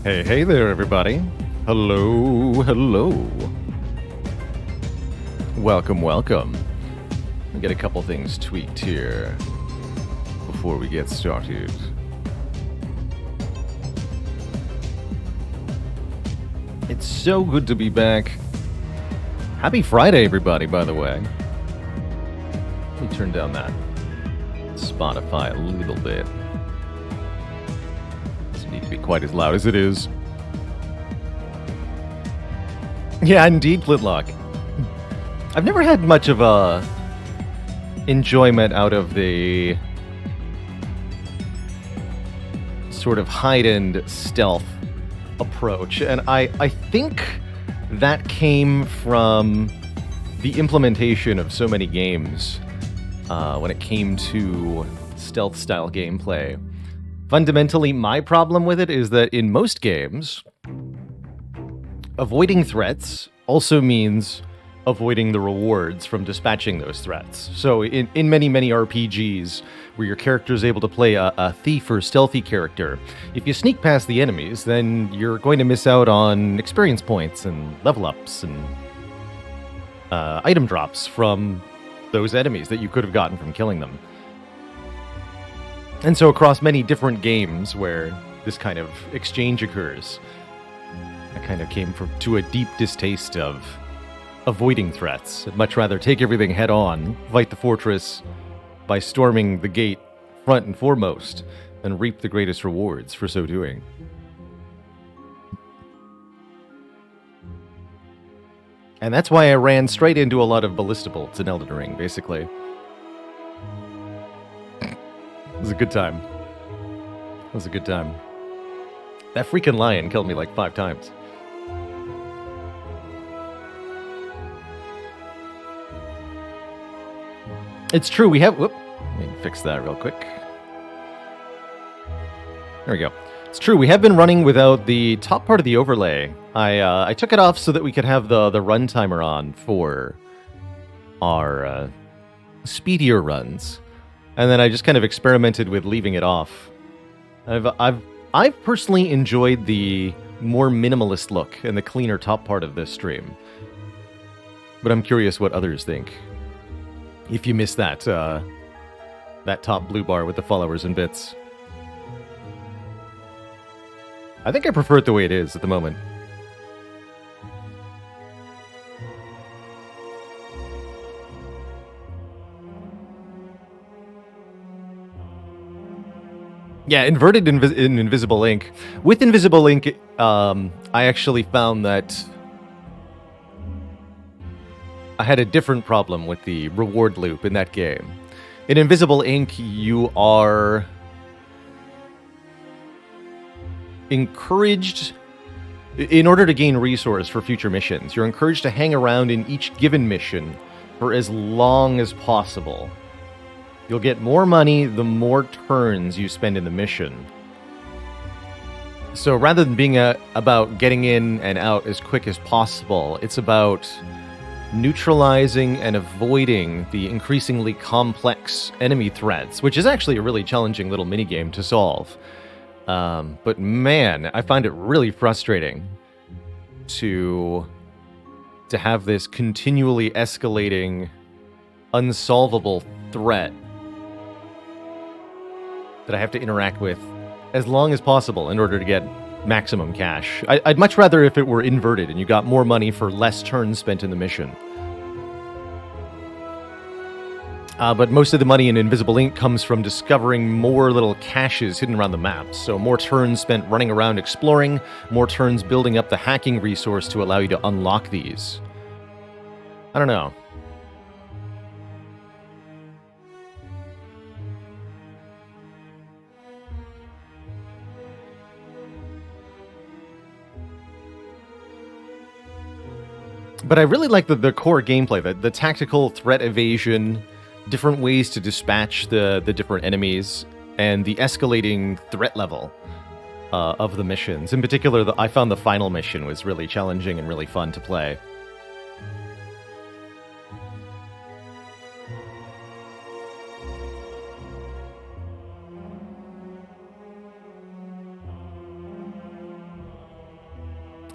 Hey there, everybody. Hello. Welcome. Let me get a couple things tweaked here before we get started. It's so good to be back. Happy Friday, everybody, by the way. Let me turn down that Spotify a little bit. Doesn't need to be quite as loud as it is. Yeah, indeed, Flintlock. I've never had much of a enjoyment out of the sort of hide-and stealth approach, and I think that came from the implementation of so many games when it came to stealth-style gameplay. Fundamentally, my problem with it is that in most games, avoiding threats also means avoiding the rewards from dispatching those threats. So in many RPGs where your character is able to play a thief or stealthy character, if you sneak past the enemies, then you're going to miss out on experience points and level ups and item drops from those enemies that you could have gotten from killing them. And so across many different games where this kind of exchange occurs, I kind of came to a deep distaste of avoiding threats. I'd much rather take everything head on, fight the fortress by storming the gate front and foremost, and reap the greatest rewards for so doing. And that's why I ran straight into a lot of ballista bolts in Elden Ring, basically. It was a good time. That freaking lion killed me like 5 times. It's true, we have... Whoop. Let me fix that real quick. There we go. It's true, we have been running without the top part of the overlay. I took it off so that we could have the run timer on for our speedier runs. And then I just kind of experimented with leaving it off. I've personally enjoyed the more minimalist look and the cleaner top part of this stream. But I'm curious what others think. If you missed that top blue bar with the followers and bits. I think I prefer it the way it is at the moment. Yeah, inverted in Invisible Ink. With Invisible Ink, I actually found that I had a different problem with the reward loop in that game. In Invisible Ink, you are encouraged, in order to gain resource for future missions, you're encouraged to hang around in each given mission for as long as possible. You'll get more money the more turns you spend in the mission. So rather than being about getting in and out as quick as possible, it's about neutralizing and avoiding the increasingly complex enemy threats, which is actually a really challenging little minigame to solve. But man, I find it really frustrating to have this continually escalating, unsolvable threat that I have to interact with as long as possible in order to get maximum cash. I'd much rather if it were inverted and you got more money for less turns spent in the mission. But most of the money in Invisible Ink comes from discovering more little caches hidden around the map. So more turns spent running around exploring, more turns building up the hacking resource to allow you to unlock these. I don't know. But I really like the core gameplay, the tactical threat evasion, different ways to dispatch the different enemies, and the escalating threat level of the missions. In particular, I found the final mission was really challenging and really fun to play.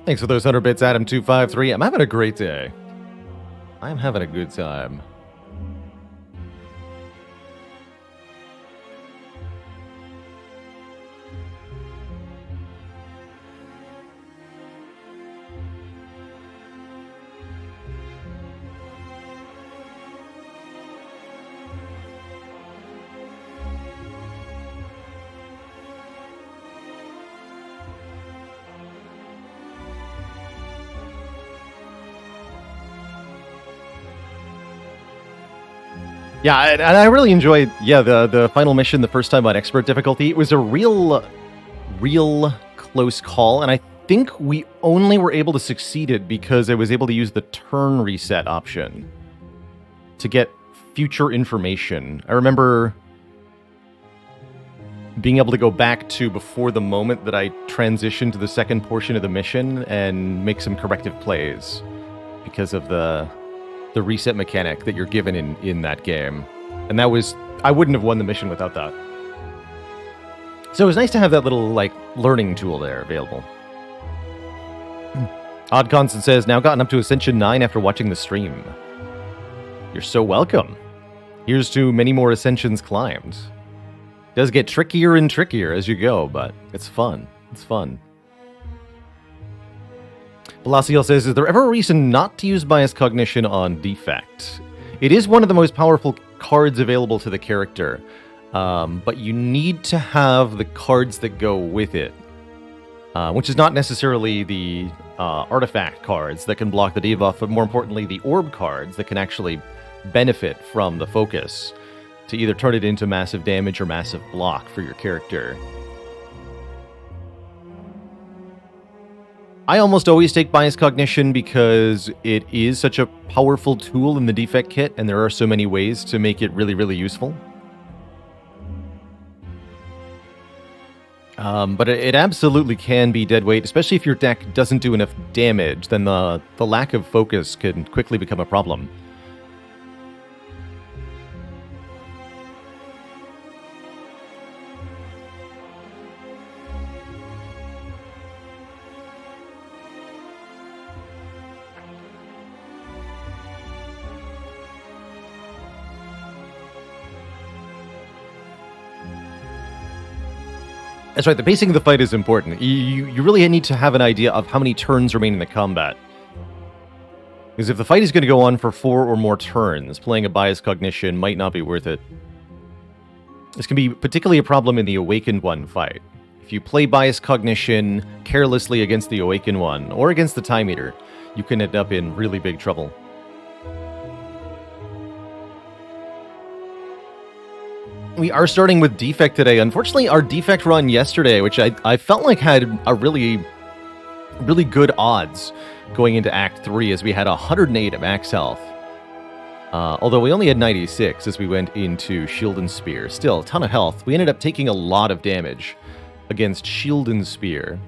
Thanks for those 100 bits, Adam253. I'm having a great day. I'm having a good time. Yeah, and I really enjoyed, the final mission the first time on expert difficulty. It was a real close call, and I think we only were able to succeed it because I was able to use the turn reset option to get future information. I remember being able to go back to before the moment that I transitioned to the second portion of the mission and make some corrective plays because of the reset mechanic that you're given in that game. And that was... I wouldn't have won the mission without that. So it was nice to have that little, like, learning tool there available. Odd Constant says, now gotten up to Ascension 9 after watching the stream. You're so welcome. Here's to many more Ascensions climbed. It does get trickier and trickier as you go, but it's fun. It's fun. Palaciel says, is there ever a reason not to use bias cognition on Defect? It is one of the most powerful cards available to the character, but you need to have the cards that go with it, which is not necessarily the artifact cards that can block the debuff, but more importantly, the orb cards that can actually benefit from the focus to either turn it into massive damage or massive block for your character. I almost always take bias cognition because it is such a powerful tool in the defect kit, and there are so many ways to make it really, really useful. But it absolutely can be dead weight, especially if your deck doesn't do enough damage, then the lack of focus can quickly become a problem. That's right, the pacing of the fight is important. You really need to have an idea of how many turns remain in the combat. Because if the fight is going to go on for 4 or more turns, playing a bias cognition might not be worth it. This can be particularly a problem in the Awakened One fight. If you play bias cognition carelessly against the Awakened One, or against the Time Eater, you can end up in really big trouble. We are starting with Defect today. Unfortunately, our Defect run yesterday, which I felt like had a really good odds going into Act 3, as we had 108 at max health. Although we only had 96 as we went into Shield and Spear. Still, a ton of health. We ended up taking a lot of damage against Shield and Spear.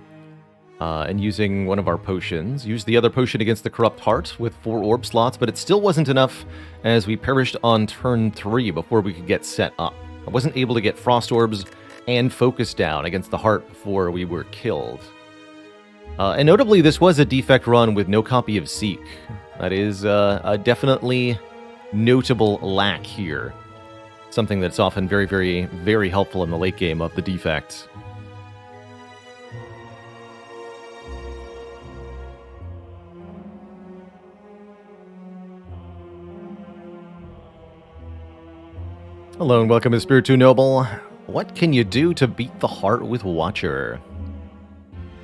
And using one of our potions. Used the other potion against the Corrupt Heart with 4 orb slots, but it still wasn't enough as we perished on turn 3 before we could get set up. I wasn't able to get Frost Orbs and Focus down against the Heart before we were killed. And notably, this was a Defect run with no copy of Seek. That is a definitely notable lack here. Something that's often very, very, very helpful in the late game of the Defect. Hello and welcome to Spirit 2 Noble. What can you do to beat the Heart with Watcher?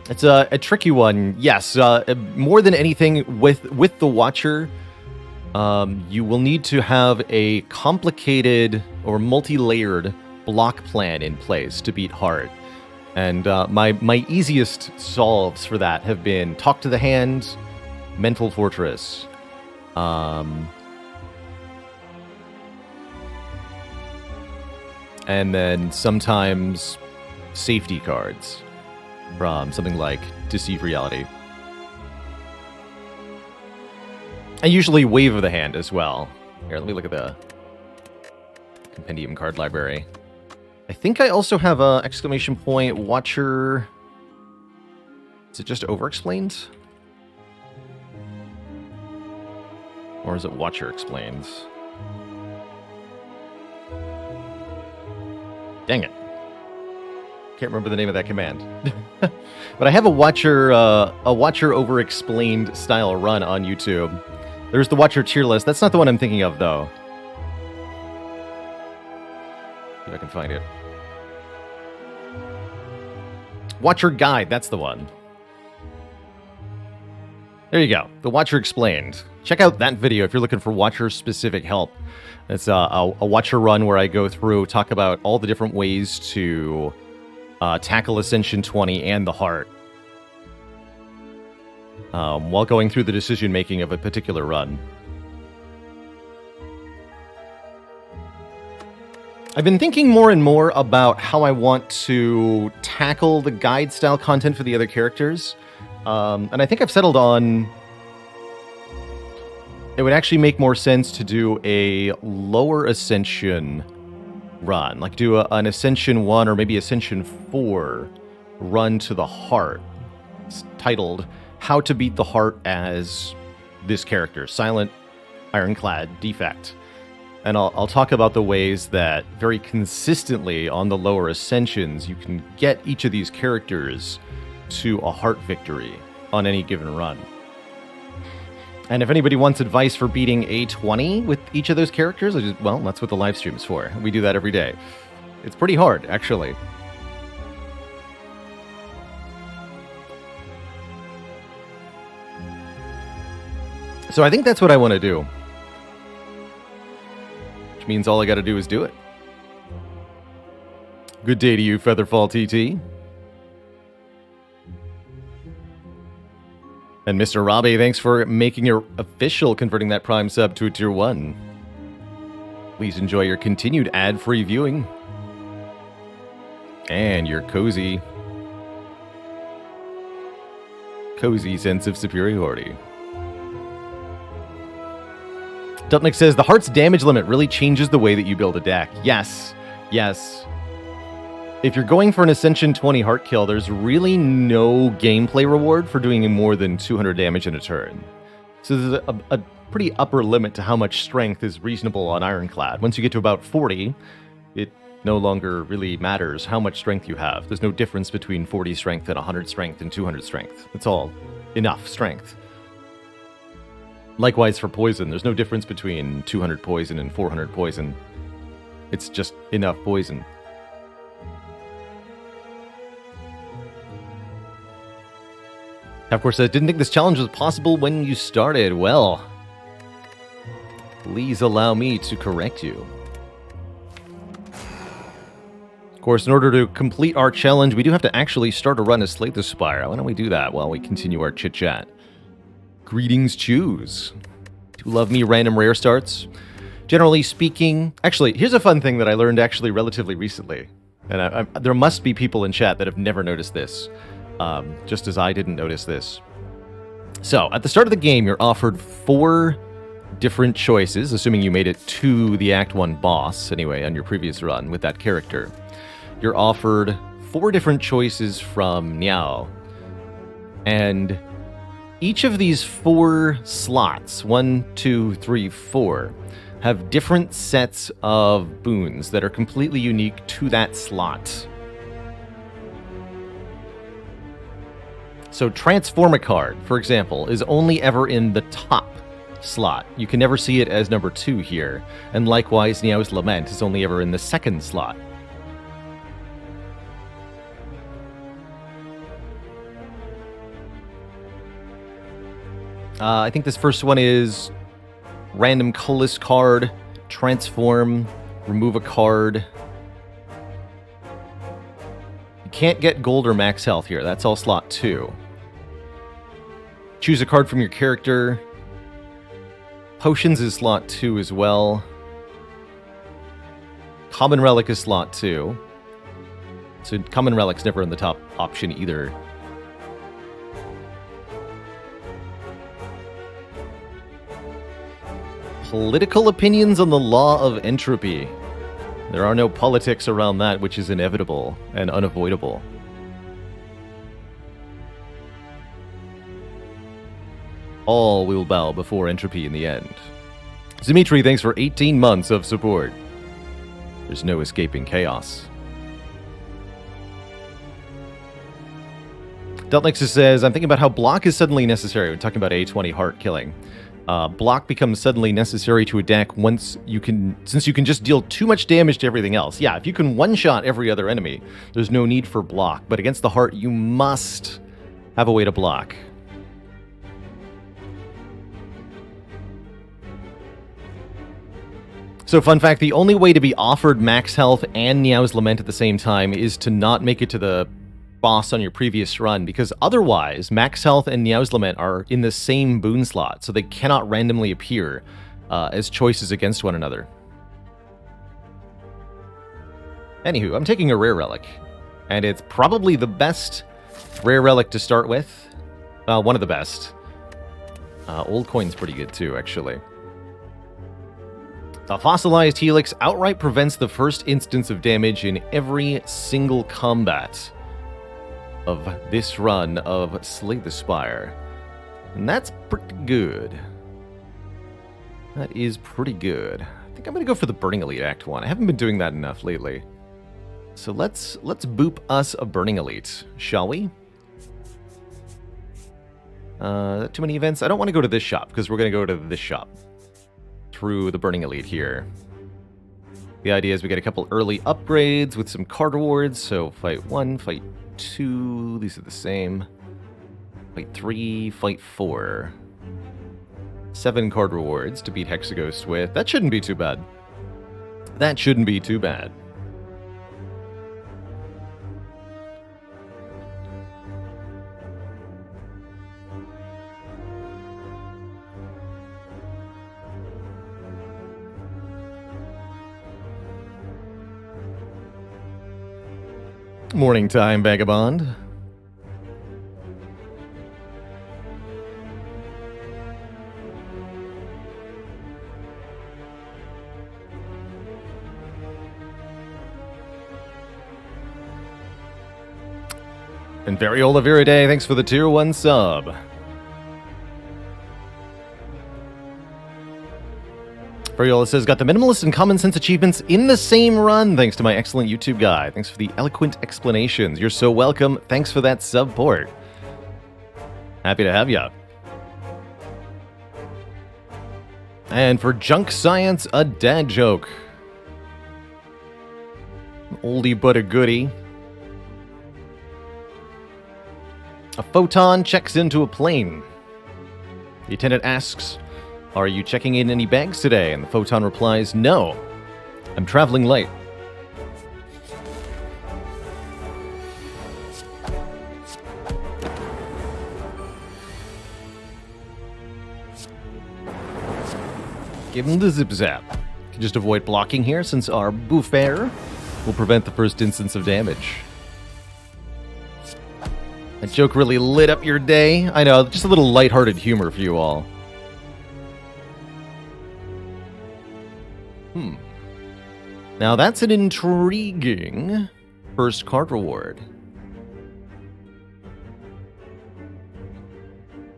It's a tricky one, yes. More than anything, with the Watcher, you will need to have a complicated or multi-layered block plan in place to beat Heart. And my easiest solves for that have been Talk to the Hand, Mental Fortress, and then sometimes safety cards from something like Deceive Reality. And usually Wave of the Hand as well. Here, let me look at the Compendium card library. I think I also have a exclamation point Watcher. Is it just over-explained? Or is it Watcher Explains? Dang it. Can't remember the name of that command. But I have a Watcher over-explained style run on YouTube. There's the Watcher tier list. That's not the one I'm thinking of, though. See if I can find it. Watcher Guide, that's the one. There you go. The Watcher Explained. Check out that video if you're looking for Watcher-specific help. It's a Watcher run where I go through, talk about all the different ways to tackle Ascension 20 and the Heart, while going through the decision-making of a particular run. I've been thinking more and more about how I want to tackle the guide-style content for the other characters. And I think I've settled on... It would actually make more sense to do a lower Ascension run. Like do an Ascension 1 or maybe Ascension 4 run to the Heart. It's titled, How to Beat the Heart as this character. Silent, Ironclad, Defect. And I'll talk about the ways that very consistently on the lower Ascensions, you can get each of these characters to a Heart victory on any given run. And if anybody wants advice for beating A20 with each of those characters, well, that's what the live stream is for. We do that every day. It's pretty hard, actually. So I think that's what I want to do. Which means all I got to do is do it. Good day to you, Featherfall TT. And Mr. Robbie, thanks for making your official converting that Prime sub to a Tier 1. Please enjoy your continued ad-free viewing. And your cozy sense of superiority. Dutnick says, the Heart's damage limit really changes the way that you build a deck. Yes, yes. If you're going for an Ascension 20 Heart kill, there's really no gameplay reward for doing more than 200 damage in a turn. So there's a pretty upper limit to how much strength is reasonable on Ironclad. Once you get to about 40, it no longer really matters how much strength you have. There's no difference between 40 strength and 100 strength and 200 strength. It's all enough strength. Likewise for poison, there's no difference between 200 poison and 400 poison. It's just enough poison. Of course, I didn't think this challenge was possible when you started. Well, please allow me to correct you. Of course, in order to complete our challenge, we do have to actually start a run to Slay the Spire. Why don't we do that while we continue our chit-chat? Greetings, choose. Do love me random rare starts? Generally speaking... Actually, here's a fun thing that I learned actually relatively recently. And there must be people in chat that have never noticed this. Just as I didn't notice this. So, at the start of the game, you're offered 4 different choices, assuming you made it to the Act 1 boss, anyway, on your previous run with that character. You're offered 4 different choices from Niao. And each of these 4 slots, 1, 2, 3, 4, have different sets of boons that are completely unique to that slot. So Transform a card, for example, is only ever in the top slot. You can never see it as number 2 here. And likewise, Niao's Lament is only ever in the 2nd slot. I think this first one is random colorless card, transform, remove a card. You can't get gold or max health here. That's all slot 2. Choose a card from your character. Potions is slot 2 as well. Common Relic is slot 2. So Common Relic's never in the top option either. Political opinions on the law of entropy. There are no politics around that, which is inevitable and unavoidable. All will bow before entropy in the end. Dimitri, thanks for 18 months of support. There's no escaping chaos. Deltnexus says, I'm thinking about how block is suddenly necessary when talking about A20 heart killing. Block becomes suddenly necessary to attack since you can just deal too much damage to everything else. Yeah, if you can one-shot every other enemy, there's no need for block. But against the heart, you must have a way to block. So, fun fact, the only way to be offered max health and Niao's Lament at the same time is to not make it to the boss on your previous run, because otherwise, max health and Niao's Lament are in the same boon slot, so they cannot randomly appear as choices against one another. Anywho, I'm taking a rare relic, and it's probably the best rare relic to start with. One of the best. Old coin's pretty good too, actually. A fossilized helix outright prevents the first instance of damage in every single combat of this run of Slay the Spire. And that's pretty good. That is pretty good. I think I'm going to go for the Burning Elite Act 1. I haven't been doing that enough lately. So let's boop us a Burning Elite, shall we? Too many events? I don't want to go to this shop, because we're going to go to this shop through the Burning Elite here. The idea is we get a couple early upgrades with some card rewards. So fight 1, fight 2, these are the same. Fight 3, fight 4. 7 card rewards to beat Hexaghost with. That shouldn't be too bad. That shouldn't be too bad. Morning time, Vagabond. And Variola Viridae, thanks for the tier 1 sub. Variola says, got the minimalist and common sense achievements in the same run, thanks to my excellent YouTube guy. Thanks for the eloquent explanations. You're so welcome. Thanks for that support. Happy to have ya. And for Junk Science, a dad joke. Oldie but a goodie. A photon checks into a plane. The attendant asks, are you checking in any bags today? And the photon replies, no, I'm traveling late. Give him the zip zap. Can just avoid blocking here since our Bouffair will prevent the first instance of damage. That joke really lit up your day. I know, just a little lighthearted humor for you all. Now that's an intriguing first card reward.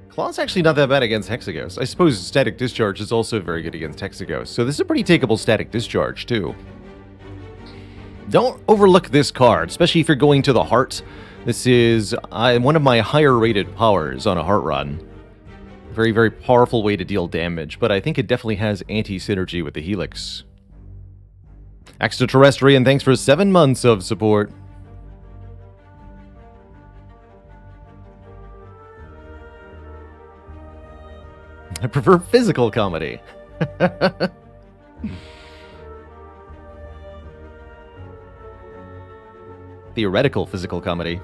Claw's actually not that bad against Hexaghost. I suppose Static Discharge is also very good against Hexaghost, so this is a pretty takeable Static Discharge too. Don't overlook this card, especially if you're going to the heart. This is one of my higher rated powers on a heart run. Very, very powerful way to deal damage, but I think it definitely has anti-synergy with the Helix. Extraterrestrian, thanks for 7 months of support. I prefer physical comedy. Theoretical physical comedy.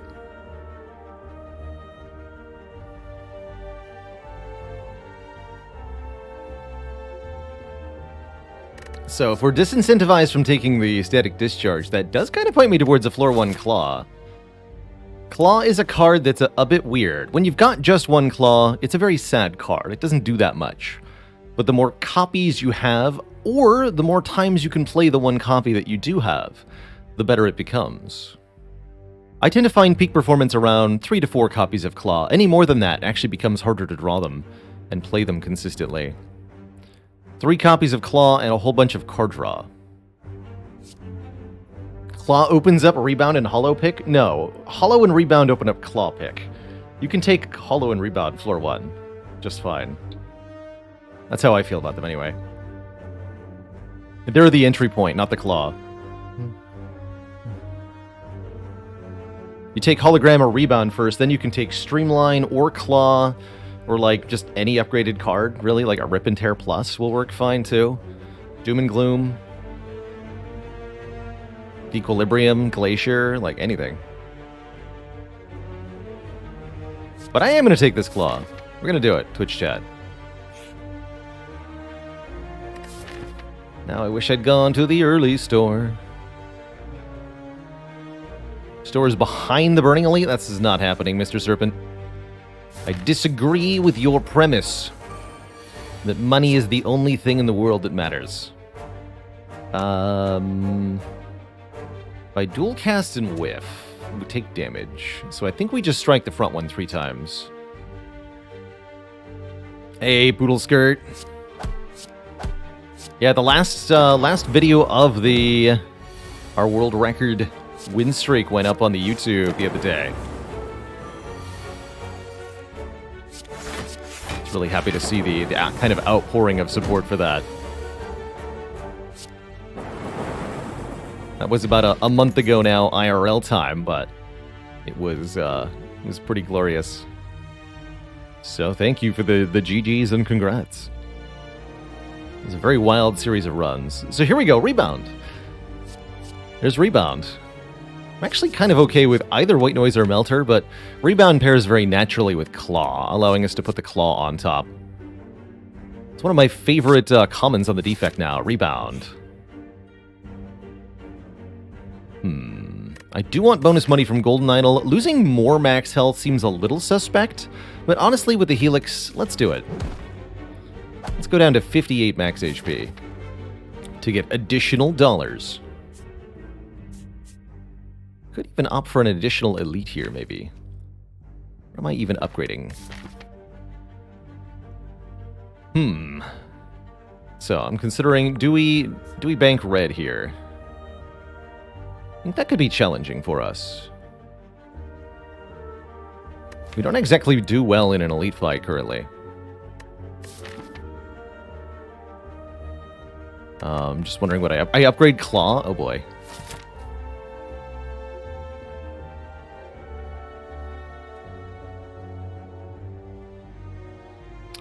So, if we're disincentivized from taking the Static Discharge, that does kind of point me towards a floor 1 Claw. Claw is a card that's a bit weird. When you've got just one Claw, it's a very sad card. It doesn't do that much. But the more copies you have, or the more times you can play the one copy that you do have, the better it becomes. I tend to find peak performance around 3 to 4 copies of Claw. Any more than that actually becomes harder to draw them and play them consistently. 3 copies of Claw and a whole bunch of card draw. Claw opens up Rebound and Hollow Pick? No. Hollow and Rebound open up Claw Pick. You can take Hollow and Rebound floor 1. Just fine. That's how I feel about them anyway. They're the entry point, not the Claw. You take Hologram or Rebound first, then you can take Streamline or Claw, or like just any upgraded card, really. Like a Rip and Tear Plus will work fine too. Doom and Gloom. Equilibrium, Glacier, like anything. But I am going to take this Claw. We're going to do it, Twitch chat. Now I wish I'd gone to the early store. Store is behind the Burning Elite? This is not happening, Mr. Serpent. I disagree with your premise that money is the only thing in the world that matters. By dual cast and whiff, we take damage. So I think we just strike the front one 3 times. Hey, Poodle Skirt. Yeah, the last video of our world record win streak went up on the YouTube the other day. It's really happy to see the kind of outpouring of support for that. That was about a month ago now, IRL time, but it was pretty glorious. So thank you for the GGs and congrats. It was a very wild series of runs. So here we go, Rebound. There's Rebound. I'm actually kind of okay with either White Noise or Melter, but Rebound pairs very naturally with Claw, allowing us to put the Claw on top. It's one of my favorite commons on the defect now, Rebound. I do want bonus money from Golden Idol. Losing more max health seems a little suspect, but honestly with the Helix, let's do it. Let's go down to 58 max HP to get additional dollars. Could even opt for an additional elite here, maybe. Or am I even upgrading? So I'm considering, do we bank red here? I think that could be challenging for us. We don't exactly do well in an elite fight currently. I'm just wondering what I upgrade Claw? Oh boy.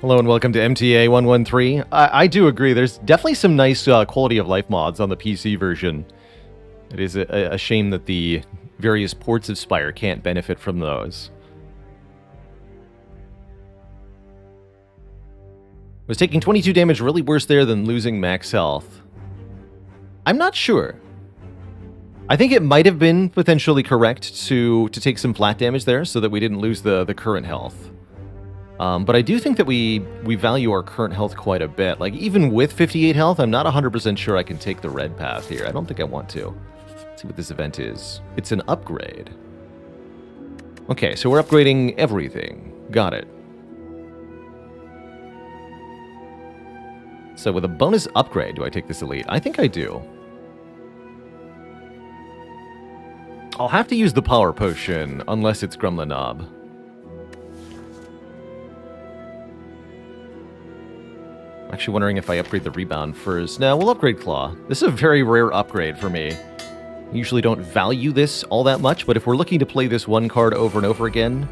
Hello and welcome to MTA 113. I do agree, there's definitely some nice quality of life mods on the PC version. It is a shame that the various ports of Spire can't benefit from those. Was taking 22 damage really worse there than losing max health? I'm not sure. I think it might have been potentially correct to take some flat damage there so that we didn't lose the current health. But I do think that we value our current health quite a bit. Like, even with 58 health, I'm not 100% sure I can take the red path here. I don't think I want to. Let's see what this event is. It's an upgrade. Okay, so we're upgrading everything. Got it. So with a bonus upgrade, do I take this elite? I think I do. I'll have to use the power potion, unless it's Gremlin Knob. I'm actually wondering if I upgrade the Rebound first. No, we'll upgrade Claw. This is a very rare upgrade for me. I usually don't value this all that much, but if we're looking to play this one card over and over again,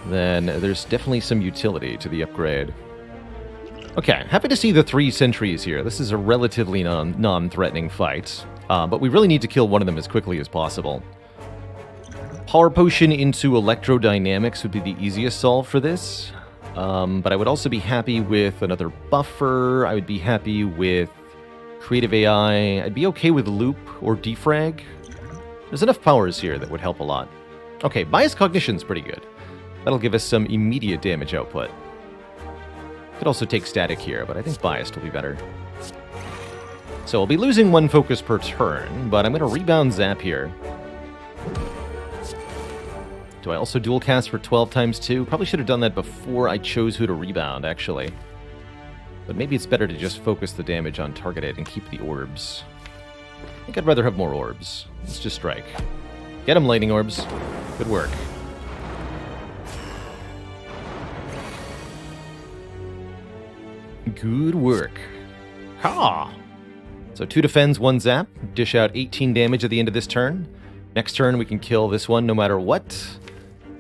then there's definitely some utility to the upgrade. Okay, happy to see the 3 sentries here. This is a relatively non-threatening fight, but we really need to kill one of them as quickly as possible. Power Potion into Electrodynamics would be the easiest solve for this, but I would also be happy with another buffer. I would be happy with Creative AI. I'd be okay with Loop or Defrag. There's enough powers here that would help a lot. Okay, Bias Cognition's pretty good. That'll give us some immediate damage output. Could also take Static here, but I think Biased will be better. So I'll be losing 1 focus per turn, but I'm going to Rebound Zap here. Do I also dual cast for 12 times 2? Probably should have done that before I chose who to rebound, actually. But maybe it's better to just focus the damage on targeted and keep the orbs. I think I'd rather have more orbs. Let's just strike. Get him, lightning orbs. Good work. Good work. Ha! So 2 defends, 1 zap. Dish out 18 damage at the end of this turn. Next turn we can kill this one no matter what.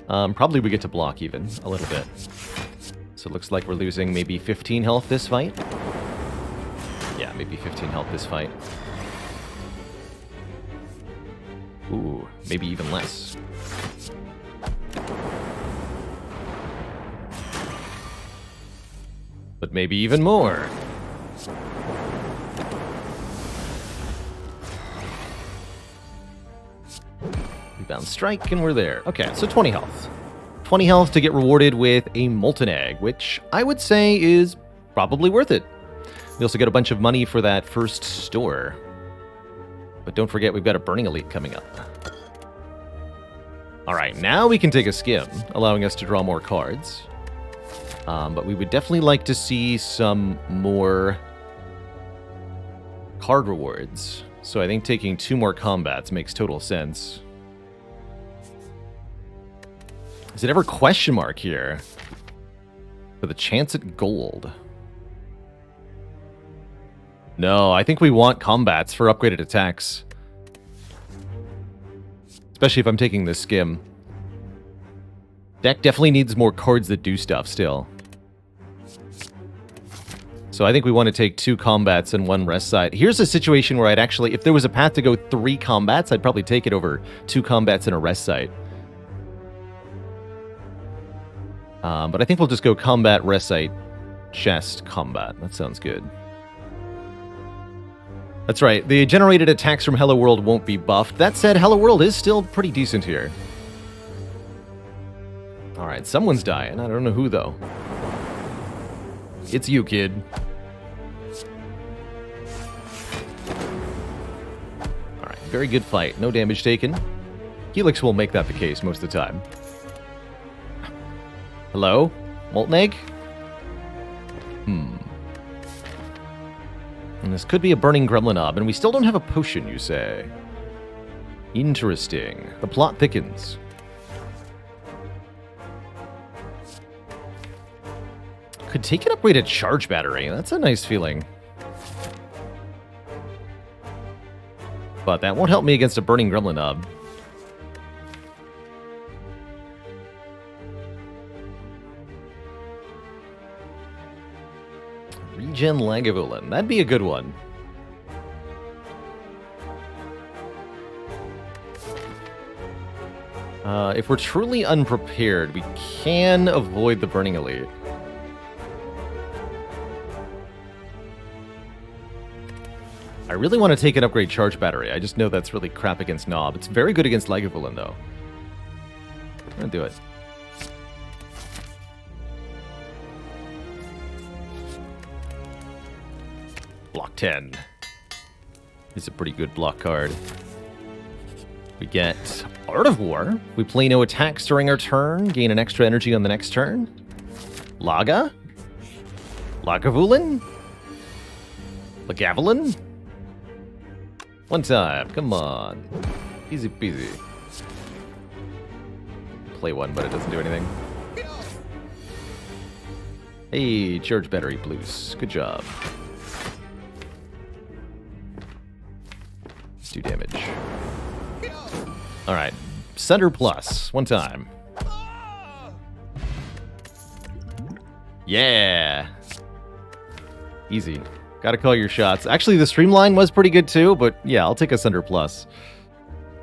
Probably we get to block even a little bit. So it looks like we're losing maybe 15 health this fight. Yeah, maybe 15 health this fight. Ooh, maybe even less. But maybe even more. Rebound strike, and we're there. Okay, so 20 health. 20 health to get rewarded with a Molten Egg, which I would say is probably worth it. We also get a bunch of money for that first store. But don't forget, we've got a Burning Elite coming up. Alright, now we can take a skim, allowing us to draw more cards. But we would definitely like to see some more card rewards. So I think taking 2 more combats makes total sense. Is it ever question mark here? For the chance at gold. No, I think we want combats for upgraded attacks. Especially if I'm taking this skim. Deck definitely needs more cards that do stuff still. So I think we want to take 2 combats and 1 rest side. Here's a situation where I'd actually, if there was a path to go 3 combats, I'd probably take it over 2 combats and a rest site. But I think we'll just go combat, rest site, chest, combat. That sounds good. That's right, the generated attacks from Hello World won't be buffed. That said, Hello World is still pretty decent here. Alright, someone's dying. I don't know who, though. It's you, kid. Alright, very good fight. No damage taken. Helix will make that the case most of the time. Hello? Molten Egg? And this could be a Burning Gremlin Ob, and we still don't have a potion, you say? Interesting. The plot thickens. Could take an upgraded charge battery. That's a nice feeling. But that won't help me against a Burning Gremlin Ob. Regen Lagavulin. That'd be a good one. If we're truly unprepared, we can avoid the Burning Elite. I really want to take an upgrade charge battery. I just know that's really crap against Nob. It's very good against Lagavulin, though. I'm gonna do it. Block 10. It's a pretty good block card. We get Art of War. We play no attacks during our turn. Gain an extra energy on the next turn. Laga? Lagavulin? Lagavulin? One time. Come on. Easy peasy. Play one, but it doesn't do anything. Hey, charge battery blues. Good job. Let's do damage. Alright. Sunder plus. One time. Yeah. Easy. Gotta call your shots. Actually, the streamline was pretty good too, but yeah, I'll take a Sunder plus.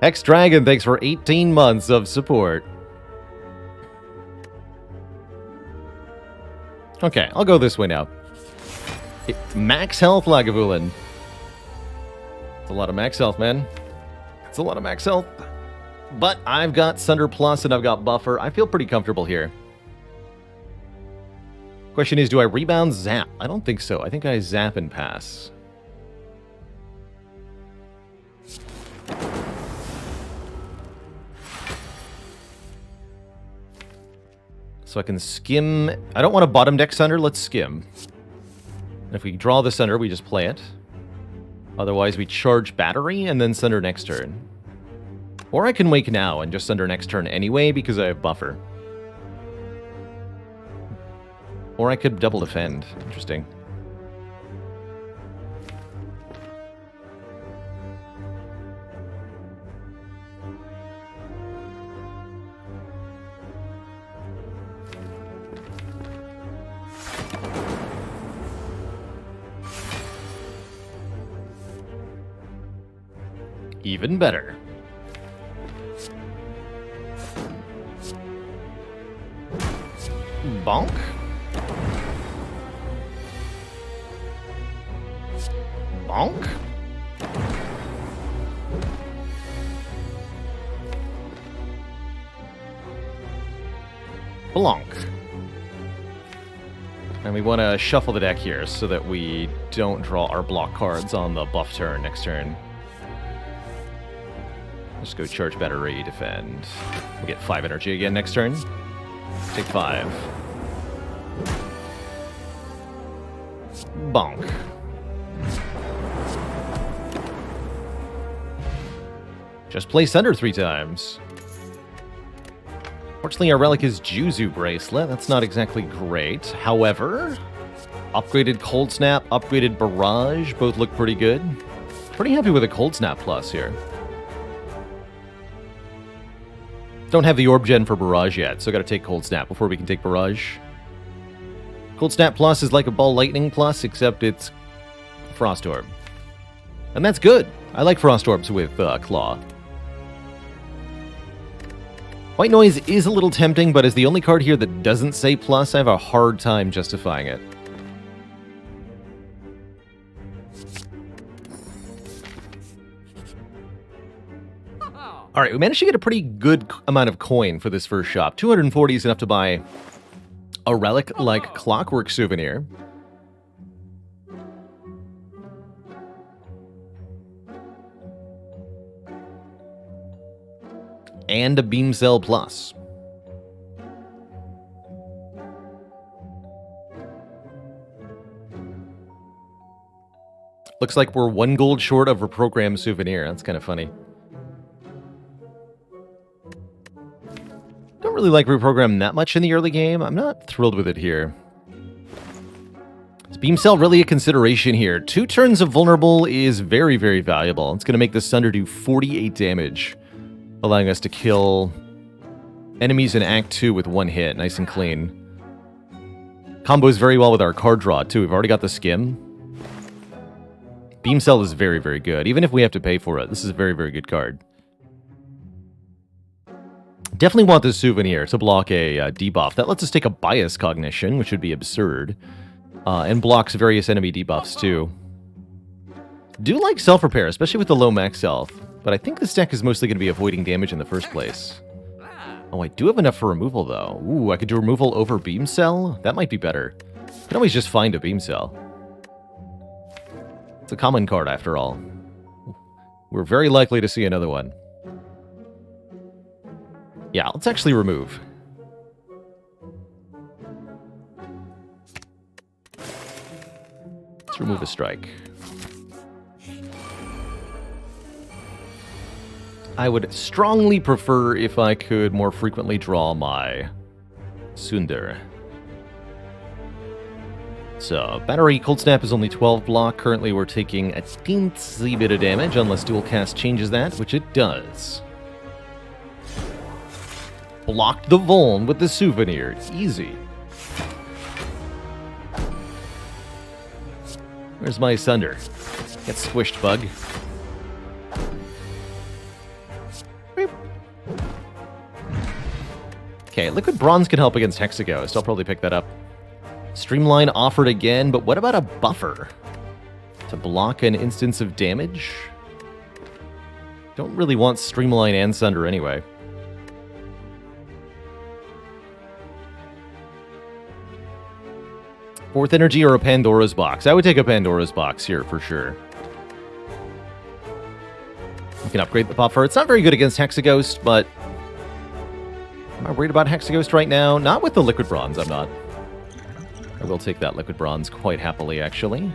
Hex Dragon, thanks for 18 months of support. Okay, I'll go this way now. Max health, Lagavulin. It's a lot of max health, man. It's a lot of max health. But I've got Sunder Plus and I've got Buffer. I feel pretty comfortable here. Question is, do I rebound zap? I don't think so. I think I zap and pass. So I can skim. I don't want a bottom deck Sunder. Let's skim. And if we draw the Sunder, we just play it. Otherwise, we charge Battery and then Sunder next turn. Or I can Wake now and just Sunder next turn anyway because I have Buffer. Or I could double defend. Interesting. Even better. Bonk. Bonk. Blonk. And we want to shuffle the deck here so that we don't draw our block cards on the buff turn next turn. Just go charge Battery, defend. We'll get 5 energy again next turn. Take 5. Bonk. Just play Sunder 3 times. Fortunately, our relic is Juzu Bracelet. That's not exactly great. However, upgraded Cold Snap, upgraded Barrage, both look pretty good. Pretty happy with a Cold Snap Plus here. Don't have the Orb Gen for Barrage yet, so gotta take Cold Snap before we can take Barrage. Cold Snap Plus is like a Ball Lightning Plus, except it's Frost Orb. And that's good. I like Frost Orbs with Claw. White Noise is a little tempting, but as the only card here that doesn't say Plus, I have a hard time justifying it. Alright, we managed to get a pretty good amount of coin for this first shop. 240 is enough to buy a relic like Clockwork Souvenir. And a Beam Cell Plus. Looks like we're 1 gold short of a Reprogram Souvenir. That's kind of funny. Don't really like Reprogram that much in the early game. I'm not thrilled with it here. Is Beam Cell really a consideration here? 2 turns of Vulnerable is very, very valuable. It's going to make the Sunder do 48 damage, allowing us to kill enemies in Act 2 with 1 hit, nice and clean. Combos very well with our card draw, too. We've already got the Skim. Beam Cell is very, very good. Even if we have to pay for it, this is a very, very good card. Definitely want this Souvenir to block a debuff. That lets us take a Bias Cognition, which would be absurd. And blocks various enemy debuffs, too. Do like Self-Repair, especially with the low max health. But I think this deck is mostly going to be avoiding damage in the first place. Oh, I do have enough for removal, though. Ooh, I could do removal over Beam Cell? That might be better. I can always just find a Beam Cell. It's a common card, after all. We're very likely to see another one. Yeah, let's actually remove. Let's remove a strike. I would strongly prefer if I could more frequently draw my Sunder. So, Battery Cold Snap is only 12 block. Currently we're taking a teensy bit of damage, unless Dual Cast changes that, which it does. Blocked the Vuln with the Souvenir. Easy. Where's my Sunder? Get squished, bug. Okay, Liquid Bronze can help against Hexaghost. I'll probably pick that up. Streamline offered again, but what about a Buffer? To block an instance of damage? Don't really want Streamline and Sunder anyway. Fourth Energy or a Pandora's Box? I would take a Pandora's Box here for sure. We can upgrade the Buffer. It's not very good against Hexaghost, but... Am I worried about Hexaghost right now? Not with the Liquid Bronze, I'm not. I will take that liquid bronze quite happily, actually.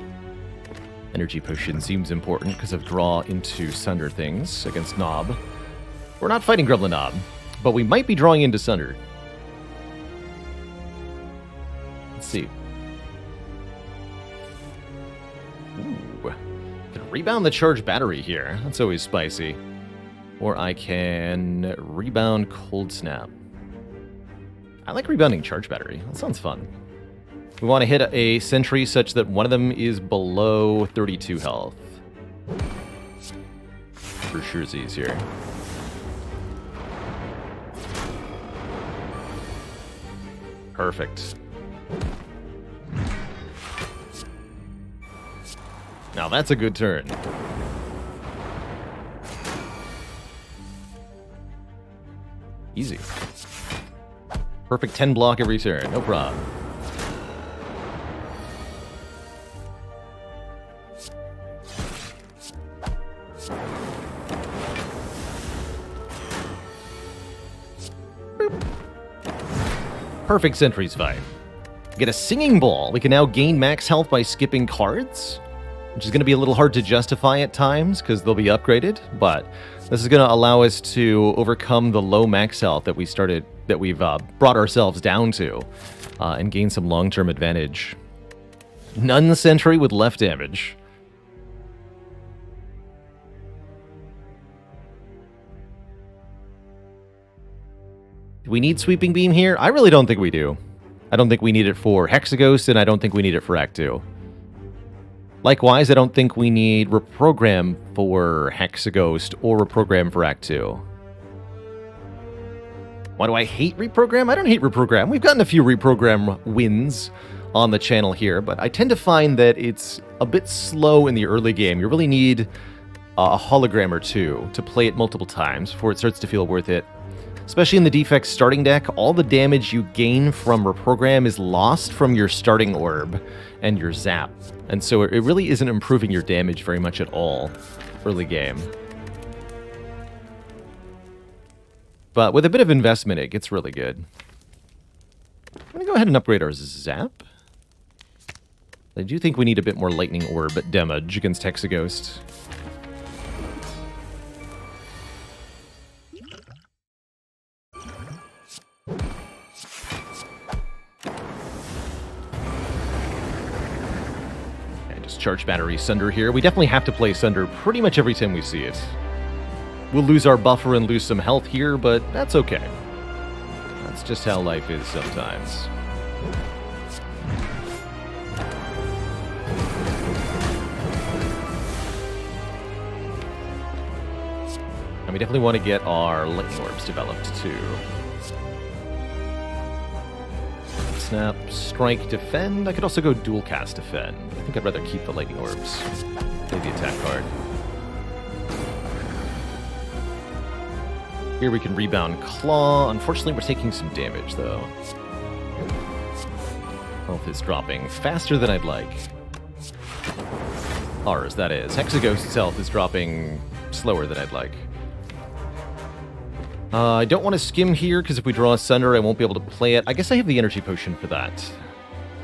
Energy potion seems important because of draw into Sunder things against Nob. We're not fighting Gremlin Nob, but we might be drawing into Sunder. Let's see. Ooh. Can rebound the charge battery here. That's always spicy. Or I can rebound Cold Snap. I like rebounding charge battery. That sounds fun. We want to hit a sentry such that one of them is below 32 health. For sure Z's here. Perfect. Now that's a good turn. Easy. Perfect 10 block every turn, no problem. Perfect sentries fight. Get a singing ball. We can now gain max health by skipping cards, which is going to be a little hard to justify at times because they'll be upgraded, but this is going to allow us to overcome the low max health that we've brought ourselves down to and gain some long-term advantage. None sentry with left damage. Do we need Sweeping Beam here? I really don't think we do. I don't think we need it for Hexaghost, and I don't think we need it for Act 2. Likewise, I don't think we need Reprogram for Hexaghost or Reprogram for Act 2. Why do I hate Reprogram? I don't hate Reprogram. We've gotten a few Reprogram wins on the channel here, but I tend to find that it's a bit slow in the early game. You really need a hologram or two to play it multiple times before it starts to feel worth it. Especially in the Defects starting deck, all the damage you gain from Reprogram is lost from your starting orb and your zap. And so it really isn't improving your damage very much at all early game. But with a bit of investment, it gets really good. I'm going to go ahead and upgrade our zap. I do think we need a bit more Lightning Orb damage against Hexaghost. Charge battery Sunder here. We definitely have to play Sunder pretty much every time we see it. We'll lose our buffer and lose some health here, but that's okay. That's just how life is sometimes. And we definitely want to get our Lightning Orbs developed too. Snap, Strike, Defend. I could also go Dual Cast Defend. I think I'd rather keep the Lightning Orbs. Play the attack card. Here we can rebound Claw. Unfortunately, we're taking some damage, though. Health is dropping faster than I'd like. Ours, that is. Hexaghost's health is dropping slower than I'd like. I don't want to skim here, because if we draw a Sunder, I won't be able to play it. I guess I have the energy potion for that.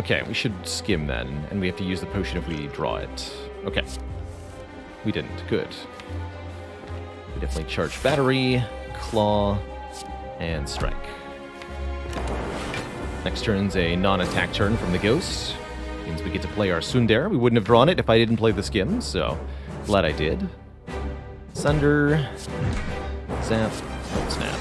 Okay, we should skim then, and we have to use the potion if we draw it. Okay. We didn't. Good. We definitely charge battery, claw, and strike. Next turn's a non-attack turn from the Ghost. Means we get to play our Sundare. We wouldn't have drawn it if I didn't play the skims, so glad I did. Sunder, zap, snap.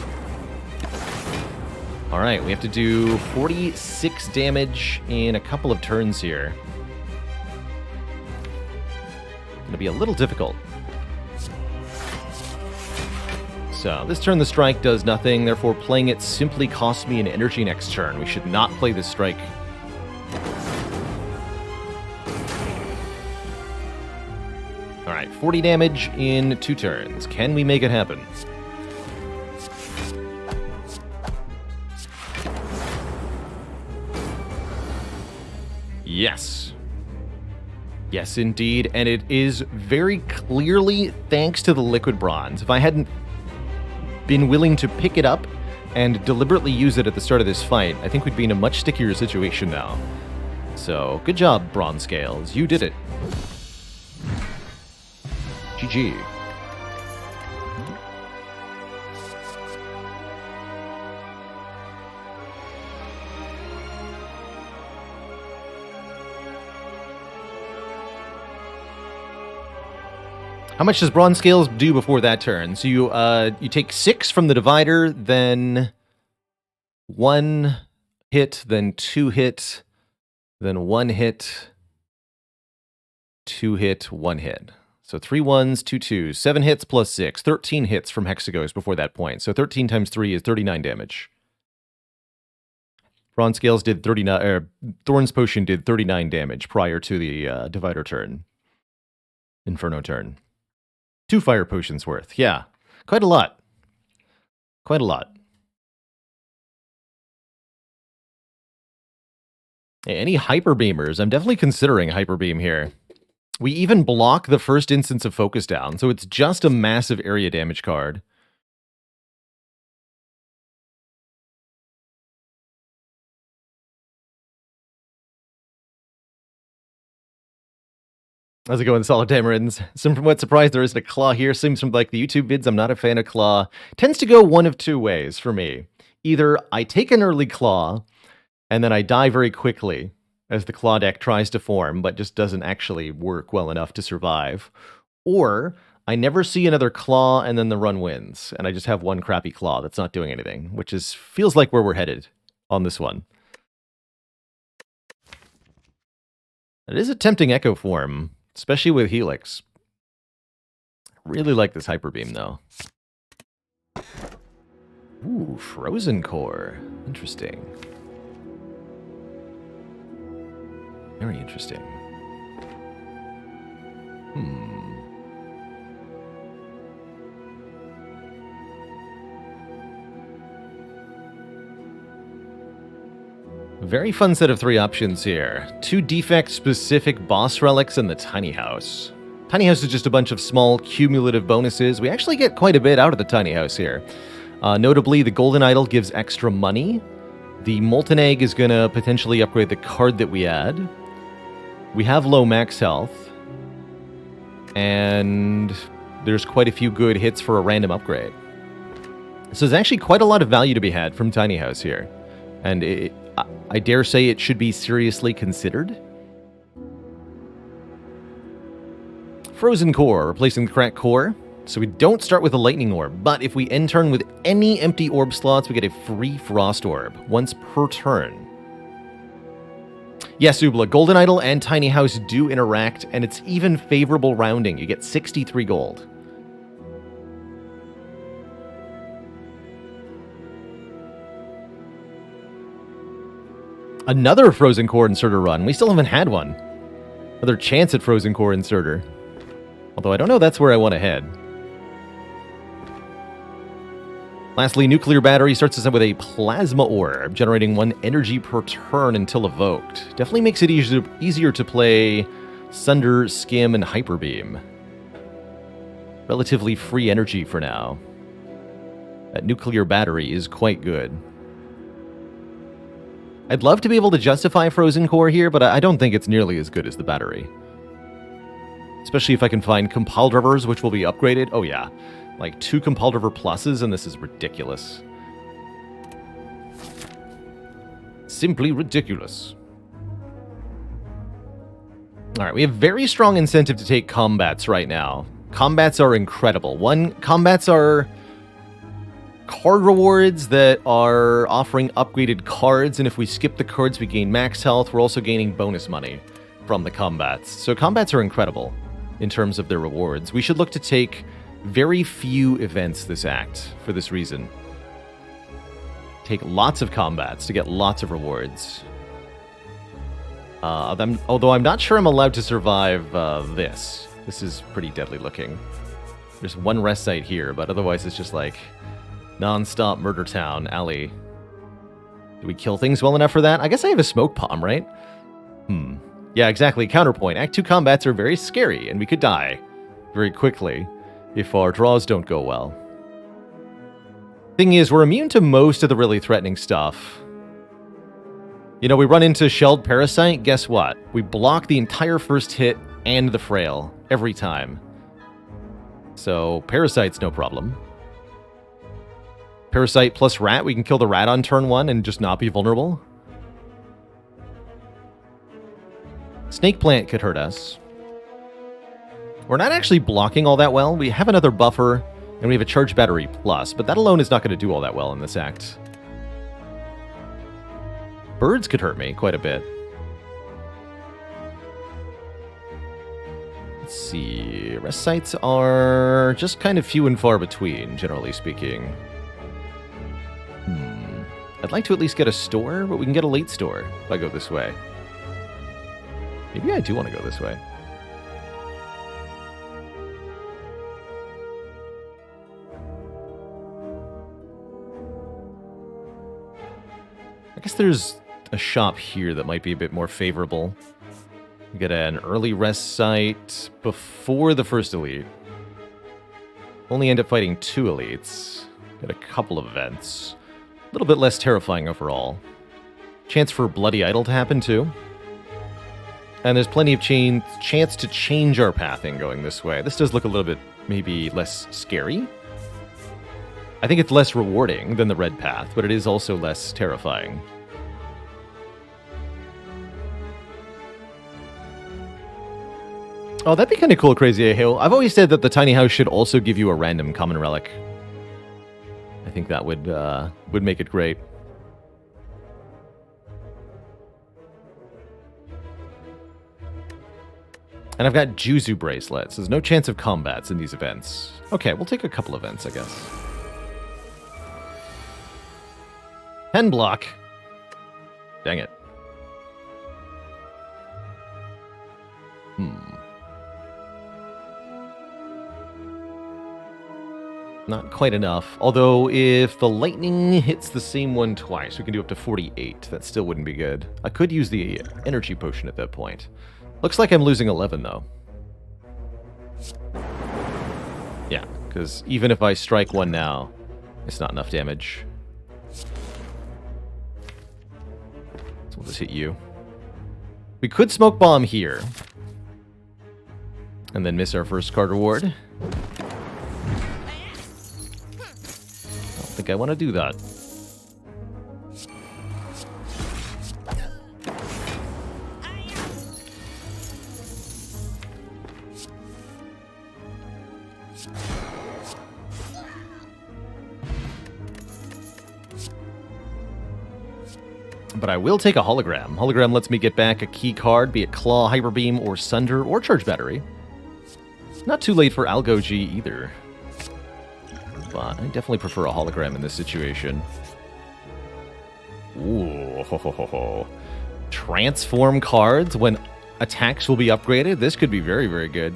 Alright, we have to do 46 damage in a couple of turns here. Gonna be a little difficult. So, this turn the strike does nothing, therefore playing it simply costs me an energy next turn. We should not play this strike. Alright, 40 damage in 2 turns. Can we make it happen? Yes. Yes, indeed, and it is very clearly thanks to the Liquid Bronze. If I hadn't been willing to pick it up and deliberately use it at the start of this fight, I think we'd be in a much stickier situation now. So, good job, Bronze Scales. You did it. GG. How much does Bronze Scales do before that turn? So you take 6 from the divider, then 1 hit, then 2 hit, then 1 hit, 2 hit, 1 hit. So 3 1s, 2 2s, 7 hits plus 6, 13 hits from Hexagos before that point. So 13 times 3 is 39 damage. Bronze Scales did 39, Thorn's Potion did 39 damage prior to the divider turn. Inferno turn. 2 fire potions worth. Yeah, quite a lot. Quite a lot. Hey, any Hyper Beamers? I'm definitely considering Hyper Beam here. We even block the first instance of Focus Down, so it's just a massive area damage card. How's it going, Solid Tamarins? Somewhat surprised there isn't a Claw here. Seems from like the YouTube vids, I'm not a fan of Claw. Tends to go one of 2 ways for me. Either I take an early Claw, and then I die very quickly as the Claw deck tries to form, but just doesn't actually work well enough to survive. Or I never see another Claw, and then the run wins, and I just have one crappy Claw that's not doing anything, which feels like where we're headed on this one. It is a tempting Echo form, especially with Helix. Really like this Hyper Beam, though. Ooh, Frozen Core. Interesting. Very interesting. Very fun set of 3 options here. 2 defect-specific boss relics and the Tiny House. Tiny House is just a bunch of small cumulative bonuses. We actually get quite a bit out of the Tiny House here. Notably, the Golden Idol gives extra money. The Molten Egg is going to potentially upgrade the card that we add. We have low max health. And there's quite a few good hits for a random upgrade. So there's actually quite a lot of value to be had from Tiny House here. And I dare say it should be seriously considered. Frozen Core, replacing the Cracked Core. So we don't start with a Lightning Orb, but if we end turn with any empty orb slots, we get a free Frost Orb, once per turn. Yes, Ubla, Golden Idol and Tiny House do interact, and it's even favorable rounding. You get 63 gold. Another Frozen Core Inserter run. We still haven't had one. Another chance at Frozen Core Inserter. Although I don't know that's where I want to head. Lastly, Nuclear Battery starts us out with a Plasma Orb, generating 1 energy per turn until evoked. Definitely makes it easier to play Sunder, Skim, and Hyper Beam. Relatively free energy for now. That Nuclear Battery is quite good. I'd love to be able to justify Frozen Core here, but I don't think it's nearly as good as the battery. Especially if I can find Compile Drivers, which will be upgraded. Oh yeah, like 2 Compile Driver pluses, and this is ridiculous. Simply ridiculous. Alright, we have very strong incentive to take combats right now. Combats are incredible. Combats are card rewards that are offering upgraded cards, and if we skip the cards, we gain max health. We're also gaining bonus money from the combats. So combats are incredible in terms of their rewards. We should look to take very few events this act for this reason. Take lots of combats to get lots of rewards. Although I'm not sure I'm allowed to survive this. This is pretty deadly looking. There's 1 rest site here, but otherwise it's just like non-stop Murder Town alley. Do we kill things well enough for that? I guess I have a smoke bomb, right? Yeah, exactly. Counterpoint. Act 2 combats are very scary, and we could die very quickly if our draws don't go well. Thing is, we're immune to most of the really threatening stuff. You know, we run into Shelled Parasite, guess what? We block the entire first hit and the Frail every time. So, Parasite's no problem. Parasite plus Rat, we can kill the Rat on turn 1 and just not be vulnerable. Snake Plant could hurt us. We're not actually blocking all that well. We have another buffer, and we have a Charged Battery plus, but that alone is not going to do all that well in this act. Birds could hurt me quite a bit. Let's see. Rest sites are just kind of few and far between, generally speaking. I'd like to at least get a store, but we can get a late store if I go this way. Maybe I do want to go this way. I guess there's a shop here that might be a bit more favorable. We get an early rest site before the first elite. Only end up fighting 2 elites. Get a couple of events. A little bit less terrifying overall. Chance for Bloody Idol to happen too. And there's plenty of chance to change our pathing going this way. This does look a little bit maybe less scary. I think it's less rewarding than the red path, but it is also less terrifying. Oh, that'd be kind of cool, Crazy Hill. I've always said that the tiny house should also give you a random common relic. I think that would make it great. And I've got Juzu bracelets. There's no chance of combats in these events. Okay, we'll take a couple events, I guess. 10 block. Dang it. Not quite enough. Although, if the lightning hits the same one twice, we can do up to 48. That still wouldn't be good. I could use the energy potion at that point. Looks like I'm losing 11, though. Yeah, because even if I strike one now, it's not enough damage. So we'll just hit you. We could Smoke Bomb here. And then miss our first card reward. I think I want to do that. But I will take a hologram. Hologram lets me get back a key card, be it Claw, Hyper Beam, or Sunder, or Charge Battery. Not too late for Algo G either. But I definitely prefer a hologram in this situation. Ooh, ho, ho, ho, ho. Transform cards when attacks will be upgraded. This could be very, very good.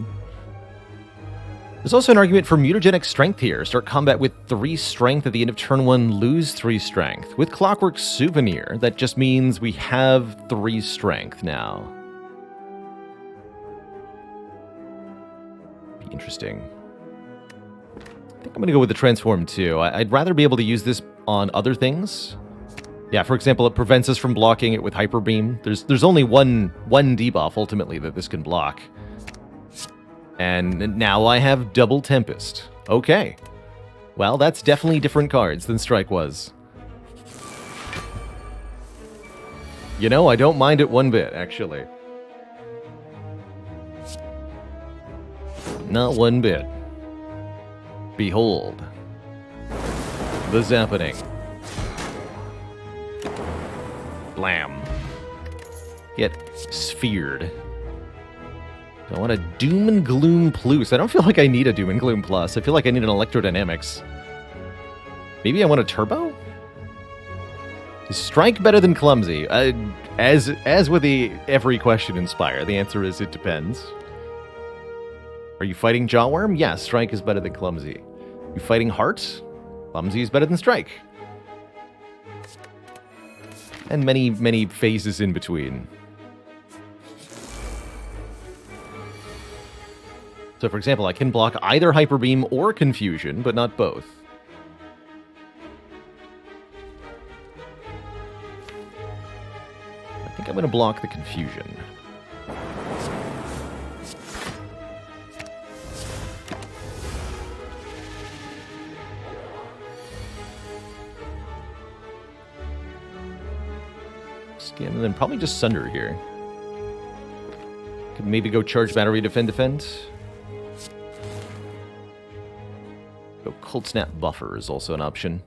There's also an argument for mutagenic strength here. Start combat with 3 strength at the end of turn 1, lose 3 strength. With Clockwork Souvenir, that just means we have 3 strength now. Be interesting. I think I'm going to go with the Transform too. I'd rather be able to use this on other things. Yeah, for example, it prevents us from blocking it with Hyper Beam. There's only one debuff, ultimately, that this can block. And now I have double Tempest. Okay. Well, that's definitely different cards than Strike was. You know, I don't mind it one bit, actually. Not one bit. Behold. The Zappening. Blam. Get sphered. Do I want a Doom and Gloom Plus? I don't feel like I need a Doom and Gloom Plus. I feel like I need an Electrodynamics. Maybe I want a Turbo? Is Strike better than Clumsy? As with every question in Spire, the answer is it depends. Are you fighting Jawworm? Yes, Strike is better than Clumsy. You fighting Heart? Clumsy is better than Strike. And many, many phases in between. So, for example, I can block either Hyper Beam or Confusion, but not both. going to block the confusion. Skim, and then probably just Sunder here. Could maybe go charge battery, defend. Go Cold Snap Buffer is also an option.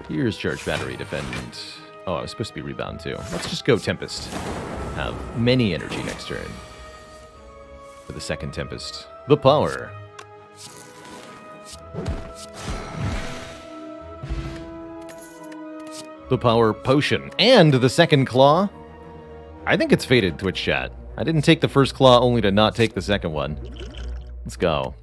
Here's charge battery, defend. Oh, I was supposed to be rebound too. Let's just go Tempest. Have many energy next turn. For the second Tempest. The power. The power potion. And the second claw. I think it's fated, Twitch chat. I didn't take the first claw only to not take the second one. Let's go.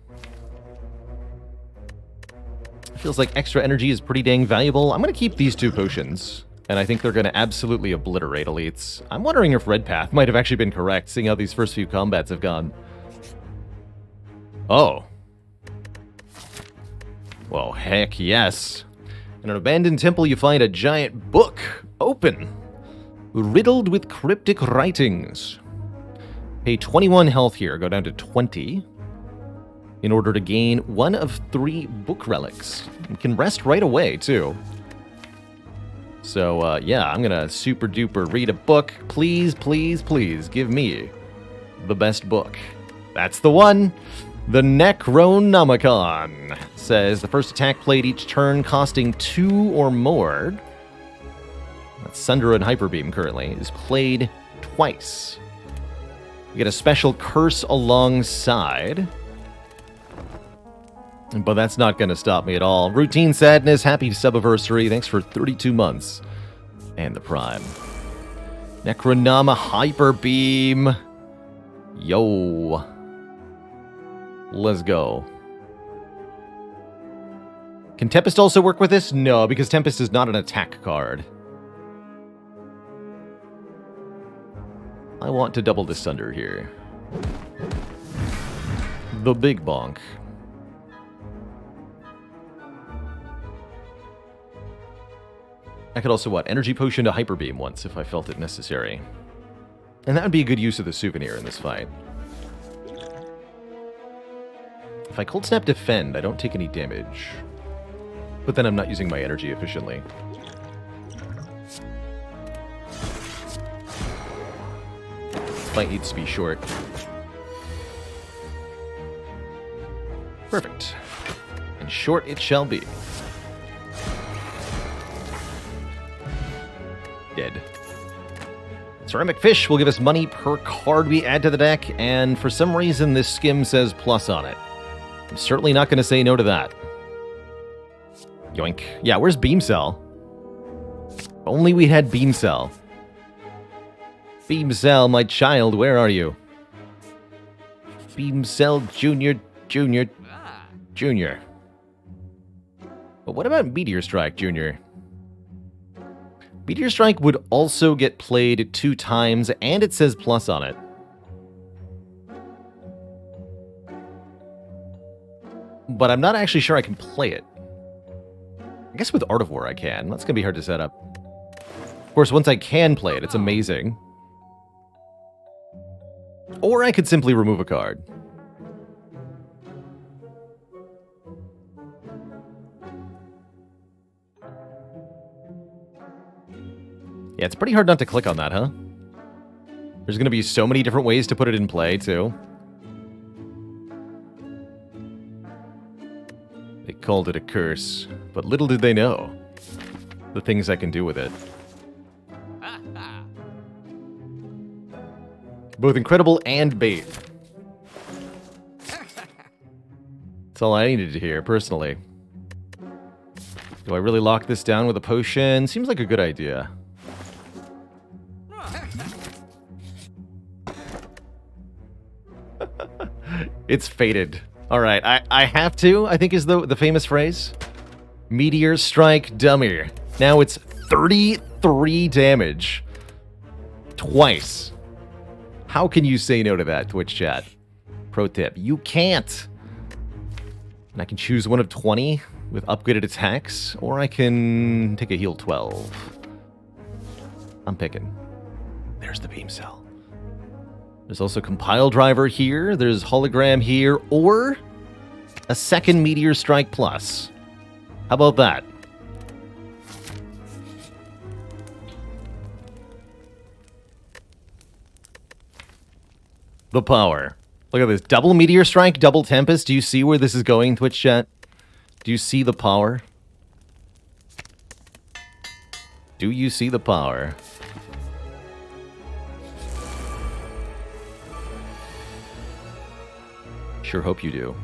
Feels like extra energy is pretty dang valuable. I'm going to keep these two potions, and I think they're going to absolutely obliterate elites. I'm wondering if Red Path might have actually been correct, seeing how these first few combats have gone. Oh. Well, heck yes. In an abandoned temple, you find a giant book, open, riddled with cryptic writings. Pay 21 health here, go down to 20. In order to gain one of 3 book relics. You can rest right away, too. So, yeah, I'm gonna super duper read a book. Please, please, please, give me the best book. That's the one! The Necronomicon says the first attack played each turn costing 2 or more. That's Sunder and Hyper Beam currently. Is played twice. You get a special curse alongside. But that's not going to stop me at all. Routine Sadness, happy subiversary. Thanks for 32 months. And the Prime. Necronoma Hyper Beam. Yo. Let's go. Can Tempest also work with this? No, because Tempest is not an attack card. I want to double this Sunder here. The Big Bonk. I could also, Energy Potion to Hyper Beam once if I felt it necessary. And that would be a good use of the souvenir in this fight. If I Cold Snap Defend, I don't take any damage. But then I'm not using my energy efficiently. Fight needs to be short. Perfect. And short it shall be. Dead. Ceramic Fish will give us money per card we add to the deck, and for some reason this skim says plus on it. I'm certainly not going to say no to that. Yoink. Yeah, where's Beam Cell? If only we had Beam Cell. Beam Cell, my child, where are you? Beam Cell Junior. But what about Meteor Strike Junior? Meteor Strike would also get played 2 times, and it says plus on it. But I'm not actually sure I can play it. I guess with Art of War I can. That's going to be hard to set up. Of course, once I can play it, it's amazing. Or I could simply remove a card. Yeah, it's pretty hard not to click on that, huh? There's going to be so many different ways to put it in play, too. They called it a curse, but little did they know the things I can do with it. Both incredible and bait. That's all I needed to hear, personally. Do I really lock this down with a potion? Seems like a good idea. It's fated. All right, I have to, I think is the famous phrase. Meteor Strike Dummy. Now it's 33 damage. Twice. How can you say no to that, Twitch chat? Pro tip, you can't. And I can choose one of 20 with upgraded attacks, or I can take a heal 12. I'm picking. There's the beam cell. There's also compile driver here. There's hologram here, or a second meteor strike plus. How about that? The power. Look at this. Double meteor strike, double tempest. Do you see where this is going, Twitch chat? Do you see the power? Do you see the power? Sure hope you do.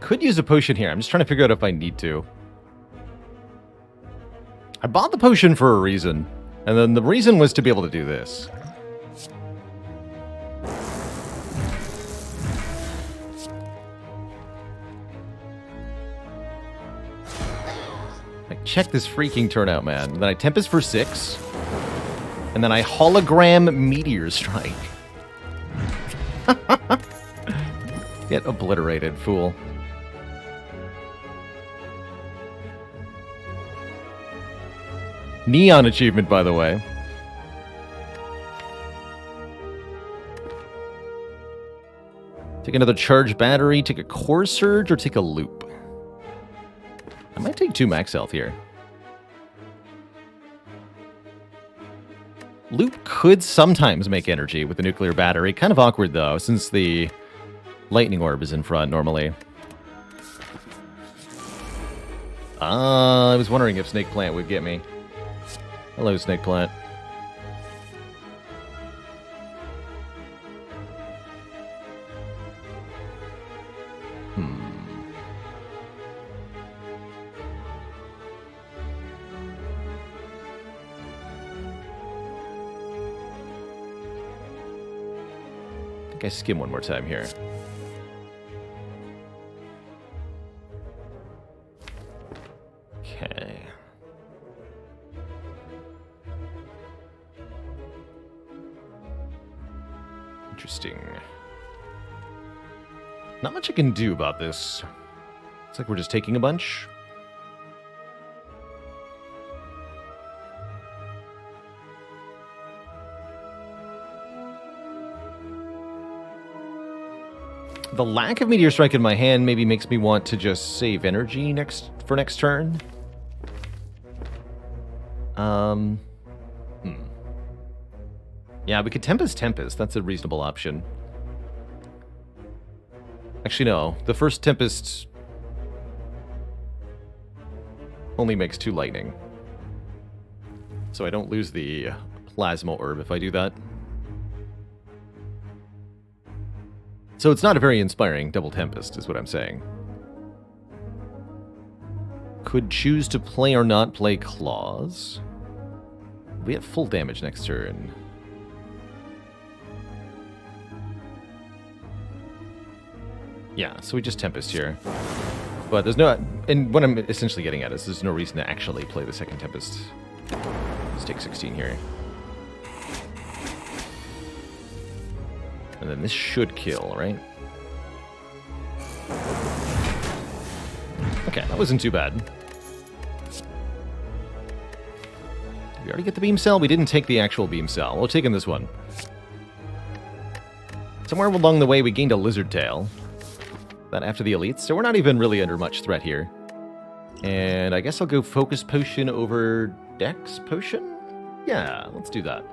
Could use a potion here. I'm just trying to figure out if I need to. I bought the potion for a reason. And then the reason was to be able to do this. Like, check this freaking turnout, man. And then I Tempest for 6. And then I Hologram Meteor Strike. Get obliterated, fool. Neon achievement, by the way. Take another charge battery, take a core surge, or take a loop. I might take 2 max health here. Loop could sometimes make energy with the nuclear battery. Kind of awkward, though, since the lightning orb is in front normally. I was wondering if Snake Plant would get me. Hello, Snake Plant. I think I skim one more time here. Okay. Interesting. Not much I can do about this. Looks like we're just taking a bunch. The lack of Meteor Strike in my hand maybe makes me want to just save energy for next turn. Yeah, we could Tempest. That's a reasonable option. Actually, no. The first Tempest only makes 2 lightning. So I don't lose the Plasma Orb if I do that. So it's not a very inspiring double Tempest, is what I'm saying. Could choose to play or not play Claws. We have full damage next turn. Yeah, so we just Tempest here. But there's no... And what I'm essentially getting at is there's no reason to actually play the second Tempest. Let's take 16 here. And then this should kill, right? Okay, that wasn't too bad. Did we already get the beam cell? We didn't take the actual beam cell. We're taking this one. Somewhere along the way, we gained a lizard tail. That after the elites, so we're not even really under much threat here. And I guess I'll go Focus Potion over Dex Potion? Yeah, let's do that.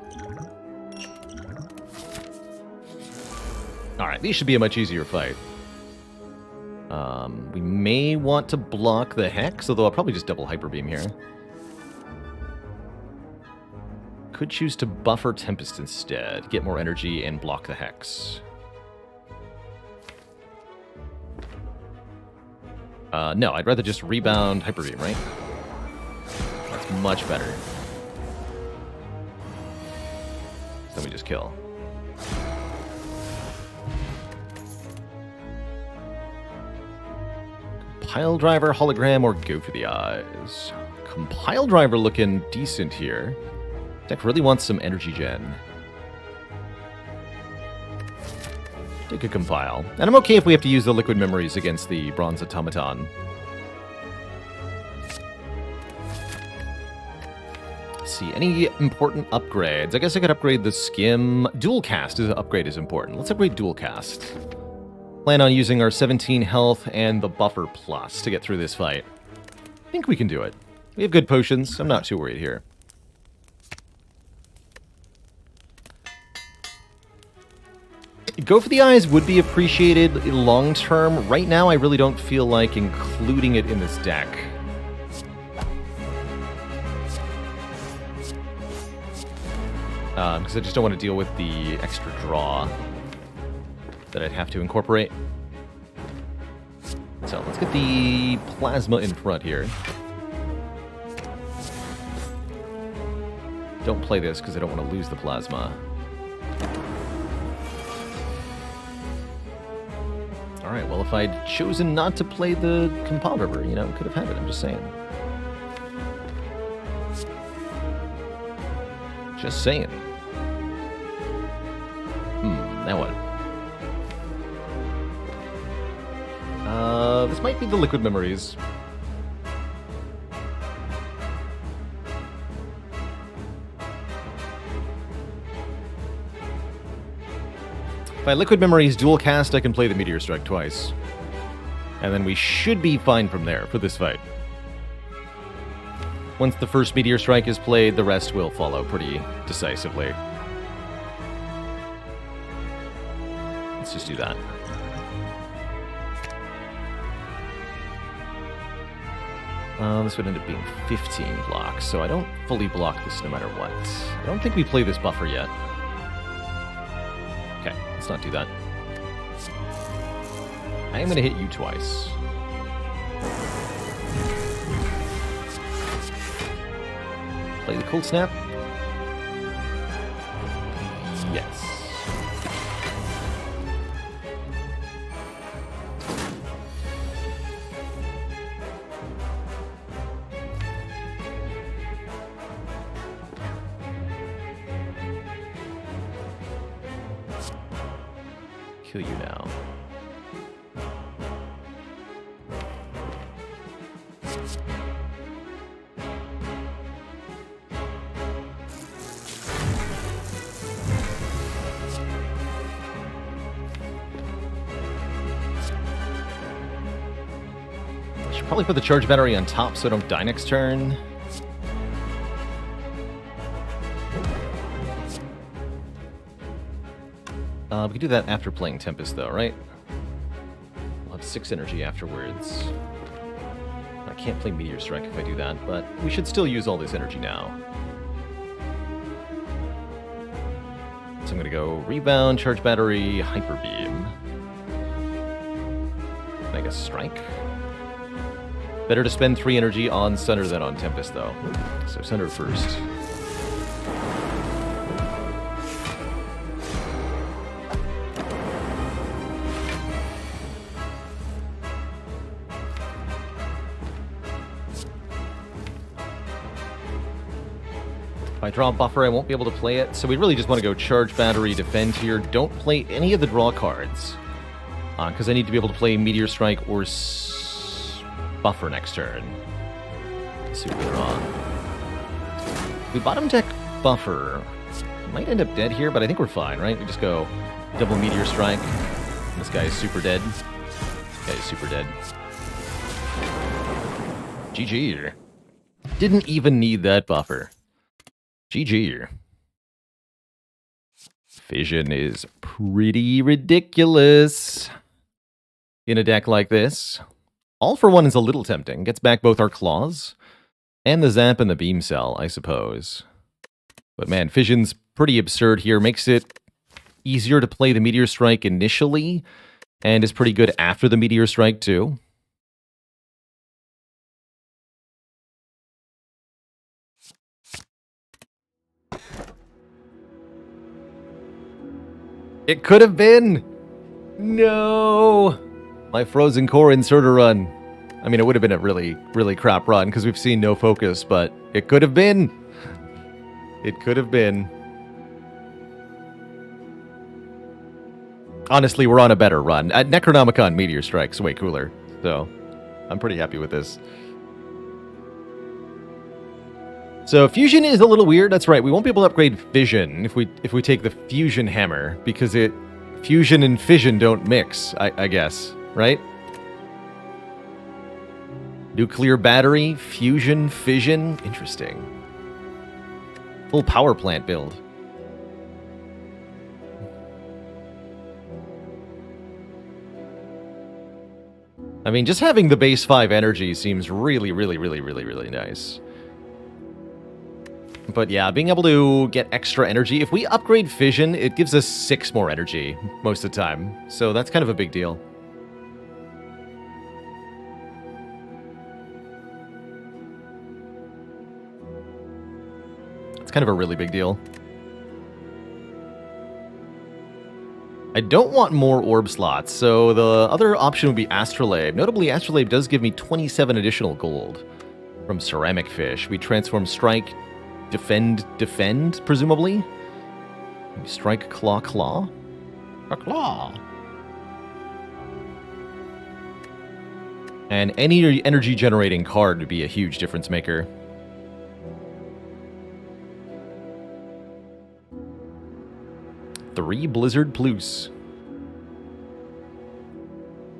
Alright, these should be a much easier fight. We may want to block the Hex, although I'll probably just double Hyper Beam here. Could choose to buffer Tempest instead, get more energy, and block the Hex. No, I'd rather just rebound Hyper Beam, right? That's much better. So we just kill. Compile Driver, Hologram, or go for the eyes. Compile Driver looking decent here. Deck really wants some energy gen. Take a Compile. And I'm okay if we have to use the Liquid Memories against the Bronze Automaton. Let's see, any important upgrades? I guess I could upgrade the Skim. Dual Cast upgrade is important. Let's upgrade Dual Cast. Plan on using our 17 health and the Buffer Plus to get through this fight. I think we can do it. We have good potions. I'm not too worried here. Go for the eyes would be appreciated long term. Right now, I really don't feel like including it in this deck. Because I just don't want to deal with the extra draw that I'd have to incorporate. So let's get the plasma in front here. Don't play this because I don't want to lose the plasma. Alright, well if I'd chosen not to play the Compile Driver, you know, could have had it, I'm just saying. Just saying. Now what? This might be the Liquid Memories. If I Liquid Memories Dual Cast, I can play the Meteor Strike twice. And then we should be fine from there for this fight. Once the first Meteor Strike is played, the rest will follow pretty decisively. Let's just do that. This would end up being 15 blocks, so I don't fully block this no matter what. I don't think we play this buffer yet. Okay, let's not do that. I am going to hit you twice. Play the Cold Snap. Yes. Kill you now. Should probably put the charge battery on top so I don't die next turn. We can do that after playing Tempest, though, right? We'll have 6 energy afterwards. I can't play Meteor Strike if I do that, but we should still use all this energy now. So I'm going to go Rebound, Charge Battery, Hyper Beam. I guess Strike. Better to spend 3 energy on Sunder than on Tempest, though. So Sunder first. If I draw a buffer, I won't be able to play it, so we really just want to go Charge Battery, Defend here. Don't play any of the draw cards, because I need to be able to play Meteor Strike or Buffer next turn. Let's see what we draw. We bottom deck Buffer. Might end up dead here, but I think we're fine, right? We just go double Meteor Strike. This guy is super dead. This guy is super dead. GG. Didn't even need that buffer. GG. Fission is pretty ridiculous in a deck like this. All for One is a little tempting. Gets back both our claws and the zap and the beam cell, I suppose. But man, Fission's pretty absurd here. Makes it easier to play the Meteor Strike initially, and is pretty good after the Meteor Strike too. It could have been! No! My frozen core inserter run. I mean, it would have been a really, really crap run because we've seen no focus, but it could have been. It could have been. Honestly, we're on a better run. At Necronomicon, Meteor Strike's way cooler, so I'm pretty happy with this. So Fusion is a little weird. That's right. We won't be able to upgrade Fission if we take the Fusion Hammer because Fusion and Fission don't mix. I guess, right? Nuclear battery, fusion, fission. Interesting. Full power plant build. I mean, just having the base 5 energy seems really, really, really, really, really nice. But yeah, being able to get extra energy. If we upgrade fission, it gives us 6 more energy most of the time. So that's kind of a big deal. Kind of a really big deal. I don't want more orb slots, so the other option would be Astrolabe. Notably, Astrolabe does give me 27 additional gold from Ceramic Fish. We transform Strike, Defend, presumably. Strike, Claw, Claw. A Claw. And any energy generating card would be a huge difference maker. Three Blizzard Plus.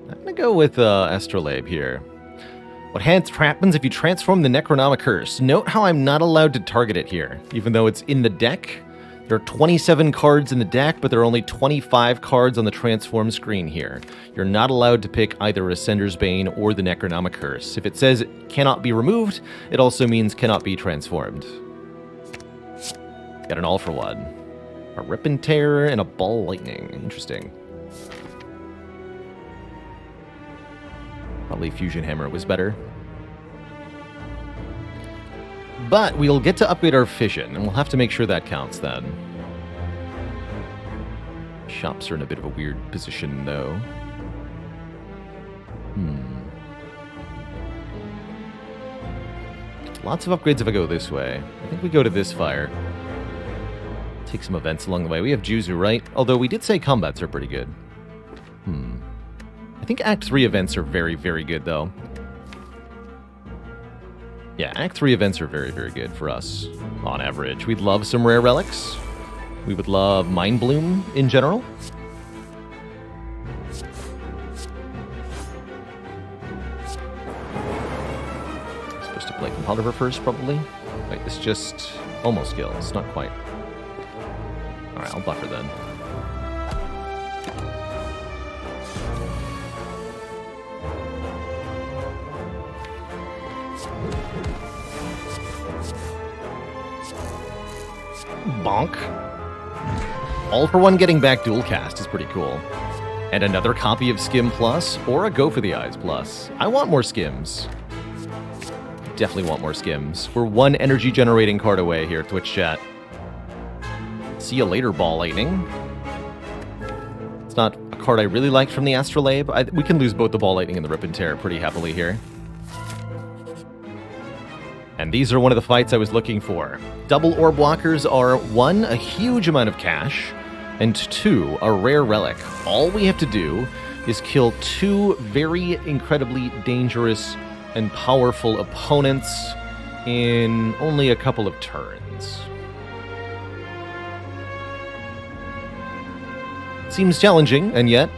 I'm going to go with Astrolabe here. What happens if you transform the Necronomic Curse? Note how I'm not allowed to target it here, even though it's in the deck. There are 27 cards in the deck, but there are only 25 cards on the transform screen here. You're not allowed to pick either Ascender's Bane or the Necronomic Curse. If it says it cannot be removed, it also means cannot be transformed. Got an all for one. A Rip and Tear and a Ball Lightning. Interesting. Probably Fusion Hammer was better. But we'll get to upgrade our Fission, and we'll have to make sure that counts then. Shops are in a bit of a weird position, though. Lots of upgrades if I go this way. I think we go to this fire. Take some events along the way. We have Juzu, right? Although we did say combats are pretty good. I think Act 3 events are very, very good, though. Yeah, Act 3 events are very, very good for us, on average. We'd love some rare relics. We would love Mind Bloom in general. Supposed to play Compounder first, probably. Wait, this just almost kills, not quite. Alright, I'll buffer then. Bonk. All for one getting back dual cast is pretty cool. And another copy of Skim Plus, or a Go for the Eyes Plus. I want more Skims. Definitely want more Skims. We're one energy generating card away here, Twitch chat. See you later, Ball Lightning. It's not a card I really liked from the Astrolabe. We can lose both the Ball Lightning and the Rip and Tear pretty happily here. And these are one of the fights I was looking for. Double Orb Walkers are 1, a huge amount of cash, and 2, a rare relic. All we have to do is kill 2 very incredibly dangerous and powerful opponents in only a couple of turns. Seems challenging, and yet...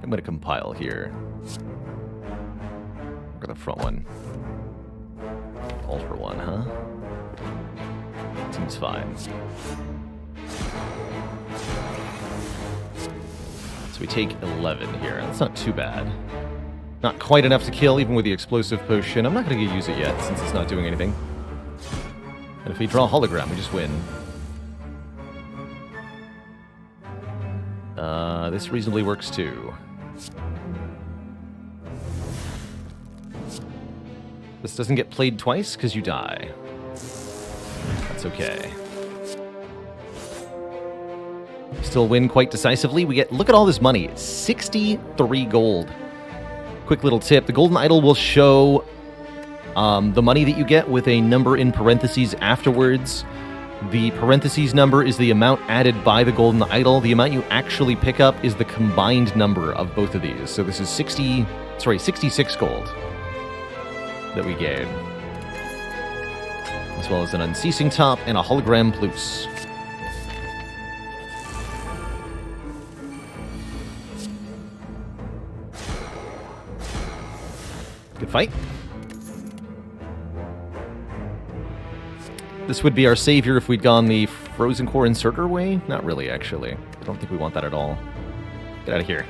I'm going to compile here. Look at the front one. All for one, huh? Seems fine. So we take 11 here. That's not too bad. Not quite enough to kill, even with the explosive potion. I'm not going to use it yet, since it's not doing anything. And if we draw a hologram, we just win. This reasonably works too. This doesn't get played twice because you die. That's okay. Still win quite decisively. We get, look at all this money, 63 gold. Quick little tip, the golden idol will show the money that you get with a number in parentheses afterwards. The parentheses number is the amount added by the golden idol. The amount you actually pick up is the combined number of both of these. So this is 66 gold that we gain. As well as an unceasing top and a hologram plus. Good fight. This would be our savior if we'd gone the Frozen Core Inserter way? Not really, actually. I don't think we want that at all. Get out of here.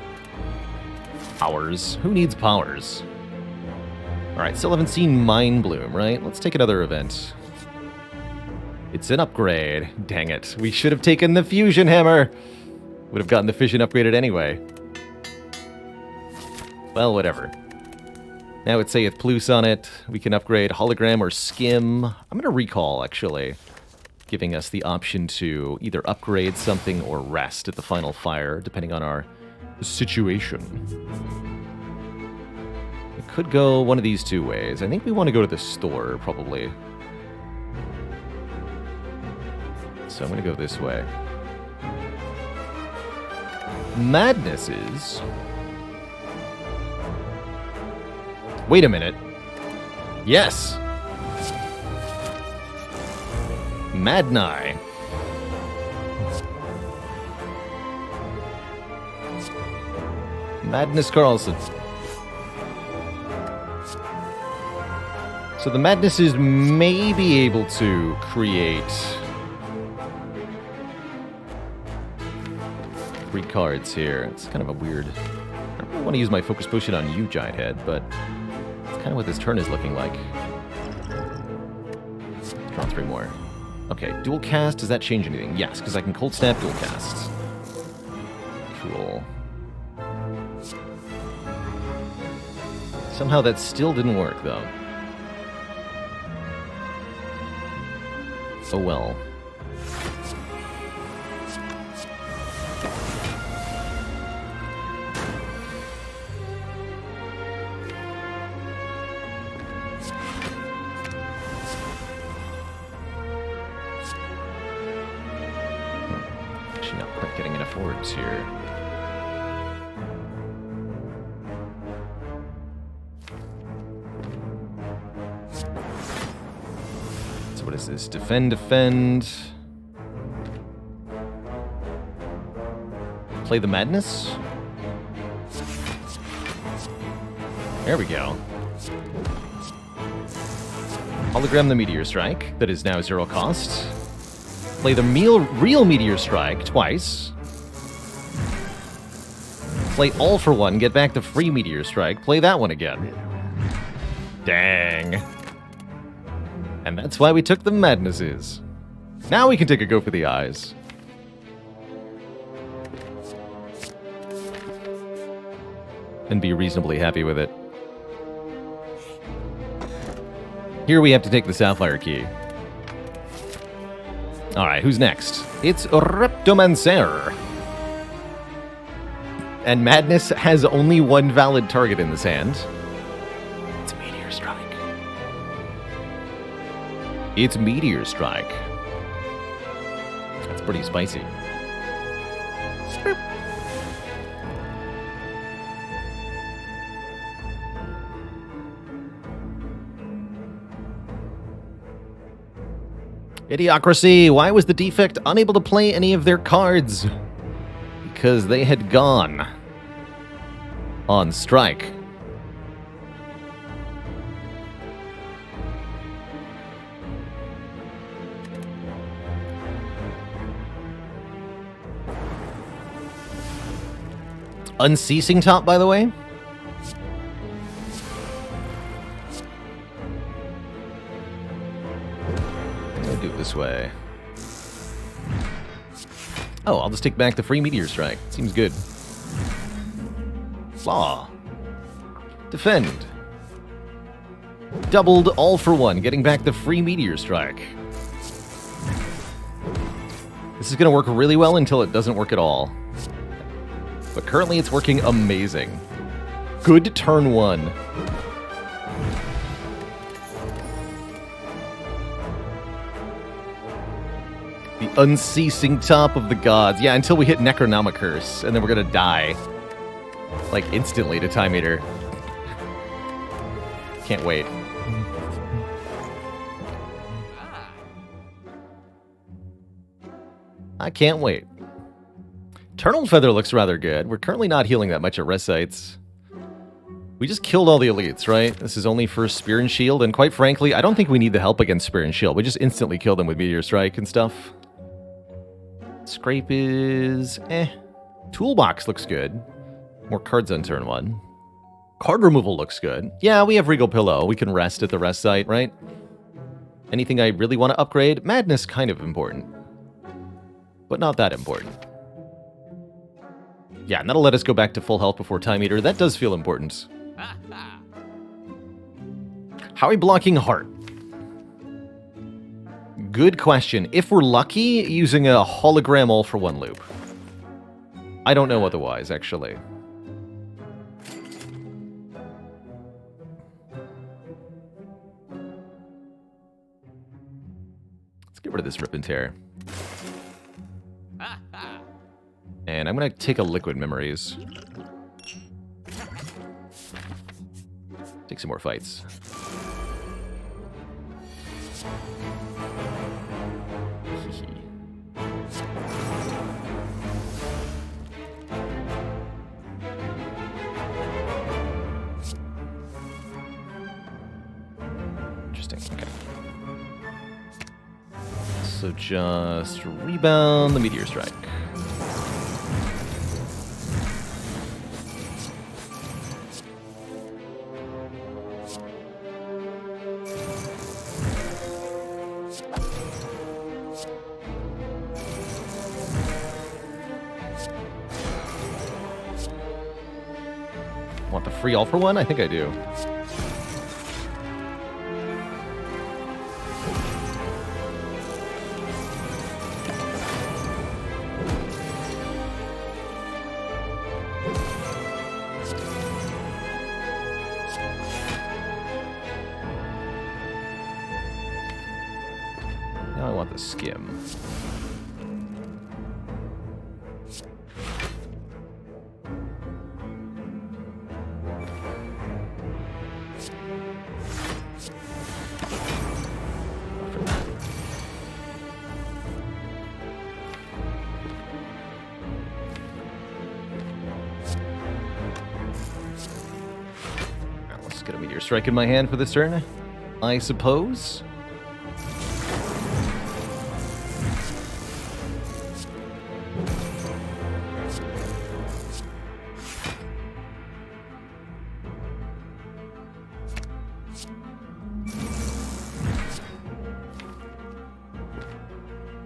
Powers. Who needs powers? Alright, still haven't seen Mind Bloom, right? Let's take another event. It's an upgrade. Dang it. We should have taken the Fusion Hammer. Would have gotten the Fission upgraded anyway. Well, whatever. Now it saith Plus on it. We can upgrade Hologram or Skim. I'm going to recall, actually, giving us the option to either upgrade something or rest at the final fire, depending on our situation. It could go one of these two ways. I think we want to go to the store, probably. So I'm going to go this way. Madness is... Wait a minute. Yes. Madnai. Madness Carlson. So the Madnesses may be able to create 3 cards here. It's kind of a weird... I don't really want to use my Focus Potion on you, Giant Head, but... kind of what this turn is looking like. Draw 3 more. Okay, dual cast, does that change anything? Yes, because I can cold snap dual cast. Cool. Somehow that still didn't work, though. Oh well. Here. So what is this? Defend, defend. Play the Madness. There we go. Hologram the Meteor Strike, that is now 0 cost. Play the real Meteor Strike twice. Play all for 1, get back the free Meteor Strike, play that one again. Dang. And that's why we took the Madnesses. Now we can take a go for the eyes. And be reasonably happy with it. Here we have to take the Sapphire Key. Alright, who's next? It's Reptomancer. And Madness has only 1 valid target in this hand. It's Meteor Strike. It's Meteor Strike. That's pretty spicy. Idiocracy! Why was the defect unable to play any of their cards? Because they had gone on strike. Unceasing top, by the way. I'll do it this way. Oh, I'll just take back the free Meteor Strike. Seems good. Claw. Defend. Doubled all for one, getting back the free Meteor Strike. This is going to work really well until it doesn't work at all. But currently it's working amazing. Good turn one. The unceasing top of the gods. Yeah, until we hit Necronomicurse, and then we're going to die. Like, instantly to Time Eater. Can't wait. I can't wait. Eternal Feather looks rather good. We're currently not healing that much at rest sites. We just killed all the elites, right? This is only for Spear and Shield, and quite frankly, I don't think we need the help against Spear and Shield. We just instantly kill them with Meteor Strike and stuff. Scrape is... Toolbox looks good. More cards on turn one. Card removal looks good. Yeah, we have Regal Pillow. We can rest at the rest site, right? Anything I really want to upgrade? Madness kind of important. But not that important. Yeah, and that'll let us go back to full health before Time Eater. That does feel important. How are we blocking Heart? Good question. If we're lucky, using a hologram all for one loop. I don't know otherwise, actually. Let's get rid of this Rip and Tear. And I'm going to take a Liquid Memories. Take some more fights. Interesting, okay. So just rebound the Meteor Strike. Want the free all for one? I think I do. Now I want the Skim. Get a Meteor Strike in my hand for this turn, I suppose.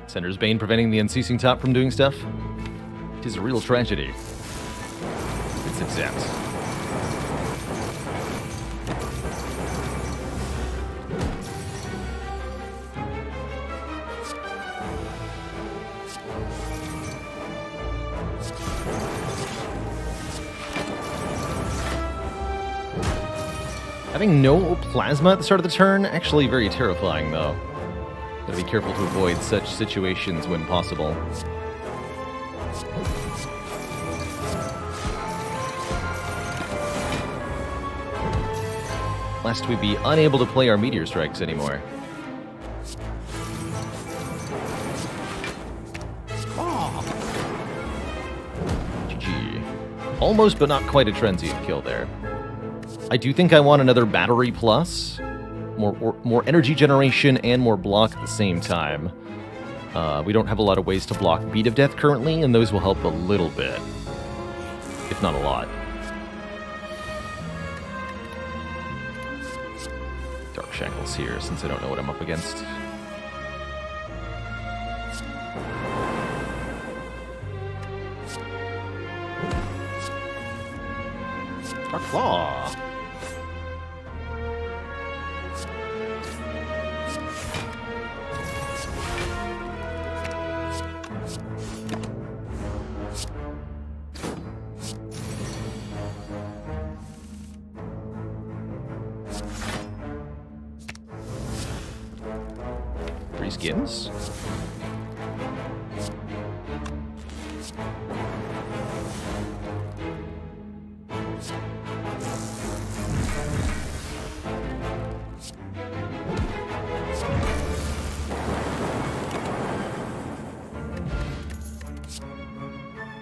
Sender's Bane preventing the Unceasing Top from doing stuff. It is a real tragedy. It's exempt. Having no plasma at the start of the turn, actually very terrifying, though. Gotta be careful to avoid such situations when possible. Lest we be unable to play our Meteor Strikes anymore. GG. Almost, but not quite a transient kill there. I do think I want another Battery Plus. More energy generation and more block at the same time. We don't have a lot of ways to block Beat of Death currently, and those will help a little bit. If not a lot. Dark Shackles here, since I don't know what I'm up against. Our claw. Three skins.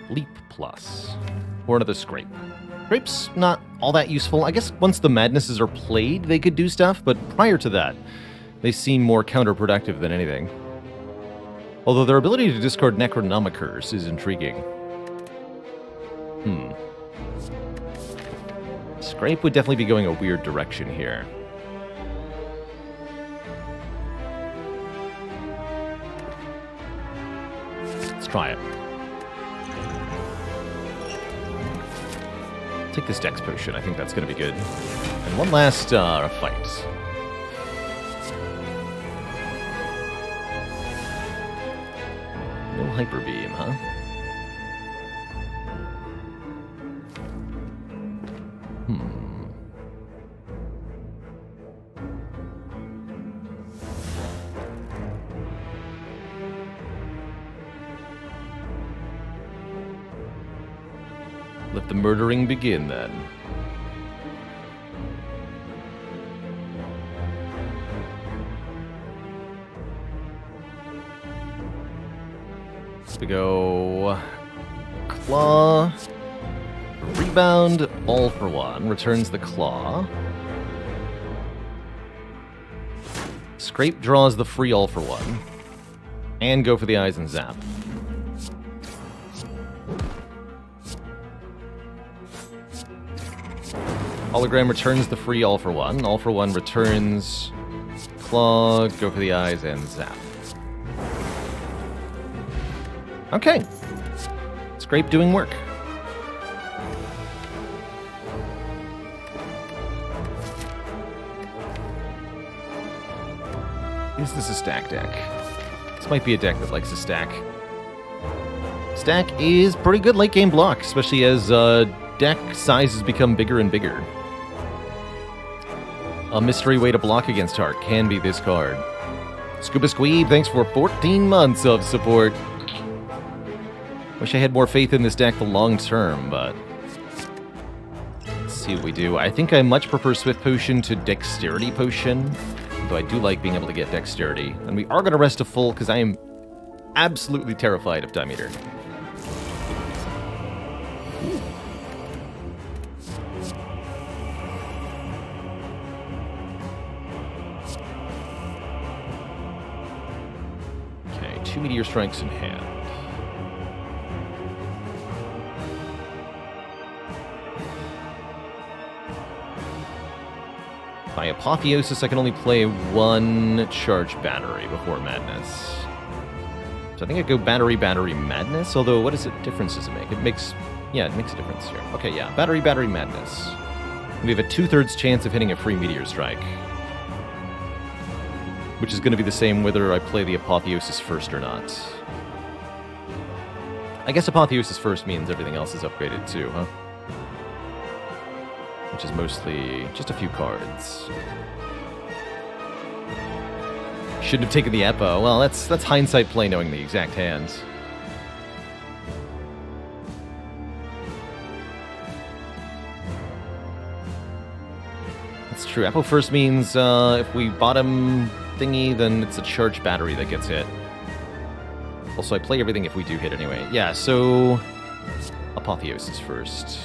Leap plus. Or another scrape. Scrape's not all that useful. I guess once the madnesses are played, they could do stuff, but prior to that, they seem more counterproductive than anything. Although their ability to discard Necronomicers is intriguing. Scrape would definitely be going a weird direction here. Let's try it. Take this Dex Potion. I think that's going to be good. And one last fight. No Hyper Beam, huh? Let the murdering begin, then. We go claw, rebound, all for one, returns the claw. Scrape draws the free all for one, and go for the eyes and zap. Hologram returns the free all for one returns claw, go for the eyes and zap. Okay. Scrape doing work. Is this a stack deck? This might be a deck that likes to stack. Stack is pretty good late game block, especially as deck sizes become bigger and bigger. A mystery way to block against Heart can be this card. Scuba Squeeb, thanks for 14 months of support. Wish I had more faith in this deck the long term, but let's see what we do. I think I much prefer Swift Potion to Dexterity Potion, though I do like being able to get Dexterity. And we are going to rest a full, because I am absolutely terrified of Time Eater. Okay, 2 Meteor Strikes in hand. By Apotheosis, I can only play one Charge Battery before Madness. So I think I go Battery, Madness, although what difference does it make? It makes a difference here. Okay, yeah, Battery, Madness. We have a 2/3 chance of hitting a free Meteor Strike. Which is going to be the same whether I play the Apotheosis first or not. I guess Apotheosis first means everything else is upgraded too, huh? Which is mostly just a few cards. Shouldn't have taken the Epo. Well, that's hindsight play knowing the exact hands. That's true. Epo first means if we bottom thingy, then it's a charged battery that gets hit. Also, I play everything if we do hit anyway. Yeah, so Apotheosis first.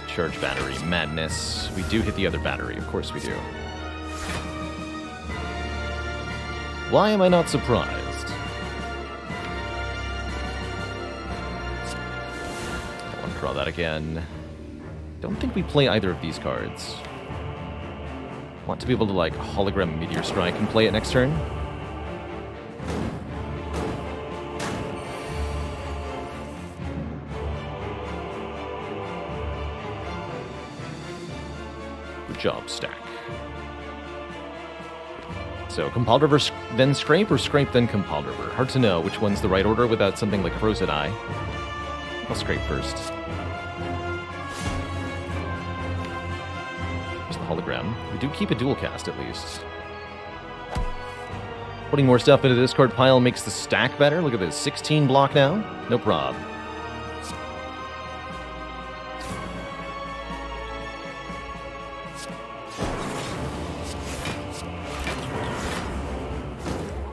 Charge battery, Madness. We do hit the other battery, of course we do. Why am I not surprised? I want to draw that again. Don't think we play either of these cards. Want to be able to, like, hologram Meteor Strike and play it next turn? Good job, Stack. So, Compiled River, then Scrape, or Scrape, then Compiled River? Hard to know which one's the right order without something like a frozen eye. I'll Scrape first. There's the hologram. We do keep a dual cast, at least. Putting more stuff into the discard pile makes the stack better. Look at this, 16 block now. No prob.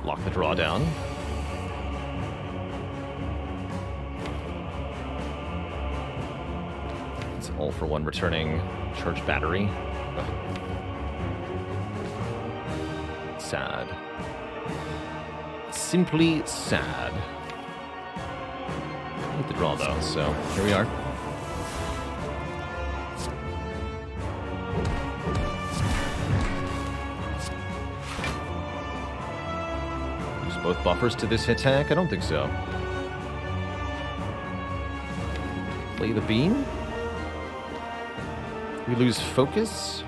Lock the draw down. It's all for one returning charged battery. Sad. Simply sad. Hit the draw though, so here we are. Use both buffers to this attack? I don't think so. Play the beam. We lose focus,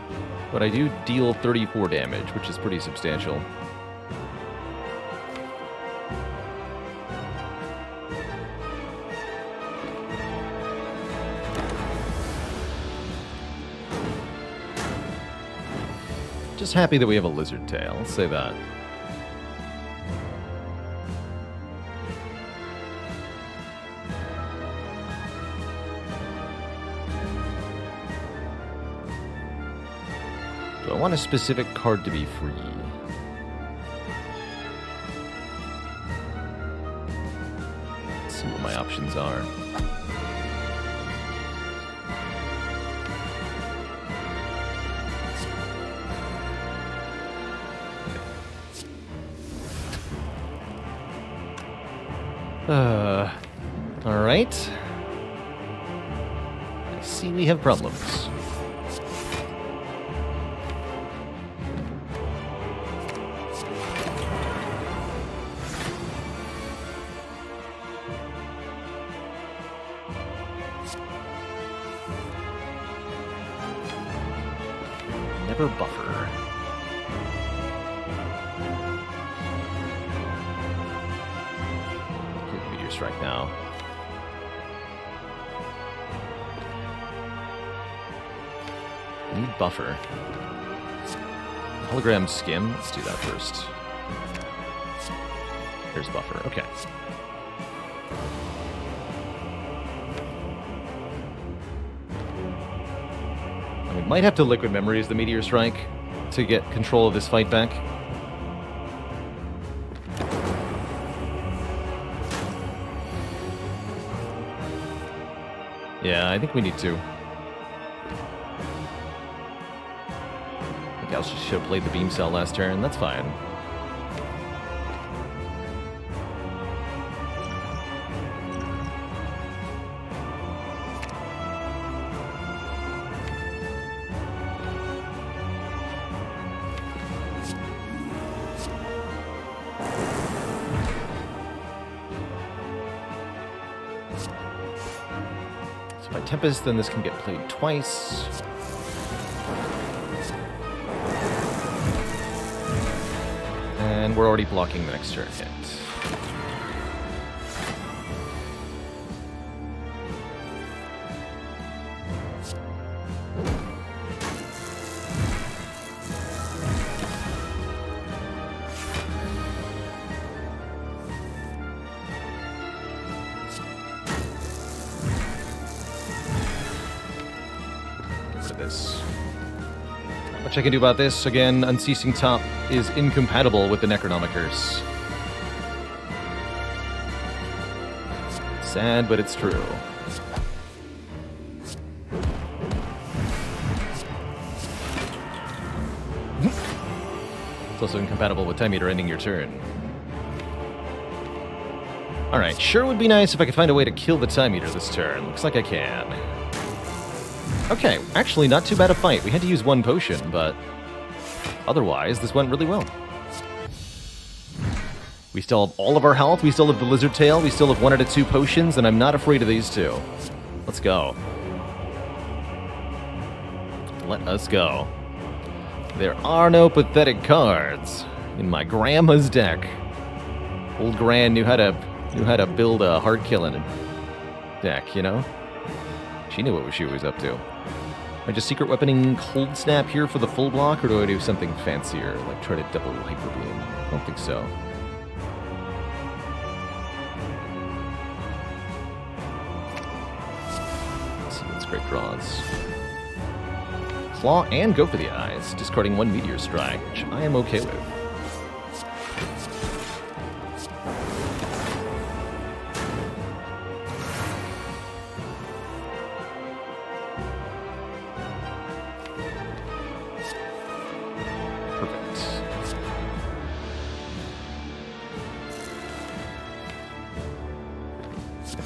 but I do deal 34 damage, which is pretty substantial. Just happy that we have a lizard tail, let's say that. Do I want a specific card to be free? Let's see what my options are. All right. I see we have problems. Never buffer. Strike now. Need buffer. Hologram skim. Let's do that first. There's buffer. Okay. We might have to liquid memories the Meteor Strike to get control of this fight back. Yeah, I think we need to. I think I should have played the beam cell last turn. That's fine. Tempest, then this can get played twice. And we're already blocking the next turn hit. I can do about this. Again, Unceasing Top is incompatible with the Necronomicers. Sad, but it's true. It's also incompatible with Time Eater ending your turn. Alright, sure would be nice if I could find a way to kill the Time Eater this turn. Looks like I can. Okay, actually not too bad a fight. We had to use one potion, but otherwise, this went really well. We still have all of our health, we still have the Lizard Tail, we still have 1 out of 2 potions, and I'm not afraid of these two. Let's go. Let us go. There are no pathetic cards in my grandma's deck. Old Gran knew how to build a hard killing deck, you know? She knew what she was up to. Am I just secret weaponing Cold Snap here for the full block, or do I do something fancier, like try to double Hyper Beam? I don't think so. Let's see, that's great draws. Claw and go for the eyes, discarding one Meteor Strike, which I am okay with.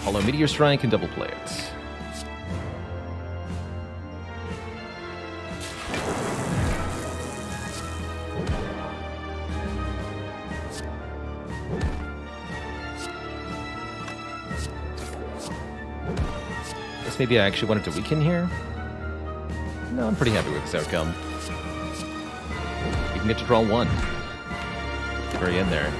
Hollow Meteor Strike and double play it. Guess maybe I actually wanted to weaken here. No, I'm pretty happy with this outcome. You can get to draw one. Very in there.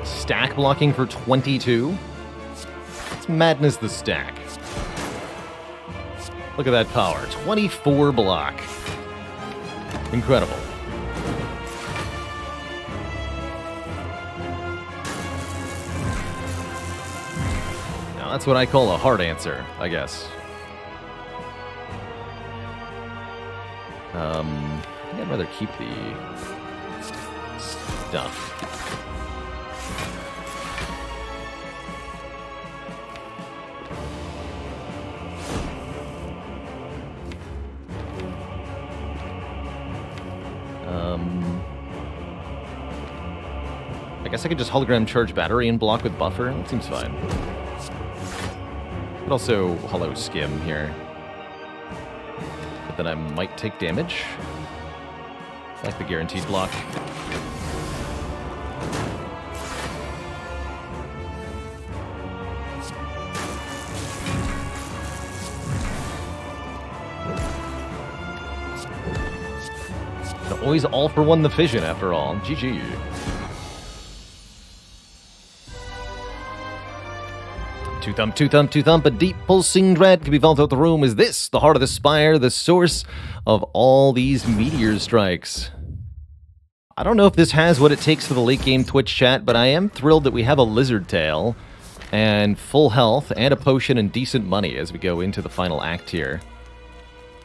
Stack blocking for 22. It's madness, the stack. Look at that power. 24 block. Incredible. Now that's what I call a hard answer, I guess. I think I'd rather keep the stuff. I guess I could just hologram charge battery and block with buffer. That seems fine. Could also hollow skim here. But then I might take damage. I like the guaranteed block. Always all for one the fission after all. GG. Two thump, a deep pulsing dread can be felt out the room. Is this the heart of the Spire, the source of all these meteor strikes? I don't know if this has what it takes for the late game Twitch chat, but I am thrilled that we have a lizard tail and full health and a potion and decent money as we go into the final act here.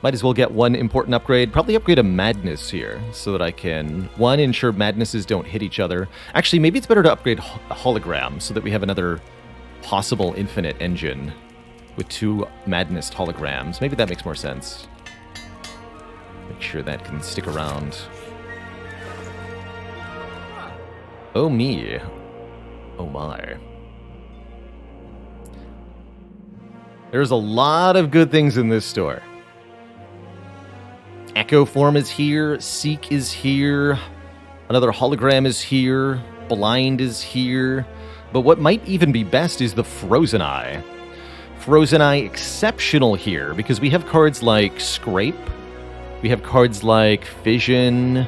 Might as well get one important upgrade. Probably upgrade a Madness here so that I can, one, ensure Madnesses don't hit each other. Actually, maybe it's better to upgrade a Hologram so that we have another possible infinite engine with two Madness holograms. Maybe that makes more sense. Make sure that can stick around. Oh me. Oh my. There's a lot of good things in this store. Echo Form is here, Seek is here, another hologram is here, Blind is here, but what might even be best is the Frozen Eye. Frozen Eye exceptional here, because we have cards like Scrape, we have cards like Fission,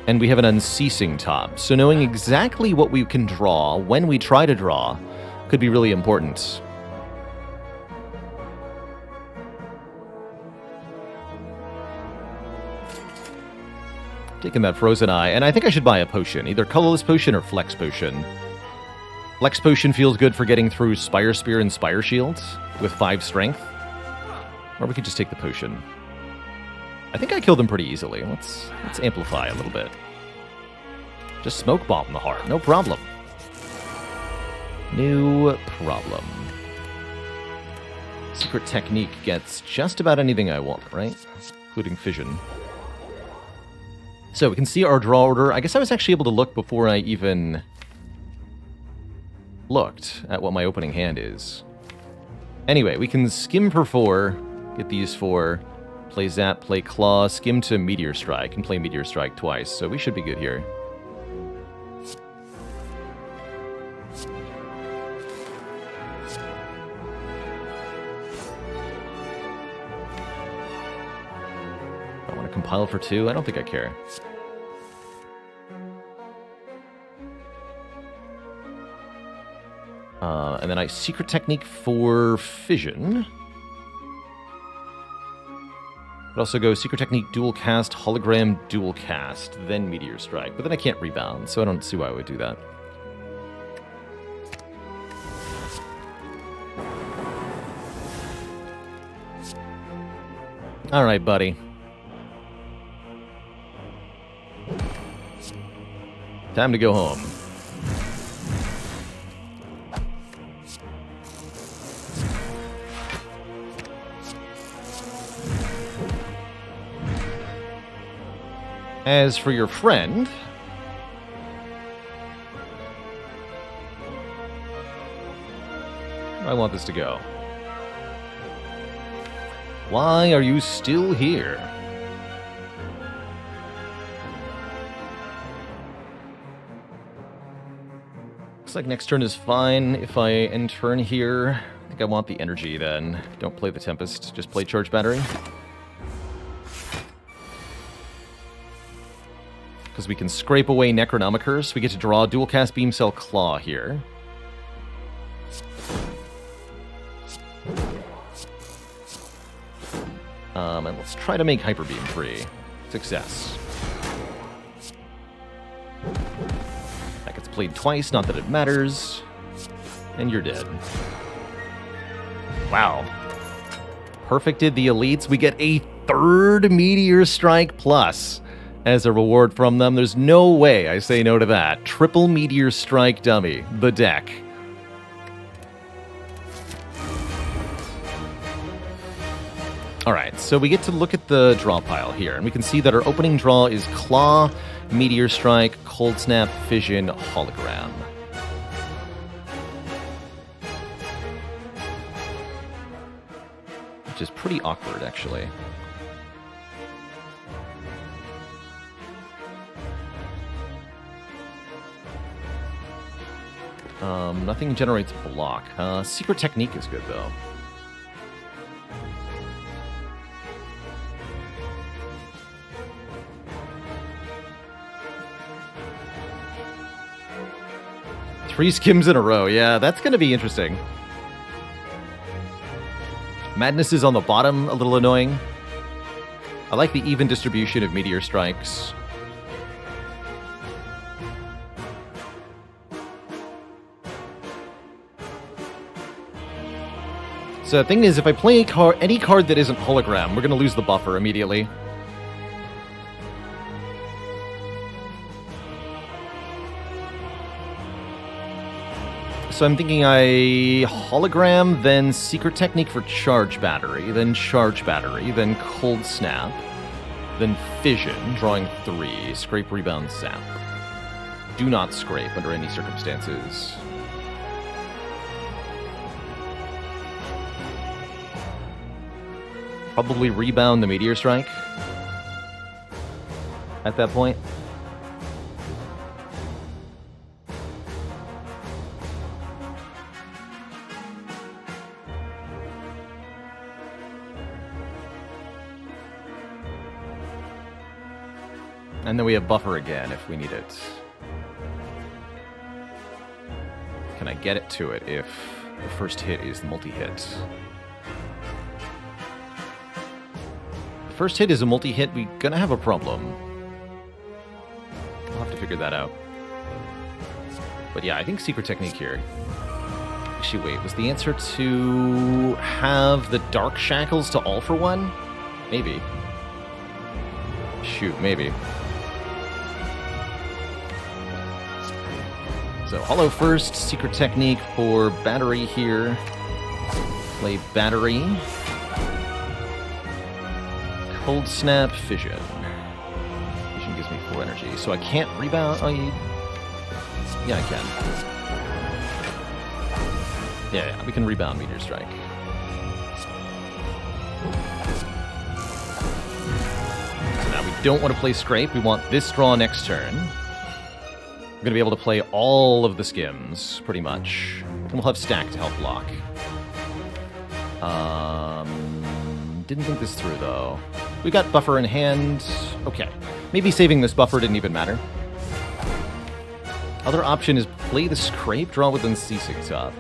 and we have an Unceasing top. So knowing exactly what we can draw when we try to draw could be really important. Taking that Frozen Eye, and I think I should buy a potion, either Colorless Potion or Flex Potion. Flex Potion feels good for getting through Spire Spear and Spire Shields with 5 strength. Or we could just take the potion. I think I killed him pretty easily. Let's amplify a little bit. Just Smoke Bomb the heart, no problem. No problem. Secret Technique gets just about anything I want, right? Including Fission. So we can see our draw order. I guess I was actually able to look before I even looked at what my opening hand is. Anyway, we can skim for 4, get these 4, play Zap, play Claw, skim to Meteor Strike, and play Meteor Strike twice, so we should be good here. I want to compile for 2? I don't think I care. And then I Secret Technique for Fission. But also go Secret Technique, Dual Cast, Hologram, Dual Cast, then Meteor Strike. But then I can't rebound, so I don't see why I would do that. Alright, buddy. Time to go home. As for your friend, where do I want this to go? Why are you still here? Looks like next turn is fine. If I end turn here, I think I want the energy then. Don't play the Tempest, just play Charge Battery. Because we can scrape away Necronomicers. We get to draw Dual Cast Beam Cell Claw here. And let's try to make Hyper Beam free. Success. That gets played twice, not that it matters. And you're dead. Wow. Perfected the elites. We get a 3rd Meteor Strike Plus as a reward from them. There's no way I say no to that. Triple Meteor Strike dummy. The deck. Alright, so we get to look at the draw pile here, and we can see that our opening draw is Claw, Meteor Strike, Cold Snap, Fission, Hologram. Which is pretty awkward, actually. Nothing generates block. Secret Technique is good, though. Three skims in a row. Yeah, that's going to be interesting. Madness is on the bottom, a little annoying. I like the even distribution of Meteor Strikes. So the thing is, if I play any card that isn't Hologram, we're going to lose the buffer immediately. So I'm thinking I Hologram, then Secret Technique for Charge Battery, then Charge Battery, then Cold Snap, then Fission, drawing 3, Scrape, Rebound, Zap. Do not scrape under any circumstances. Probably rebound the Meteor Strike at that point. And then we have buffer again if we need it. Can I get it to it if the first hit is the multi-hit? First hit is a multi-hit, we're gonna have a problem. I'll have to figure that out. But yeah, I think Secret Technique here. Actually, wait, was the answer to have the Dark Shackles to all for one? Maybe. Shoot, maybe. So, Hollow first, Secret Technique for Battery here. Play Battery. Cold Snap, Fission. Fission gives me 4 energy, so I can't rebound. Oh, yeah, I can. Yeah, we can rebound Meteor Strike. we don't want to play Scrape. We want this draw next turn. We're going to be able to play all of the skims, pretty much. And we'll have Stack to help block. Didn't think this through, though. We got Buffer in hand. Okay. Maybe saving this Buffer didn't even matter. Other option is play the Scrape, draw with Unceasing top.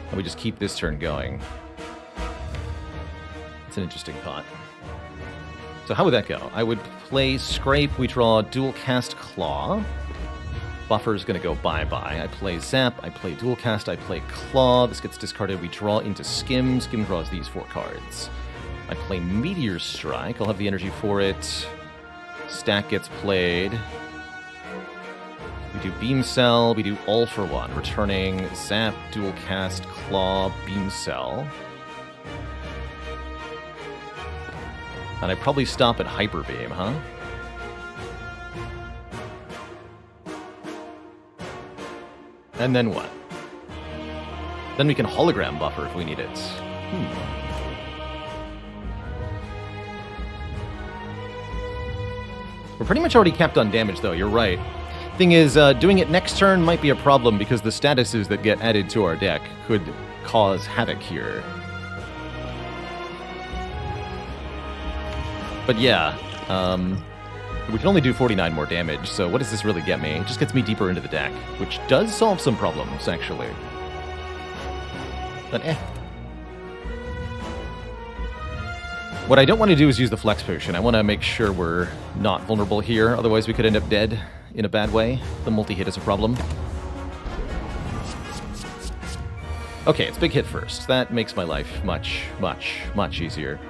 And we just keep this turn going. It's an interesting thought. So how would that go? I would play Scrape, we draw Dual Cast Claw. Buffer's gonna go bye-bye. I play Zap, I play Dual Cast, I play Claw. This gets discarded, we draw into Skim. Skim draws these 4 cards. I play Meteor Strike, I'll have the energy for it. Stack gets played. We do Beam Cell, we do All for One, returning Zap, Dual Cast, Claw, Beam Cell. And I probably stop at Hyper Beam, huh? And then what? Then we can Hologram Buffer if we need it. We're pretty much already capped on damage, though. You're right. Thing is, doing it next turn might be a problem because the statuses that get added to our deck could cause havoc here. But yeah, we can only do 49 more damage, so what does this really get me? It just gets me deeper into the deck, which does solve some problems, actually. But What I don't want to do is use the Flex Potion. I want to make sure we're not vulnerable here, otherwise we could end up dead in a bad way. The multi-hit is a problem. Okay, it's big hit first. That makes my life much, much, much easier.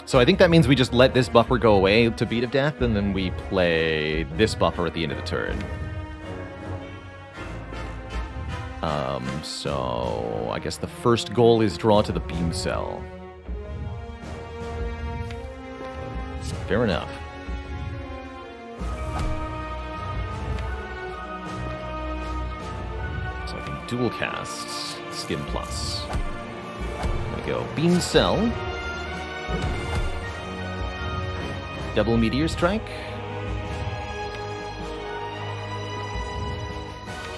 So I think that means we just let this buffer go away to Beat of Death, and then we play this buffer at the end of the turn. So I guess the first goal is draw to the Beam Cell. Fair enough. So I can dual cast Skim Plus. I'm gonna go Beam Cell. Double Meteor Strike.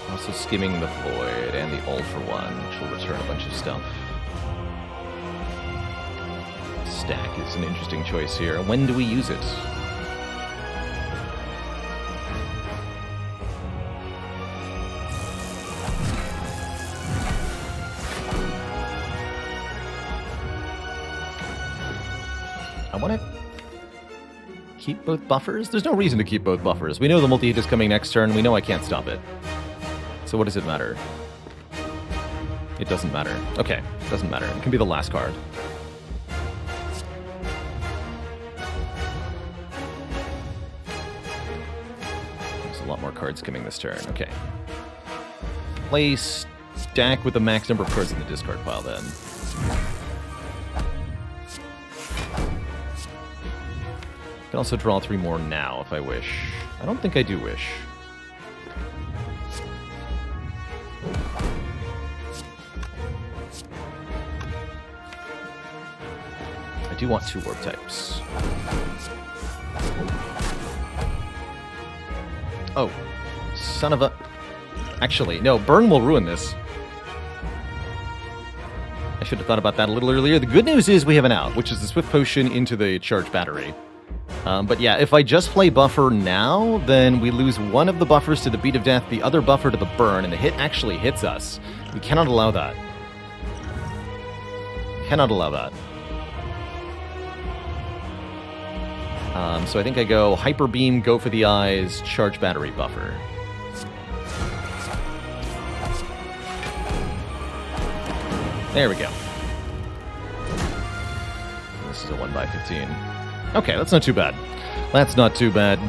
Also skimming the Void and the All for One, which will return a bunch of stuff. Stack is an interesting choice here. When do we use it? I want to keep both buffers? There's no reason to keep both buffers. We know the multi-hit is coming next turn. We know I can't stop it. So what does it matter? It doesn't matter. Okay, it doesn't matter. It can be the last card. There's a lot more cards coming this turn. Okay. Play Stack with the max number of cards in the discard pile then. I can also draw 3 more now if I wish. I don't think I do wish. I do want 2 warp types. Oh, son of a... Actually, no, burn will ruin this. I should have thought about that a little earlier. The good news is we have an out, which is the Swift Potion into the charge battery. But yeah, if I just play buffer now, then we lose one of the buffers to the Beat of Death, the other buffer to the burn, and the hit actually hits us. We cannot allow that. Cannot allow that. So I think I go Hyper Beam, go for the eyes, charge battery buffer. There we go. This is a 1/15. Okay, that's not too bad. That's not too bad.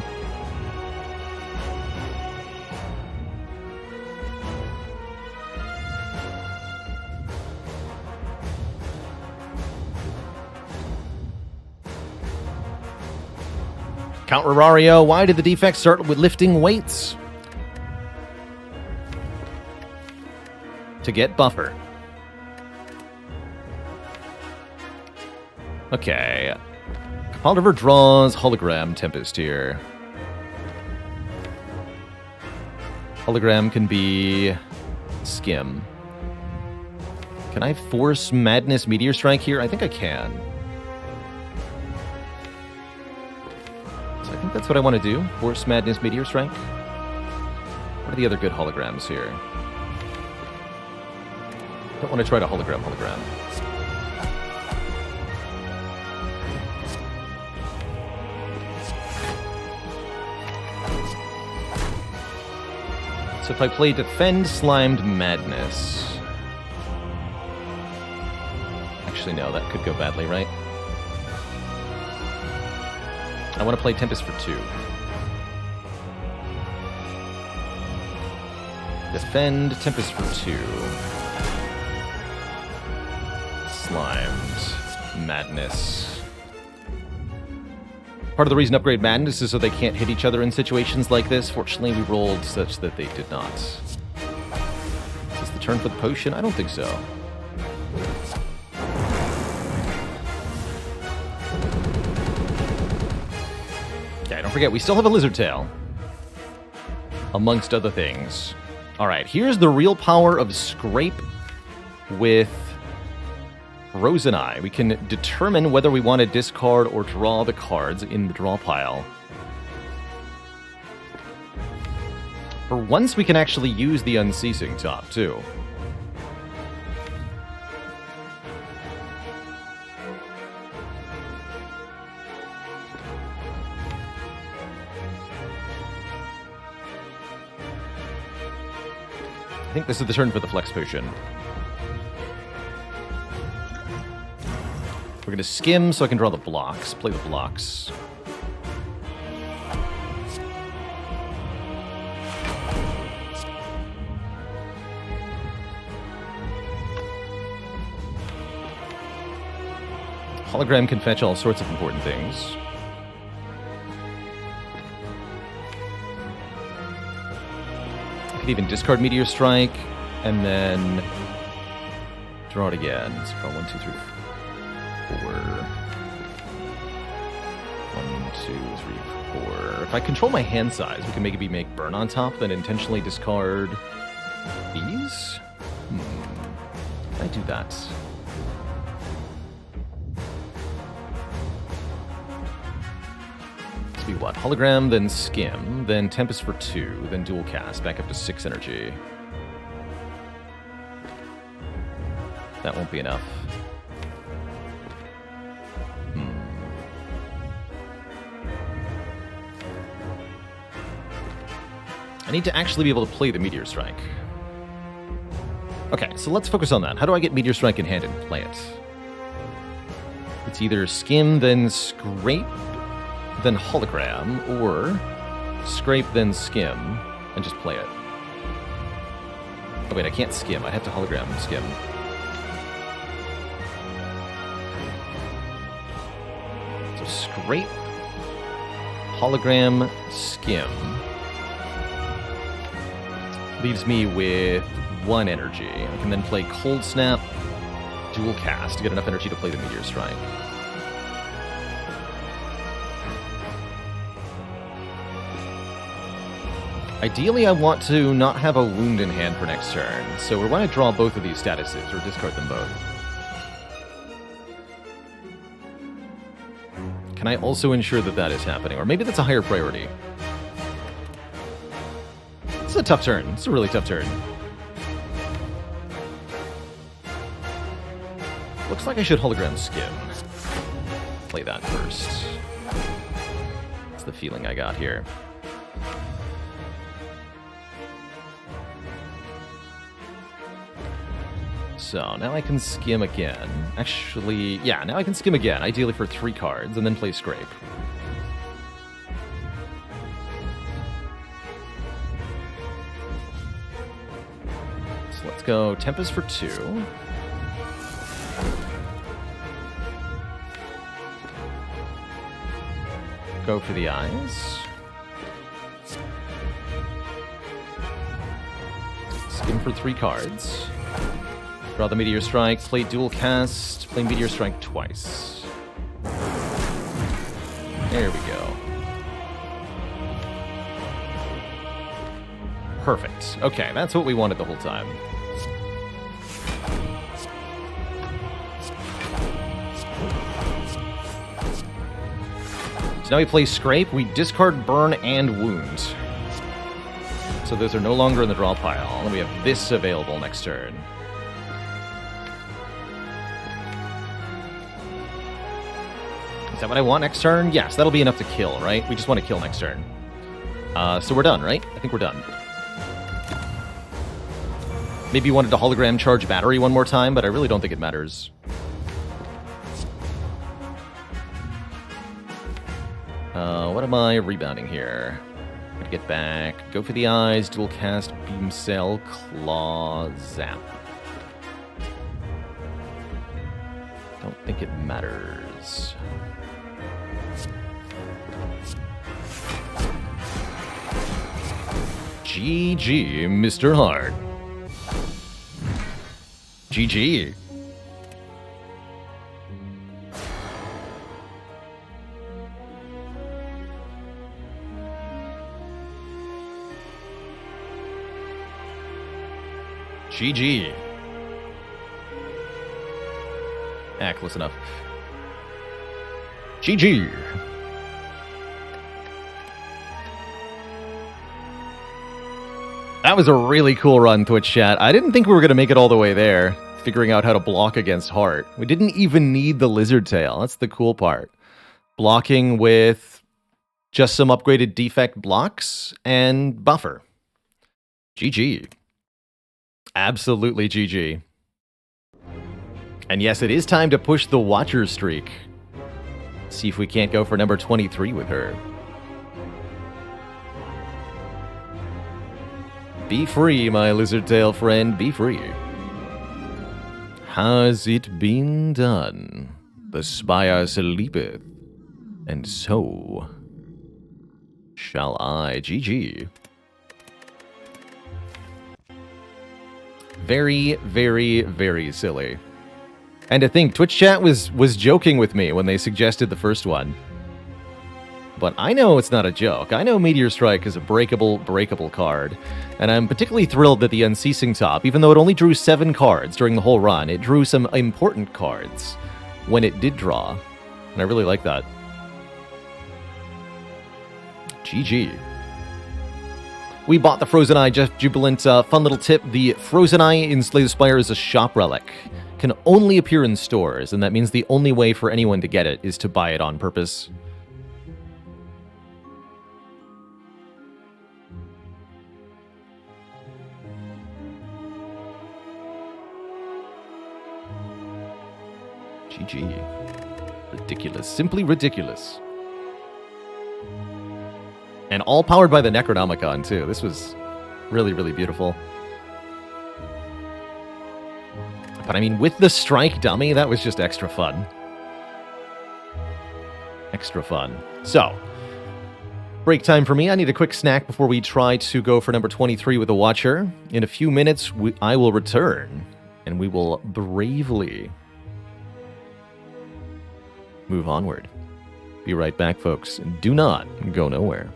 Count Rarario, why did the defect start with lifting weights? To get buffer. Okay. Capal River draws Hologram Tempest here. Hologram can be Skim. Can I force Madness Meteor Strike here? I think I can. So I think that's what I want to do. Force Madness Meteor Strike. What are the other good holograms here? Don't want to try to hologram. So if I play Defend Slimed Madness... Actually, no, that could go badly, right? I want to play Tempest for 2. Defend Tempest for 2. Slimed Madness. Part of the reason Upgrade Madness is so they can't hit each other in situations like this. Fortunately, we rolled such that they did not. Is this the turn for the potion? I don't think so. Okay, don't forget, we still have a Lizard Tail. Amongst other things. Alright, here's the real power of Scrape with Rose and I. We can determine whether we want to discard or draw the cards in the draw pile. For once, we can actually use the Unceasing top, too. I think this is the turn for the Flex Potion. We're going to skim so I can draw the blocks. Play the blocks. Hologram can fetch all sorts of important things. I could even discard Meteor Strike and then draw it again. So draw 1, 2, 3, 4. 1, 2, 3, 4. If I control my hand size, we can maybe make burn on top, then intentionally discard these? Can I do that? This would be what? Hologram, then Skim, then Tempest for 2, then Dual Cast, back up to 6 energy. That won't be enough. I need to actually be able to play the Meteor Strike. Okay, so let's focus on that. How do I get Meteor Strike in hand and play it? It's either Skim, then Scrape, then Hologram, or Scrape, then Skim, and just play it. Oh wait, I can't Skim. I have to Hologram and Skim. So Scrape, Hologram, Skim. Leaves me with 1 energy. I can then play Cold Snap, Dual Cast to get enough energy to play the Meteor Strike. Ideally, I want to not have a wound in hand for next turn, so we want to draw both of these statuses, or discard them both. Can I also ensure that that is happening? Or maybe that's a higher priority. This is a tough turn. It's a really tough turn. Looks like I should Hologram Skim. Play that first. That's the feeling I got here. So now I can Skim again. Actually, yeah, now I can Skim again, ideally for 3 cards, and then play Scrape. Let's go Tempest for 2. Go for the eyes. Skim for 3 cards. Draw the Meteor Strike, play Dual Cast, play Meteor Strike twice. There we go. Perfect. Okay, that's what we wanted the whole time. So now we play Scrape, we discard Burn and Wound. So those are no longer in the draw pile, and we have this available next turn. Is that what I want next turn? Yes, that'll be enough to kill, right? We just want to kill next turn. So we're done, right? I think we're done. Maybe you wanted to hologram charge battery one more time, but I really don't think it matters. What am I rebounding here? Gotta get back. Go for the eyes, dual cast, beam cell, claw, zap. Don't think it matters. GG, Mr. Hart. GG. GG. Close enough. GG. That was a really cool run, Twitch chat. I didn't think we were going to make it all the way there, figuring out how to block against Heart. We didn't even need the Lizard Tail. That's the cool part. Blocking with just some upgraded defect blocks and buffer. GG. Absolutely GG. And yes, it is time to push the Watcher streak. See if we can't go for number 23 with her. Be free, my lizard tail friend, be free. Has it been done? The Spire sleepeth, and so shall I. GG. Very, very, very silly. And to think, Twitch chat was joking with me when they suggested the first one. But I know it's not a joke. I know Meteor Strike is a breakable card. And I'm particularly thrilled that the Unceasing Top, even though it only drew 7 cards during the whole run, it drew some important cards when it did draw. And I really like that. GG. We bought the Frozen Eye, Jeff Jubilant. Fun little tip, the Frozen Eye in Slay the Spire is a shop relic. Can only appear in stores, and that means the only way for anyone to get it is to buy it on purpose. GG. Ridiculous. Simply ridiculous. And all powered by the Necronomicon, too. This was really, really beautiful. But I mean, with the Strike dummy, that was just extra fun. Extra fun. So, break time for me. I need a quick snack before we try to go for number 23 with the Watcher. In a few minutes, I will return, and we will bravely move onward. Be right back, folks. Do not go nowhere.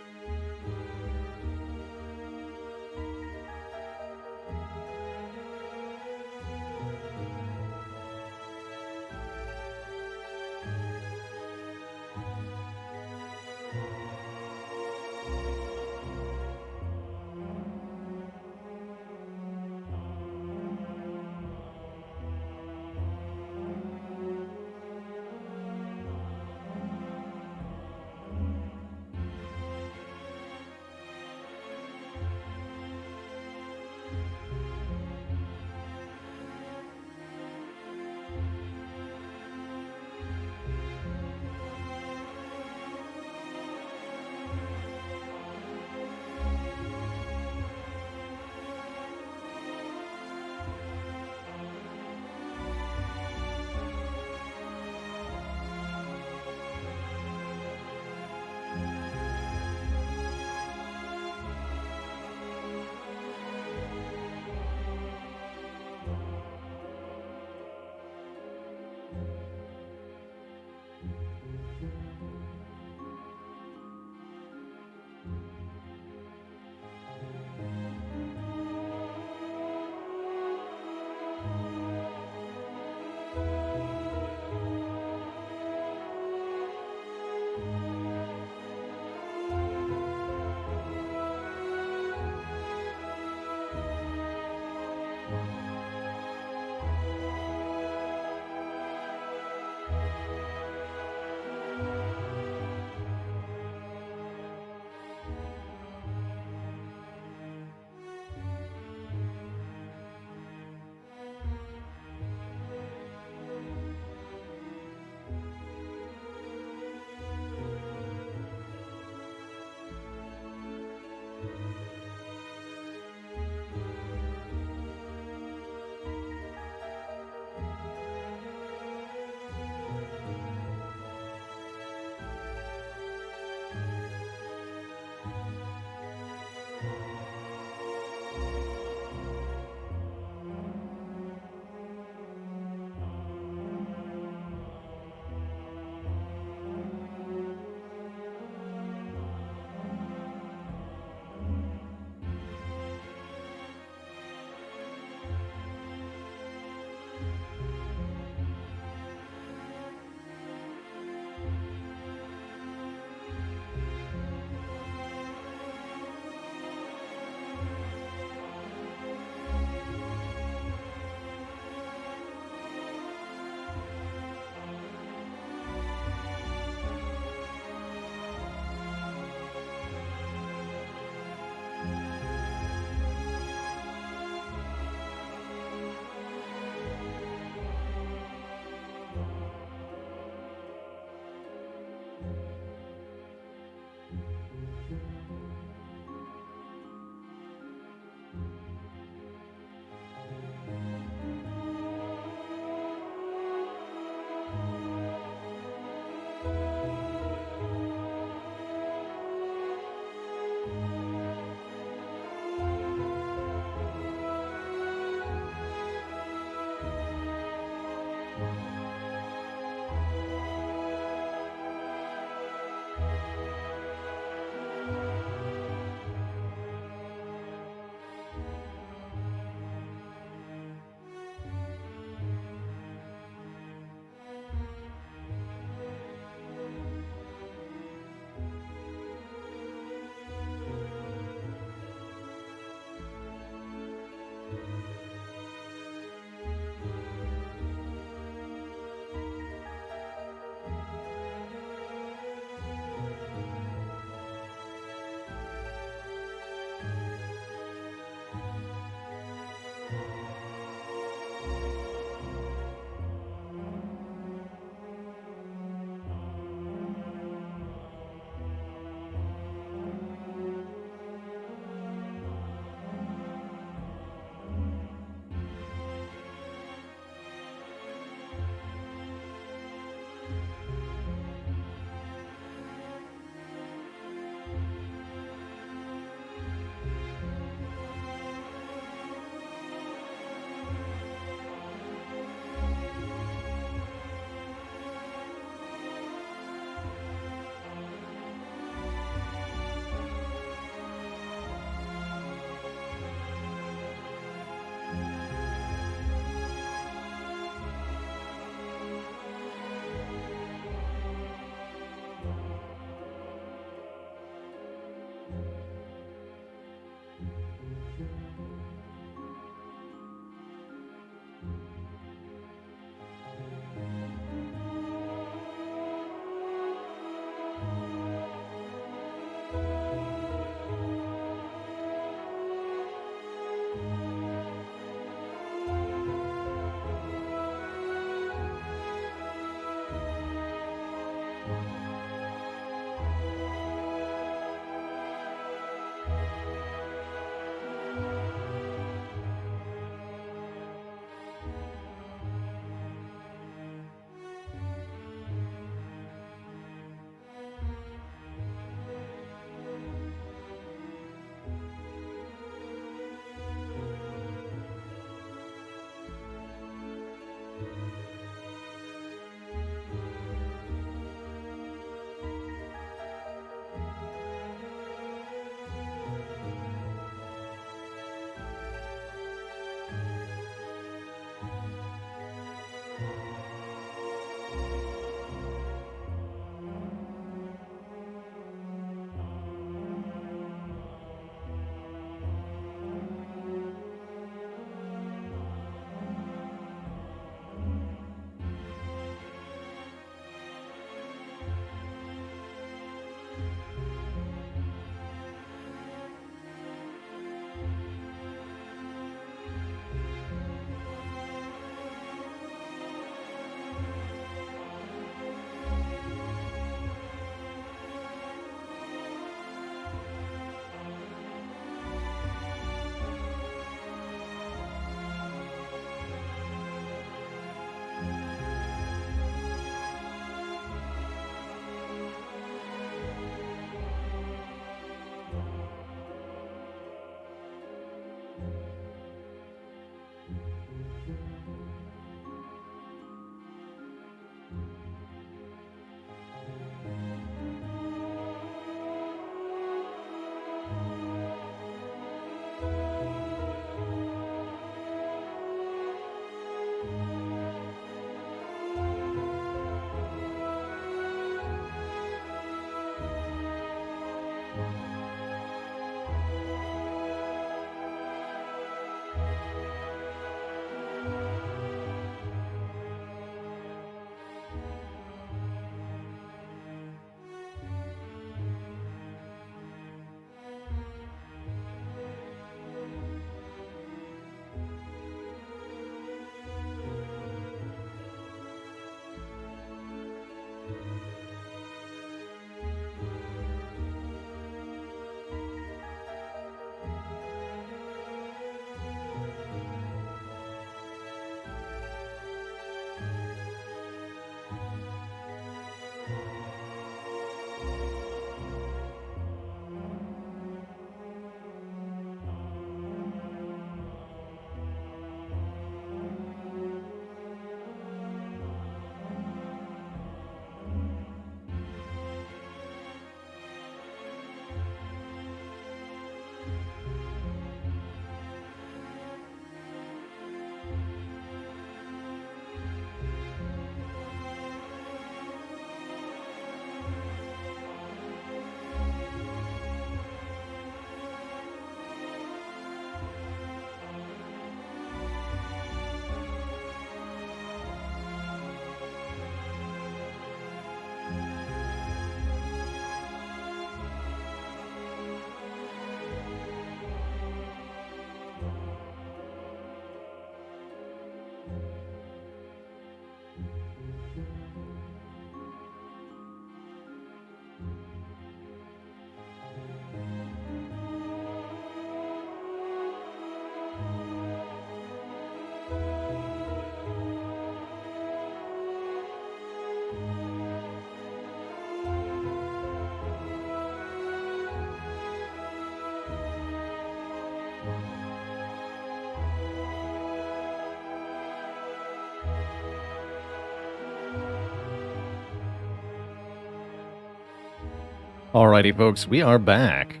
Alrighty, folks, we are back.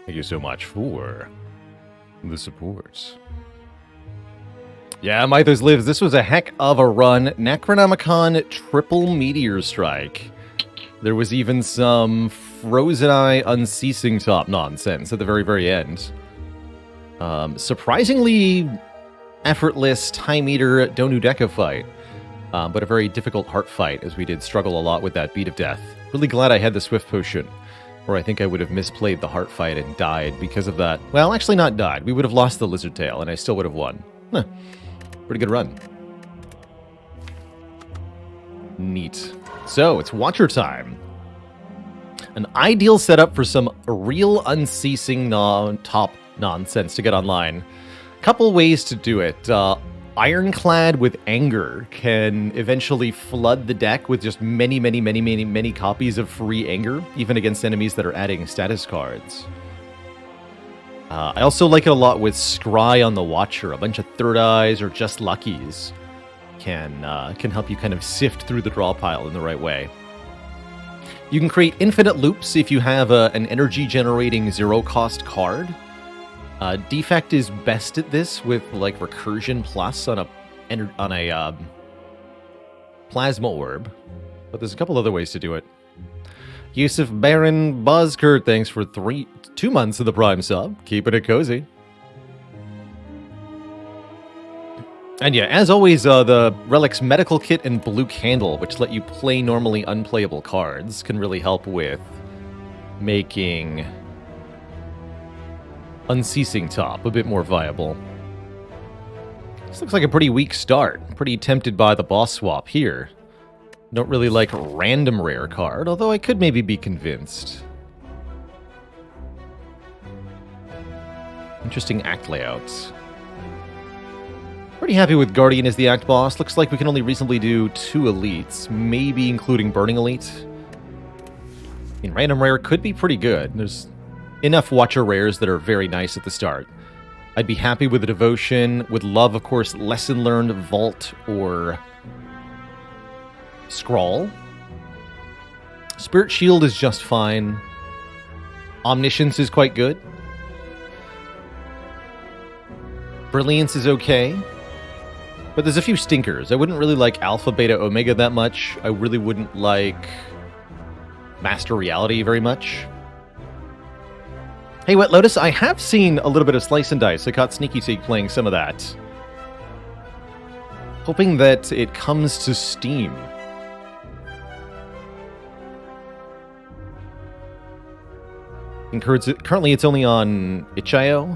Thank you so much for the support. Yeah, Mythos lives. This was a heck of a run. Necronomicon triple meteor strike. There was even some Frozen Eye unceasing top nonsense at the very, very end. Surprisingly effortless Time Eater Donu Deca fight. But a very difficult heart fight, as we did struggle a lot with that beat of death. Really glad I had the Swift Potion, or I think I would have misplayed the heart fight and died because of that. Well, actually not died. We would have lost the Lizard Tail, and I still would have won. Huh. Pretty good run. Neat. So, it's Watcher time. An ideal setup for some real unceasing top nonsense to get online. Couple ways to do it. Ironclad with Anger can eventually flood the deck with just many copies of free Anger, even against enemies that are adding status cards. I also like it a lot with Scry on the Watcher. A bunch of Third Eyes or Just Luckies can help you kind of sift through the draw pile in the right way. You can create infinite loops if you have an energy-generating zero-cost card. Defect is best at this with like Recursion Plus on a Plasma Orb, but there's a couple other ways to do it. Yusuf Baron Buzzkurt, thanks for 2 months of the Prime sub. Keeping it cozy. And yeah, as always, the Relics Medical Kit and Blue Candle, which let you play normally unplayable cards, can really help with making Unceasing Top a bit more viable. This looks like a pretty weak start. Pretty tempted by the boss swap here. Don't really like Random Rare card, although I could maybe be convinced. Interesting act layouts. Pretty happy with Guardian as the act boss. Looks like we can only reasonably do 2 elites, maybe including Burning Elite. I mean, Random Rare could be pretty good. There's enough Watcher Rares that are very nice at the start. I'd be happy with the Devotion. Would love, of course, Lesson Learned, Vault, or Scrawl. Spirit Shield is just fine. Omniscience is quite good. Brilliance is okay. But there's a few stinkers. I wouldn't really like Alpha, Beta, Omega that much. I really wouldn't like Master Reality very much. Hey, Wet Lotus, I have seen a little bit of Slice and Dice. I caught Sneaky Seek playing some of that. Hoping that it comes to Steam. And currently it's only on itch.io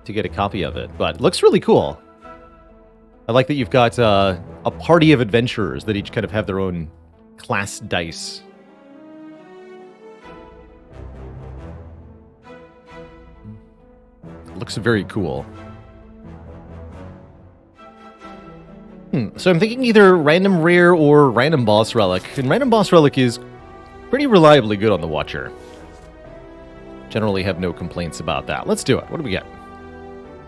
to get a copy of it, but it looks really cool. I like that you've got a party of adventurers that each kind of have their own class dice. Looks very cool. So I'm thinking either Random Rare or Random Boss Relic. And Random Boss Relic is pretty reliably good on the Watcher. Generally have no complaints about that. Let's do it. What do we get?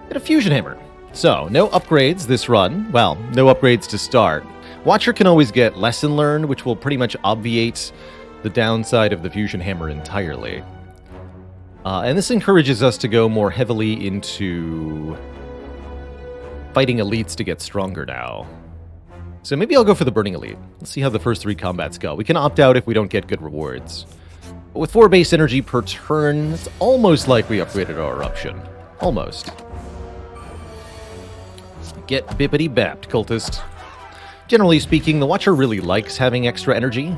Get a Fusion Hammer. So, no upgrades this run. Well, no upgrades to start. Watcher can always get Lesson Learned, which will pretty much obviate the downside of the Fusion Hammer entirely. And this encourages us to go more heavily into fighting elites to get stronger now. So maybe I'll go for the Burning Elite. Let's see how the first 3 combats go. We can opt out if we don't get good rewards. But with 4 base energy per turn, it's almost like we upgraded our Eruption. Almost. Get bippity-bapped, cultist. Generally speaking, the Watcher really likes having extra energy.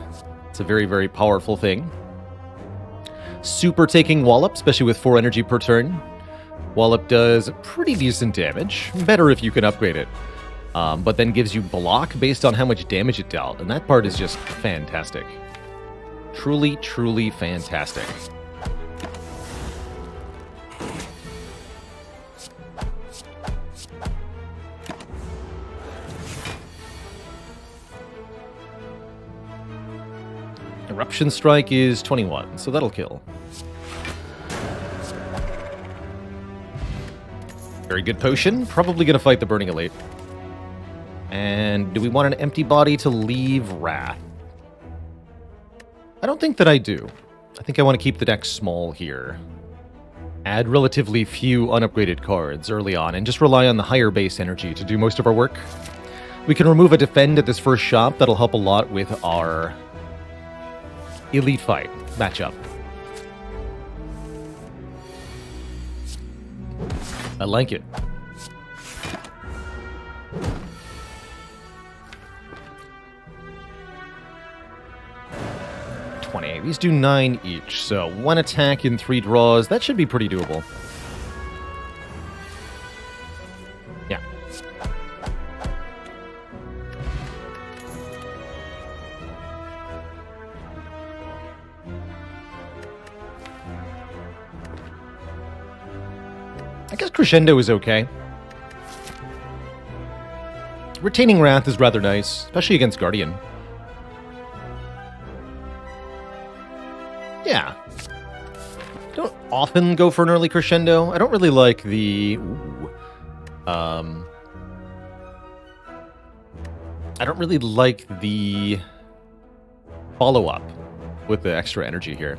It's a very, very powerful thing. Super taking Wallop, especially with 4 energy per turn. Wallop does pretty decent damage. Better if you can upgrade it. But then gives you block based on how much damage it dealt. And that part is just fantastic. Truly, truly fantastic. Eruption Strike is 21, so that'll kill. Very good potion. Probably going to fight the Burning Elite. And do we want an empty body to leave Wrath? I don't think that I do. I think I want to keep the deck small here. Add relatively few unupgraded cards early on, and just rely on the higher base energy to do most of our work. We can remove a defend at this first shop. That'll help a lot with our elite fight matchup. I like it. These do 9 each, so 1 attack in 3 draws. That should be pretty doable. Yeah. I guess Crescendo is okay. Retaining Wrath is rather nice, especially against Guardian. Yeah. Don't often go for an early Crescendo. I don't really like the... I don't really like the follow-up with the extra energy here.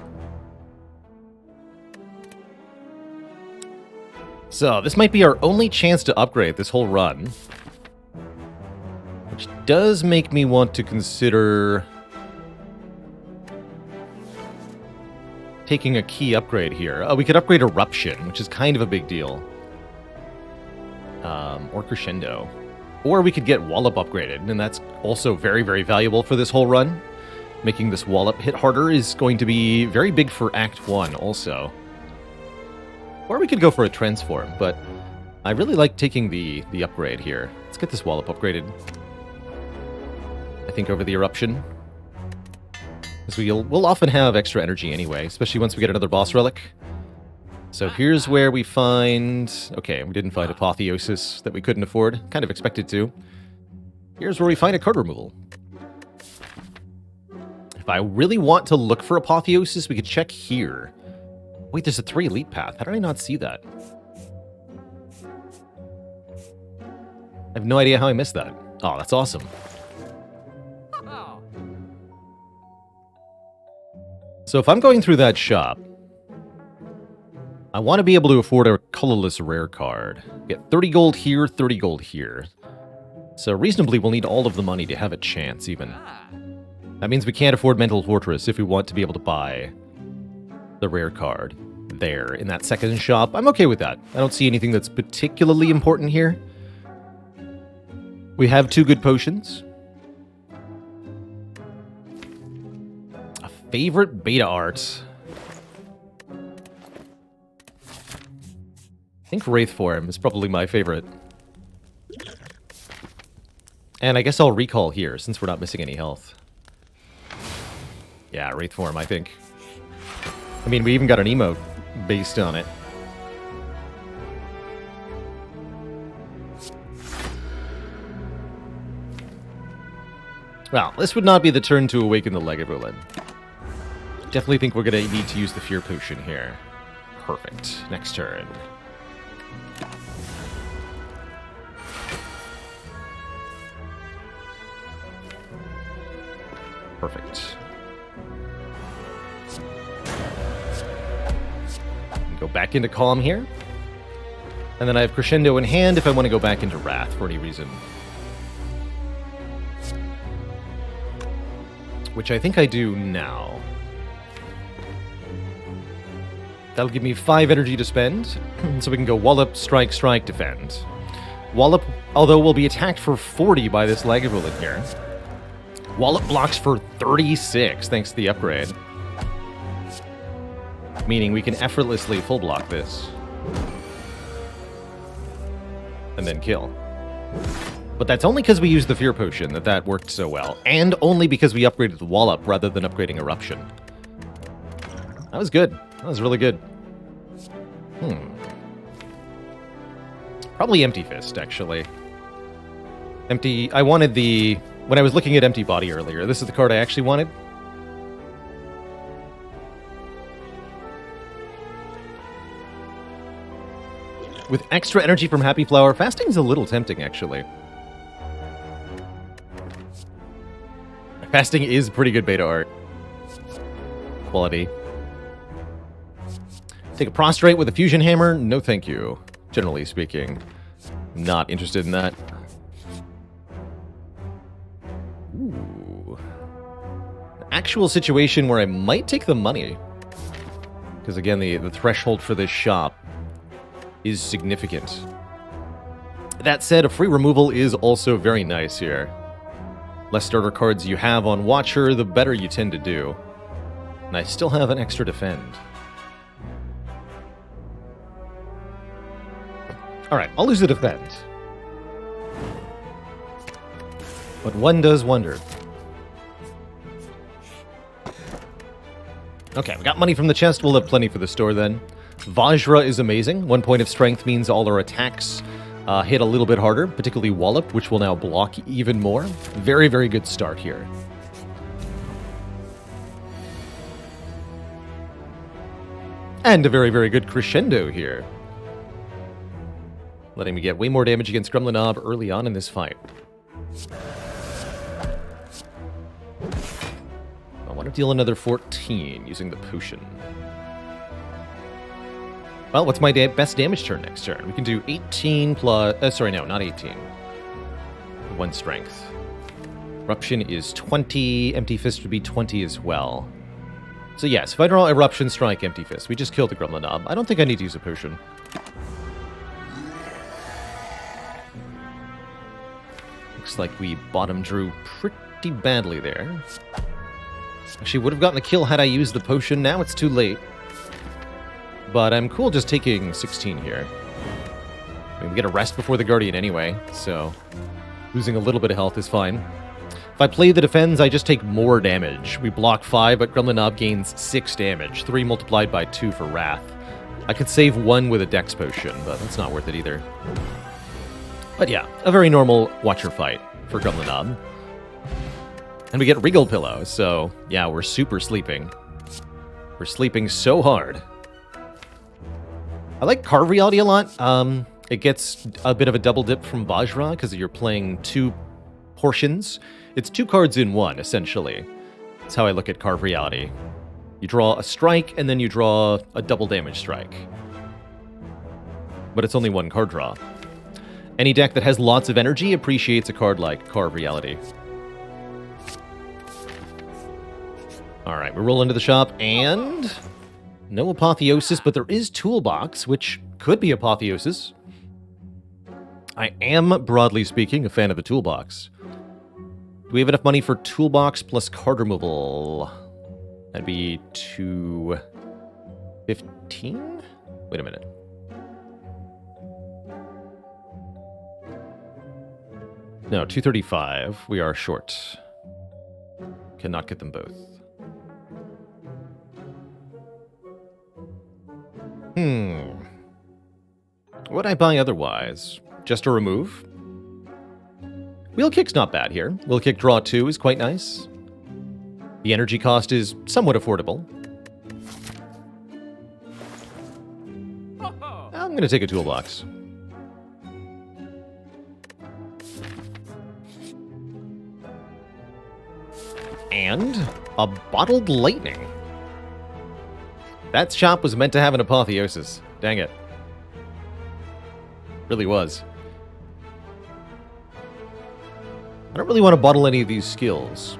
So, this might be our only chance to upgrade this whole run. Which does make me want to consider taking a key upgrade here. We could upgrade Eruption, which is kind of a big deal. Or Crescendo. Or we could get Wallop upgraded, and that's also very, very valuable for this whole run. Making this Wallop hit harder is going to be very big for Act 1 also. Or we could go for a Transform, but I really like taking the upgrade here. Let's get this Wallop upgraded. I think over the Eruption. Because we'll often have extra energy anyway, especially once we get another boss relic. So here's where we find... Okay, we didn't find Apotheosis that we couldn't afford. Kind of expected to. Here's where we find a card removal. If I really want to look for Apotheosis, we could check here. Wait, there's a 3 elite path. How did I not see that? I have no idea how I missed that. Oh, that's awesome. So if I'm going through that shop, I want to be able to afford a colorless rare card. Get 30 gold here, 30 gold here. So reasonably, we'll need all of the money to have a chance, even. That means we can't afford Mental Fortress if we want to be able to buy the rare card there in that second shop. I'm okay with that. I don't see anything that's particularly important here. We have 2 good potions. A favorite beta art. I think Wraith Form is probably my favorite. And I guess I'll recall here, since we're not missing any health. Yeah, Wraith Form, I think. I mean, we even got an emote based on it. Well, this would not be the turn to awaken the Lagavulin. Definitely think we're going to need to use the Fear Potion here. Perfect. Next turn. Perfect. Go back into Calm here. And then I have Crescendo in hand if I want to go back into Wrath for any reason. Which I think I do now. That'll give me 5 energy to spend, so we can go Wallop, Strike, Strike, Defend. Wallop, although will be attacked for 40 by this Lagavulin here. Wallop blocks for 36 thanks to the upgrade. Meaning we can effortlessly full block this. And then kill. But that's only because we used the Fear Potion that worked so well. And only because we upgraded the Wallop rather than upgrading Eruption. That was good. That was really good. Probably Empty Fist, actually. I wanted the... When I was looking at Empty Body earlier, this is the card I actually wanted. With extra energy from Happy Flower, Fasting is a little tempting, actually. Fasting is pretty good beta art. Quality. Take a prostrate with a fusion hammer? No thank you, generally speaking. Not interested in that. Ooh. An actual situation where I might take the money. Because again, the threshold for this shop is significant. That said, a free removal is also very nice here. Less starter cards you have on Watcher, the better you tend to do. And I still have an extra defend. Alright, I'll lose the defend. But one does wonder. Okay, we got money from the chest. We'll have plenty for the store then. Vajra is amazing. 1 point of strength means all our attacks hit a little bit harder, particularly Wallop, which will now block even more. Very, very good start here. And a very, very good crescendo here. Letting me get way more damage against Gremlinob early on in this fight. I want to deal another 14 using the potion. Well, what's my best damage turn next turn? We can do 18 plus... sorry, no, not 18. 1 strength. Eruption is 20. Empty Fist would be 20 as well. So yes, if I draw Eruption, Strike, Empty Fist, we just killed the Gremlinob. I don't think I need to use a potion. Looks like we bottom drew pretty badly there. Actually, would have gotten the kill had I used the potion. Now it's too late. But I'm cool just taking 16 here. I mean, we get a rest before the Guardian anyway, so losing a little bit of health is fine. If I play the defends, I just take more damage. We block 5, but Gremlinob gains 6 damage. 3 multiplied by 2 for Wrath. I could save 1 with a Dex potion, but that's not worth it either. But yeah, a very normal Watcher fight for Gremlinob. And we get Regal Pillow, so yeah, we're super sleeping. We're sleeping so hard. I like Carve Reality a lot. It gets a bit of a double dip from Vajra, because you're playing 2 portions. It's 2 cards in 1, essentially. That's how I look at Carve Reality. You draw a strike, and then you draw a double damage strike. But it's only 1 card draw. Any deck that has lots of energy appreciates a card like Carve Reality. Alright, we roll into the shop, and... no Apotheosis, but there is Toolbox, which could be Apotheosis. I am, broadly speaking, a fan of the Toolbox. Do we have enough money for Toolbox plus card removal? That'd be 215? Wait a minute. No, 235. We are short. Cannot get them both. What'd I buy otherwise? Just a remove? Wheel Kick's not bad here. Wheel Kick draw 2 is quite nice. The energy cost is somewhat affordable. I'm going to take a Toolbox. And a Bottled Lightning. That shop was meant to have an Apotheosis. Dang it. Really was. I don't really want to bottle any of these skills.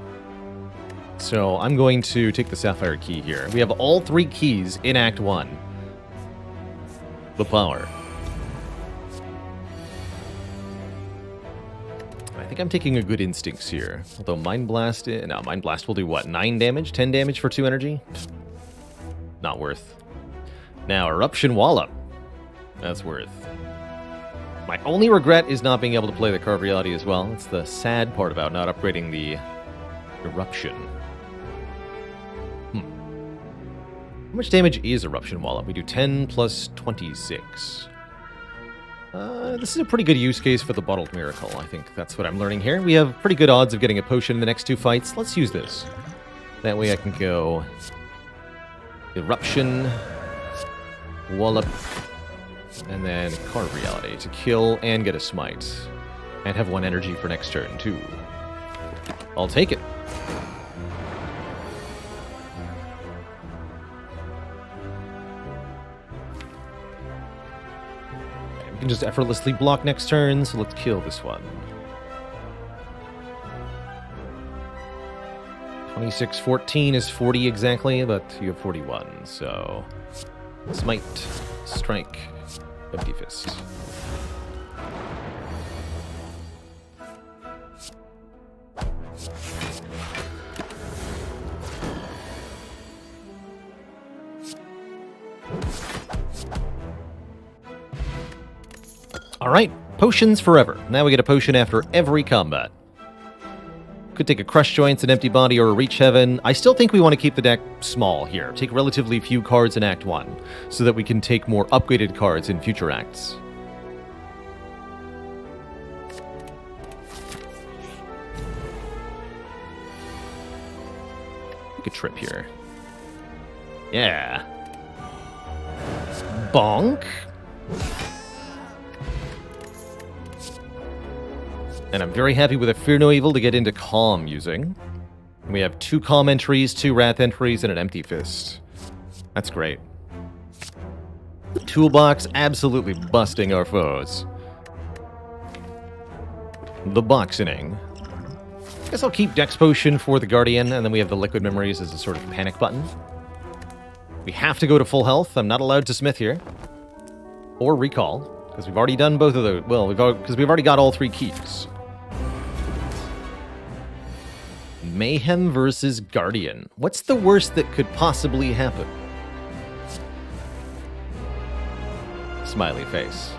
So I'm going to take the Sapphire Key here. We have all 3 keys in Act 1. The power. I think I'm taking a good Instincts here. Although Mind Blast... no, Mind Blast will do what? 9 damage? 10 damage for 2 energy? Not worth. Now, Eruption Wallop. That's worth. My only regret is not being able to play the Carve Reality as well. It's the sad part about not upgrading the Eruption. How much damage is Eruption Wallop? We do 10 plus 26. This is a pretty good use case for the Bottled Miracle. I think that's what I'm learning here. We have pretty good odds of getting a potion in the next 2 fights. Let's use this. That way I can go... Eruption, Wallop, and then Carve Reality to kill and get a smite. And have 1 energy for next turn, too. I'll take it. can just effortlessly block next turn, so let's kill this one. 26-14 is 40 exactly, but you have 41, so... Smite, strike, empty fist. Alright, potions forever. Now we get a potion after every combat. Could take a Crush Joints, an Empty Body, or a Reach Heaven. I still think we want to keep the deck small here. Take relatively few cards in Act 1, so that we can take more upgraded cards in future acts. Take a trip here. Yeah. Bonk. And I'm very happy with a Fear No Evil to get into Calm using. We have 2 Calm entries, 2 Wrath entries, and an Empty Fist. That's great. Toolbox absolutely busting our foes. The Boxing. Guess I'll keep Dex Potion for the Guardian, and then we have the Liquid Memories as a sort of panic button. We have to go to full health. I'm not allowed to Smith here. Or Recall, because we've already done both of those. Well, because we've already got all 3 keys. Mayhem versus Guardian. What's the worst that could possibly happen? Smiley face.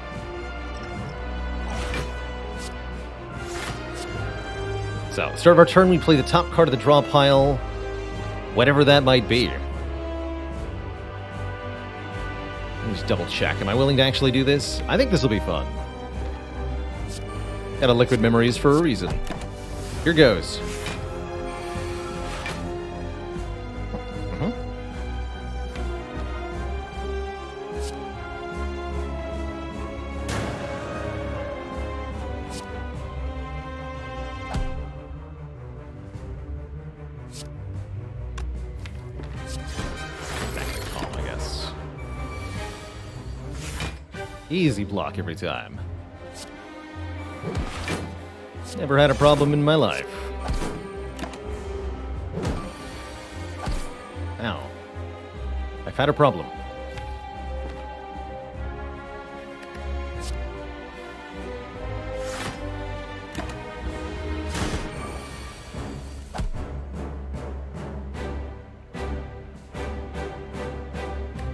So, start of our turn, we play the top card of the draw pile, whatever that might be. Let me just double check. Am I willing to actually do this? I think this will be fun. Got a Liquid Memories for a reason. Here goes. Easy block every time. Never had a problem in my life. Ow. I've had a problem.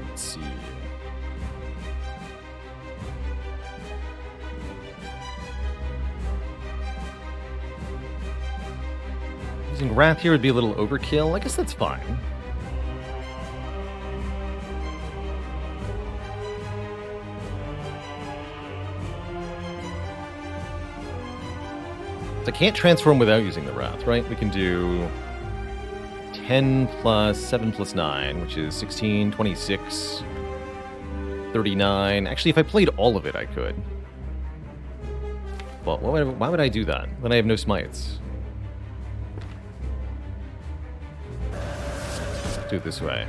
Let's see. Using Wrath here would be a little overkill. I guess that's fine. I can't transform without using the Wrath, right? We can do 10 plus 7 plus 9, which is 16, 26, 39. Actually, if I played all of it, I could. Well, why would I do that? Then I have no smites. Do it this way.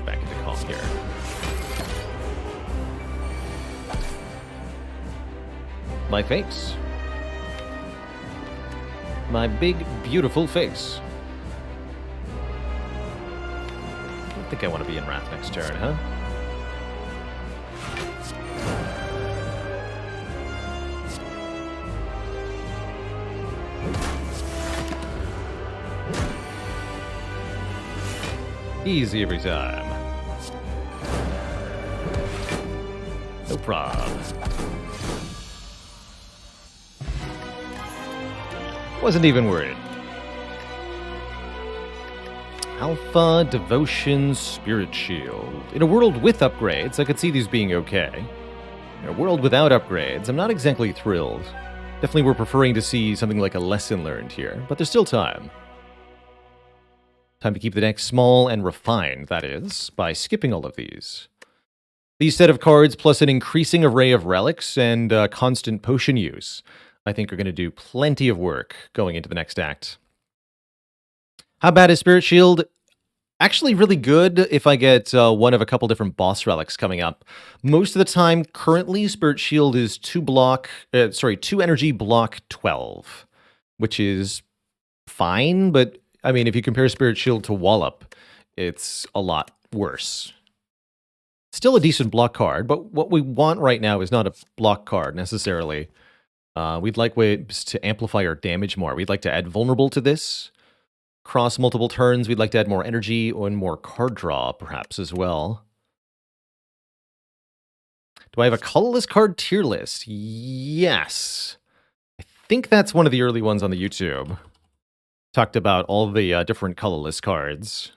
Back into calm here. My face. My big, beautiful face. I don't think I want to be in Wrath next turn, huh? Easy every time. No problem. Wasn't even worried. Alpha, Devotion, Spirit Shield. In a world with upgrades, I could see these being okay. In a world without upgrades, I'm not exactly thrilled. Definitely we're preferring to see something like a Lesson Learned here, but there's still time. Time to keep the deck small and refined, that is, by skipping all of these. These set of cards, plus an increasing array of relics and constant potion use, I think are going to do plenty of work going into the next act. How bad is Spirit Shield? Actually, really good if I get one of a couple different boss relics coming up. Most of the time, currently, Spirit Shield is 2 energy block 12, which is fine, but I mean, if you compare Spirit Shield to Wallop, it's a lot worse. Still a decent block card, but what we want right now is not a block card necessarily. We'd like ways to amplify our damage more. We'd like to add Vulnerable to this. Cross multiple turns, we'd like to add more energy and more card draw, perhaps, as well. Do I have a colorless card tier list? Yes. I think that's one of the early ones on the YouTube. Talked about all the different colorless cards.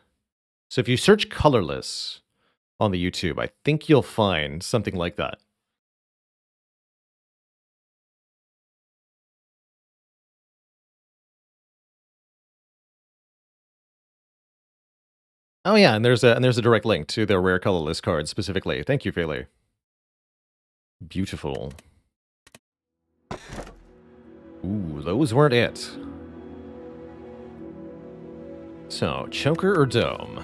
So if you search colorless on the YouTube, I think you'll find something like that. Oh yeah, and there's a direct link to their rare colorless cards specifically. Thank you, Feli. Beautiful. Ooh, those weren't it. So, Choker or Dome?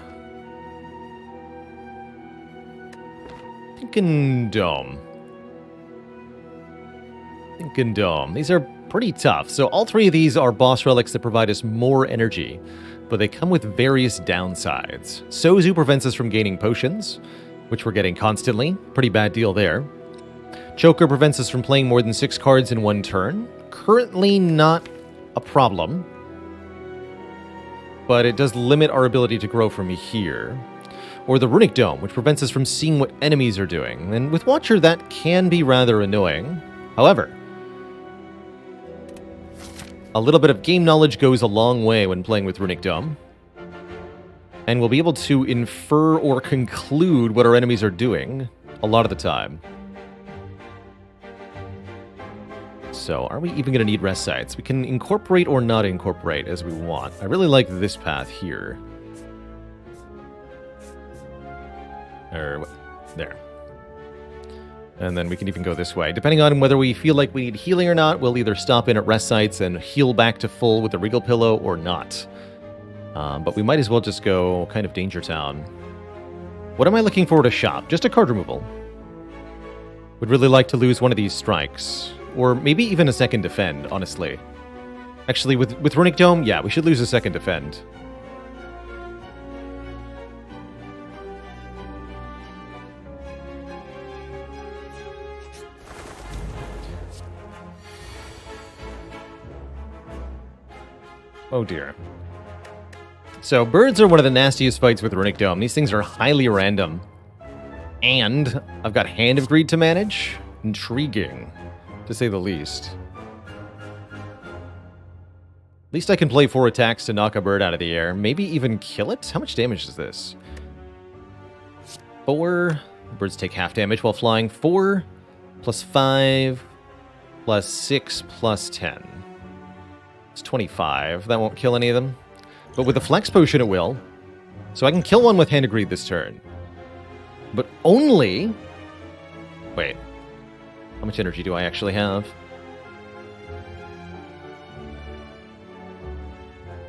Thinking Dome. Thinking Dome. These are pretty tough. So all three of these are boss relics that provide us more energy, but they come with various downsides. Sozu prevents us from gaining potions, which we're getting constantly. Pretty bad deal there. Choker prevents us from playing more than 6 cards in one turn. Currently not a problem, but it does limit our ability to grow from here. Or the Runic Dome, which prevents us from seeing what enemies are doing. And with Watcher, that can be rather annoying. However, a little bit of game knowledge goes a long way when playing with Runic Dome. And we'll be able to infer or conclude what our enemies are doing a lot of the time. So, are we even going to need rest sites? We can incorporate or not incorporate as we want. I really like this path here. There. And then we can even go this way. Depending on whether we feel like we need healing or not, we'll either stop in at rest sites and heal back to full with the Regal Pillow or not. But we might as well just go kind of Danger Town. What am I looking for to shop? Just a card removal. Would really like to lose one of these strikes. Or maybe even a second defend, honestly. Actually, with Runic Dome, yeah, we should lose a second defend. Oh dear. So, birds are one of the nastiest fights with Runic Dome. These things are highly random. And I've got Hand of Greed to manage. Intriguing, to say the least. At least I can play 4 attacks to knock a bird out of the air. Maybe even kill it? How much damage is this? 4. Birds take half damage while flying. 4 plus 5 plus 6 plus 10. It's 25. That won't kill any of them. But with a Flex Potion it will. So I can kill one with Hand of Greed this turn. But only... Wait. How much energy do I actually have?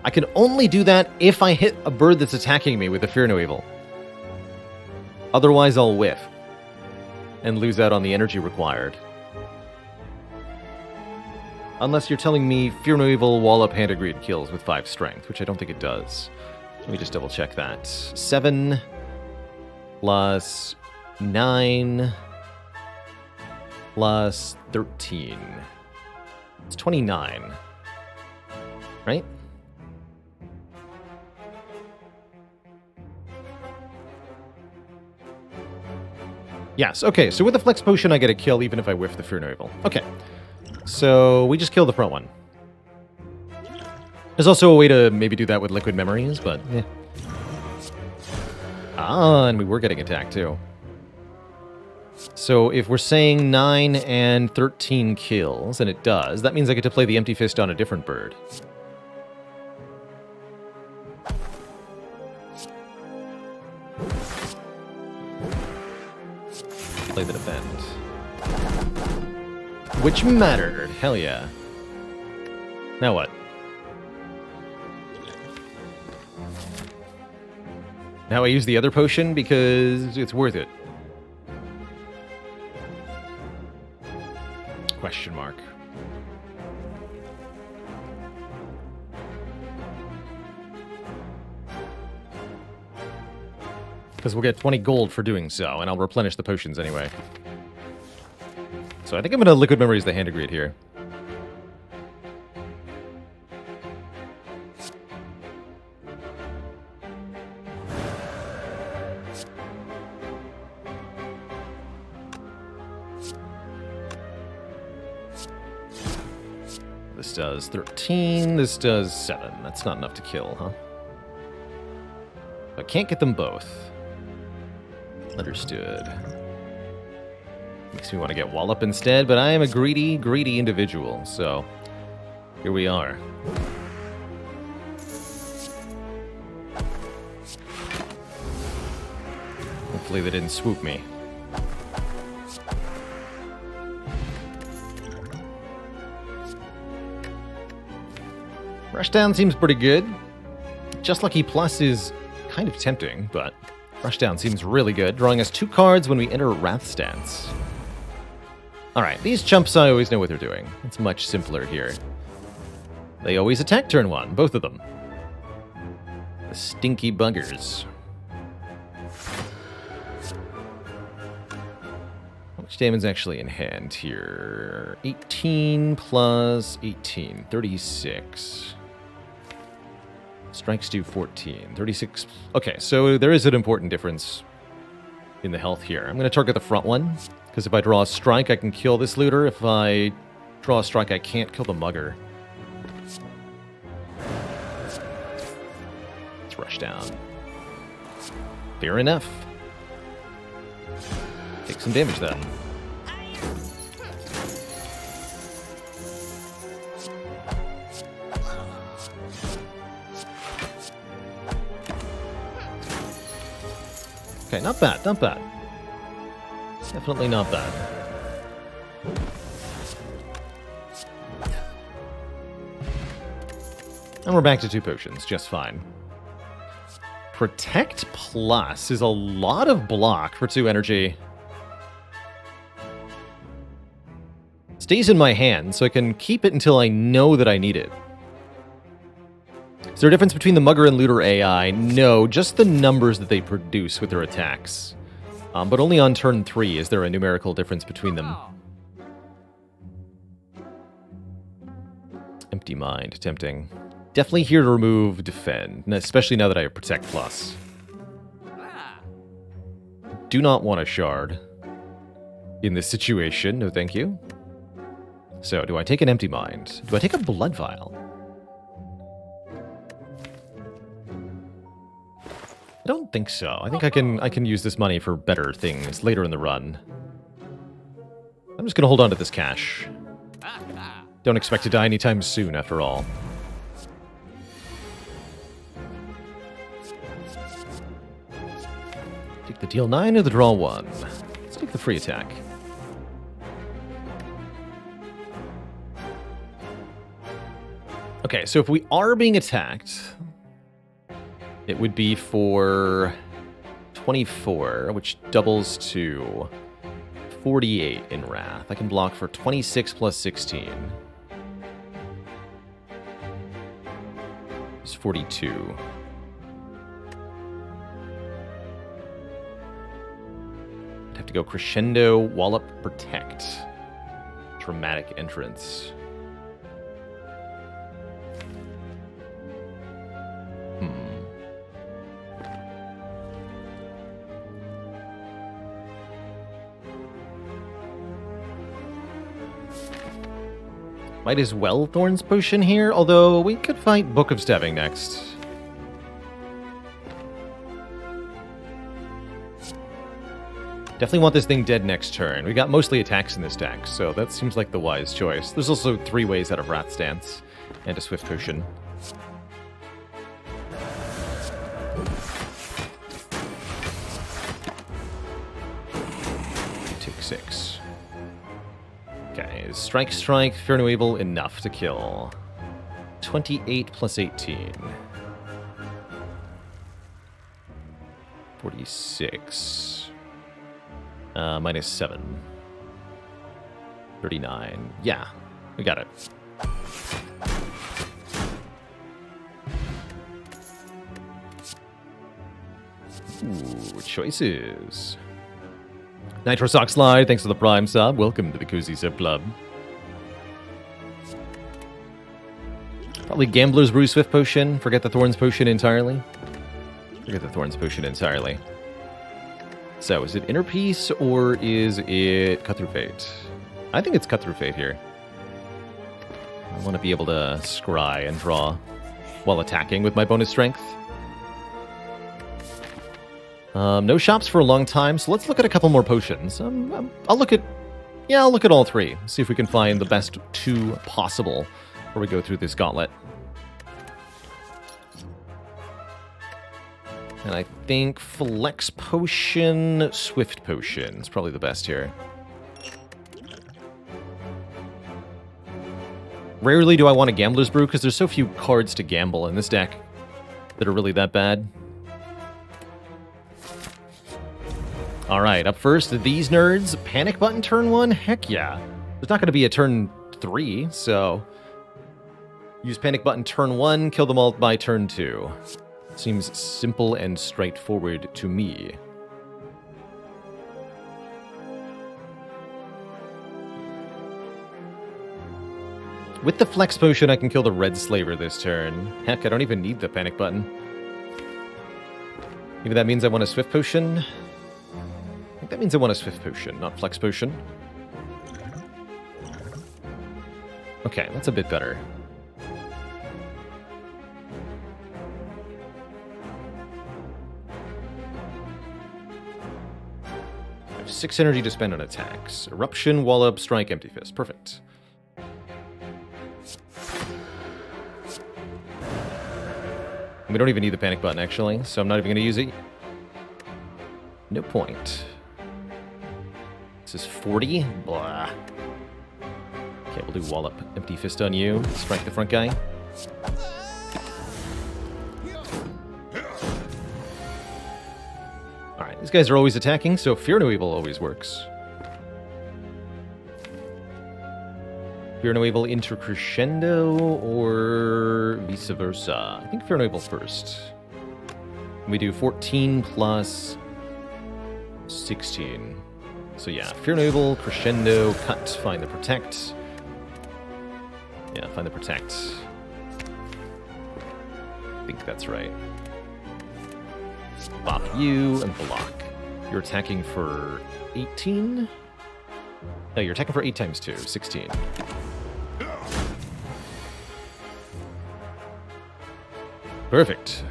I can only do that if I hit a bird that's attacking me with a Fear No Evil. Otherwise I'll whiff. And lose out on the energy required. Unless you're telling me Fear No Evil Wallop Hand of Greed kills with 5 strength, which I don't think it does. Let me just double check that. 7 plus 9 plus 13. It's 29. Right? Yes, okay, so with the Flex Potion I get a kill even if I whiff the Fear No Evil. Okay. So we just kill the front one. There's also a way to maybe do that with Liquid Memories, but eh. Ah, and we were getting attacked too. So if we're saying 9 and 13 kills, and it does, that means I get to play the Empty Fist on a different bird. Play the defend. Which mattered. Hell yeah. Now what? Now I use the other potion because it's worth it. Question mark. Because we'll get 20 gold for doing so, and I'll replenish the potions anyway. So I think I'm going to Liquid Memories the Hand Degrade here. This does 13, this does 7. That's not enough to kill, huh? I can't get them both. Understood. Makes me want to get Wallop instead, but I am a greedy, greedy individual, so here we are. Hopefully they didn't swoop me. Rushdown seems pretty good. Just Lucky Plus is kind of tempting, but Rushdown seems really good, drawing us 2 cards when we enter Wrath stance. Alright, these chumps, I always know what they're doing. It's much simpler here. They always attack turn 1, both of them. The stinky buggers. How much damage is actually in hand here? 18 plus 18, 36. Strikes do 14, 36. Okay, so there is an important difference in the health here. I'm going to target the front one, because if I draw a strike, I can kill this looter. If I draw a strike, I can't kill the mugger. Let's rush down. Fair enough. Take some damage then. Okay, not bad, not bad. Definitely not bad. And we're back to 2 potions, just fine. Protect Plus is a lot of block for 2 energy. Stays in my hand, so I can keep it until I know that I need it. Is there a difference between the Mugger and Looter AI? No, just the numbers that they produce with their attacks. But only on turn 3 is there a numerical difference between them. Empty Mind, tempting. Definitely here to remove Defend, especially now that I have Protect Plus. Do not want a Shard in this situation, no thank you. So, do I take an Empty Mind? Do I take a Blood Vial? I don't think so. I think I can use this money for better things later in the run. I'm just gonna hold on to this cash. Don't expect to die anytime soon, after all. Take the deal 9 or the draw 1. Let's take the free attack. Okay, so if we are being attacked, it would be for 24, which doubles to 48 in Wrath. I can block for 26 plus 16. It's 42. I'd have to go Crescendo, Wallop, Protect. Dramatic entrance. Might as well Thorn's Potion here, although we could fight Book of Stabbing next. Definitely want this thing dead next turn. We got mostly attacks in this deck, so that seems like the wise choice. There's also 3 ways out of Wrath Stance and a Swift Potion. Take 6. Okay, is Strike, Fear No Evil enough to kill? 28 plus 18. 46. Minus 7. 39. Yeah, we got it. Ooh, choices. Nitro Sock Slide, thanks for the Prime sub. Welcome to the Cozy Sub Club. Probably Gambler's Brew Swift Potion. Forget the Thorns Potion entirely. Forget the Thorns Potion entirely. So, is it Inner Peace or is it Cut Through Fate? I think it's Cut Through Fate here. I want to be able to scry and draw while attacking with my bonus strength. No shops for a long time, so let's look at a couple more potions. I'll look at all three. See if we can find the best two possible before we go through this gauntlet. And I think Flex Potion, Swift Potion is probably the best here. Rarely do I want a Gambler's Brew because there's so few cards to gamble in this deck that are really that bad. Alright, up first, these nerds. Panic Button turn 1? Heck yeah. There's not going to be a turn 3, so... use Panic Button turn 1, kill them all by turn 2. Seems simple and straightforward to me. With the Flex Potion, I can kill the Red Slaver this turn. Heck, I don't even need the Panic Button. Maybe that means I want a Swift Potion? I think that means I want a Swift Potion, not Flex Potion. Okay, that's a bit better. I have 6 energy to spend on attacks. Eruption, Wallop, Strike, Empty Fist. Perfect. We don't even need the Panic Button, actually, so I'm not even going to use it. No point. This is 40. Blah. Okay, we'll do Wallop, Empty Fist on you. Strike the front guy. Alright, these guys are always attacking, so Fear No Evil always works. Fear No Evil into Crescendo, or vice versa. I think Fear No Evil first. We do 14 plus 16. So yeah, Fear No Evil, Crescendo, Cut, Find the Protect. Yeah, Find the Protect. I think that's right. Bop you and block. You're attacking for 18? No, you're attacking for 8 times 2, 16. Perfect.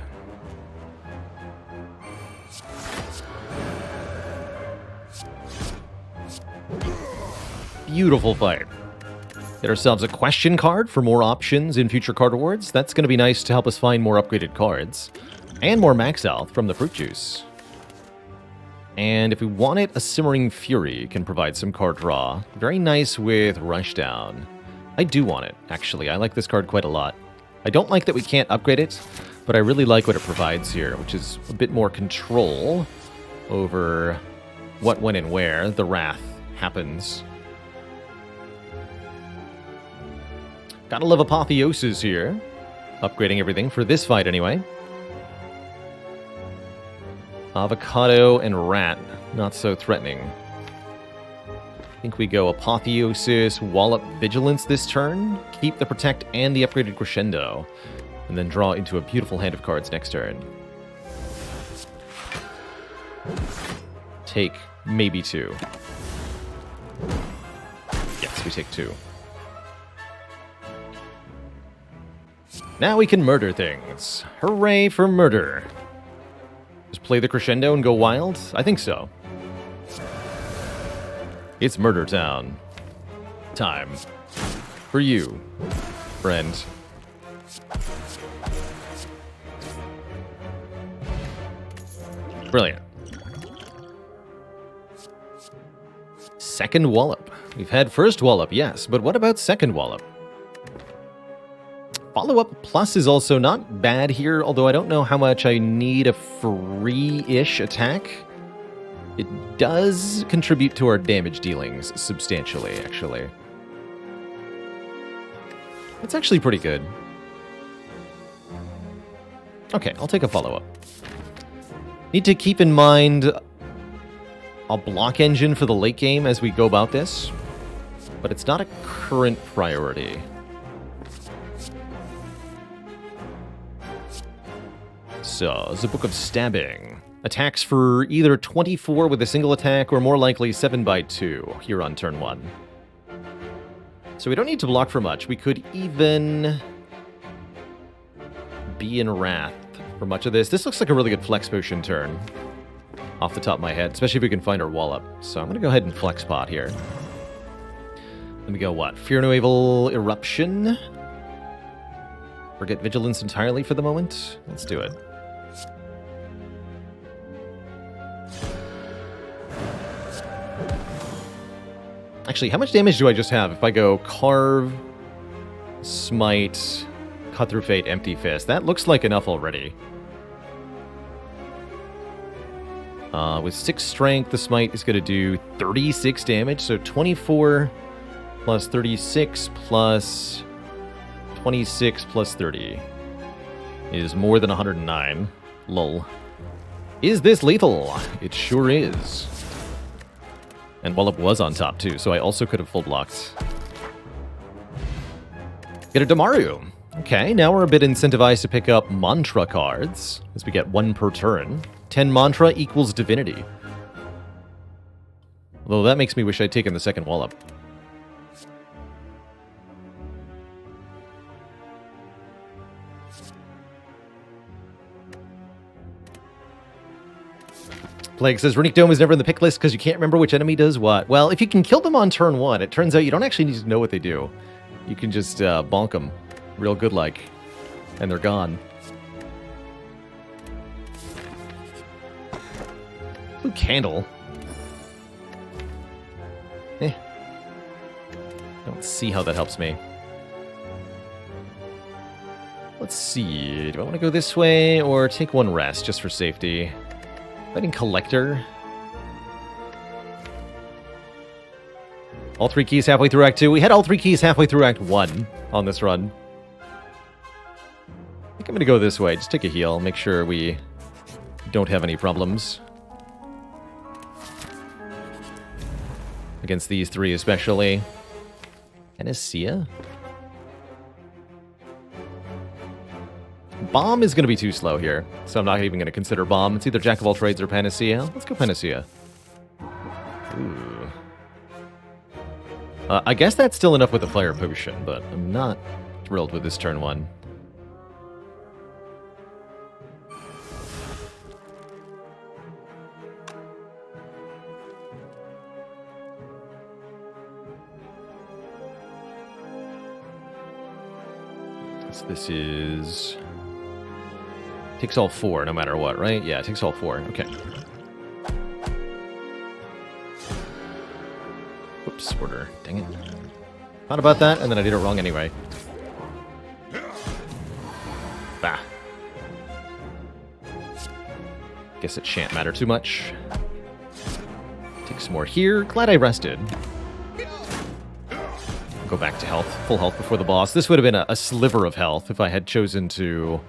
Beautiful fight. Get ourselves a question card for more options in future card awards. That's going to be nice to help us find more upgraded cards. And more max health from the Fruit Juice. And if we want it, a Simmering Fury can provide some card draw. Very nice with Rushdown. I do want it, actually. I like this card quite a lot. I don't like that we can't upgrade it, but I really like what it provides here, which is a bit more control over what, when, and where the Wrath happens. Gotta love Apotheosis here. Upgrading everything for this fight, anyway. Avocado and Rat, not so threatening. I think we go Apotheosis, Wallop, Vigilance this turn, keep the Protect and the upgraded Crescendo, and then draw into a beautiful hand of cards next turn. Take maybe 2. Yes, we take 2. Now we can murder things. Hooray for murder. Just play the Crescendo and go wild? I think so. It's Murder Town. Time. For you, friend. Brilliant. Second Wallop. We've had first Wallop, yes, but what about second Wallop? Follow-up plus is also not bad here, although I don't know how much I need a free-ish attack. It does contribute to our damage dealings substantially, actually. It's actually pretty good. Okay, I'll take a follow-up. Need to keep in mind a block engine for the late game as we go about this, but it's not a current priority. So, the Book of Stabbing. Attacks for either 24 with a single attack or more likely 7 by 2 here on turn 1. So we don't need to block for much. We could even be in Wrath for much of this. This looks like a really good flex potion turn off the top of my head, especially if we can find our wallop. So I'm going to go ahead and flex pot here. Let me go what? Fear No Evil Eruption. Forget Vigilance entirely for the moment. Let's do it. Actually, how much damage do I just have if I go Carve, Smite, Cut Through Fate, Empty Fist? That looks like enough already. With 6 strength, the Smite is going to do 36 damage, so 24 plus 36 plus 26 plus 30 is more than 109. Lol. Is this lethal? It sure is. And Wallop was on top, too, so I also could have full blocked. Get a Damaru. Okay, now we're a bit incentivized to pick up Mantra cards, as we get 1 per turn. 10 Mantra equals Divinity. Although that makes me wish I'd taken the second Wallop. Plague says, Runic Dome is never in the pick list because you can't remember which enemy does what. Well, if you can kill them on turn 1, it turns out you don't actually need to know what they do. You can just bonk them real good-like, and they're gone. Blue Candle. Don't see how that helps me. Let's see. Do I want to go this way or take 1 rest just for safety? Fighting Collector. All 3 keys halfway through Act 2. We had all 3 keys halfway through Act 1 on this run. I think I'm going to go this way. Just take a heal. Make sure we don't have any problems. Against these 3 especially. Panacea? Bomb is going to be too slow here, so I'm not even going to consider Bomb. It's either Jack of all trades or Panacea. Let's go Panacea. Ooh. I guess that's still enough with the Fire Potion, but I'm not thrilled with this turn 1. So this is... Takes all 4, no matter what, right? Yeah, it takes all 4. Okay. Oops, order. Dang it. Thought about that, and then I did it wrong anyway. Bah. Guess it shan't matter too much. Take some more here. Glad I rested. Go back to health. Full health before the boss. This would have been a sliver of health if I had chosen to...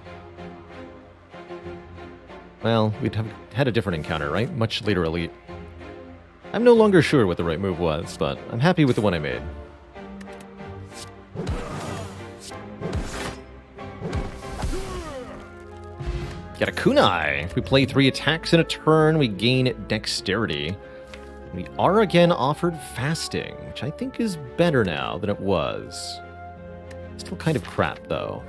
Well, we'd have had a different encounter, right? Much later elite. I'm no longer sure what the right move was, but I'm happy with the one I made. Got a kunai. If we play 3 attacks in a turn, we gain dexterity. We are again offered fasting, which I think is better now than it was. Still kind of crap, though.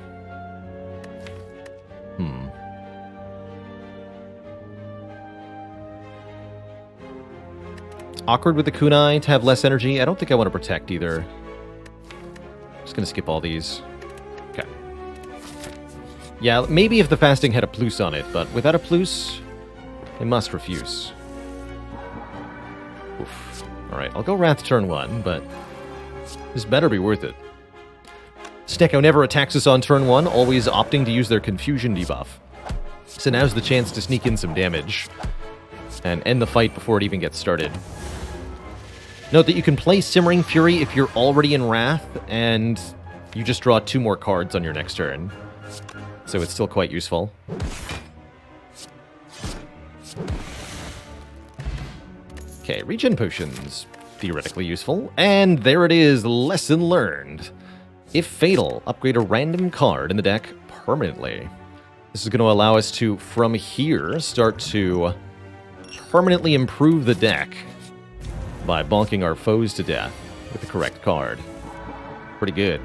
Awkward with the kunai to have less energy. I don't think I want to protect either. Just gonna skip all these. Okay. Yeah, maybe if the fasting had a plus on it, but without a plus, I must refuse. Oof. Alright, I'll go Wrath turn 1, but this better be worth it. Snecko never attacks us on turn 1, always opting to use their Confusion debuff. So now's the chance to sneak in some damage and end the fight before it even gets started. Note that you can play Simmering Fury if you're already in Wrath, and you just draw 2 more cards on your next turn. So it's still quite useful. Okay, regen potions. Theoretically useful. And there it is, lesson learned. If fatal, upgrade a random card in the deck permanently. This is going to allow us to, from here, start to permanently improve the deck by bonking our foes to death with the correct card. Pretty good.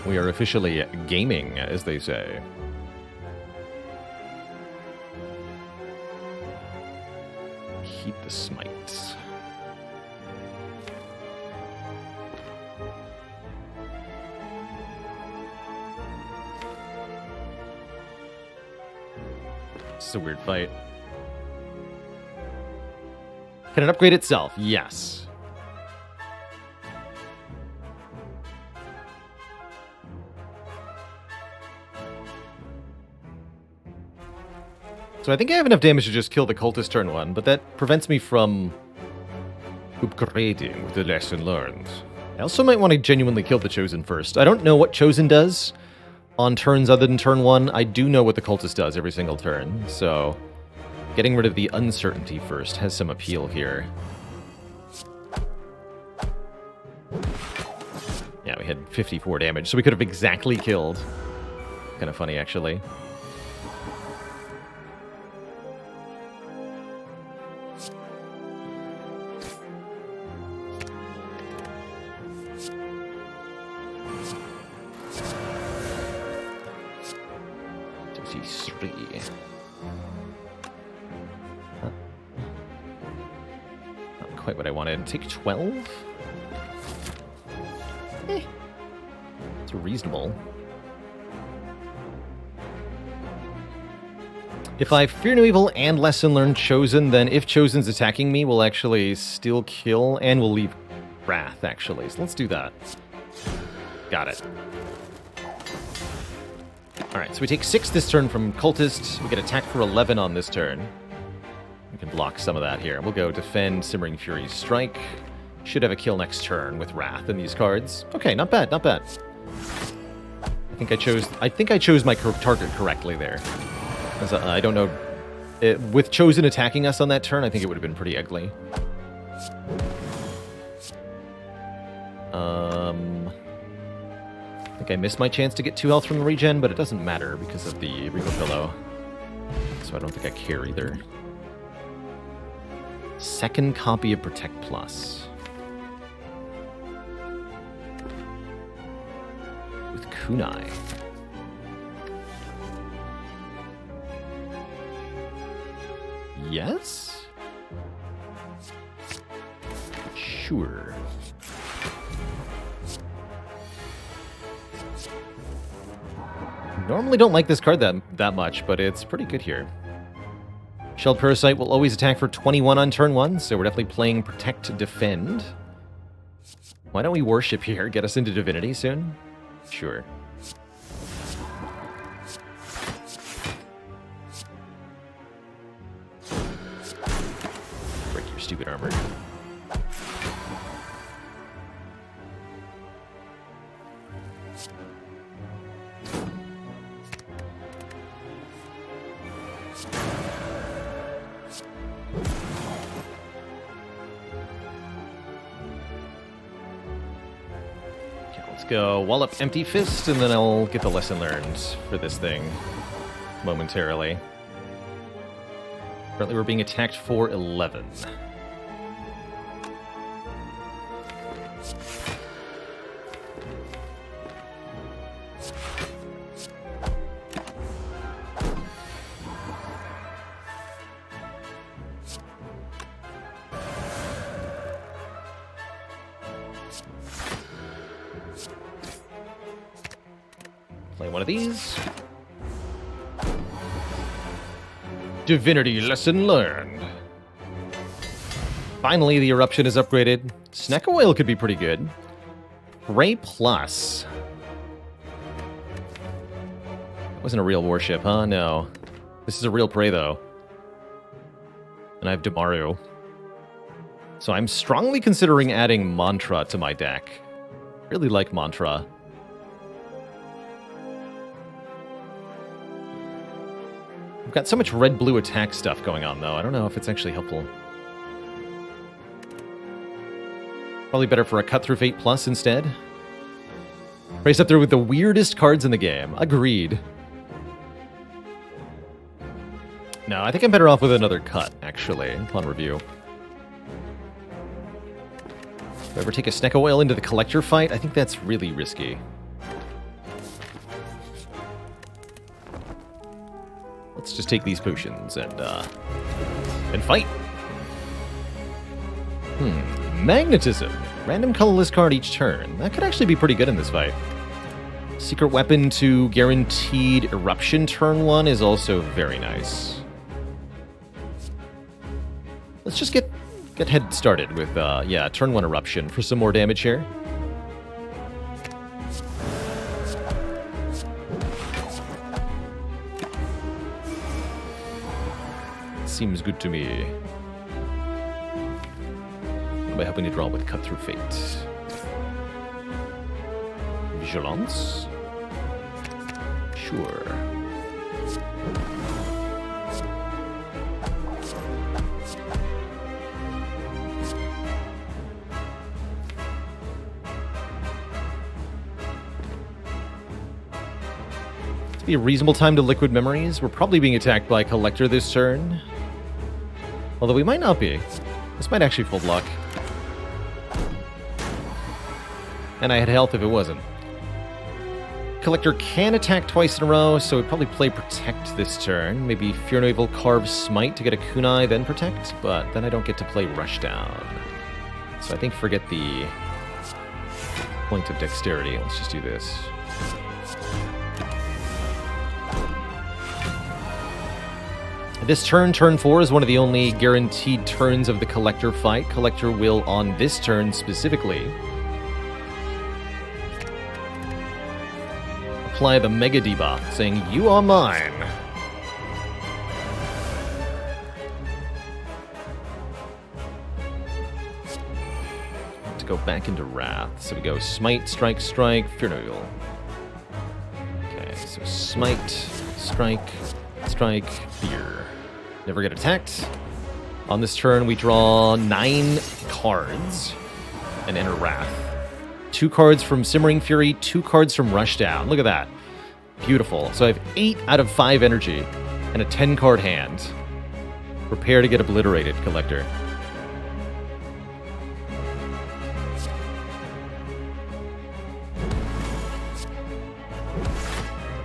We are officially gaming, as they say. Keep the smite. It's a weird fight. Can it upgrade itself? Yes. So I think I have enough damage to just kill the cultist turn 1, but that prevents me from upgrading with the lesson learned. I also might want to genuinely kill the Chosen first. I don't know what Chosen does on turns other than turn 1. I do know what the cultist does every single turn, so getting rid of the uncertainty first has some appeal here. Yeah, we had 54 damage, so we could have exactly killed. Kind of funny, actually. Not quite what I wanted. Take 12? It's reasonable. If I Fear No Evil and Lesson Learned Chosen, then if Chosen's attacking me, we'll actually still kill and we'll leave Wrath, actually. So let's do that. Got it. Alright, so we take 6 this turn from Cultist. We get attack for 11 on this turn. We can block some of that here. We'll go Defend, Simmering Fury, Strike. Should have a kill next turn with Wrath in these cards. Okay, not bad, not bad. I think I chose my target correctly there. As I don't know. With Chosen attacking us on that turn, I think it would have been pretty ugly. I think I missed my chance to get 2 health from the regen, but it doesn't matter because of the Regal Pillow. So I don't think I care either. Second copy of Protect Plus. With Kunai. Yes? Sure. Normally don't like this card that much, but it's pretty good here. Shelled Parasite will always attack for 21 on turn 1, so we're definitely playing Protect Defend. Why don't we Worship here? Get us into Divinity soon? Sure. Break your stupid armor. Go Wallop Empty Fist, and then I'll get the lesson learned for this thing momentarily. Currently we're being attacked for 11. Play one of these. Divinity Lesson Learned. Finally, the Eruption is upgraded. Snack Oil could be pretty good. Ray Plus. That wasn't a real warship, huh? No. This is a real prey, though. And I have Demaru. So I'm strongly considering adding Mantra to my deck. Really like Mantra. I've got so much red-blue attack stuff going on, though. I don't know if it's actually helpful. Probably better for a Cut Through Fate Plus instead. Race up there with the weirdest cards in the game. Agreed. No, I think I'm better off with another cut, actually, upon review. If I ever take a Snecko Oil into the Collector fight, I think that's really risky. Let's just take these potions and fight. Magnetism. Random colorless card each turn. That could actually be pretty good in this fight. Secret weapon to guaranteed eruption turn 1 is also very nice. Let's just get head started with, turn 1 eruption for some more damage here. Seems good to me. By helping to draw with Cut Through Fate. Vigilance? Sure. It's be a reasonable time to Liquid Memories. We're probably being attacked by Collector this turn. Although we might not be. This might actually full block. And I had health if it wasn't. Collector can attack twice in a row, so we'd probably play Protect this turn. Maybe Fear No Evil carve Smite to get a Kunai, then Protect, but then I don't get to play Rushdown. So I think forget the point of Dexterity. Let's just do this. This turn, turn 4, is one of the only guaranteed turns of the Collector fight. Collector will, on this turn specifically, apply the Mega debuff, saying, "You are mine." To go back into Wrath. So we go Smite, Strike, Strike, Fear No Evil. Okay, so Smite, Strike, Strike, Fear. Never get attacked. On this turn, we draw 9 cards and enter Wrath. 2 cards from Simmering Fury, 2 cards from Rushdown. Look at that. Beautiful. So I have 8 out of 5 energy and a 10-card hand. Prepare to get obliterated, Collector.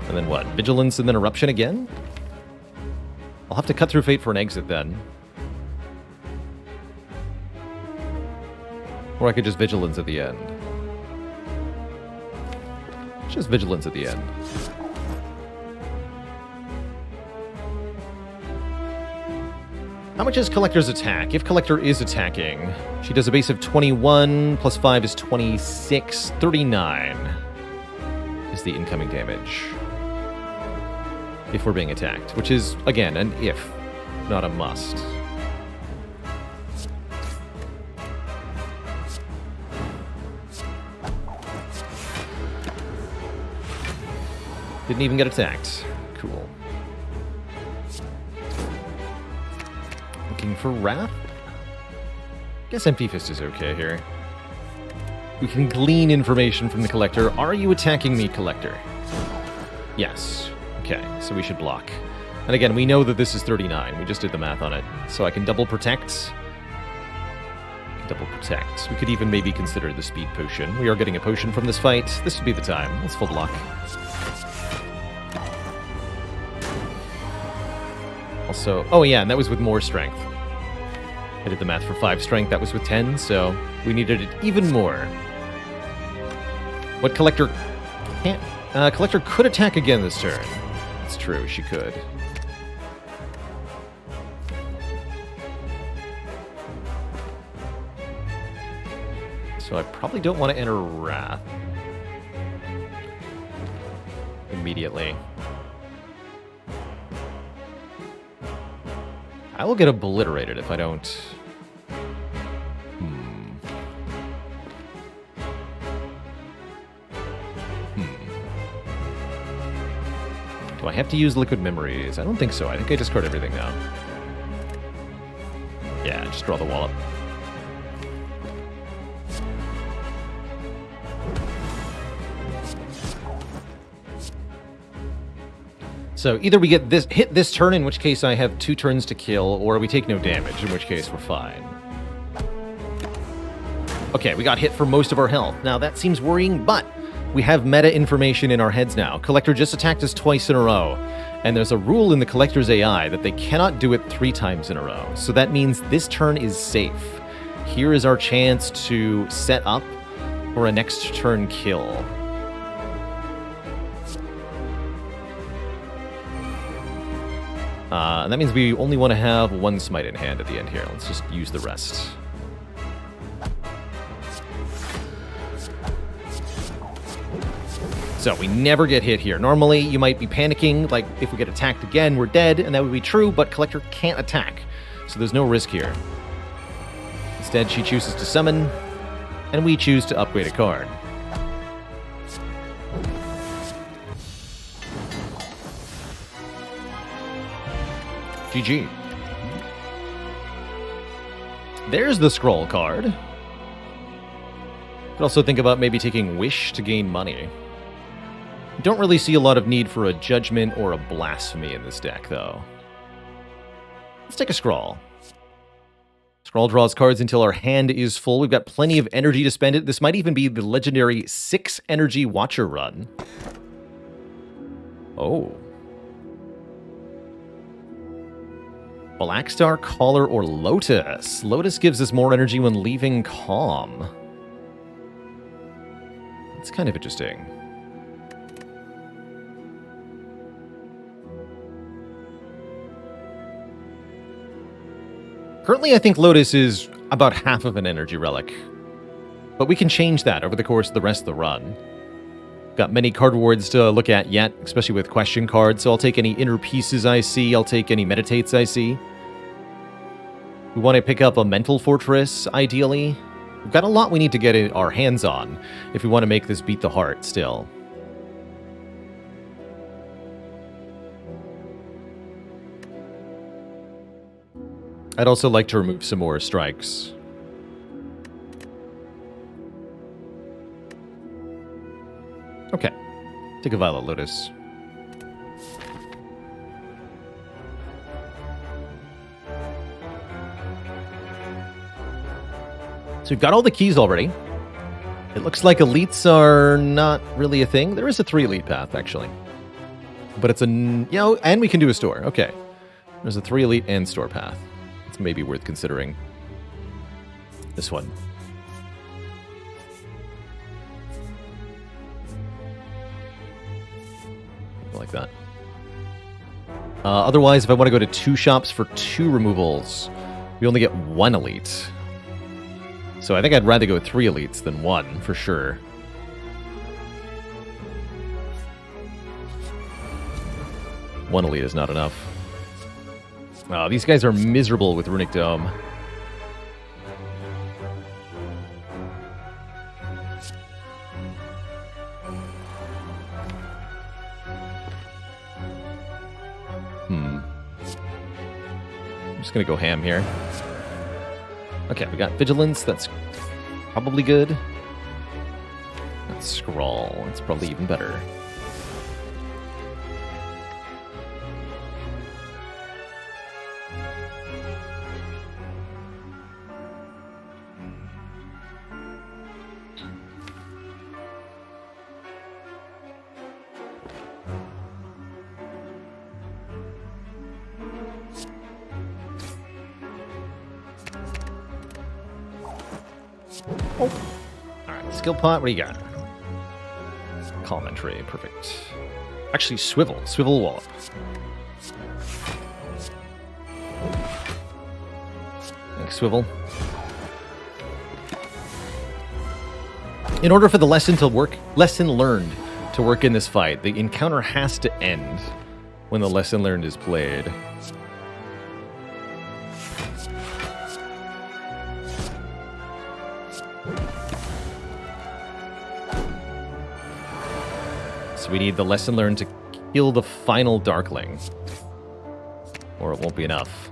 And then what? Vigilance and then Eruption again? I'll have to Cut Through Fate for an exit then. Or I could just Vigilance at the end. Just Vigilance at the end. How much is Collector's attack? If Collector is attacking, she does a base of 21, plus 5 is 26, 39 is the incoming damage. If we're being attacked, which is, again, an if, not a must. Didn't even get attacked. Cool. Looking for Wrath? Guess Empty Fist is okay here. We can glean information from the Collector. Are you attacking me, Collector? Yes. Okay, so we should block. And again, we know that this is 39. We just did the math on it. So I can double protect. Double protect. We could even maybe consider the speed potion. We are getting a potion from this fight. This would be the time. Let's full block. Also, oh yeah, and that was with more strength. I did the math for 5 strength. That was with 10, so we needed it even more. What Collector can't... Collector could attack again this turn. It's true, she could. So I probably don't want to enter Wrath immediately. I will get obliterated if I don't... Do I have to use Liquid Memories? I don't think so. I think I discard everything now. Yeah, just draw the wall up. So either we get this hit this turn, in which case I have 2 turns to kill, or we take no damage, in which case we're fine. Okay, we got hit for most of our health. Now that seems worrying, but we have meta information in our heads now. Collector just attacked us twice in a row, and there's a rule in the Collector's AI that they cannot do it 3 times in a row. So that means this turn is safe. Here is our chance to set up for a next turn kill. And that means we only want to have 1 smite in hand at the end here. Let's just use the rest. So we never get hit here. Normally, you might be panicking, like if we get attacked again, we're dead, and that would be true, but Collector can't attack. So there's no risk here. Instead, she chooses to summon, and we choose to upgrade a card. GG. There's the scroll card. Could also think about maybe taking Wish to gain money. Don't really see a lot of need for a Judgment or a Blasphemy in this deck, though. Let's take a Scrawl. Scrawl draws cards until our hand is full. We've got plenty of energy to spend it. This might even be the legendary 6 energy Watcher run. Oh. Blackstar, Caller, or Lotus. Lotus gives us more energy when leaving Calm. That's kind of interesting. Currently, I think Lotus is about half of an energy relic. But we can change that over the course of the rest of the run. Got many card rewards to look at yet, especially with question cards, so I'll take any inner pieces I see, I'll take any meditates I see. We want to pick up a mental fortress, ideally. We've got a lot we need to get our hands on if we want to make this beat the heart still. I'd also like to remove some more strikes. Okay, take a Violet Lotus. So we've got all the keys already. It looks like elites are not really a thing. There is a 3 elite path, actually. But it's a, and we can do a store. Okay. There's a 3 elite and store path. It's maybe worth considering. This one. Like that. Otherwise, if I want to go to 2 shops for 2 removals, we only get 1 elite. So I think I'd rather go 3 elites than 1, for sure. One elite is not enough. Oh, these guys are miserable with Runic Dome. I'm just gonna go ham here. Okay, we got Vigilance, that's probably good. Let's Scrawl, it's probably even better. Oh. Alright, skill pot, what do you got? Commentary, perfect. Actually, Swivel Wallop. Thanks, Swivel. In order for the lesson learned to work in this fight, the encounter has to end when the lesson learned is played. So we need the lesson learned to kill the final Darkling, or it won't be enough.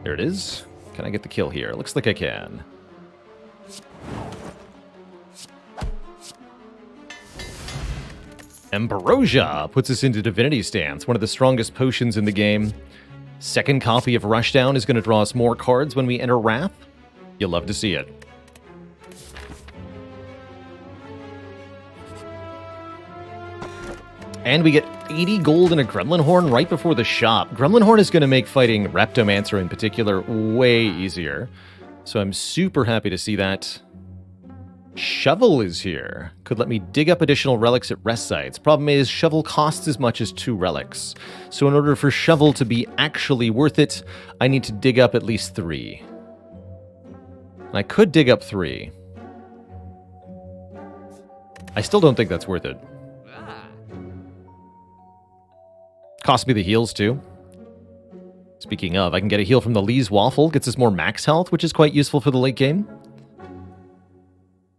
There it is. Can I get the kill here? Looks like I can. Ambrosia puts us into Divinity Stance, one of the strongest potions in the game. Second copy of Rushdown is going to draw us more cards when we enter Wrath. You'll love to see it. And we get 80 gold and a Gremlin Horn right before the shop. Gremlin Horn is going to make fighting Reptomancer in particular way easier. So I'm super happy to see that. Shovel is here. Could let me dig up additional relics at rest sites. Problem is, Shovel costs as much as 2 relics. So in order for Shovel to be actually worth it, I need to dig up at least 3. I could dig up 3. I still don't think that's worth it. Cost me the heals, too. Speaking of, I can get a heal from the Lee's Waffle. Gets us more max health, which is quite useful for the late game.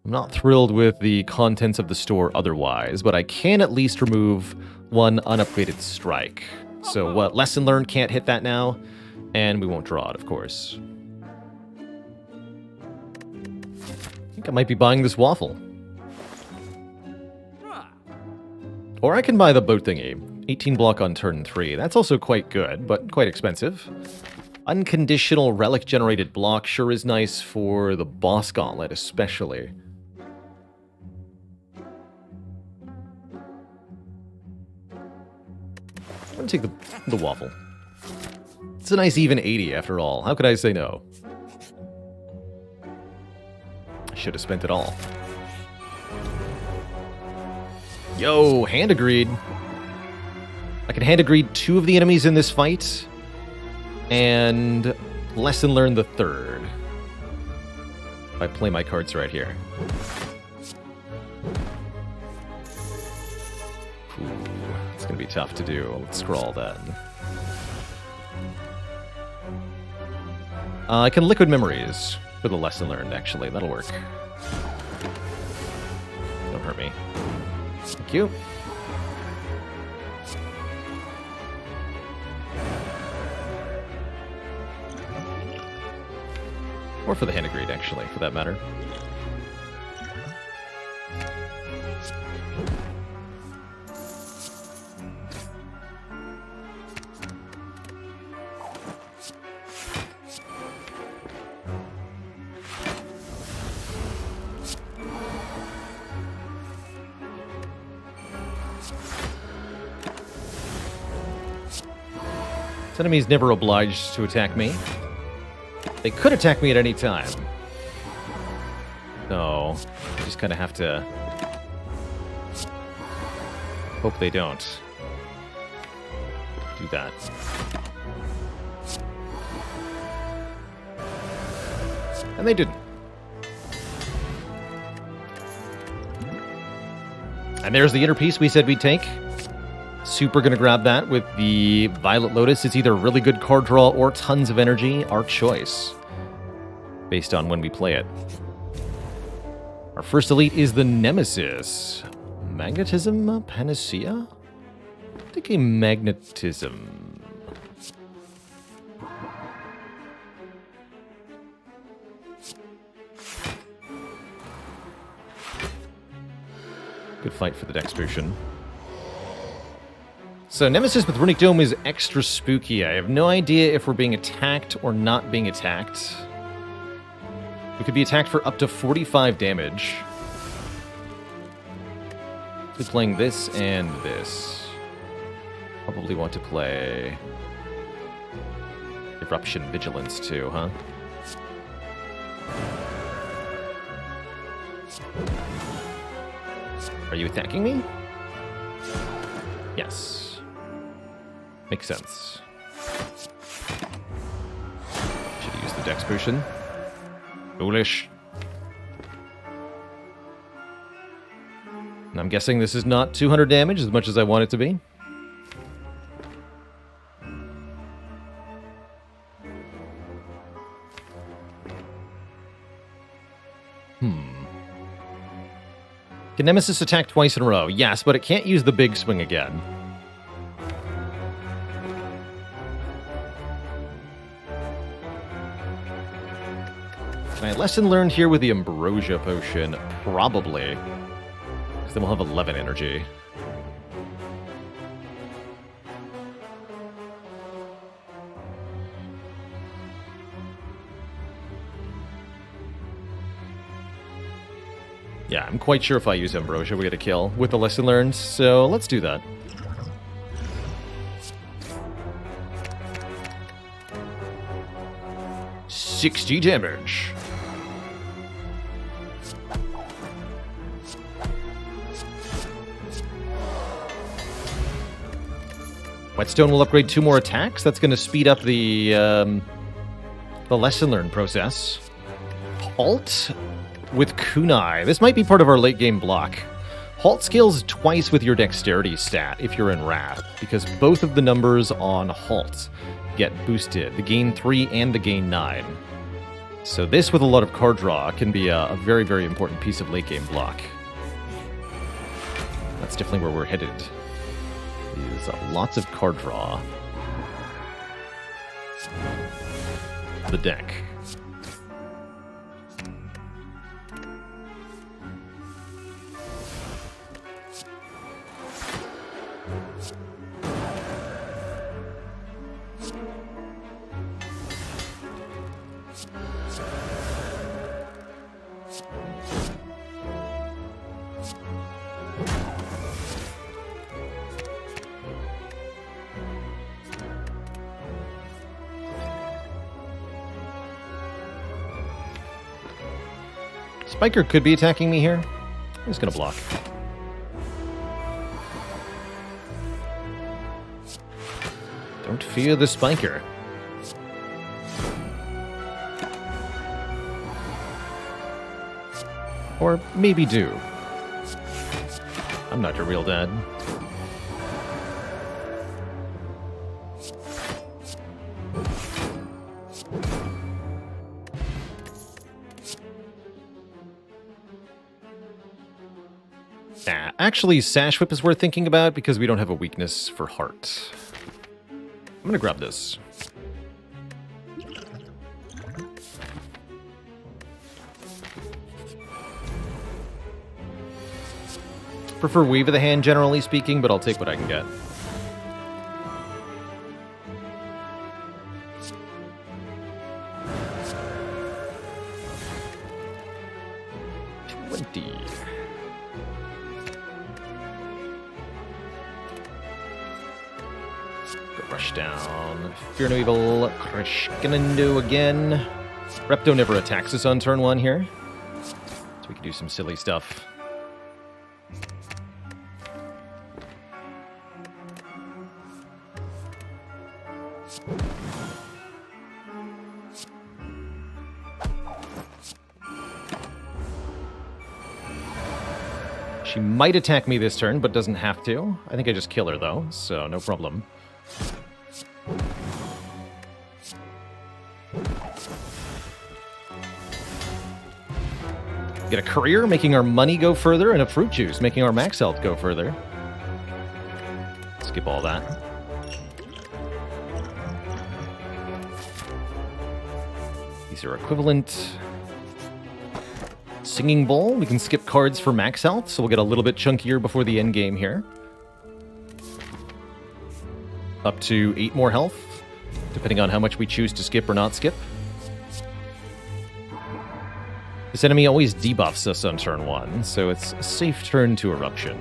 I'm not thrilled with the contents of the store otherwise, but I can at least remove 1 unupgraded strike. So what? Lesson learned, can't hit that now, and we won't draw it, of course. I think I might be buying this waffle. Or I can buy the boat thingy. 18 block on turn 3. That's also quite good, but quite expensive. Unconditional relic-generated block sure is nice for the boss gauntlet, especially. I'm gonna take the waffle. It's a nice even 80 after all. How could I say no? I should have spent it all. Yo, hand agreed. I can hand agreed 2 of the enemies in this fight, and lesson learned the 3rd. If I play my cards right here. Ooh, it's gonna be tough to do. Let's scroll then. I can liquid memories for the lesson learned, actually. That'll work. Don't hurt me. Thank you. Or for the hand agreed, actually, for that matter. This enemy's never obliged to attack me. They could attack me at any time. So, I just kind of have to hope they don't do that. And they didn't. And there's the inner piece we said we'd take. Super gonna grab that with the Violet Lotus. It's either really good card draw or tons of energy. Our choice. Based on when we play it. Our first elite is the Nemesis. Magnetism Panacea? I think a magnetism. Good fight for the Dex Potion. So Nemesis with Runic Dome is extra spooky. I have no idea if we're being attacked or not being attacked. We could be attacked for up to 45 damage. We're playing this and this. Probably want to play Eruption Vigilance too, huh? Are you attacking me? Yes. Makes sense. Should use the Dex Potion. Foolish. And I'm guessing this is not 200 damage as much as I want it to be. Can Nemesis attack twice in a row? Yes, but it can't use the big swing again. Can I lesson learned here with the Ambrosia Potion? Probably. Because then we'll have 11 energy. Yeah, I'm quite sure if I use Ambrosia, we get a kill with the lesson learned, so let's do that. $60 damage. Whetstone will upgrade 2 more attacks. That's going to speed up the lesson learned process. Halt with Kunai. This might be part of our late game block. Halt scales twice with your dexterity stat if you're in Wrath, because both of the numbers on Halt get boosted, the gain 3 and the gain 9. So this, with a lot of card draw, can be a very, very important piece of late game block. That's definitely where we're headed. Is lots of card draw. The deck. Spiker could be attacking me here. I'm just going to block. Don't fear the Spiker. Or maybe do. I'm not your real dad. Actually, Sash Whip is worth thinking about because we don't have a weakness for Heart. I'm gonna grab this. Prefer Wave of the Hand, generally speaking, but I'll take what I can get. Fear no evil, Krishkanando again. Repto never attacks us on turn 1 here. So we can do some silly stuff. She might attack me this turn, but doesn't have to. I think I just kill her though, so no problem. Get a career, making our money go further, and a fruit juice, making our max health go further. Skip all that. These are equivalent. Singing Bowl, we can skip cards for max health, so we'll get a little bit chunkier before the end game here. Up to 8 more health, depending on how much we choose to skip or not skip. This enemy always debuffs us on turn 1, so it's a safe turn to Eruption.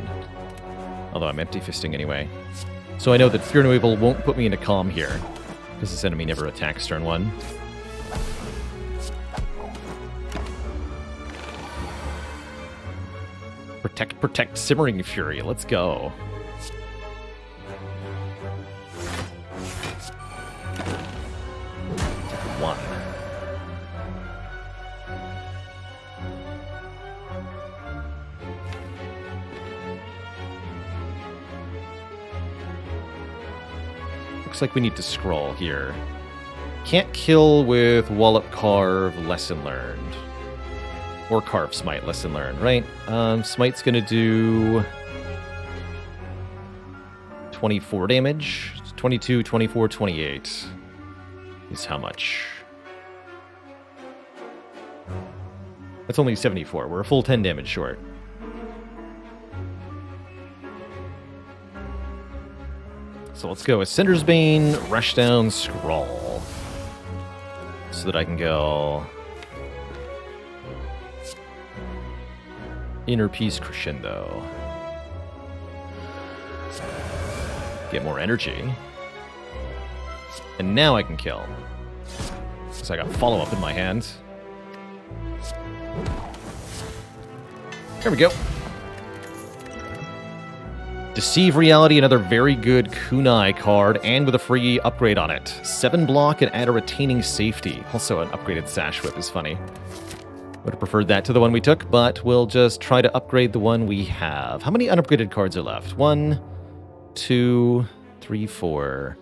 Although I'm empty fisting anyway. So I know that Fear no Evil won't put me into Calm here, because this enemy never attacks turn 1. Protect, Simmering Fury, let's go. One. Looks like we need to scroll here. Can't kill with Wallop Carve, Lesson Learned. Or Carve Smite, Lesson Learned, right? Smite's gonna do 24 damage. 22, 24, 28 is how much? That's only 74. We're a full 10 damage short. So let's go with Cinder's Bane, Rushdown, Scroll. So that I can go Inner Peace, Crescendo. Get more energy. And now I can kill. So I got follow-up in my hand. There we go. Deceive Reality, another very good kunai card, and with a free upgrade on it. 7 block and add a retaining safety. Also an upgraded Sash Whip is funny. Would have preferred that to the one we took, but we'll just try to upgrade the one we have. How many unupgraded cards are left? 1, 2, 3, 4,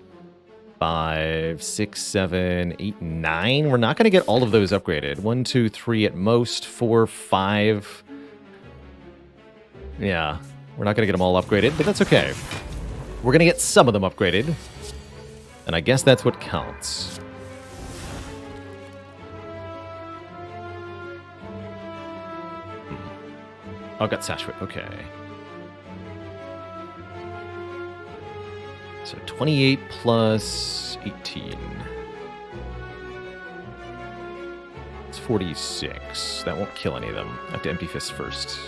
5, 6, 7, 8, 9. We're not going to get all of those upgraded. 1, 2, 3 at most. 4, 5. Yeah, we're not going to get them all upgraded, but that's okay. We're going to get some of them upgraded, and I guess that's what counts. Oh, got Sash Whip, okay. So 28 plus 18. It's 46. That won't kill any of them. I have to Empty Fist first.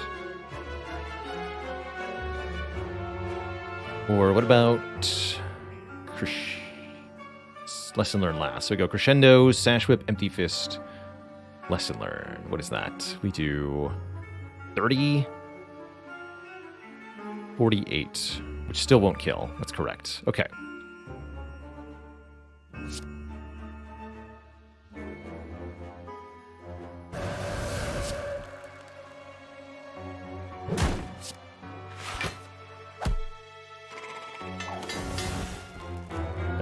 Or what about Lesson Learned last? So we go Crescendo, Sash Whip, Empty Fist, Lesson Learned. What is that? We do 30, 48, which still won't kill. That's correct. Okay.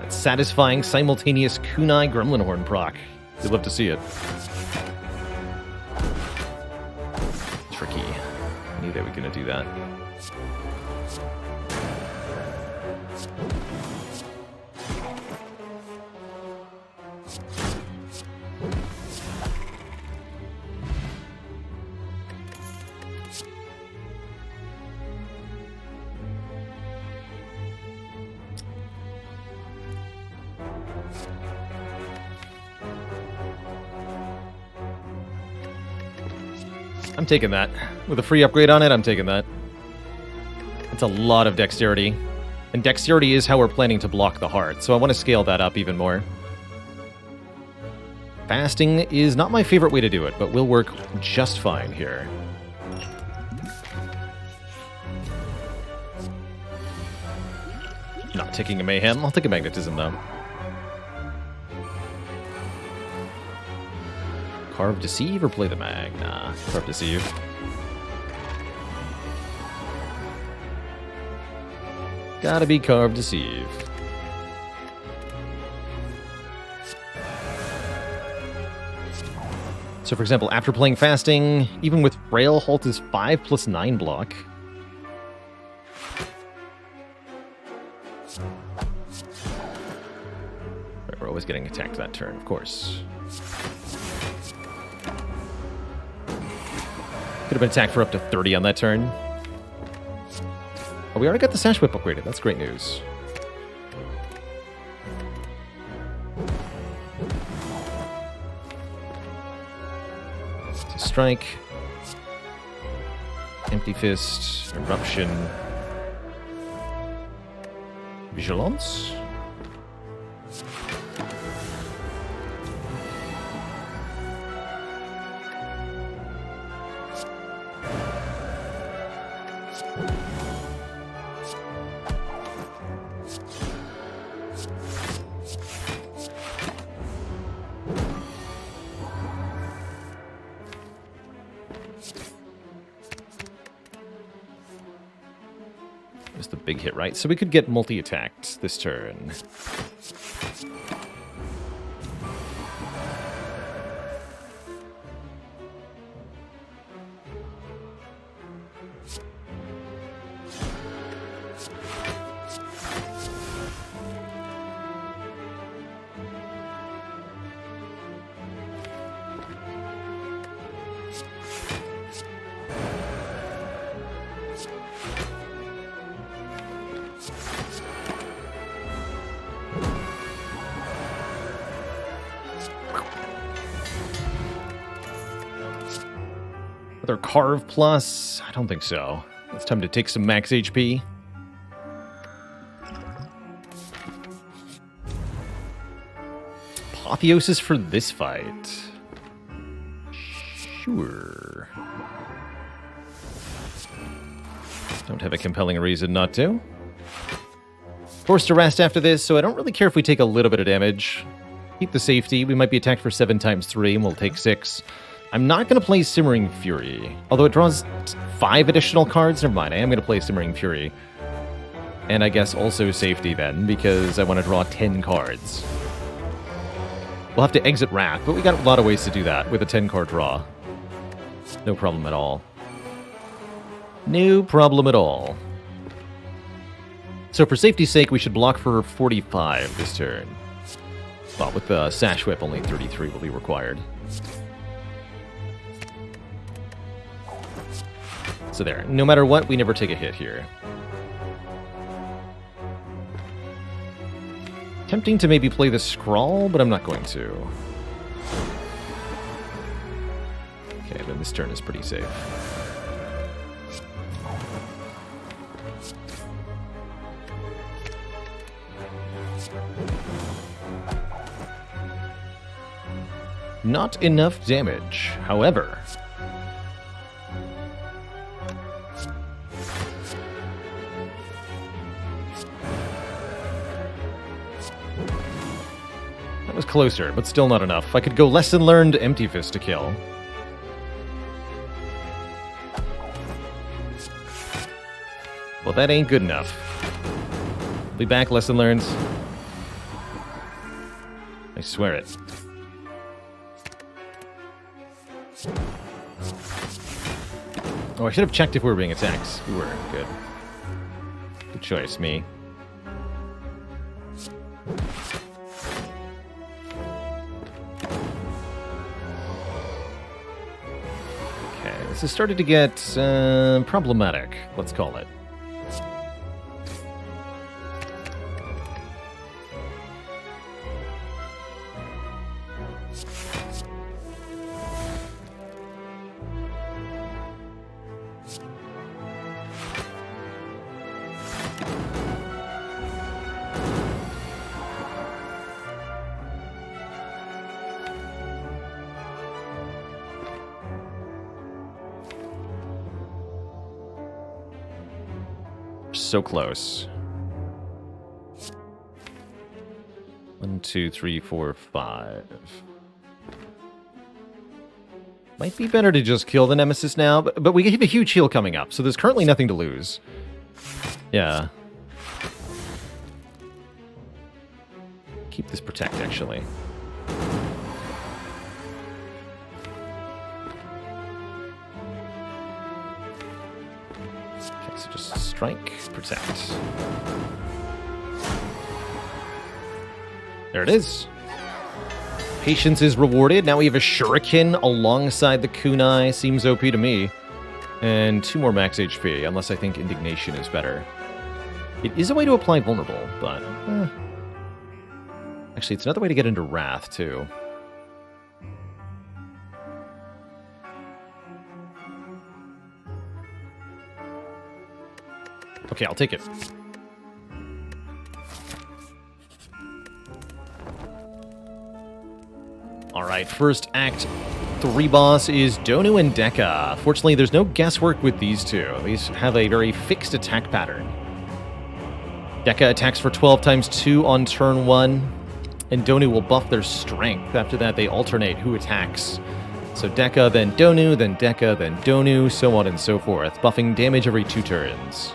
Satisfying simultaneous kunai Gremlin Horn proc. You'd love to see it. Tricky. I knew they were going to do that. I'm taking that. With a free upgrade on it, I'm taking that. That's a lot of dexterity. And dexterity is how we're planning to block the heart, so I want to scale that up even more. Fasting is not my favorite way to do it, but will work just fine here. Not taking a Mayhem. I'll take a Magnetism, though. Carve Deceive or play the mag? Nah, Carve Deceive. Gotta be Carve Deceive. So for example, after playing Fasting, even with Frail, Halt is 5 plus 9 block. We're always getting attacked that turn, of course. Could have been attacked for up to 30 on that turn. Oh, we already got the Sash Whip upgraded. That's great news. So strike. Empty Fist. Eruption. Vigilance. There's the big hit, right? So we could get multi-attacked this turn. Another Carve Plus? I don't think so. It's time to take some max HP. Apotheosis for this fight. Sure. Don't have a compelling reason not to. Forced to rest after this, so I don't really care if we take a little bit of damage. Keep the safety. We might be attacked for 7 times 3, and we'll take 6. I'm not going to play Simmering Fury. Although it draws 5 additional cards. Never mind, I am going to play Simmering Fury. And I guess also safety then, because I want to draw 10 cards. We'll have to exit Wrath, but we got a lot of ways to do that with a 10-card draw. No problem at all. No problem at all. So for safety's sake, we should block for 45 this turn. Well, with the Sash Whip, only 33 will be required. So there. No matter what, we never take a hit here. Tempting to maybe play the Scrawl, but I'm not going to. Okay, then this turn is pretty safe. Not enough damage, however. That was closer, but still not enough. I could go Lesson Learned Empty Fist to kill. Well, that ain't good enough. Be back, Lesson Learned. I swear it. Oh, I should have checked if we were being attacked. We were. Good. Good choice, me. Okay, this has started to get problematic, let's call it. So close. 1, 2, 3, 4, 5. Might be better to just kill the Nemesis now, but we have a huge heal coming up, so there's currently nothing to lose. Yeah. Keep this Protect, actually. Okay, so just Strike, Protect. There it is. Patience is rewarded. Now we have a Shuriken alongside the Kunai. Seems OP to me. And 2 more max HP, unless I think Indignation is better. It is a way to apply Vulnerable, but... Actually, it's another way to get into Wrath, too. Okay, I'll take it. Alright, first Act 3 boss is Donu and Dekka. Fortunately, there's no guesswork with these two. These have a very fixed attack pattern. Dekka attacks for 12 times 2 on turn 1, and Donu will buff their strength. After that, they alternate who attacks. So Dekka, then Donu, then Dekka, then Donu, so on and so forth, buffing damage every 2 turns.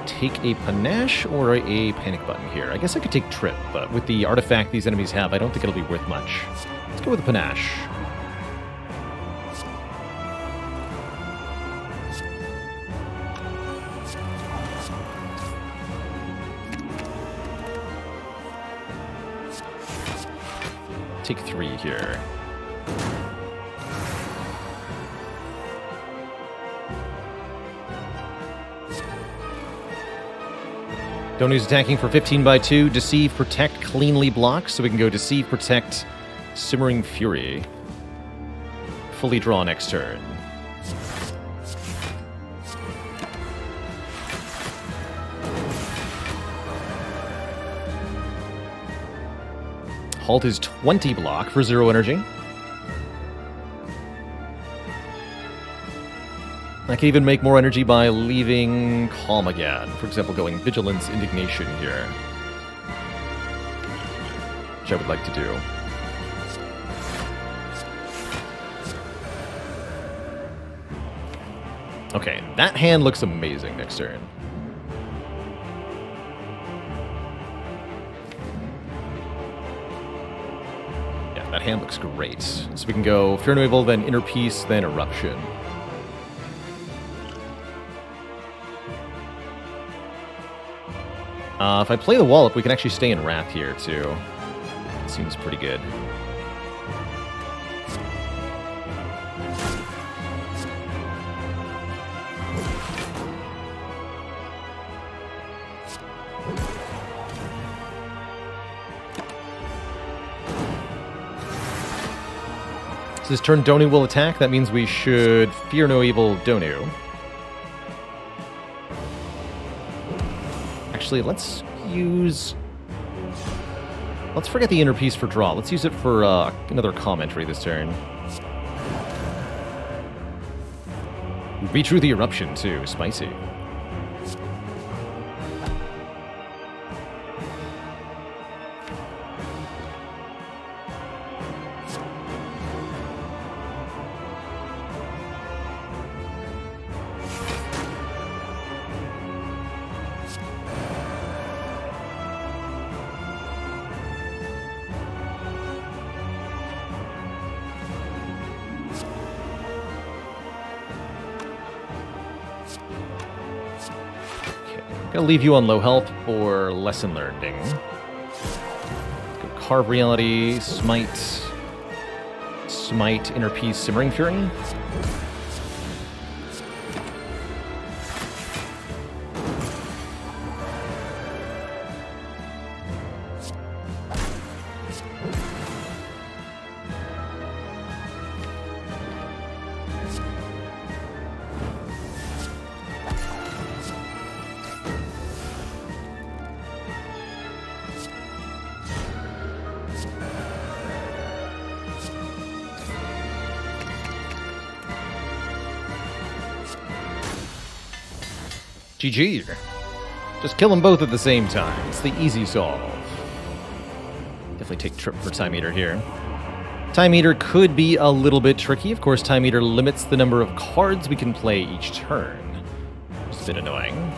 take a Panache or a Panic Button here? I guess I could take Trip, but with the artifact these enemies have, I don't think it'll be worth much. Let's go with a Panache. Take 3 here. Donu's attacking for 15 by 2. Deceive, Protect, cleanly block. So we can go Deceive, Protect, Simmering Fury. Fully draw next turn. Halt is 20 block for 0 energy. I can even make more energy by leaving Calm again. For example, going Vigilance, Indignation here. Which I would like to do. Okay, that hand looks amazing next turn. Yeah, that hand looks great. So we can go Fear No Evil, then Inner Peace, then Eruption. If I play the Wallop, we can actually stay in Wrath here, too. Seems pretty good. So this turn, Donu will attack. That means we should Fear No Evil Donu. Actually, let's forget the Inner Peace for draw. Let's use it for another commentary this turn. We drew the Eruption, too. Spicy. Gonna leave you on low health for Lesson Learning. Go Carve Reality, Smite, Inner Peace, Simmering Fury. GG. Just kill them both at the same time. It's the easy solve. Definitely take Trip for Time Eater here. Time Eater could be a little bit tricky. Of course, Time Eater limits the number of cards we can play each turn. It's a bit annoying.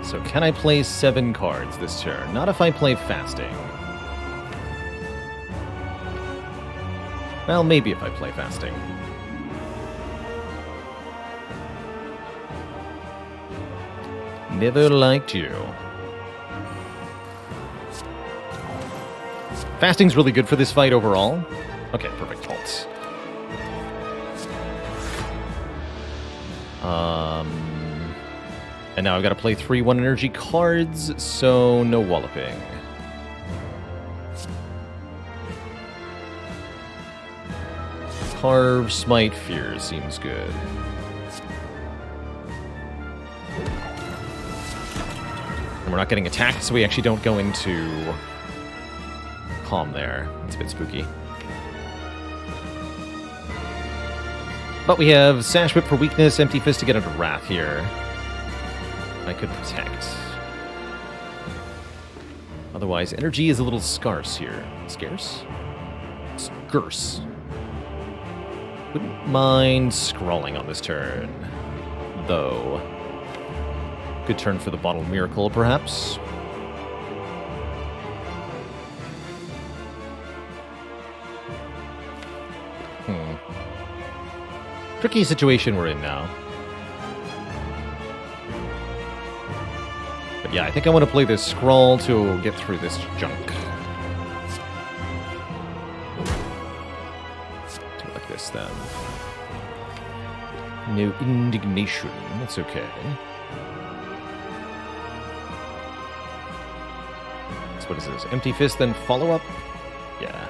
So can I play 7 cards this turn? Not if I play Fasting. Well, maybe if I play Fasting. Never liked you. Fasting's really good for this fight overall. Okay, perfect. Halt. And now I've got to play 3 1 energy cards, so no walloping. Carve, Smite, Fear seems good. And we're not getting attacked, so we actually don't go into Calm there. It's a bit spooky. But we have Sash Whip for weakness, Empty Fist to get into Wrath here. I could protect. Otherwise, energy is a little scarce here. Scarce? Scarce. Wouldn't mind scrolling on this turn, though. Good turn for the Bottle Miracle, perhaps. Tricky situation we're in now. But yeah, I think I want to play this Scrawl to get through this junk. Do it like this, then. No indignation. That's okay. So what is this? Empty Fist, then follow-up? Yeah.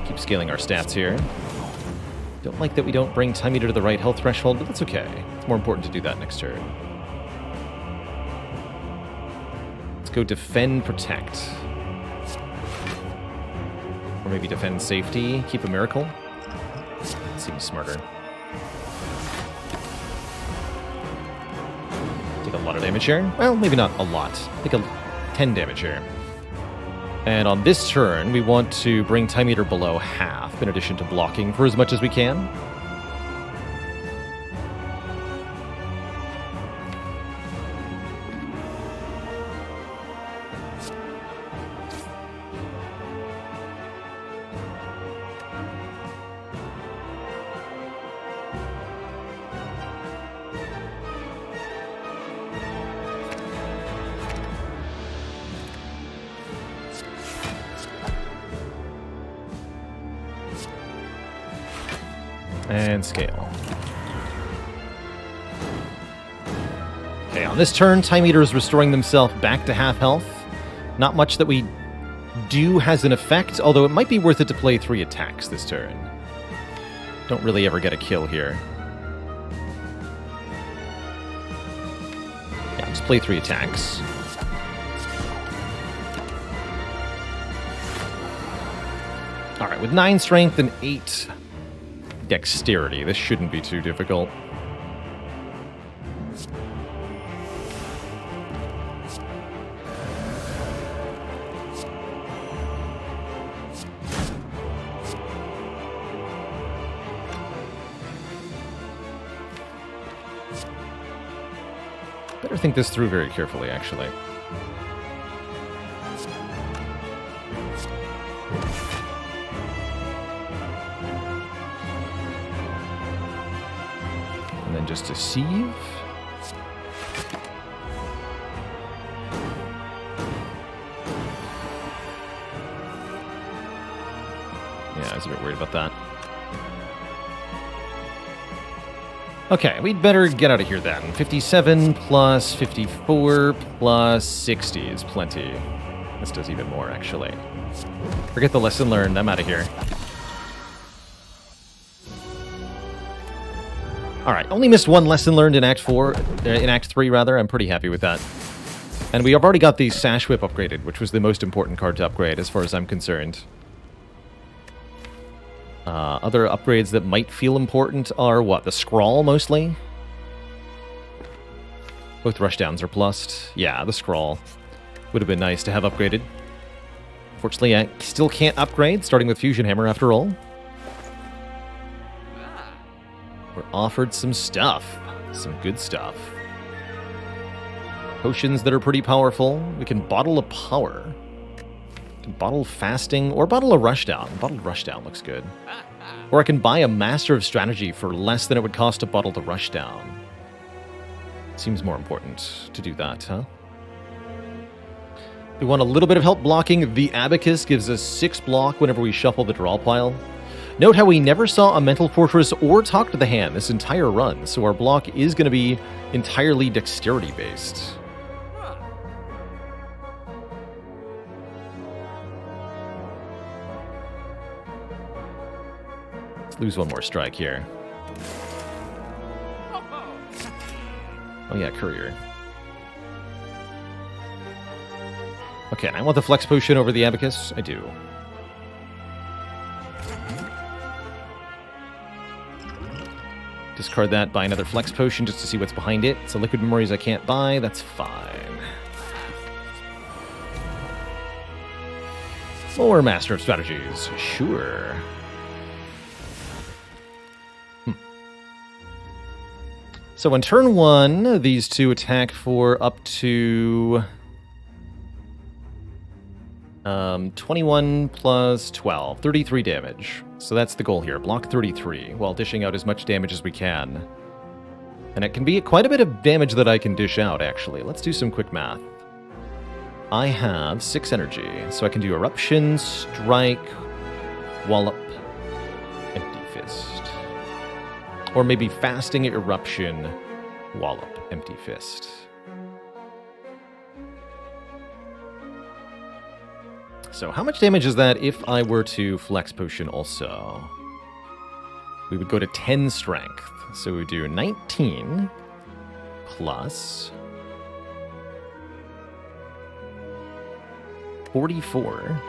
Keep scaling our stats here. Don't like that we don't bring Time Eater to the right health threshold, but that's okay. It's more important to do that next turn. Let's go Defend, Protect. Or maybe Defend, Safety, keep a Miracle. Seems smarter. Take a lot of damage here. Well, maybe not a lot. Take a 10 damage here. And on this turn, we want to bring Time Eater below half, in addition to blocking for as much as we can. And scale. Okay, on this turn, Time Eater is restoring themselves back to half health. Not much that we do has an effect, although it might be worth it to play 3 attacks this turn. Don't really ever get a kill here. Yeah, just play 3 attacks. Alright, with 9 strength and 8 dexterity, this shouldn't be too difficult. Better think this through very carefully, actually. And then just deceive. Yeah, I was a bit worried about that. Okay, we'd better get out of here then. 57 plus 54 plus 60 is plenty. This does even more, actually. Forget the lesson learned. I'm out of here. All right, only missed 1 lesson learned in Act 3, rather. I'm pretty happy with that. And we have already got the Sash Whip upgraded, which was the most important card to upgrade, as far as I'm concerned. Other upgrades that might feel important are, what, the Scrawl, mostly? Both rushdowns are plussed. Yeah, the Scrawl would have been nice to have upgraded. Fortunately, I still can't upgrade, starting with Fusion Hammer after all. We're offered some stuff. Some good stuff. Potions that are pretty powerful. We can bottle a power. We can bottle fasting or bottle a rushdown. Bottled rushdown looks good. Or I can buy a Master of Strategy for less than it would cost to bottle the rushdown. Seems more important to do that, huh? We want a little bit of help blocking. The Abacus gives us 6 block whenever we shuffle the draw pile. Note how we never saw a Mental Fortress or Talk to the Hand this entire run, so our block is going to be entirely dexterity-based. Let's lose 1 more strike here. Oh yeah, Courier. Okay, and I want the Flex Potion over the Abacus. I do. Discard that, buy another Flex Potion just to see what's behind it. So Liquid Memories I can't buy, that's fine. More Master of Strategies, sure. So on turn 1, these two attack for up to 21 plus 12, 33 damage. So that's the goal here, block 33, while dishing out as much damage as we can. And it can be quite a bit of damage that I can dish out, actually. Let's do some quick math. I have 6 energy, so I can do Eruption, Strike, Wallop, Empty Fist. Or maybe Fasting Eruption, Wallop, Empty Fist. So how much damage is that if I were to Flex Potion also? We would go to 10 Strength. So we do 19 plus 44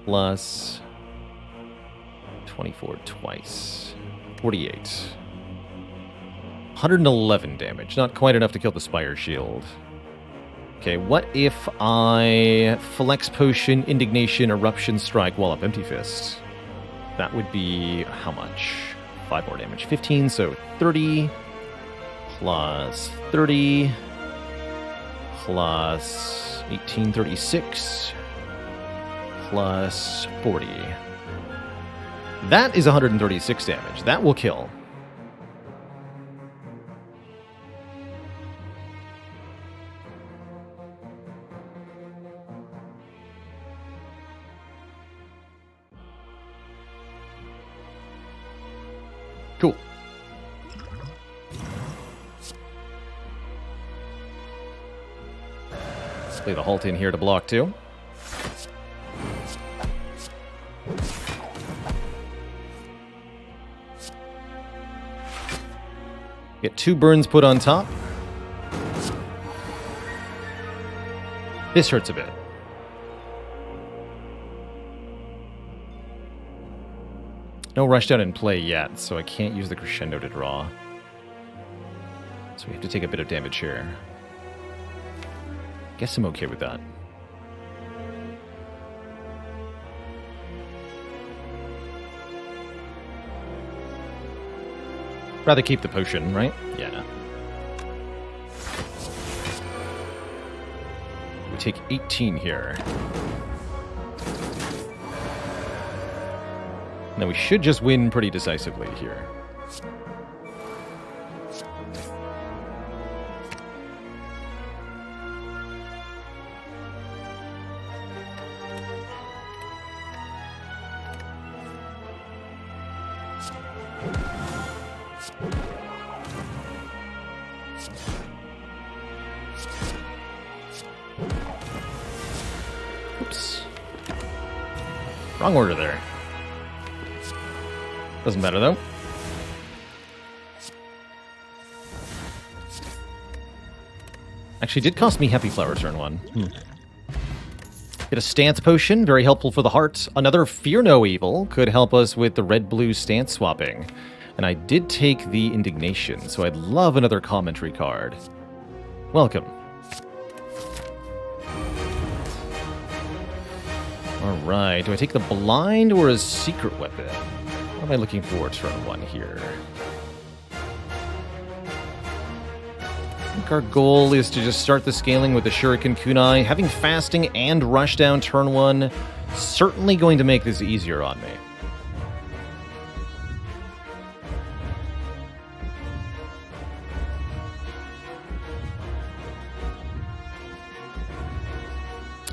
plus 24 twice. 48. 111 damage. Not quite enough to kill the Spire Shield. Okay, what if I Flex Potion, Indignation, Eruption, Strike, Wallop, Empty Fist? That would be how much? 5 more damage. 15, so 30 plus 30 plus 18, 36 plus 40. That is 136 damage. That will kill. Cool. Let's leave the halt in here to block too. Get 2 burns put on top. This hurts a bit. No rush down in play yet, so I can't use the Crescendo to draw. So we have to take a bit of damage here. Guess I'm okay with that. Rather keep the potion, right? Yeah. We take 18 here. Now we should just win pretty decisively here. Oops. Wrong order there. Doesn't matter, though. Actually, did cost me Happy Flower turn 1. Get a Stance Potion, very helpful for the heart. Another Fear No Evil could help us with the red-blue stance swapping. And I did take the Indignation, so I'd love another commentary card. Welcome. Alright, do I take the Blind or a Secret Weapon? What am I looking for turn 1 here? I think our goal is to just start the scaling with the Shuriken Kunai. Having Fasting and Rush Down turn 1, certainly going to make this easier on me.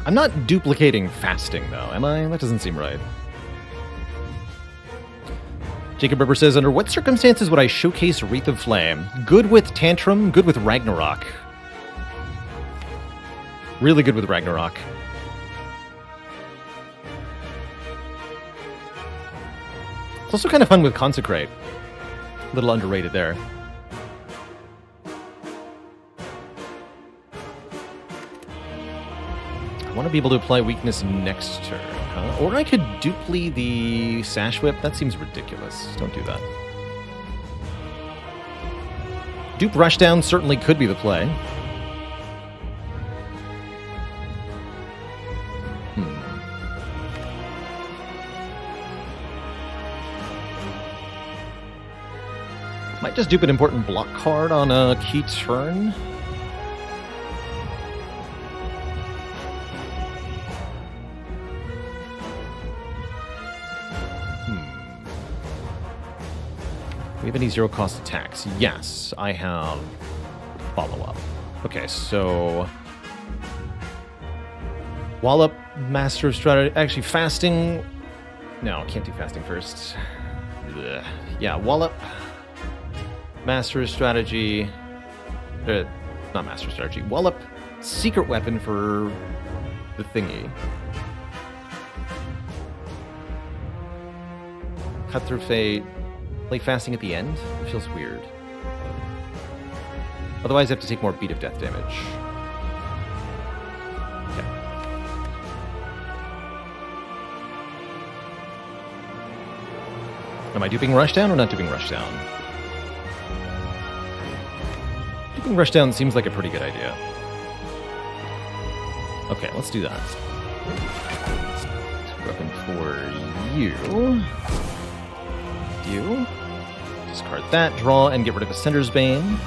I'm not duplicating Fasting, though, am I? That doesn't seem right. Jacob Ripper says, under what circumstances would I showcase Wreath of Flame? Good with Tantrum, good with Ragnarok. Really good with Ragnarok. It's also kind of fun with Consecrate. A little underrated there. I want to be able to apply weakness next turn, huh? Or I could duplicate the Sash Whip. That seems ridiculous. Don't do that. Dupe Rushdown certainly could be the play. Might just dupe an important block card on a key turn. We have any zero-cost attacks? Yes, I have follow-up. Okay, so... Wallop, Master of Strategy... Actually, Fasting... No, can't do Fasting first. Ugh. Yeah, Wallop... Master Strategy... not Master Strategy. Wallop, Secret Weapon for the thingy. Cut Through Fate. Play Fasting at the end? It feels weird. Otherwise, I have to take more Beat of Death damage. Okay. Am I duping Rushdown or not duping Rushdown? Duping Rushdown seems like a pretty good idea. Okay, let's do that. Weapon for you. You. Discard that, draw, and get rid of Ascender's Bane.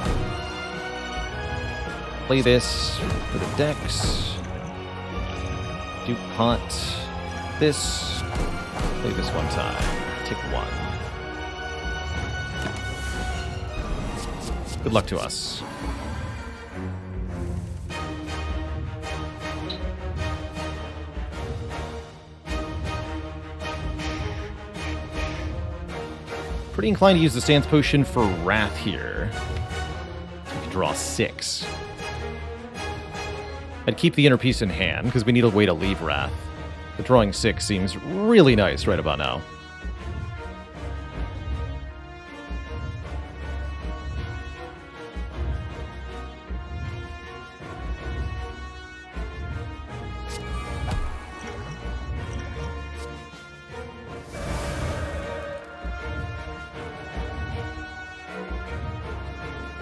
Play this for the decks. Dupont this. Play this one time. Take one. Good luck to us. Pretty inclined to use the Stance Potion for Wrath here. So we can draw 6. I'd keep the Inner Peace in hand, because we need a way to leave Wrath. But drawing 6 seems really nice right about now.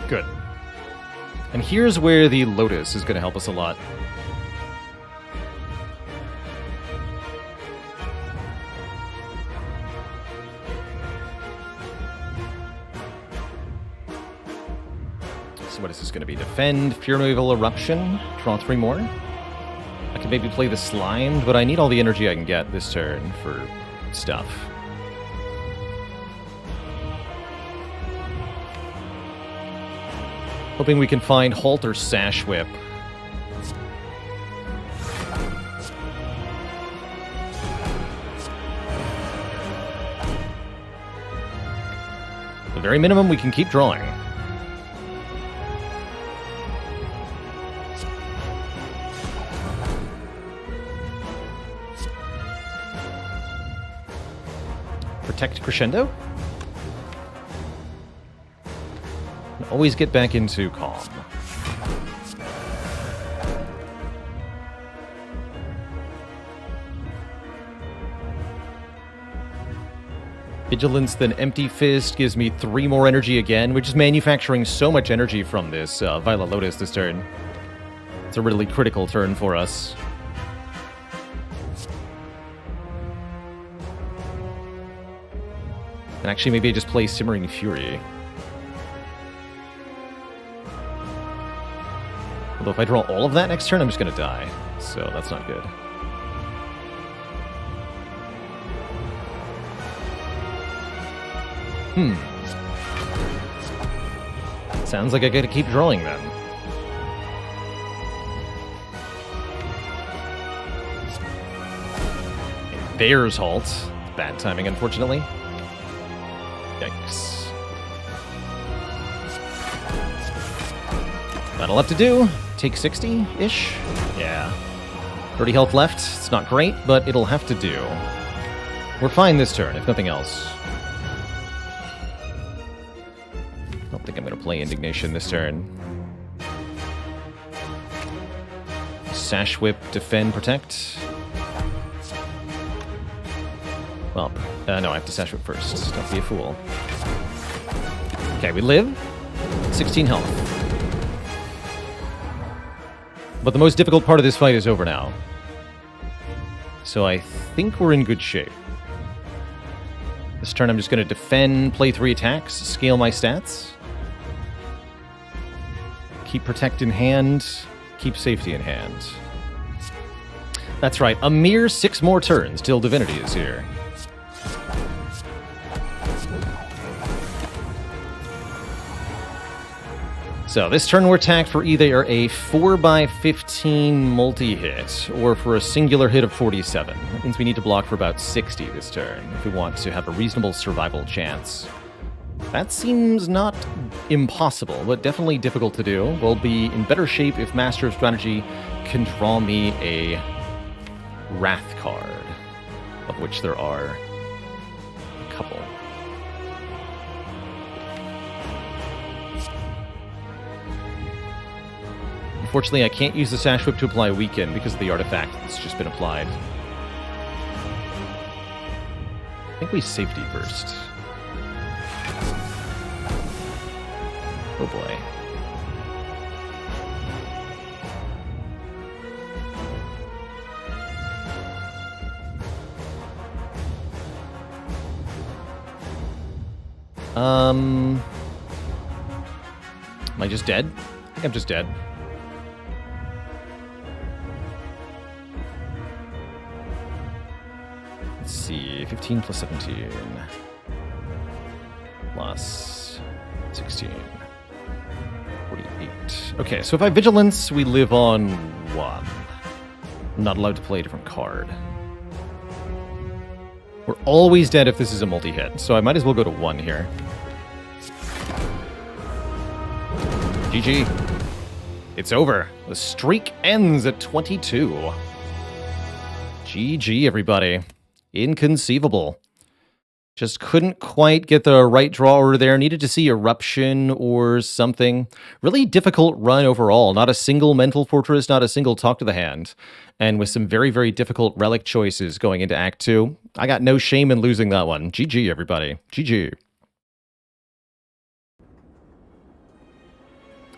Good. And here's where the Lotus is going to help us a lot. So what is this going to be? Defend, Fear Removal, Eruption, draw 3 more. I could maybe play the Slimed, but I need all the energy I can get this turn for stuff. Hoping we can find Halt or Sash Whip. At the very minimum, we can keep drawing. Protect Crescendo. Always get back into Calm. Vigilance, then Empty Fist gives me 3 more energy again, which is manufacturing so much energy from this Violet Lotus this turn. It's a really critical turn for us. And actually, maybe I just play Simmering Fury. Although if I draw all of that next turn, I'm just going to die. So that's not good. Sounds like I gotta keep drawing then. There's Halt. Bad timing, unfortunately. Yikes. That'll have to do. Take 60-ish? Yeah. 30 health left. It's not great, but it'll have to do. We're fine this turn, if nothing else. I don't think I'm going to play Indignation this turn. Sash Whip, Defend, Protect. Well, no, I have to Sash Whip first. Don't be a fool. Okay, we live. 16 health. But the most difficult part of this fight is over now. So I think we're in good shape. This turn I'm just going to defend, play 3 attacks, scale my stats. Keep Protect in hand, keep Safety in hand. That's right, a mere 6 more turns till Divinity is here. So this turn we're tagged for either a 4x15 multi-hit or for a singular hit of 47. That means we need to block for about 60 this turn if we want to have a reasonable survival chance. That seems not impossible, but definitely difficult to do. We'll be in better shape if Master of Strategy can draw me a Wrath card, of which there are a couple. Unfortunately, I can't use the Sash Whip to apply Weaken because of the artifact that's just been applied. I think we Safety first. Oh boy. Am I just dead? I think I'm just dead. Let's see, 15 plus 17 plus 16. 48. Okay, so if I Vigilance, we live on 1. I'm not allowed to play a different card. We're always dead if this is a multi-hit, so I might as well go to 1 here. GG. It's over. The streak ends at 22. GG, everybody. Inconceivable. Just couldn't quite get the right draw order there. Needed to see Eruption or something. Really difficult run overall. Not a single Mental Fortress, not a single Talk to the Hand. And with some very, very difficult relic choices going into Act 2. I got no shame in losing that one. GG, everybody. GG.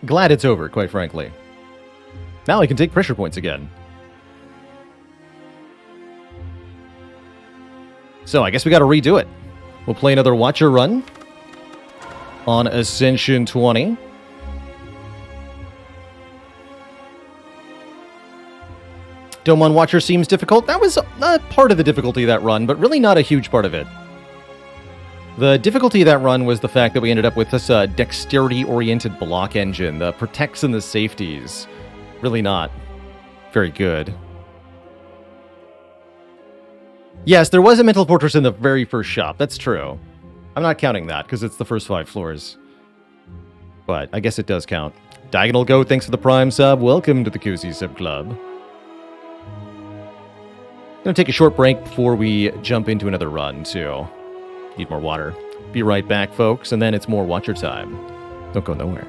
Glad it's over, quite frankly. Now I can take pressure points again. So I guess we got to redo it. We'll play another Watcher run on Ascension 20. Domon Watcher seems difficult. That was part of the difficulty of that run, but really not a huge part of it. The difficulty of that run was the fact that we ended up with this dexterity-oriented block engine. The protects and the safeties. Really not very good. Yes, there was a Mental Fortress in the very first shop. That's true. I'm not counting that, because it's the first 5 floors. But I guess it does count. Diagonal Goat, thanks for the Prime sub. Welcome to the Cozy Sub Club. Gonna take a short break before we jump into another run, too. Need more water. Be right back, folks, and then it's more Watcher time. Don't go nowhere.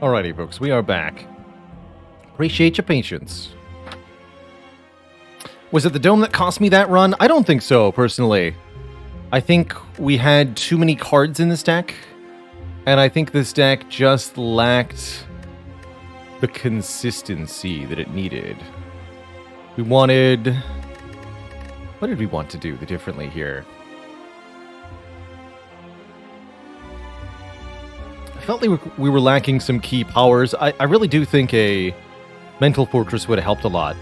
Alrighty, folks, we are back. Appreciate your patience. Was it the dome that cost me that run? I don't think so, personally. I think we had too many cards in this deck, and I think this deck just lacked the consistency that it needed. We wanted... What did we want to do differently here? I felt like we were lacking some key powers. I really do think a Mental Fortress would have helped a lot.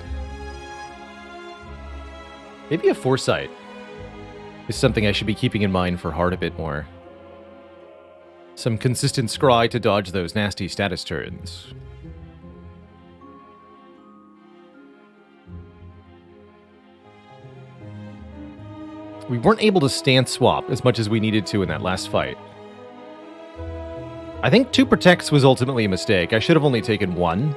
Maybe a Foresight is something I should be keeping in mind for Heart a bit more. Some consistent scry to dodge those nasty status turns. We weren't able to stance swap as much as we needed to in that last fight. I think 2 protects was ultimately a mistake. I should have only taken 1.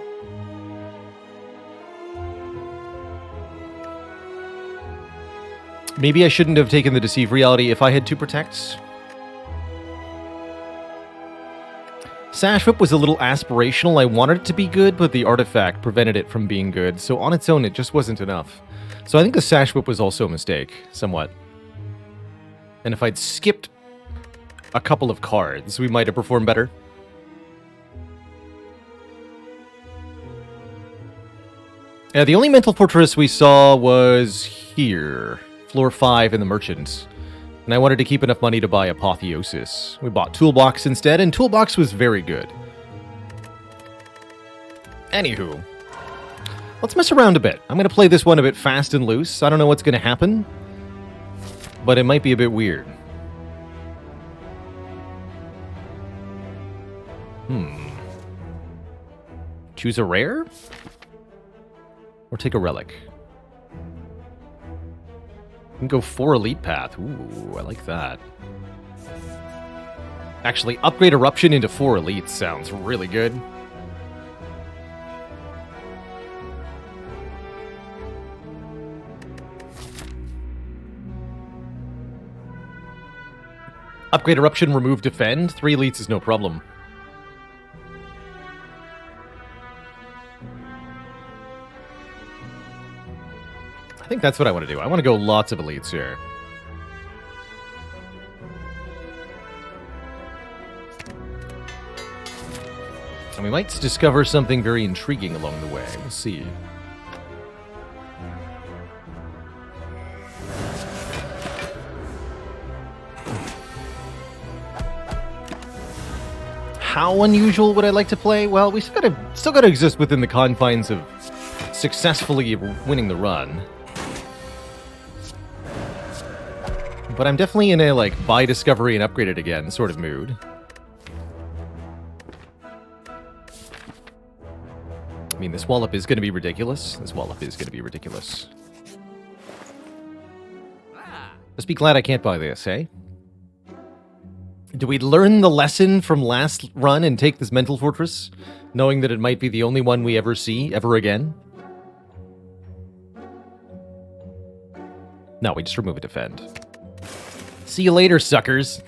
Maybe I shouldn't have taken the Deceive Reality if I had 2 protects. Sash Whip was a little aspirational. I wanted it to be good, but the artifact prevented it from being good. So on its own, it just wasn't enough. So I think the Sash Whip was also a mistake, somewhat. And if I'd skipped a couple of cards, we might have performed better. Yeah, the only Mental Fortress we saw was here. Floor 5 in the Merchant. And I wanted to keep enough money to buy Apotheosis. We bought Toolbox instead, and Toolbox was very good. Anywho, let's mess around a bit. I'm going to play this one a bit fast and loose. I don't know what's going to happen, but it might be a bit weird. Choose a rare? Or take a relic? We can go 4 Elite Path. Ooh, I like that. Actually, upgrade Eruption into 4 Elites sounds really good. Upgrade Eruption, remove Defend. 3 Elites is no problem. I think that's what I want to do. I want to go lots of Elites here. And we might discover something very intriguing along the way. We'll see. How unusual would I like to play? Well, we still gotta exist within the confines of successfully winning the run. But I'm definitely in a, like, buy Discovery and upgrade it again sort of mood. I mean, this wallop is going to be ridiculous. This wallop is going to be ridiculous. Just be glad I can't buy this, eh? Do we learn the lesson from last run and take this Mental Fortress, knowing that it might be the only one we ever see, ever again? No, we just remove a Defend. See you later, suckers.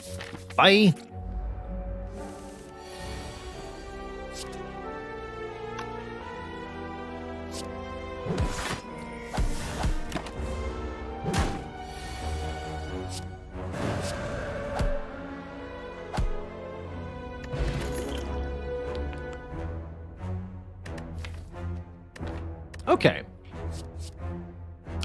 Bye. Okay.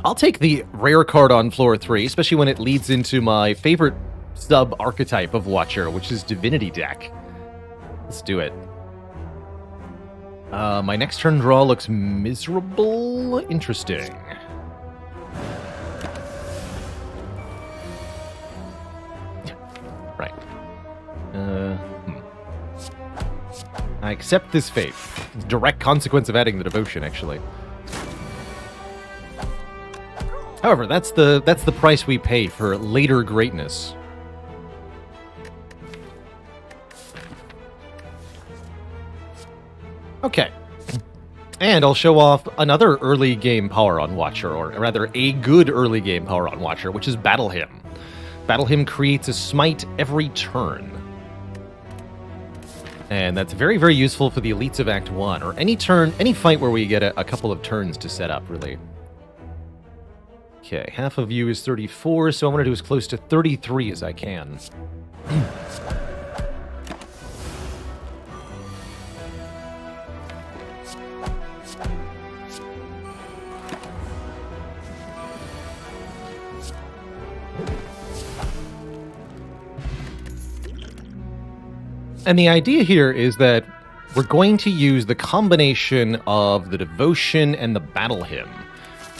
I'll take the rare card on floor 3, especially when it leads into my favorite sub-archetype of Watcher, which is Divinity Deck. Let's do it. My next turn draw looks miserable. Interesting. Right. I accept this fate. It's a direct consequence of adding the devotion, actually. However, that's the price we pay for later greatness. Okay. And I'll show off another early game power on Watcher, or rather a good early game power on Watcher, which is Battle Hymn. Battle Hymn creates a smite every turn. And that's very, very useful for the elites of Act 1, or any fight where we get a couple of turns to set up, really. Okay, half of you is 34, so I want to do as close to 33 as I can. And the idea here is that we're going to use the combination of the devotion and the battle hymn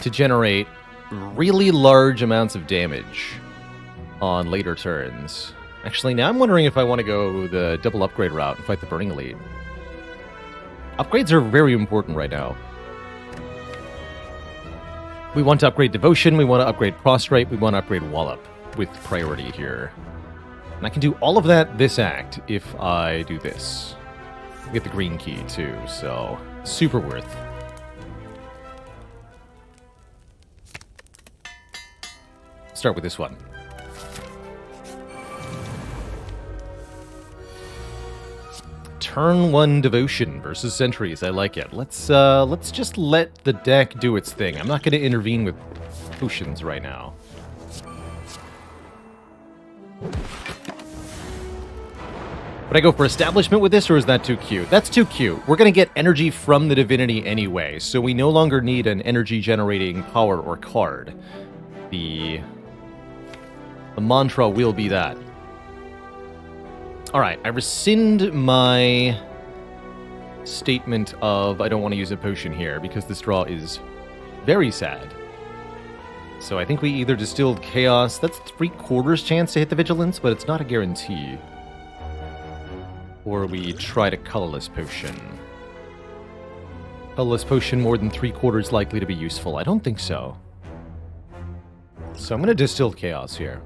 to generate really large amounts of damage on later turns. Actually, now I'm wondering if I want to go the double upgrade route and fight the Burning Elite. Upgrades are very important right now. We want to upgrade Devotion, we want to upgrade Prostrate, we want to upgrade Wallop with priority here. And I can do all of that this act if I do this. I get the green key too, so super worth. Start with this one. Turn 1 Devotion versus Sentries. I like it. Let's just let the deck do its thing. I'm not going to intervene with potions right now. Would I go for Establishment with this, or is that too cute? That's too cute. We're going to get energy from the divinity anyway, so we no longer need an energy-generating power or card. The mantra will be that. Alright, I rescind my statement of I don't want to use a potion here, because this draw is very sad. So I think we either distilled Chaos. That's 3/4 chance to hit the Vigilance, but it's not a guarantee. Or we tried a Colorless Potion. Colorless Potion more than 3/4 likely to be useful. I don't think so. So I'm going to distill Chaos here.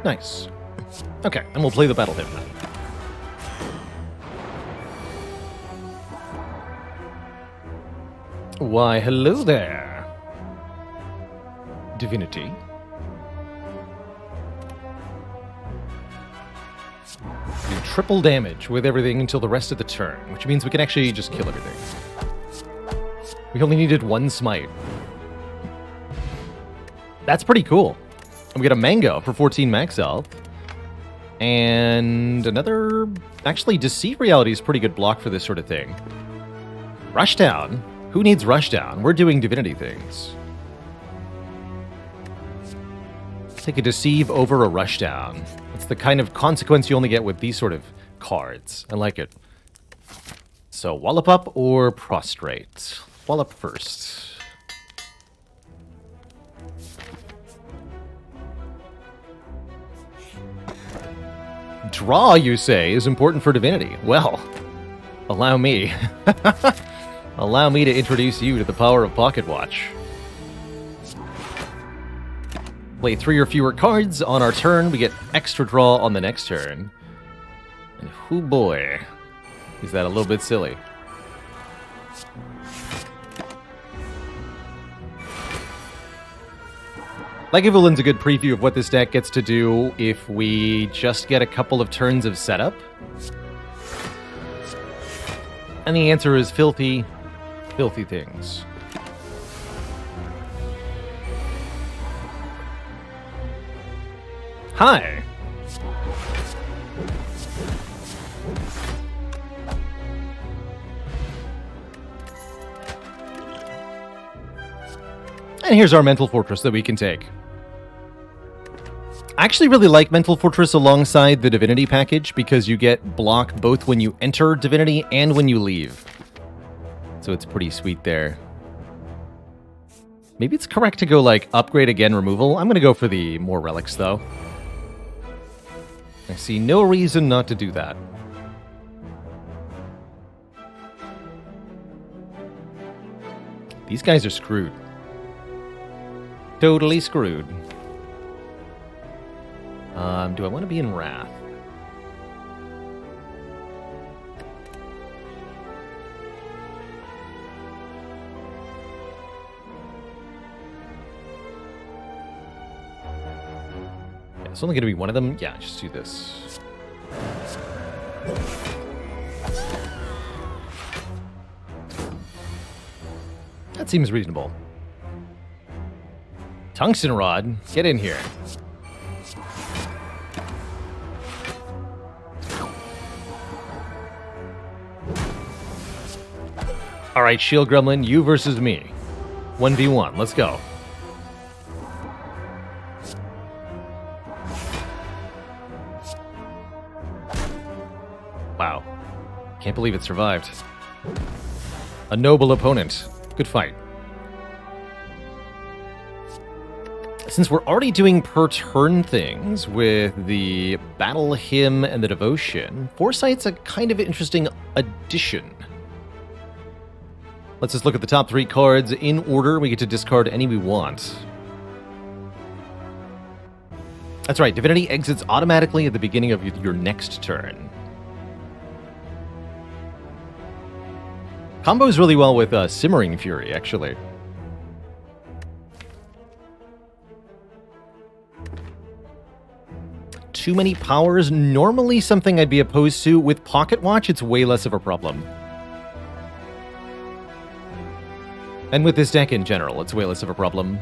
Nice. Okay, and we'll play the Battle Hymn then. Why, hello there. Divinity. Do triple damage with everything until the rest of the turn, which means we can actually just kill everything. We only needed 1 smite. That's pretty cool. And we get a Mango for 14 max health. And another... Actually, Deceive Reality is pretty good block for this sort of thing. Rushdown? Who needs Rushdown? We're doing divinity things. Take a Deceive over a Rushdown. It's the kind of consequence you only get with these sort of cards. I like it. So, Wallop up or Prostrate? Wallop first. Draw, you say, is important for divinity. Well, allow me. Allow me to introduce you to the power of Pocket Watch. Play 3 or fewer cards on our turn. We get extra draw on the next turn. And hoo boy, is that a little bit silly. Lagavulin a good preview of what this deck gets to do if we just get a couple of turns of setup. And the answer is filthy, filthy things. Hi! And here's our Mental Fortress that we can take. I actually really like Mental Fortress alongside the Divinity package because you get block both when you enter Divinity and when you leave. So it's pretty sweet there. Maybe it's correct to go like upgrade again removal. I'm going to go for the more relics though. I see no reason not to do that. These guys are screwed. Totally screwed. Do I want to be in Wrath? It's only going to be one of them? Yeah, just do this. That seems reasonable. Tungsten rod, get in here. Alright, Shield Gremlin, you versus me. 1v1, let's go. Wow. Can't believe it survived. A noble opponent. Good fight. Since we're already doing per turn things with the Battle Hymn and the Devotion, Foresight's a kind of interesting addition. Let's just look at the top 3 cards in order. We get to discard any we want. That's right, Divinity exits automatically at the beginning of your next turn. Combos really well with Simmering Fury, actually. Too many powers, normally something I'd be opposed to. With Pocket Watch, it's way less of a problem. And with this deck in general, it's way less of a problem.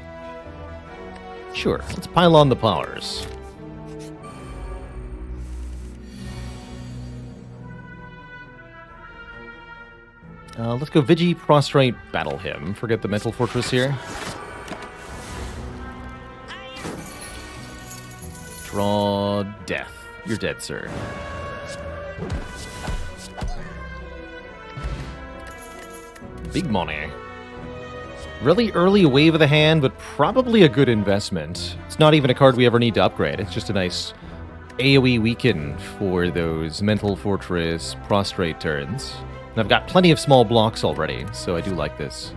Sure, let's pile on the powers. Let's go Vigi, Prostrate, Battle Hymn. Forget the Mental Fortress here. Draw Death. You're dead, sir. Big money. Really early wave of the hand, but probably a good investment. It's not even a card we ever need to upgrade. It's just a nice AoE weaken for those Mental Fortress Prostrate turns. And I've got plenty of small blocks already, so I do like this.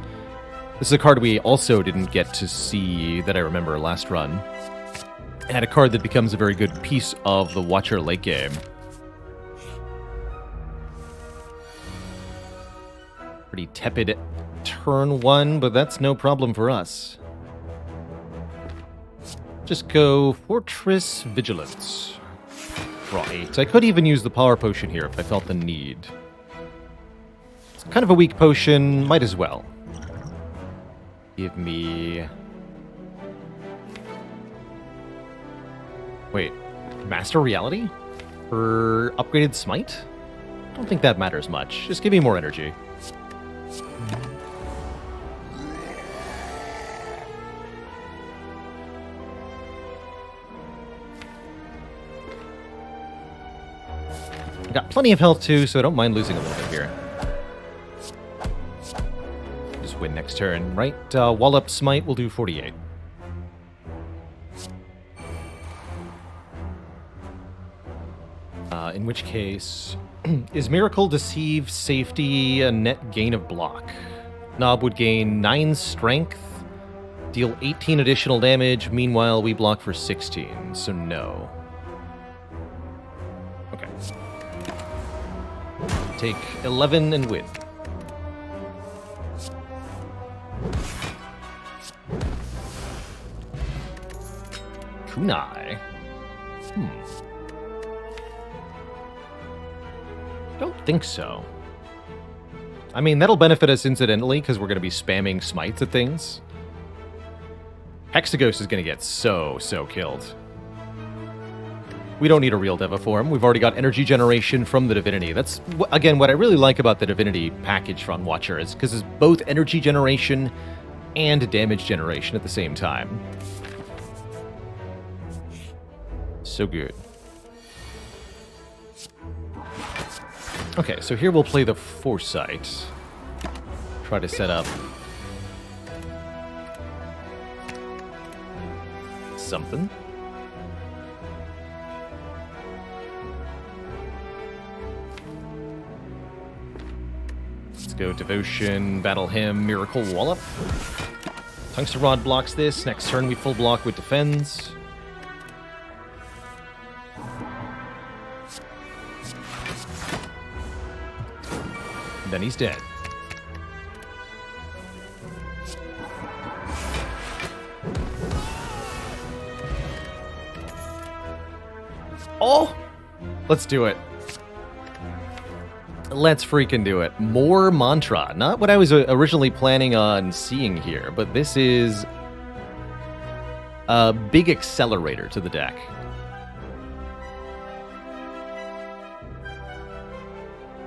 This is a card we also didn't get to see that I remember last run. And a card that becomes a very good piece of the Watcher late game. Pretty tepid turn 1, but that's no problem for us. Just go Fortress Vigilance. Draw 8. I could even use the Power Potion here if I felt the need. It's kind of a weak potion, might as well. Give me... Wait, Master Reality? For upgraded Smite? I don't think that matters much. Just give me more energy. I got plenty of health too, so I don't mind losing a little bit here. Just win next turn, right? Wallop Smite will do 48. In which case, is Miracle, Deceive, Safety a net gain of block? Nob would gain 9 strength, deal 18 additional damage, meanwhile we block for 16, so no. Okay. Take 11 and win. Kunai. Don't think so. I mean, that'll benefit us incidentally, because we're going to be spamming smites at things. Hexaghost is going to get so killed. We don't need a real Deva form. We've already got energy generation from the Divinity. That's, again, what I really like about the Divinity package from Watcher is because it's both energy generation and damage generation at the same time. So good. Okay, so here we'll play the Foresight. Try to set up something. Let's go Devotion, Battle Hymn, Miracle Wallop. Tungsten Rod blocks this. Next turn we full block with Defends. Then he's dead. Oh! Let's do it. Let's freaking do it. More mantra. Not what I was originally planning on seeing here, but this is a big accelerator to the deck.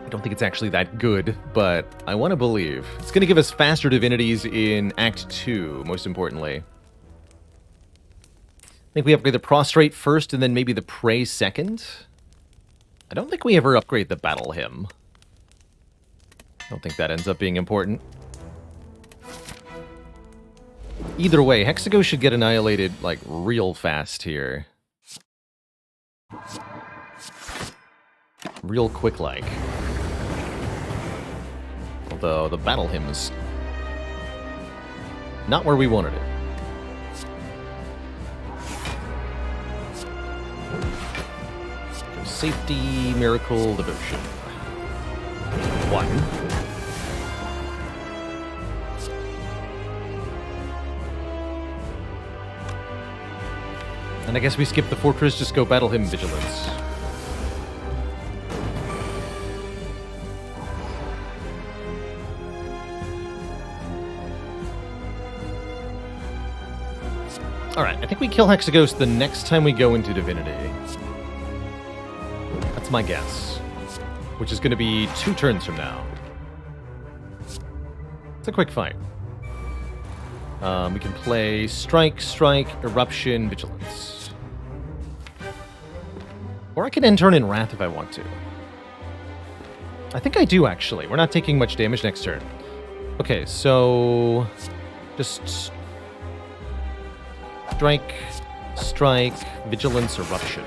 I don't think it's actually that good, but I want to believe. It's going to give us faster divinities in Act 2, most importantly. I think we upgrade the Prostrate first, and then maybe the Pray second. I don't think we ever upgrade the Battle Hymn. I don't think that ends up being important. Either way, Hexago should get annihilated, like, real fast here. Real quick-like. Although, the Battle Hymn's not where we wanted it. So safety, Miracle, Devotion. 1. And I guess we skip the Fortress, just go Battle Hymn, Vigilance. Alright, I think we kill Hexaghost the next time we go into Divinity. That's my guess. Which is going to be 2 turns from now. It's a quick fight. We can play Strike, Eruption, Vigilance. Or I can end turn in Wrath if I want to. I think I do, actually. We're not taking much damage next turn. Okay, so... just... Strike, Vigilance, Eruption.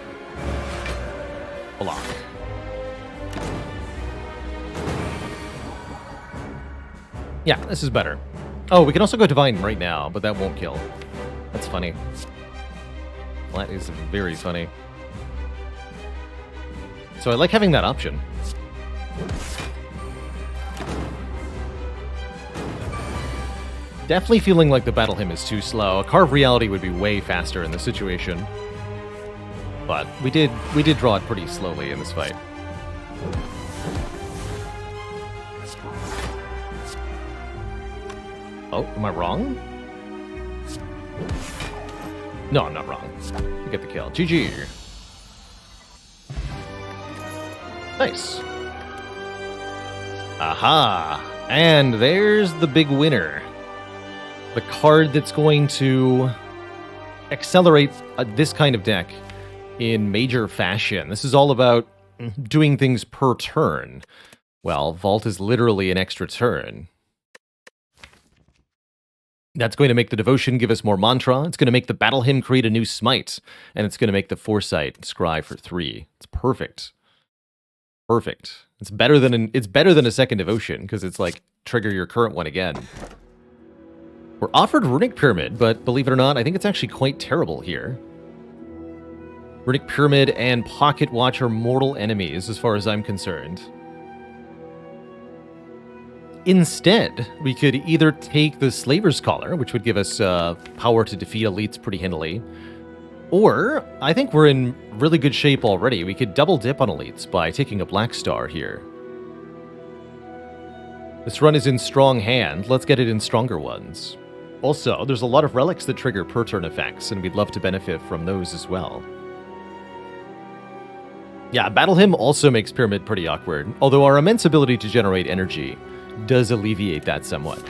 Block. Yeah, this is better. Oh, we can also go Divine right now, but that won't kill. That's funny. That is very funny. So I like having that option. Definitely feeling like the Battle Hymn is too slow. A Carve Reality would be way faster in this situation. But we did draw it pretty slowly in this fight. Oh, am I wrong? No, I'm not wrong. We get the kill. GG. Nice. Aha! And there's the big winner. The card that's going to accelerate this kind of deck in major fashion. This is all about doing things per turn. Well, Vault is literally an extra turn. That's going to make the Devotion give us more mantra. It's going to make the Battle Hymn create a new smite. And it's going to make the Foresight scry for 3. It's perfect. Perfect. It's better than a second Devotion, because it's like, trigger your current one again. We're offered Runic Pyramid, but believe it or not, I think it's actually quite terrible here. Runic Pyramid and Pocket Watch are mortal enemies, as far as I'm concerned. Instead, we could either take the Slaver's Collar, which would give us power to defeat elites pretty handily, or, I think we're in really good shape already. We could double dip on elites by taking a Black Star here. This run is in strong hand. Let's get it in stronger ones. Also, there's a lot of relics that trigger per turn effects, and we'd love to benefit from those as well. Yeah, Battle Hymn also makes Pyramid pretty awkward, although our immense ability to generate energy does alleviate that somewhat.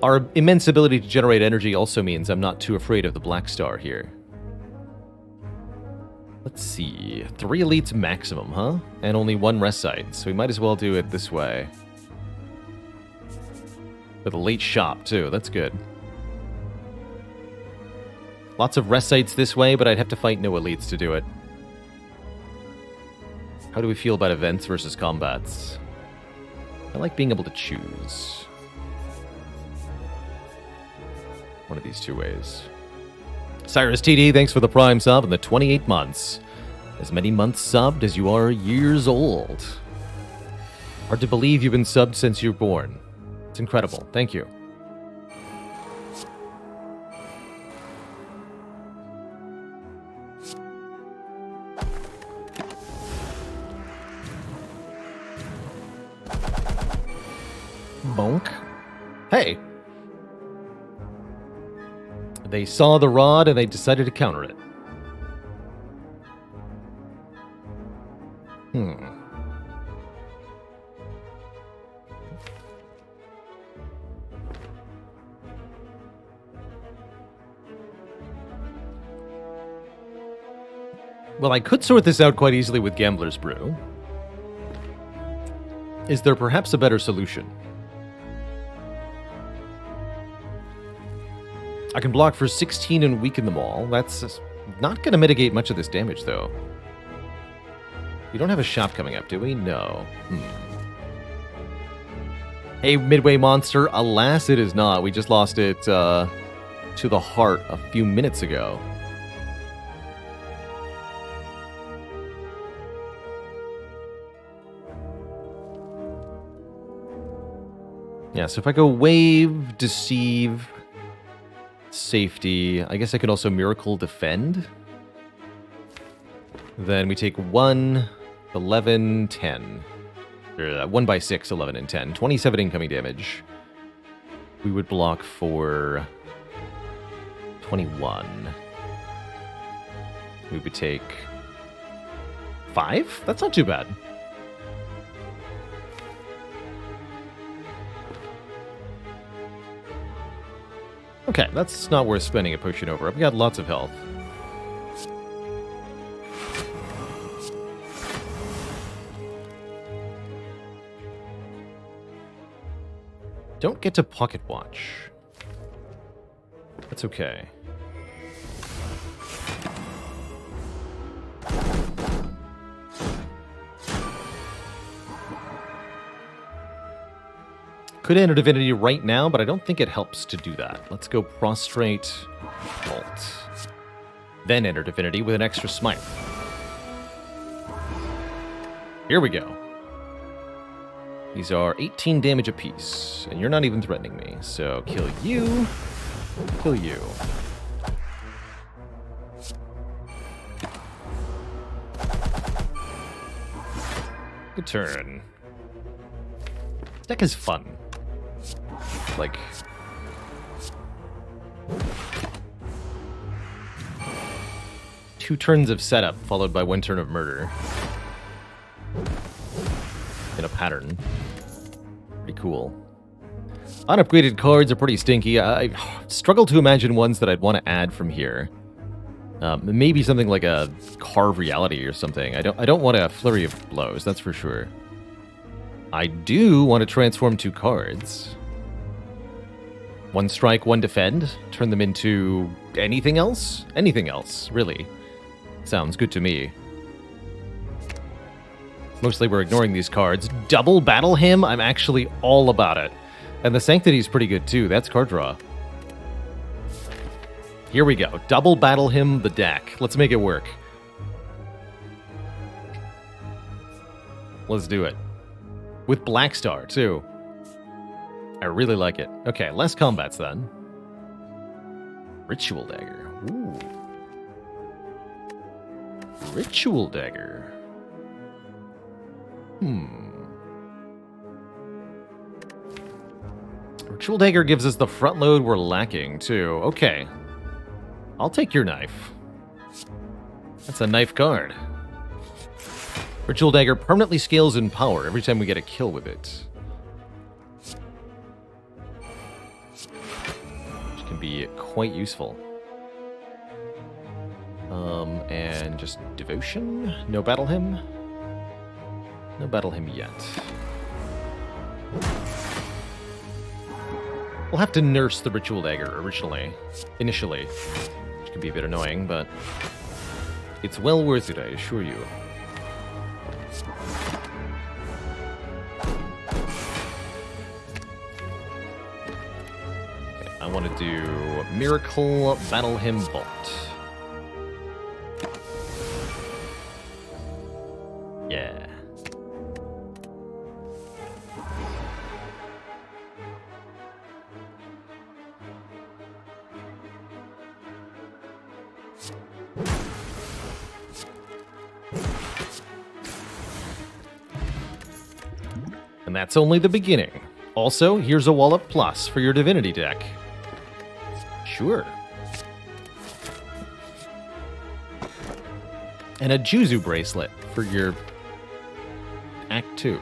Our immense ability to generate energy also means I'm not too afraid of the Black Star here. Let's see, 3 elites maximum, huh? And only 1 rest site, so we might as well do it this way. With a late shop, too, that's good. Lots of rest sites this way, but I'd have to fight no elites to do it. How do we feel about events versus combats? I like being able to choose. One of these 2 ways. Cyrus TD, thanks for the Prime sub and the 28 months. As many months subbed as you are years old. Hard to believe you've been subbed since you were born. It's incredible. Thank you. Bonk. Hey. They saw the rod and they decided to counter it. Well, I could sort this out quite easily with Gambler's Brew. Is there perhaps a better solution? I can block for 16 and weaken them all. That's not going to mitigate much of this damage, though. We don't have a shop coming up, do we? No. Hey, Midway Monster. Alas, it is not. We just lost it to the heart a few minutes ago. Yeah, so if I go Wave, Deceive, Safety, I guess I could also Miracle Defend. Then we take 1, 11, 10. 1 by 6, 11, and 10. 27 incoming damage. We would block for 21. We would take 5? That's not too bad. Okay, that's not worth spending a potion over. I've got lots of health. Don't get to pocket watch. That's okay. Could enter Divinity right now, but I don't think it helps to do that. Let's go Prostrate, Bolt. Then enter Divinity with an extra Smite. Here we go. These are 18 damage apiece, and you're not even threatening me. So kill you, kill you. Good turn. This deck is fun. Like, two turns of setup followed by 1 turn of murder in a pattern. Pretty cool. Unupgraded cards are pretty stinky. I struggle to imagine ones that I'd want to add from here. Maybe something like a Carve Reality or something. I don't want a Flurry of Blows, that's for sure. I do want to transform 2 cards. 1 strike, 1 defend. Turn them into anything else? Anything else, really. Sounds good to me. Mostly we're ignoring these cards. Double Battle Him? I'm actually all about it. And the Sanctity's pretty good too. That's card draw. Here we go. Double Battle Him the deck. Let's make it work. Let's do it. With Black Star, too. I really like it. Okay, less combats then. Ritual Dagger. Ooh. Ritual Dagger. Ritual Dagger gives us the front load we're lacking, too. Okay. I'll take your knife. That's a knife card. Ritual Dagger permanently scales in power every time we get a kill with it. Which can be quite useful. And just Devotion? No Battle Hymn? No Battle Hymn yet. We'll have to nurse the Ritual Dagger initially. Which can be a bit annoying, but it's well worth it, I assure you. Okay, I want to do Miracle Battle Hymn Bolt. Yeah. And that's only the beginning. Also, here's a Wallop Plus for your Divinity deck. Sure. And a Juzu Bracelet for your Act 2.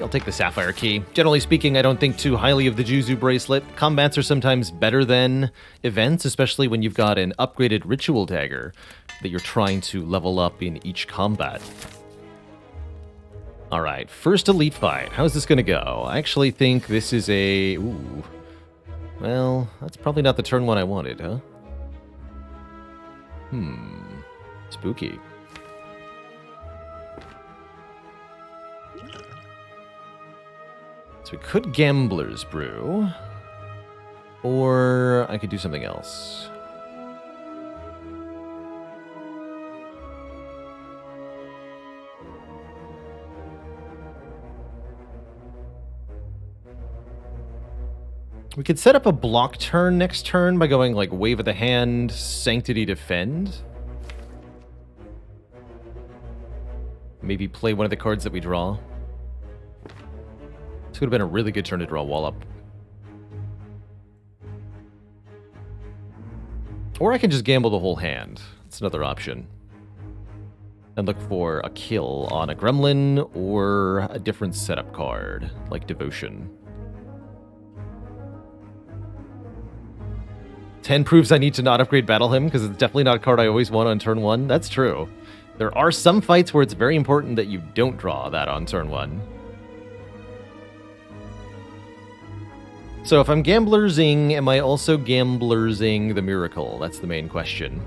I'll take the Sapphire Key. Generally speaking, I don't think too highly of the Juzu Bracelet. Combats are sometimes better than events, especially when you've got an upgraded Ritual Dagger that you're trying to level up in each combat. Alright, first Elite Fight. How's this gonna go? I actually think this is a... Ooh. Well, that's probably not the turn one I wanted, huh? Spooky. So we could Gambler's Brew, or I could do something else. We could set up a block turn next turn by going like Wave of the Hand, Sanctity Defend. Maybe play one of the cards that we draw. This would have been a really good turn to draw Wallop. Or I can just gamble the whole hand. That's another option. And look for a kill on a Gremlin or a different setup card, like Devotion. 10 proves I need to not upgrade Battle Hymn, because it's definitely not a card I always want on turn 1. That's true. There are some fights where it's very important that you don't draw that on turn 1. So if I'm Gamblerzing, am I also Gamblerzing the Miracle? That's the main question.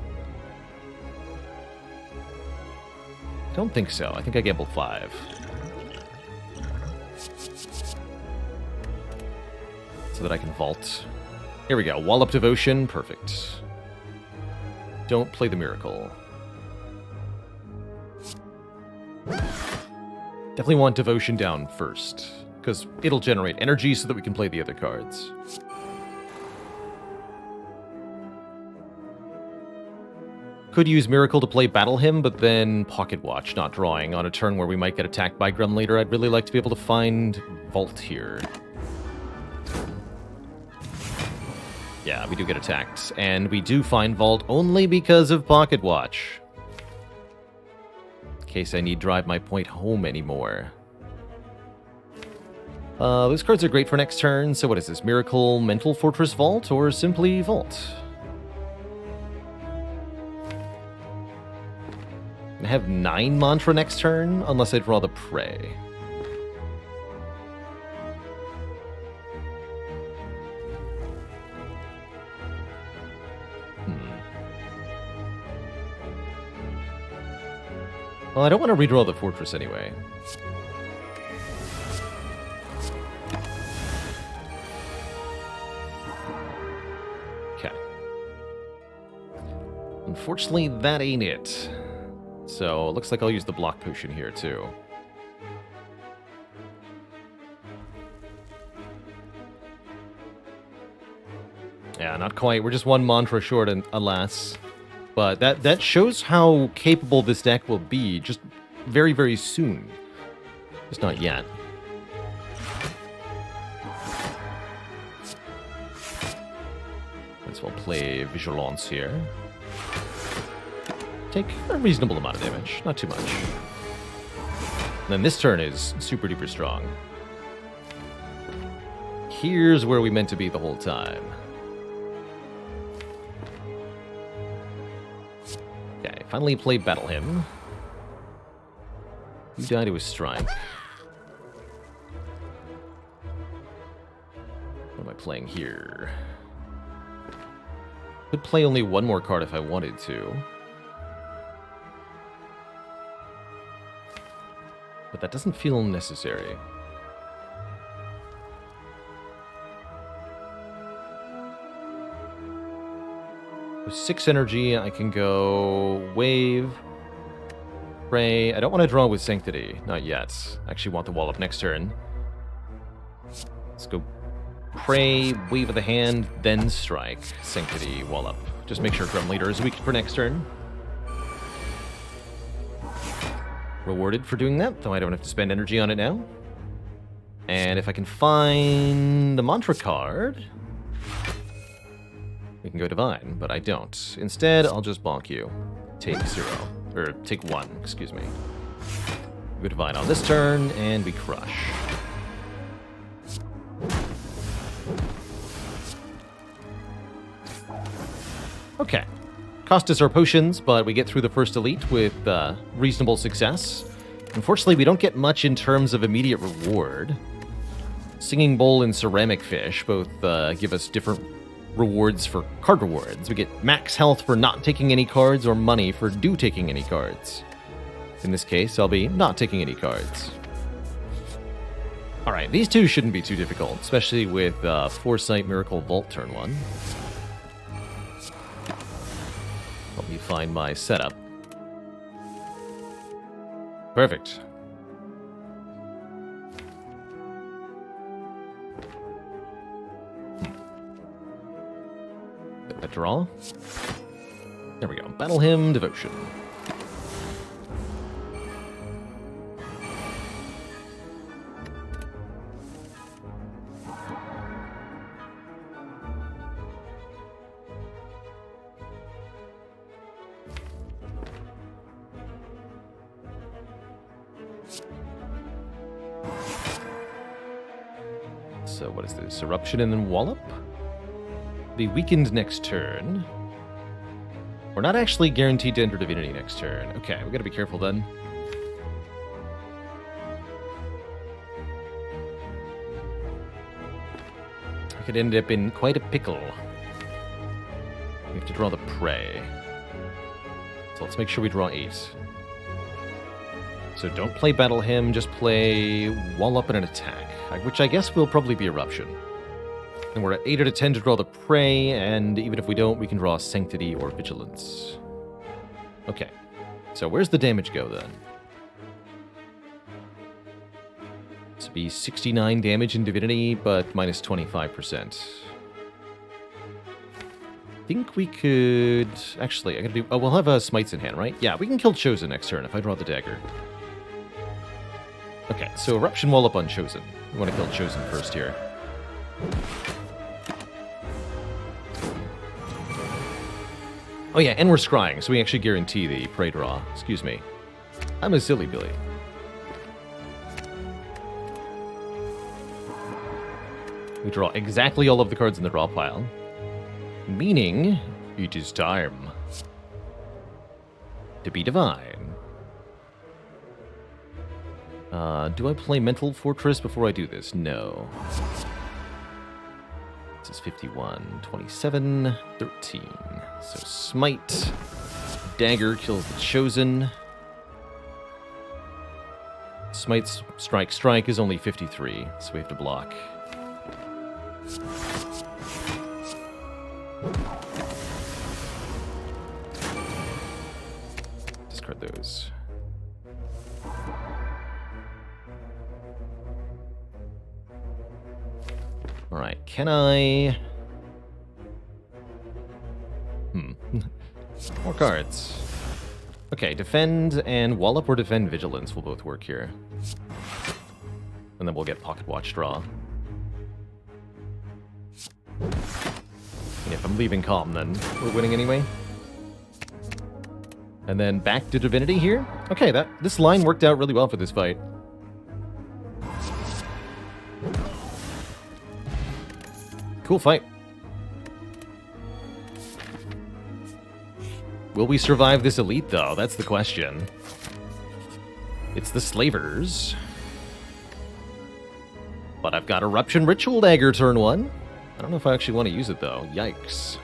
I don't think so. I think I gambled 5. So that I can vault. Here we go. Wallop Devotion. Perfect. Don't play the Miracle. Definitely want Devotion down first, because it'll generate energy so that we can play the other cards. Could use Miracle to play Battle Hymn, but then Pocket Watch, not drawing, on a turn where we might get attacked by Grem later. I'd really like to be able to find Vault here. Yeah, we do get attacked, and we do find Vault only because of Pocket Watch. In case I need drive my point home anymore. Those cards are great for next turn, so what is this? Miracle, Mental Fortress Vault, or simply Vault? I have 9 Mantra next turn, unless I draw the Prey. Well, I don't want to redraw the Fortress anyway. Okay. Unfortunately, that ain't it. So, it looks like I'll use the Block Potion here, too. Yeah, not quite. We're just 1 Mantra short, and alas. But that shows how capable this deck will be just very, very soon. Just not yet. Might as well play Vigilance here. Take a reasonable amount of damage, not too much. And then this turn is super duper strong. Here's where we meant to be the whole time. Okay, finally play Battle Hymn. You die to a strike. What am I playing here? Could play only 1 more card if I wanted to. But that doesn't feel necessary. With 6 energy, I can go Wave, Pray. I don't want to draw with Sanctity, not yet. I actually want the wall up next turn. Let's go Pray, Wave of the Hand, then Strike, Sanctity, wall up. Just make sure Grim Leader is weak for next turn. Rewarded for doing that, though I don't have to spend energy on it now. And if I can find the mantra card, we can go divine, but I don't. Instead, I'll just bonk you. Take 0. Or take 1, excuse me. Go divine on this turn, and we crush. Okay. Cost us our potions, but we get through the first elite with reasonable success. Unfortunately, we don't get much in terms of immediate reward. Singing Bowl and Ceramic Fish both give us different rewards for card rewards. We get max health for not taking any cards or money for taking any cards. In this case, I'll be not taking any cards. Alright, these two shouldn't be too difficult, especially with Foresight Miracle Vault turn 1. Let me find my setup. Perfect. Get that draw. There we go. Battle Hymn, Devotion. So what is this? Eruption and then Wallop? Be weakened next turn. We're not actually guaranteed to enter Divinity next turn. Okay, we gotta be careful then. I could end up in quite a pickle. We have to draw the prey. So let's make sure we draw 8. So don't play Battle Hymn, just play Wallop and an attack, which I guess will probably be Eruption. And we're at 8 out of 10 to draw the prey, and even if we don't, we can draw Sanctity or Vigilance. Okay, so where's the damage go then? This would be 69 damage in Divinity, but minus 25%. I think we could... Actually, I'm gonna do... Oh, we'll have Smites in hand, right? Yeah, we can kill Chosen next turn if I draw the dagger. Okay, so Eruption Wallop on Chosen. We want to kill Chosen first here. Oh yeah, and we're scrying, so we actually guarantee the prey draw. Excuse me. I'm a silly Billy. We draw exactly all of the cards in the draw pile. Meaning, it is time to be divine. Do I play Mental Fortress before I do this? No. This is 51, 27, 13. So Smite. Dagger kills the Chosen. Smite's Strike is only 53, so we have to block. Discard those. Alright, can I... More cards. Okay, Defend and Wallop or Defend Vigilance will both work here. And then we'll get Pocket Watch draw. And if I'm leaving Calm, then we're winning anyway. And then back to Divinity here. Okay, this line worked out really well for this fight. Cool fight. Will we survive this elite, though? That's the question. It's the Slavers. But I've got Eruption Ritual Dagger turn 1. I don't know if I actually want to use it, though. Yikes.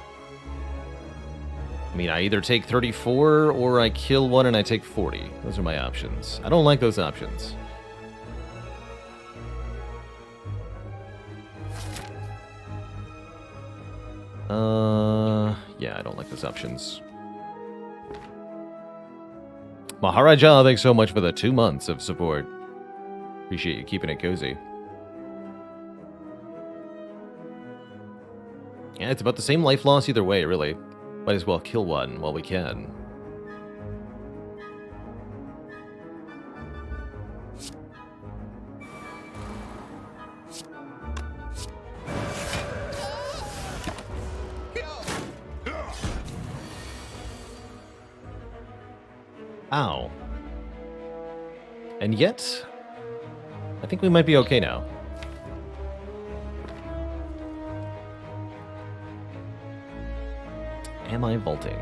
I mean, I either take 34, or I kill one and I take 40. Those are my options. I don't like those options. Yeah, I don't like those options. Maharaja, thanks so much for the 2 months of support. Appreciate you keeping it cozy. Yeah, it's about the same life loss either way, really. Might as well kill one while we can. Ow. And yet, I think we might be okay now. Am I vaulting?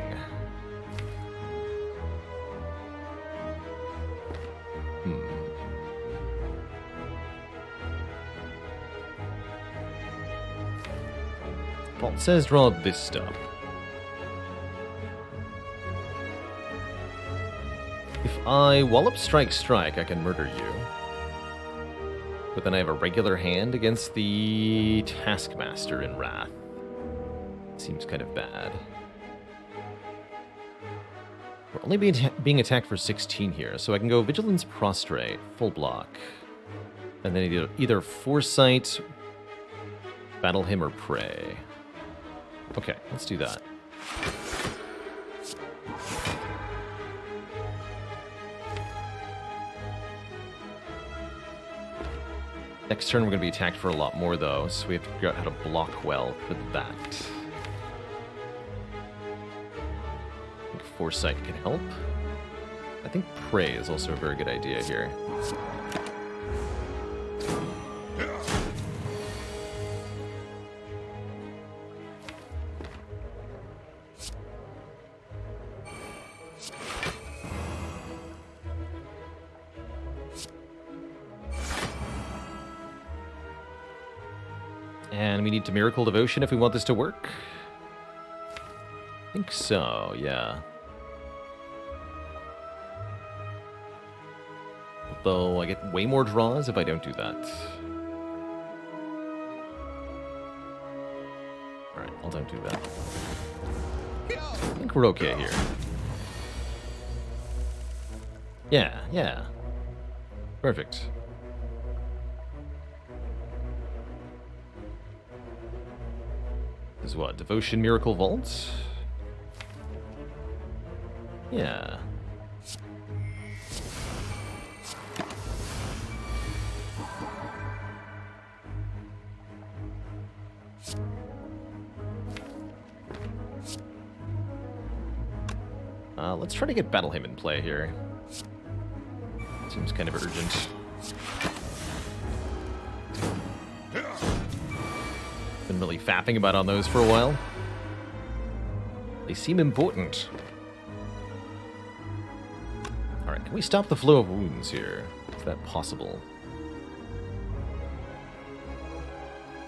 Vault says draw this stuff. If I wallop strike strike, I can murder you. But then I have a regular hand against the Taskmaster in Wrath. Seems kind of bad. We're only being attacked for 16 here, so I can go Vigilance Prostrate, full block. And then either Foresight, Battle him, or Pray. Okay, let's do that. Next turn we're going to be attacked for a lot more, though, so we have to figure out how to block well with that. I think Foresight can help. I think Prey is also a very good idea here. And we need to Miracle Devotion if we want this to work. I think so, yeah. Although I get way more draws if I don't do that. Alright, I'll don't do that. I think we're okay here. Yeah. Perfect. This is what? Devotion Miracle Vault? Yeah. Let's try to get Battle Him in play here. Seems kind of urgent. Been really fapping about on those for a while. They seem important. Alright, can we stop the flow of wounds here? Is that possible?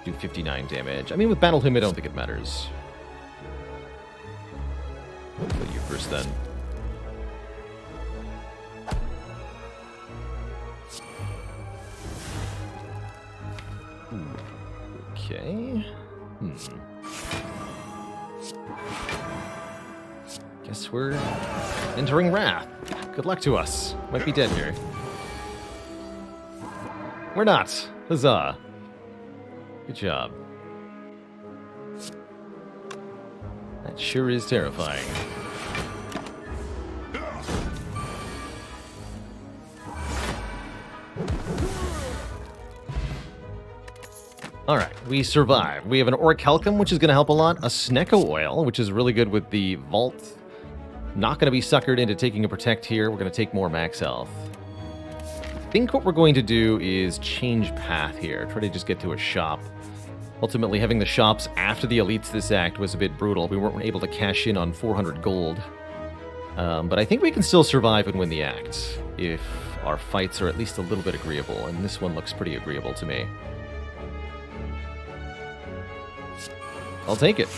Do 59 damage. I mean, with Battle Him, I don't think it matters. I'll kill you first, then. Okay. Guess we're entering Wrath. Good luck to us. Might be dead here. We're not. Huzzah. Good job. That sure is terrifying. Alright, we survive. We have an Orichalcum, which is going to help a lot. A Snecko Oil, which is really good with the Vault. Not going to be suckered into taking a Protect here. We're going to take more max health. I think what we're going to do is change path here. Try to just get to a shop. Ultimately, having the shops after the elites this act was a bit brutal. We weren't able to cash in on 400 gold. But I think we can still survive and win the act if our fights are at least a little bit agreeable. And this one looks pretty agreeable to me. I'll take it.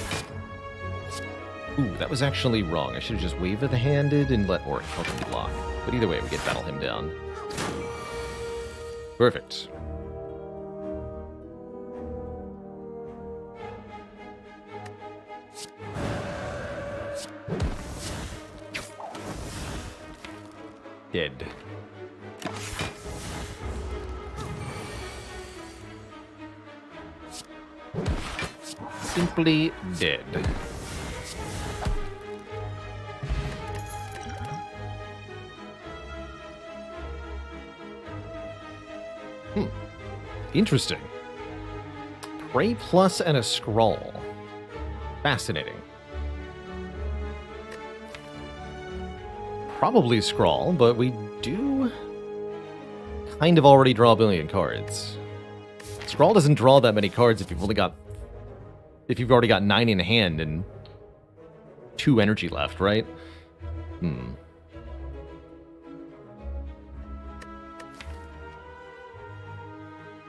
Ooh, that was actually wrong. I should have just waved the handed and let Orichalcum block. But either way, we get Battle Him down. Perfect. Dead. Simply dead. Interesting. Prey plus and a scroll. Fascinating. probably Scrawl, but we do kind of already draw a billion cards. Scrawl doesn't draw that many cards if you've already got 9 in hand and 2 energy left, right?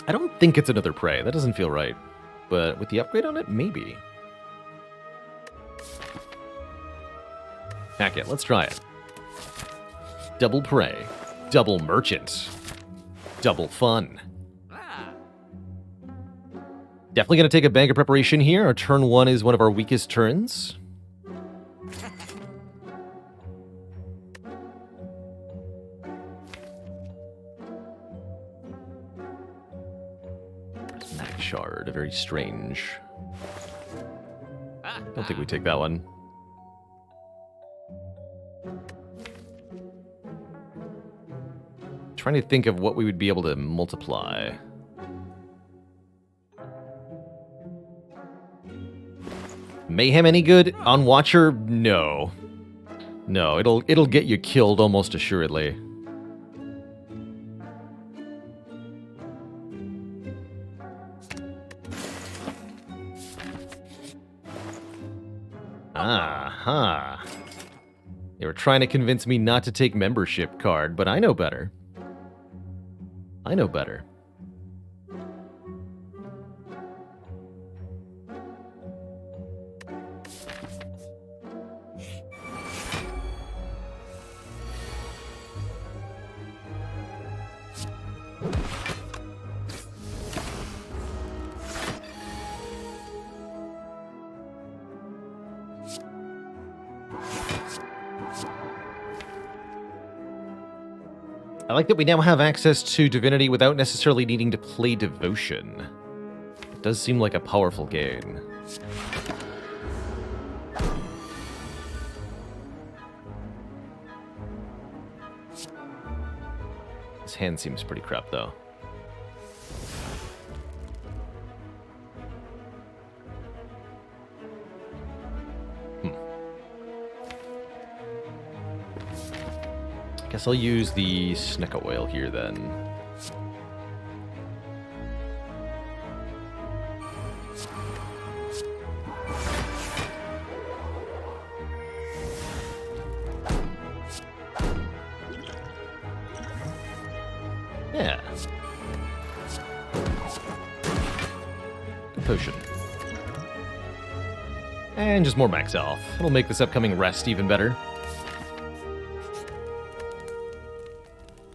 I don't think it's another Prey. That doesn't feel right. But with the upgrade on it, maybe. Heck it, let's try it. Double Prey. Double Merchant. Double Fun. Definitely going to take a Bank of Preparation here. Our turn 1 is one of our weakest turns. Mac Shard, very strange. Don't think we take that one. Trying to think of what we would be able to multiply. Mayhem any good? On Watcher? No. No, it'll get you killed almost assuredly. Aha. They were trying to convince me not to take membership card, but I know better. I know better. I like that we now have access to Divinity without necessarily needing to play Devotion. It does seem like a powerful gain. This hand seems pretty crap, though. Guess I'll use the Sneca Oil here, then. Yeah. Good potion. And just more max health. It'll make this upcoming rest even better.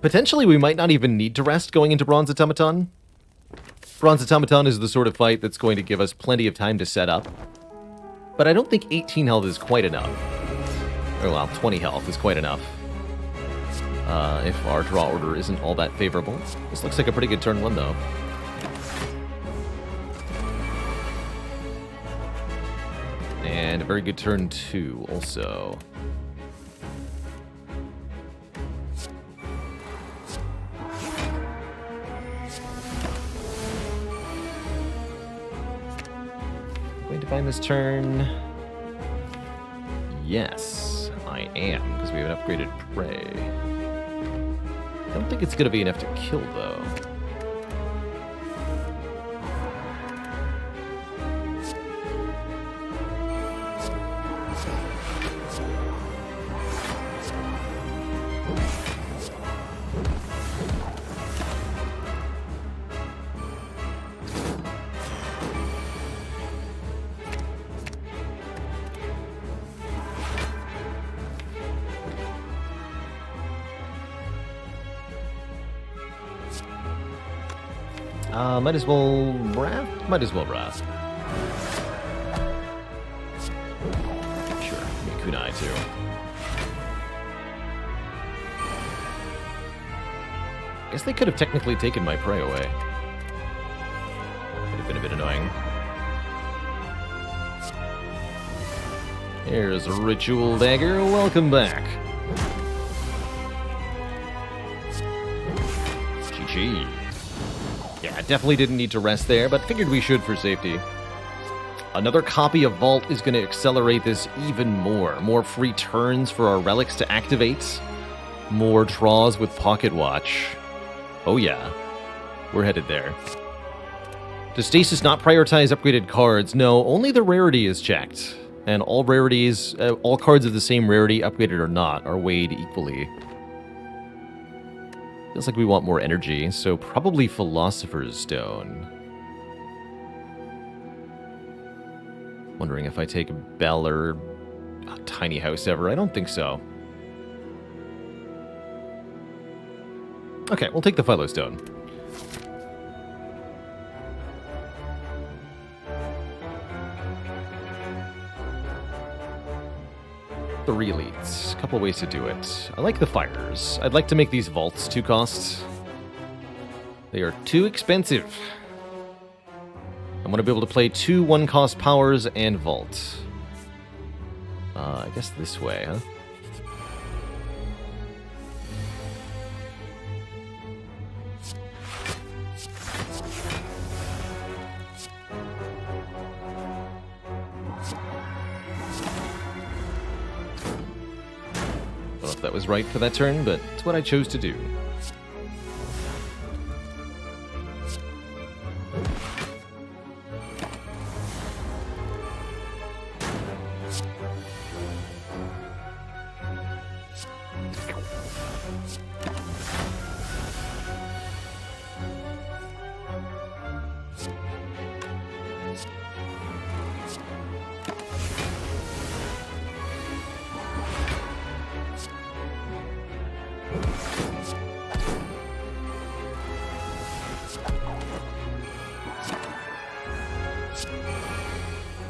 Potentially, we might not even need to rest going into Bronze Automaton. Bronze Automaton is the sort of fight that's going to give us plenty of time to set up. But I don't think 18 health is quite enough. Or, well, 20 health is quite enough. If our draw order isn't all that favorable. This looks like a pretty good turn 1, though. And a very good turn 2, also. Going to find this turn. Yes, I am, because we have an upgraded Prey. I don't think it's going to be enough to kill, though. Might as well Wrath? Might as well Wrath. Sure, give me Kunai too. Guess they could have technically taken my Prey away. Would have been a bit annoying. Here's a Ritual Dagger. Welcome back. GG. Yeah, definitely didn't need to rest there, but figured we should for safety. Another copy of Vault is going to accelerate this even more. More free turns for our relics to activate. More draws with Pocket Watch. Oh yeah, we're headed there. Does Stasis not prioritize upgraded cards? No, only the rarity is checked. And all rarities, all cards of the same rarity, upgraded or not, are weighed equally. Feels like we want more energy, so probably Philosopher's Stone. Wondering if I take Bell or Tiny House ever. I don't think so. Okay, we'll take the Philo Stone. Three elites. A couple ways to do it. I like the fires. I'd like to make these vaults 2 costs. They are too expensive. I want to be able to play 2 1-cost powers and vault. I guess this way, huh? Don't know if that was right for that turn, but it's what I chose to do.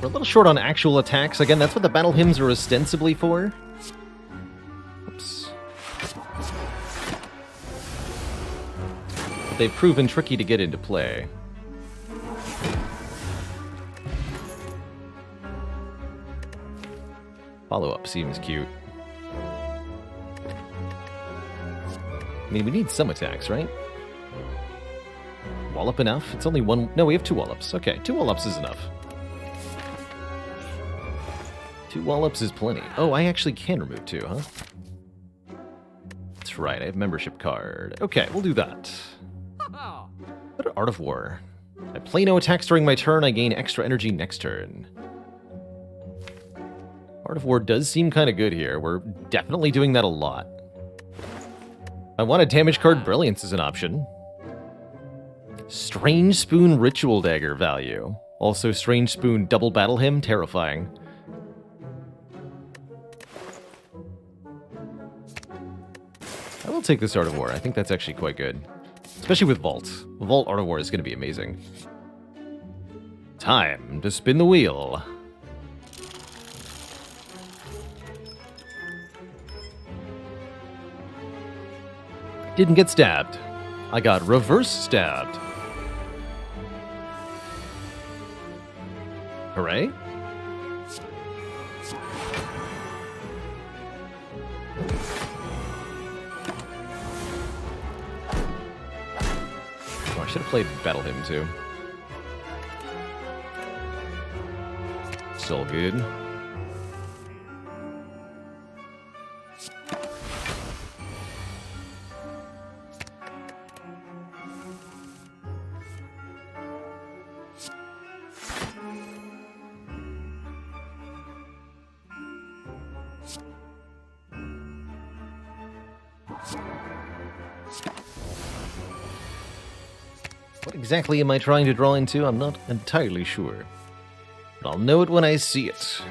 We're a little short on actual attacks. Again, that's what the battle hymns are ostensibly for. Oops. But they've proven tricky to get into play. Follow-up seems cute. I mean, we need some attacks, right? Wallop enough? It's only one... No, we have 2 wallops. Okay, 2 wallops is enough. 2 wallops is plenty. Oh, I actually can remove 2, huh? That's right, I have membership card. Okay, we'll do that. What an Art of War. I play no attacks during my turn, I gain extra energy next turn. Art of War does seem kind of good here. We're definitely doing that a lot. I want a damage card. Brilliance is an option. Strange Spoon Ritual Dagger value. Also Strange Spoon Double Battle Hymn, terrifying. I will take this Art of War. I think that's actually quite good. Especially with Vault. Vault Art of War is going to be amazing. Time to spin the wheel. Didn't get stabbed. I got reverse stabbed. Hooray. Oh, I should have played Battle Hymn too. Still good. What exactly am I trying to draw into? I'm not entirely sure. But I'll know it when I see it.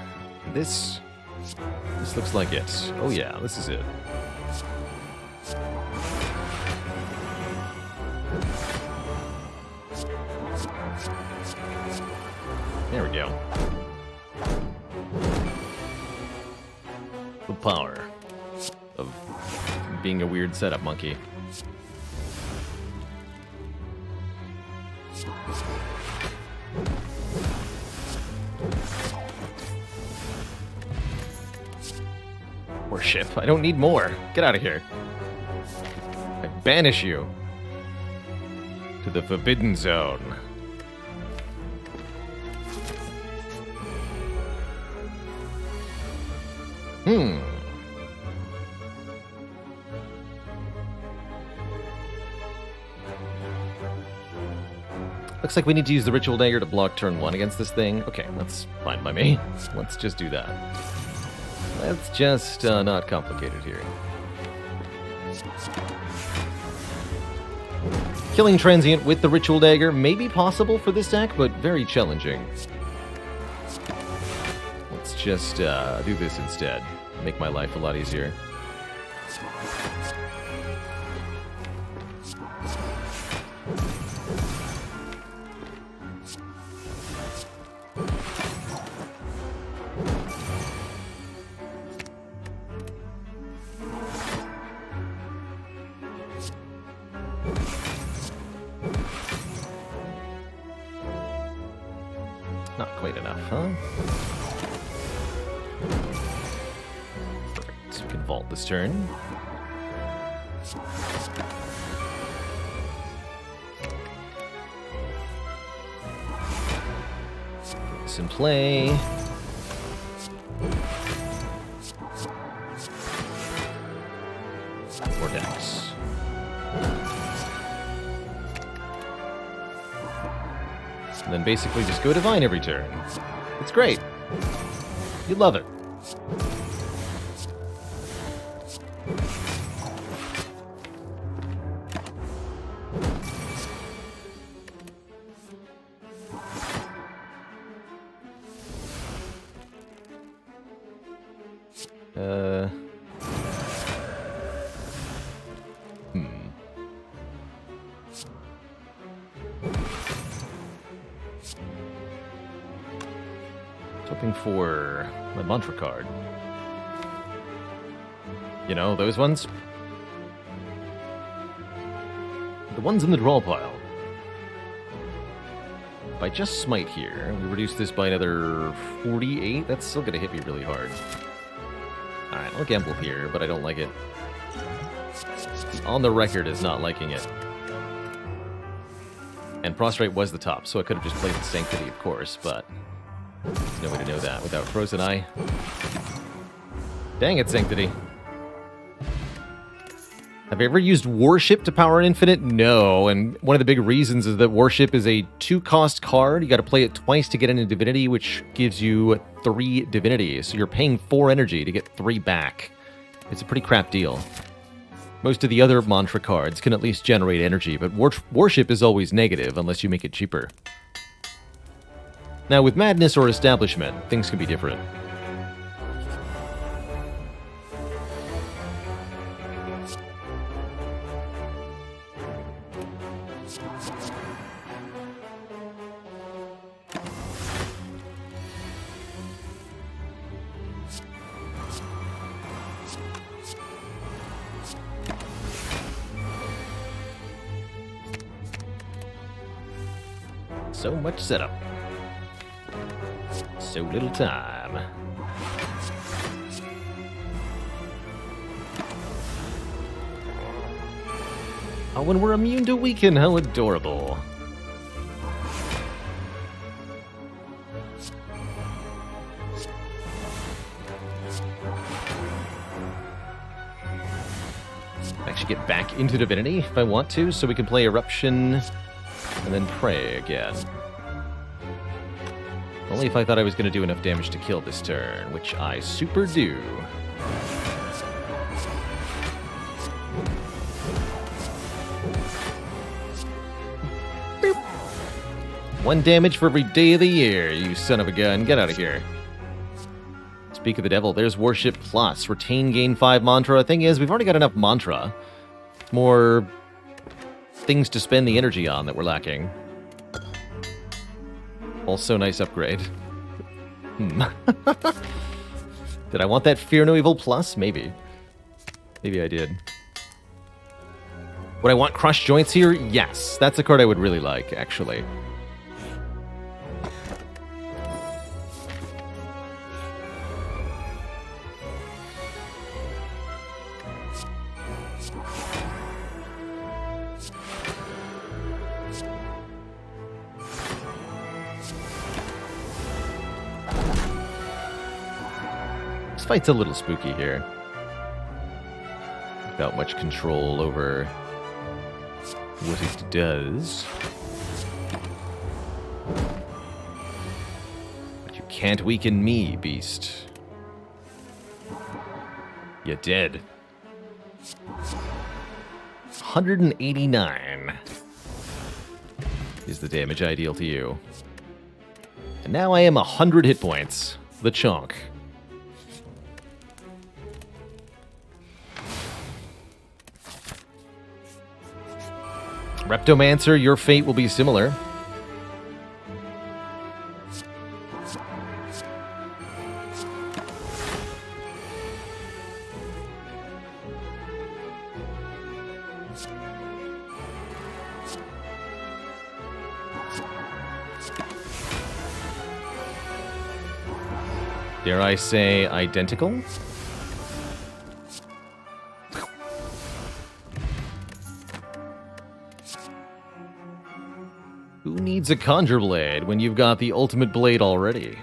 This looks like it. Oh yeah, this is it. There we go. The power of being a weird setup monkey. Worship. I don't need more. Get out of here. I banish you to the Forbidden Zone. Looks like we need to use the Ritual Dagger to block turn 1 against this thing. Okay, that's fine by me. Let's just do that. Let's just not complicate it here. Killing Transient with the Ritual Dagger may be possible for this deck, but very challenging. Let's just do this instead. Make my life a lot easier. Not quite enough, huh? Perfect. We can vault this turn. Put this in play. Vortex. And then basically just go Divine every turn. It's great. You love it. Hoping for my mantra card. You know, those ones? The ones in the draw pile. If I just smite here, we reduce this by another 48. That's still going to hit me really hard. Alright, I'll gamble here, but I don't like it. On the record as not liking it. And Prostrate was the top, so I could have just played the Sanctity, of course, but there's no way to know that without Frozen Eye. Dang it, Sanctity. Have you ever used Worship to power an infinite? No, and one of the big reasons is that Worship is a 2-cost card. You got to play it twice to get into Divinity, which gives you 3 Divinity. So you're paying 4 energy to get 3 back. It's a pretty crap deal. Most of the other mantra cards can at least generate energy, but Worship is always negative unless you make it cheaper. Now, with Madness or Establishment, things can be different. So much setup. So little time. Oh, when we're immune to weaken, how adorable. Actually get back into Divinity if I want to, so we can play Eruption and then Pray again. Only if I thought I was going to do enough damage to kill this turn, which I super do. Boop. 1 damage for every day of the year, you son of a gun. Get out of here. Speak of the devil, there's Worship Plus. Retain, gain 5 mantra. The thing is, we've already got enough mantra. More things to spend the energy on that we're lacking. Also, nice upgrade. Did I want that Fear No Evil Plus? Maybe. Maybe I did. Would I want Crush Joints here? Yes. That's a card I would really like, actually. Fight's a little spooky here. Without much control over what it does. can't weaken me, beast. You're dead. 189 is the damage I deal to you. And now I am 100 hit points. The chunk. Reptomancer, your fate will be similar. Dare I say identical? Who needs a Conjure Blade when you've got the ultimate blade already?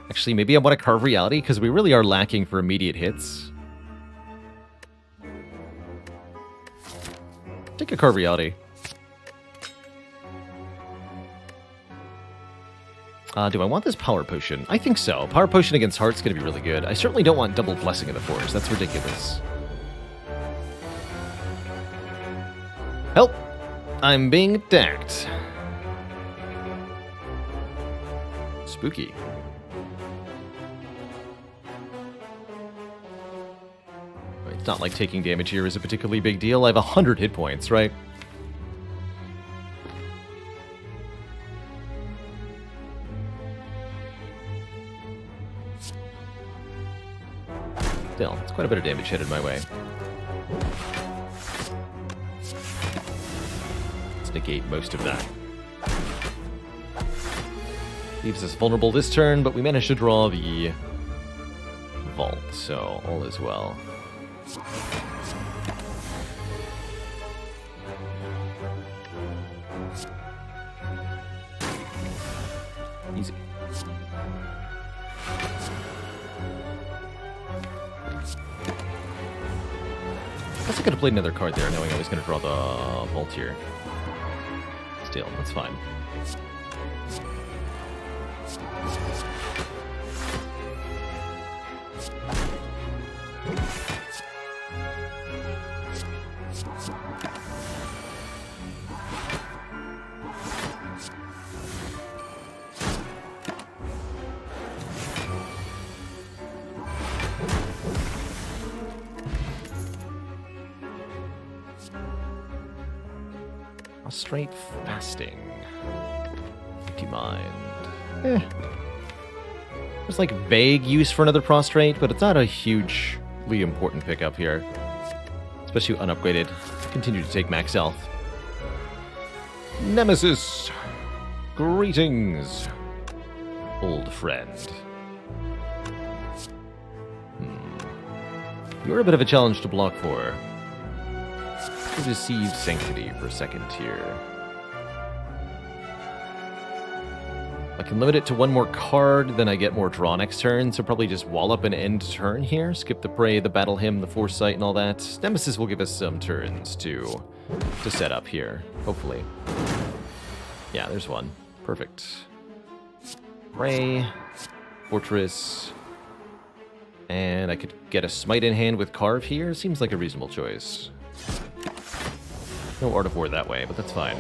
Actually, maybe I want to carve reality, because we really are lacking for immediate hits. Take a carve reality. Do I want this Power Potion? I think so. Power Potion against Heart's going to be really good. I certainly don't want double Blessing in the Force. That's ridiculous. Help! I'm being attacked. Spooky. It's not like taking damage here is a particularly big deal. I have 100 hit points, right? Still, it's quite a bit of damage headed my way. Let's negate most of that. Leaves us vulnerable this turn, but we managed to draw the vault, so all is well. Easy. I guess I could have played another card there, knowing I was going to draw the vault here. Still, that's fine. Straight fasting. Empty mind. There's like vague use for another prostrate, but it's not a hugely important pickup here. Especially unupgraded. Continue to take max health. Nemesis! Greetings, old friend. You're a bit of a challenge to block for. Deceive Sanctity for second tier. I can limit it to one more card, then I get more draw next turn, so probably just wall up an end turn here. Skip the Prey, the Battle Hymn, the Foresight, and all that. Nemesis will give us some turns to set up here, hopefully. Yeah, there's one. Perfect. Prey, Fortress, and I could get a Smite in hand with Carve here. Seems like a reasonable choice. No Art of War that way, but that's fine.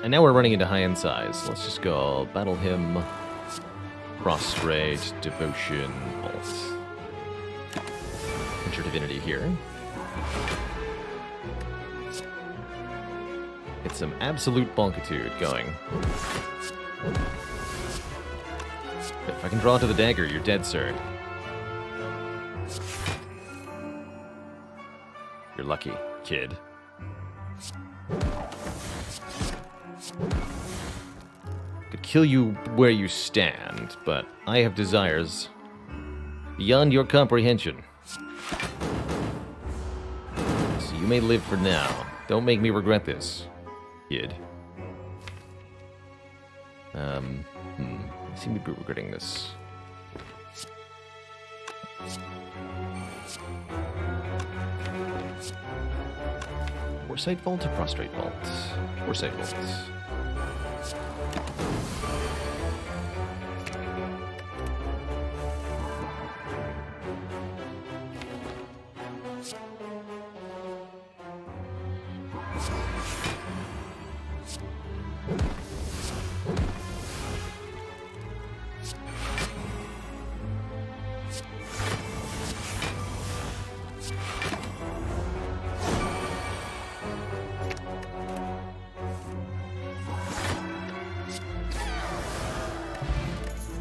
And now we're running into high-end size. Let's just go Battle Hymn, Prostrate, Devotion, Vault. Enter Divinity here. Get some absolute bonkitude going. If I can draw to the dagger, you're dead, sir. You're lucky, kid. Could kill you where you stand, but I have desires beyond your comprehension. So you may live for now. Don't make me regret this, kid. I seem to be regretting this. Foresight Vault to Prostrate Vault. Foresight Vault.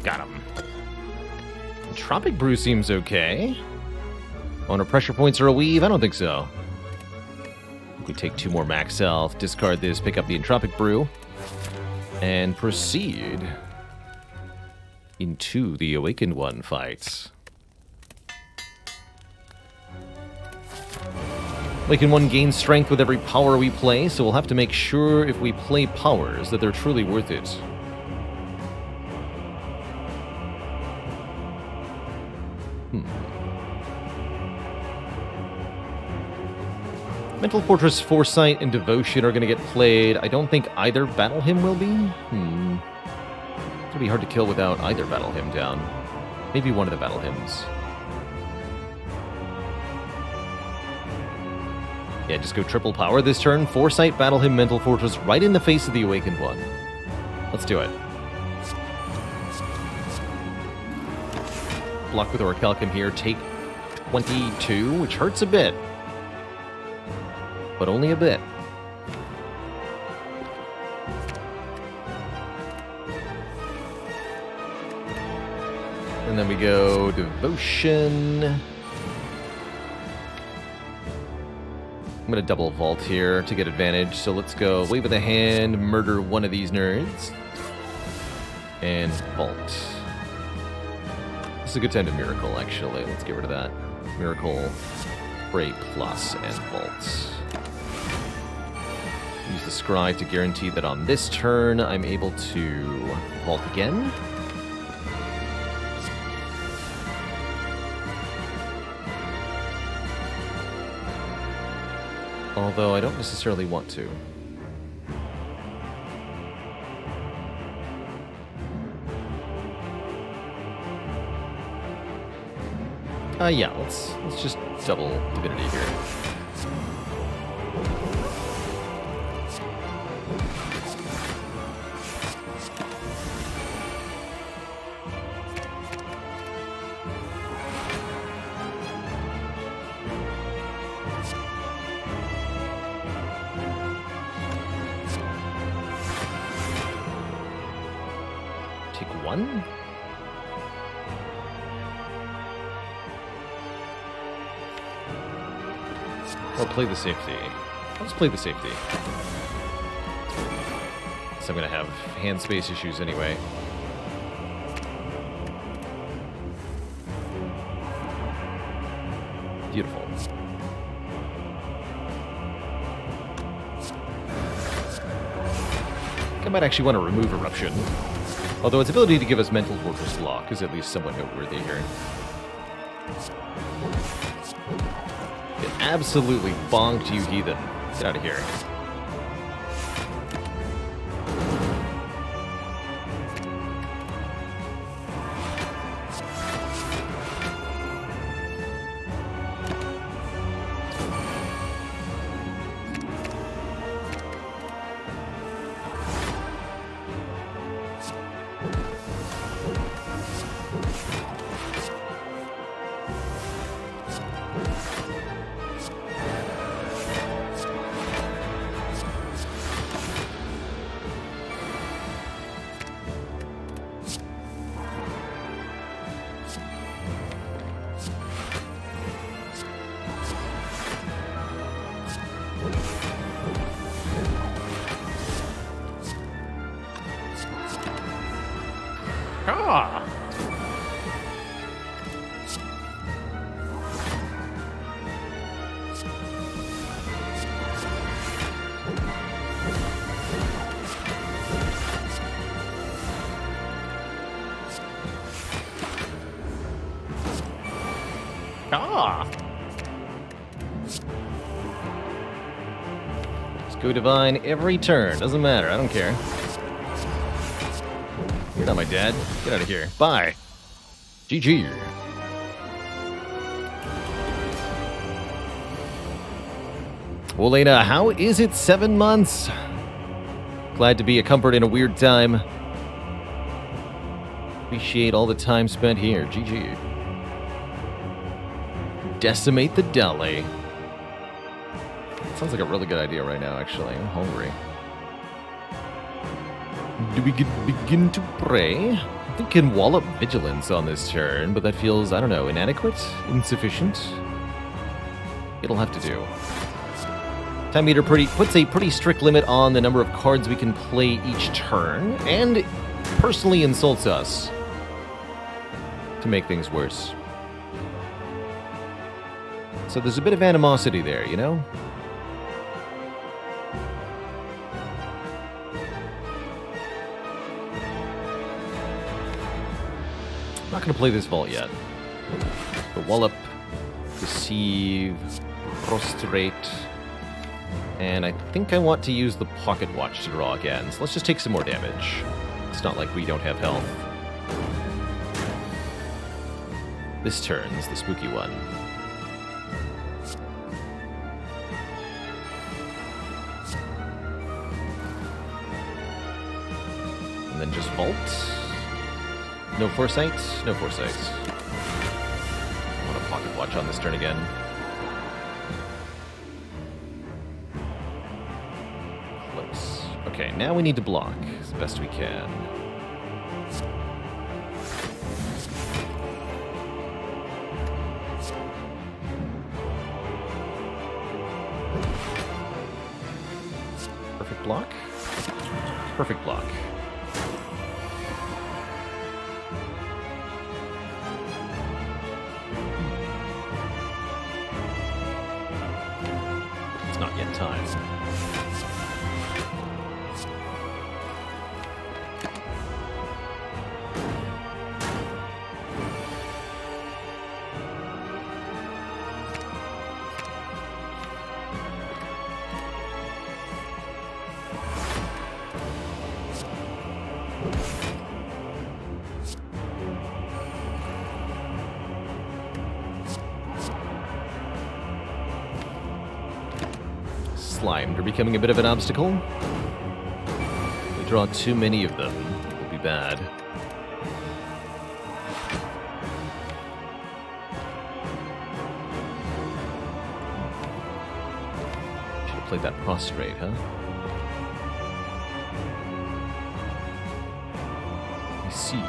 Got him. Tropic Brew seems okay. On our pressure points are a weave? I don't think so. We take 2 more max health, discard this, pick up the Entropic Brew, and proceed into the Awakened One fight. Awakened One gains strength with every power we play, so we'll have to make sure if we play powers that they're truly worth it. Mental Fortress, Foresight, and Devotion are going to get played. I don't think either Battle Hymn will be. It's going to be hard to kill without either Battle Hymn down. Maybe one of the Battle Hymns. Yeah, just go triple power this turn. Foresight, Battle Hymn, Mental Fortress right in the face of the Awakened One. Let's do it. Block with Orichalcum here. Take 22, which hurts a bit. But only a bit. And then we go Devotion. I'm going to double Vault here to get advantage. So let's go Wave of the Hand, murder one of these nerds. And Vault. This is a good time to Miracle, actually. Let's get rid of that. Miracle, Pray Plus, and Vault. Use the Scry to guarantee that on this turn, I'm able to Vault again. Although I don't necessarily want to. Yeah, let's just double Divinity here. Take 1. Or play the safety. Let's play the safety. So I'm going to have hand space issues anyway. Beautiful. I might actually want to remove Eruption. Although its ability to give us Mental Fortress block is at least somewhat noteworthy here. It absolutely bonked you, heathen. Get out of here. Ah! Ah! Just go divine every turn. Doesn't matter. I don't care. You're not my dad. Get out of here. Bye. GG. Well, Lena, how is it 7 months? Glad to be a comfort in a weird time. Appreciate all the time spent here. GG. Decimate the deli. Sounds like a really good idea right now, actually. I'm hungry. Do we begin to pray? I think can wallop vigilance on this turn, but that feels, I don't know, inadequate? Insufficient? It'll have to do. Time meter puts a pretty strict limit on the number of cards we can play each turn, and personally insults us to make things worse. So there's a bit of animosity there, you know? I'm not going to play this vault yet. The Wallop, Deceive, Prostrate, and I think I want to use the Pocket Watch to draw again, so let's just take some more damage. It's not like we don't have health. This turn's the spooky one. And then just Vault. No Foresight? No Foresight. I want a Pocket Watch on this turn again. Close. Okay, now we need to block as best we can. Perfect block? Perfect block. It's not yet time. Slimed are becoming a bit of an obstacle. If we draw too many of them, it will be bad. Should have played that Prostrate, huh? I see.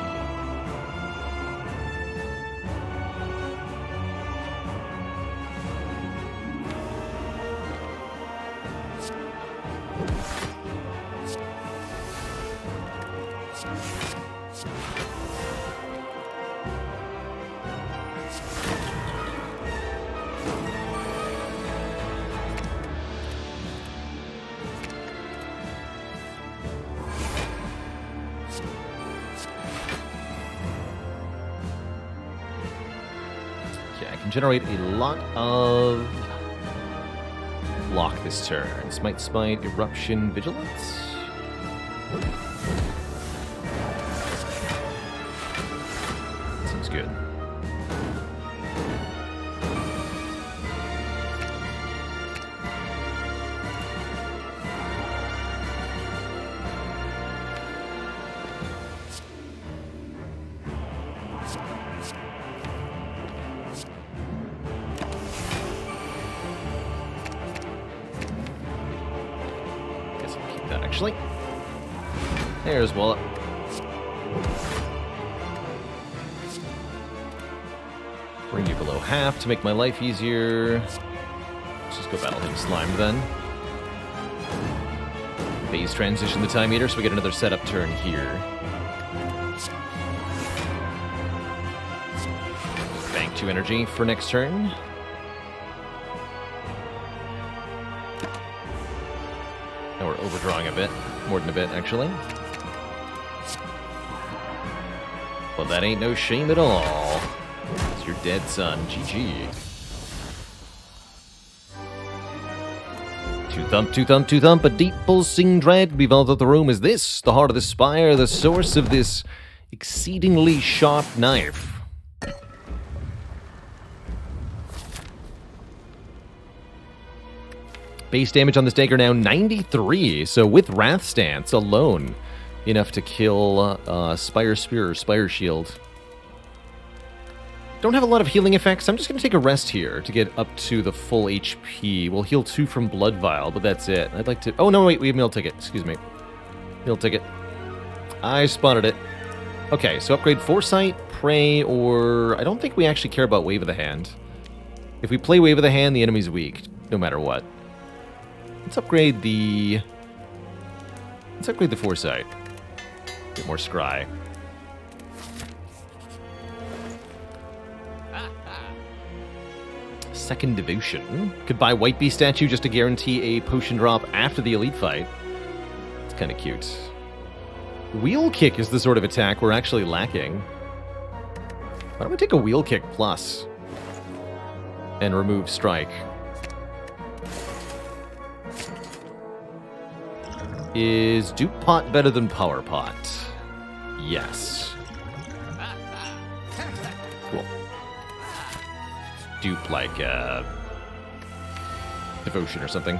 Generate a lot of block this turn. Smite, Smite, Eruption, Vigilance. Seems good. Actually, there's Wallop. Bring you below half to make my life easier. Let's just go Battle Him Slimed then. Phase transition the time meter, so we get another setup turn here. Bank 2 energy for next turn. Now we're overdrawing a bit. More than a bit, actually. Well, that ain't no shame at all. Let's You're dead, son. GG. Two thump, a deep pulsing dread revolves out the room. Is this the heart of the spire, the source of this exceedingly sharp knife? Base damage on this dagger now 93, so with Wrath Stance alone, enough to kill Spire Spear or Spire Shield. Don't have a lot of healing effects. I'm just going to take a rest here to get up to the full HP. We'll heal 2 from Blood Vial, but that's it. I'd like to... Oh, no, wait, we have Meal Ticket. Excuse me. Meal Ticket. I spotted it. Okay, so upgrade Foresight, Prey, or... I don't think we actually care about Wave of the Hand. If we play Wave of the Hand, the enemy's weak, no matter what. Let's upgrade the... Let's upgrade the Foresight. Get more Scry. Second Devotion. Could buy White Beast Statue just to guarantee a potion drop after the elite fight. It's kind of cute. Wheel Kick is the sort of attack we're actually lacking. Why don't we take a Wheel Kick plus and remove Strike? Is Dupe Pot better than Power Pot? Yes. Cool. Dupe like Devotion or something.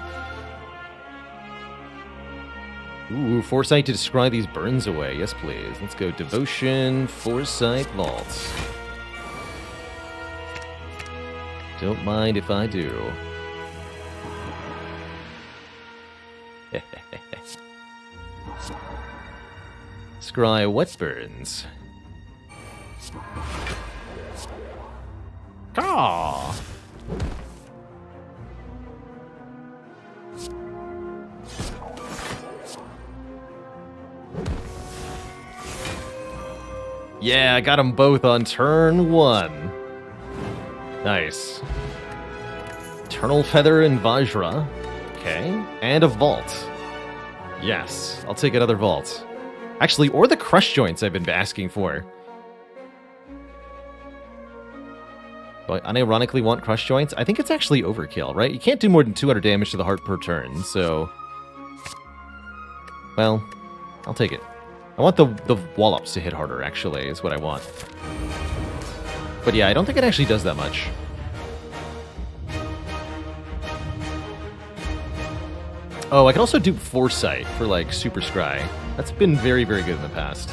Ooh, Foresight to describe these burns away. Yes, please. Let's go Devotion, Foresight, Vault. Don't mind if I do. Scry what burns? Caw! Yeah, I got them both on turn 1. Nice. Eternal Feather and Vajra. Okay. And a Vault. Yes, I'll take another Vault. Actually, or the Crush Joints I've been asking for. Do I unironically want Crush Joints? I think it's actually overkill, right? You can't do more than 200 damage to the heart per turn, so... Well, I'll take it. I want the Wallops to hit harder, actually, is what I want. But yeah, I don't think it actually does that much. Oh, I can also do Foresight for, like, Super Scry. That's been very, very good in the past.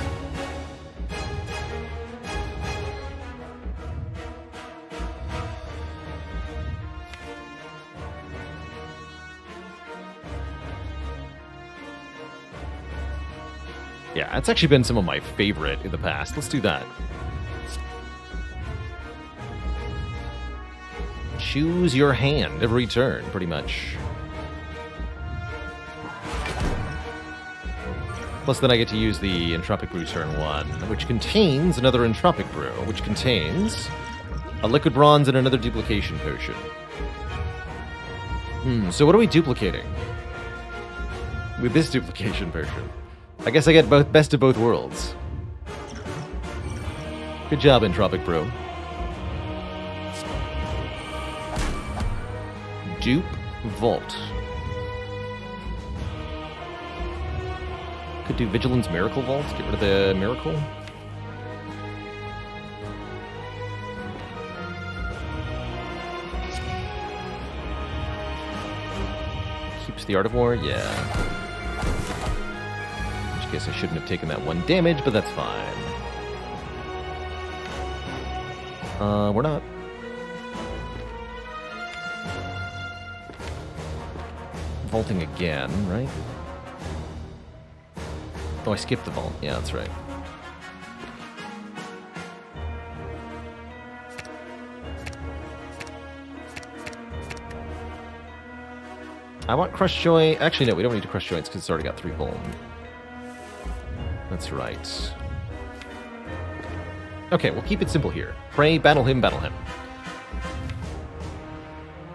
Yeah, that's actually been some of my favorite in the past. Let's do that. Choose your hand every turn, pretty much. Plus, then I get to use the Entropic Brew turn 1, which contains another Entropic Brew, which contains a Liquid Bronze and another Duplication Potion. So what are we duplicating with this Duplication Potion? I guess I get both best of both worlds. Good job, Entropic Brew. Dupe Vault. Could do Vigilance Miracle Vault, get rid of the Miracle. Keeps the Art of War, yeah. In which case I shouldn't have taken that 1 damage, but that's fine. We're not. Vaulting again, right? Oh, I skipped the vault. Yeah, that's right. I want Crush Joint. Actually, no, we don't need to Crush Joints because it's already got 3 Vuln. That's right. Okay, we'll keep it simple here. Pray, battle him, battle him.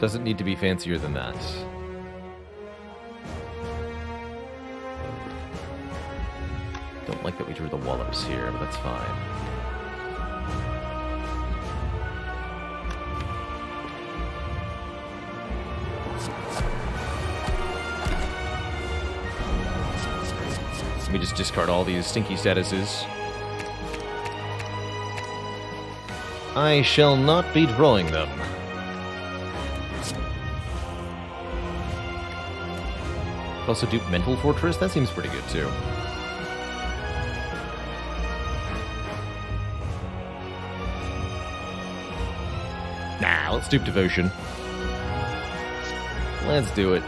Doesn't need to be fancier than that. Don't like that we drew the Wallops here, but that's fine. Let me just discard all these stinky statuses. I shall not be drawing them. Also dupe Mental Fortress, that seems pretty good too. Nah, let's dupe Devotion. Let's do it.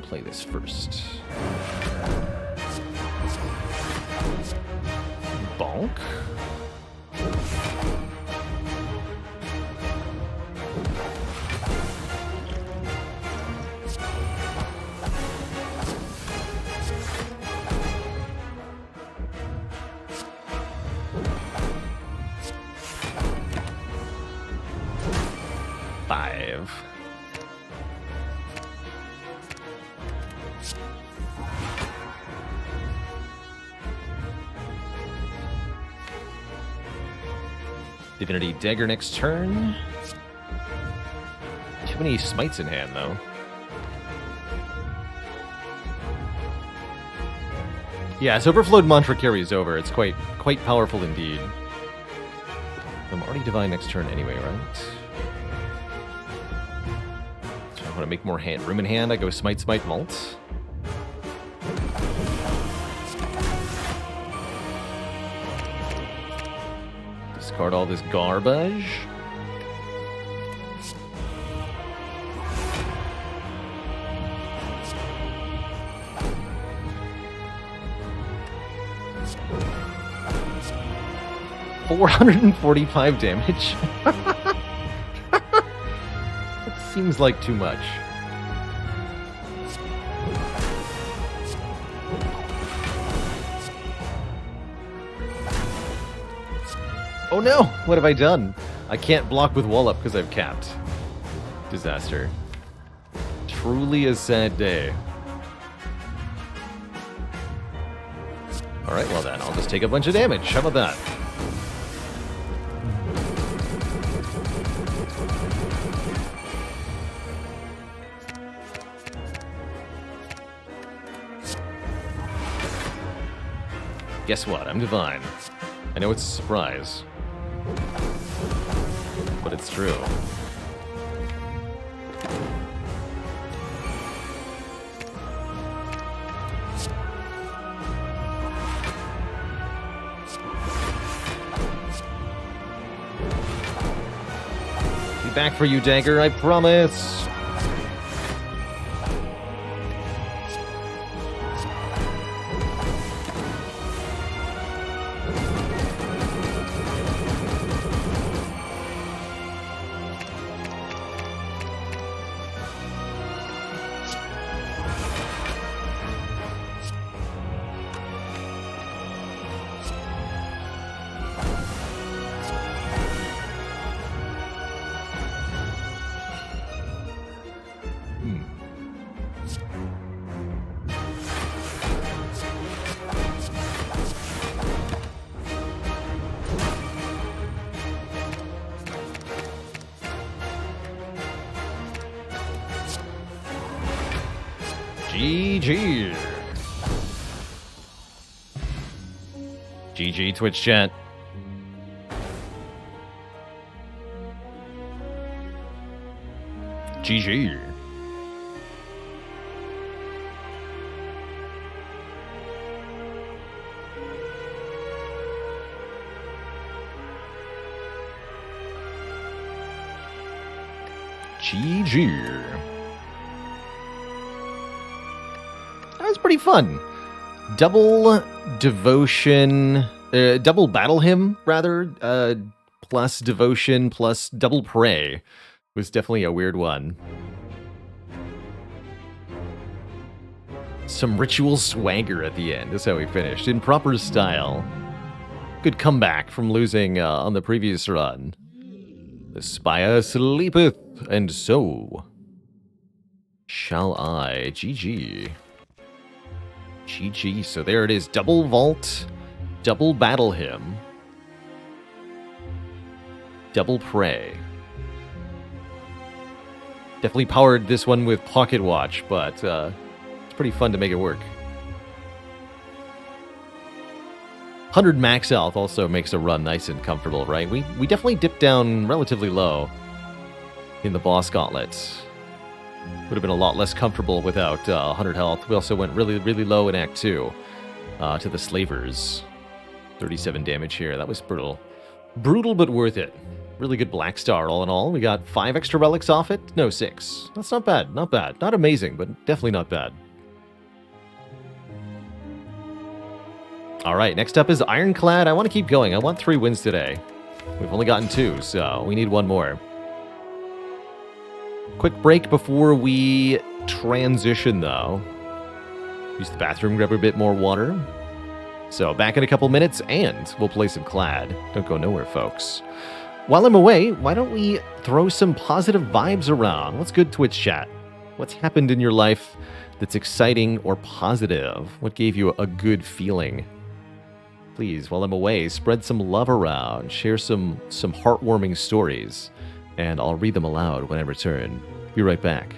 Play this first. Bonk. Five. Divinity Dagger next turn. Too many smites in hand, though. Yeah, as Overflowed Mantra carries over, it's quite powerful indeed. I'm already Divine next turn anyway, right? So I want to make more room in hand. I go Smite, Malt. Discard all this garbage. $445 damage. That seems like too much. Oh no! What have I done? I can't block with wall up because I've capped. Disaster. Truly a sad day. Alright, well then, I'll just take a bunch of damage. How about that? Guess what? I'm Divine. I know it's a surprise. But it's true. Be back for you, Dagger, I promise! GG. GG, Twitch chat. GG. GG. That was pretty fun. Double devotion, double battle hymn, rather, plus devotion, plus double pray was definitely a weird one. Some ritual swagger at the end. That's how we finished. In proper style. Good comeback from losing on the previous run. The Spire sleepeth, and so shall I. GG. GG. So there it is. Double vault, double battle hymn, double pray. Definitely powered this one with Pocket Watch, but pretty fun to make it work. 100 max health also makes a run nice and comfortable, right? We definitely dipped down relatively low in the boss gauntlets. Would have been a lot less comfortable without 100 health. We also went really, really low in Act 2 to the slavers. 37 damage here. That was brutal. Brutal, but worth it. Really good Black Star all in all. We got 5 extra relics off it. No, 6. That's not bad. Not bad. Not amazing, but definitely not bad. All right, next up is Ironclad. I want to keep going. I want 3 wins today. We've only gotten 2, so we need 1 more. Quick break before we transition, though. Use the bathroom, grab a bit more water. So back in a couple minutes, and we'll play some Clad. Don't go nowhere, folks. While I'm away, why don't we throw some positive vibes around? What's good, Twitch chat? What's happened in your life that's exciting or positive? What gave you a good feeling? Please, while I'm away, spread some love around. Share some heartwarming stories. And I'll read them aloud when I return. Be right back.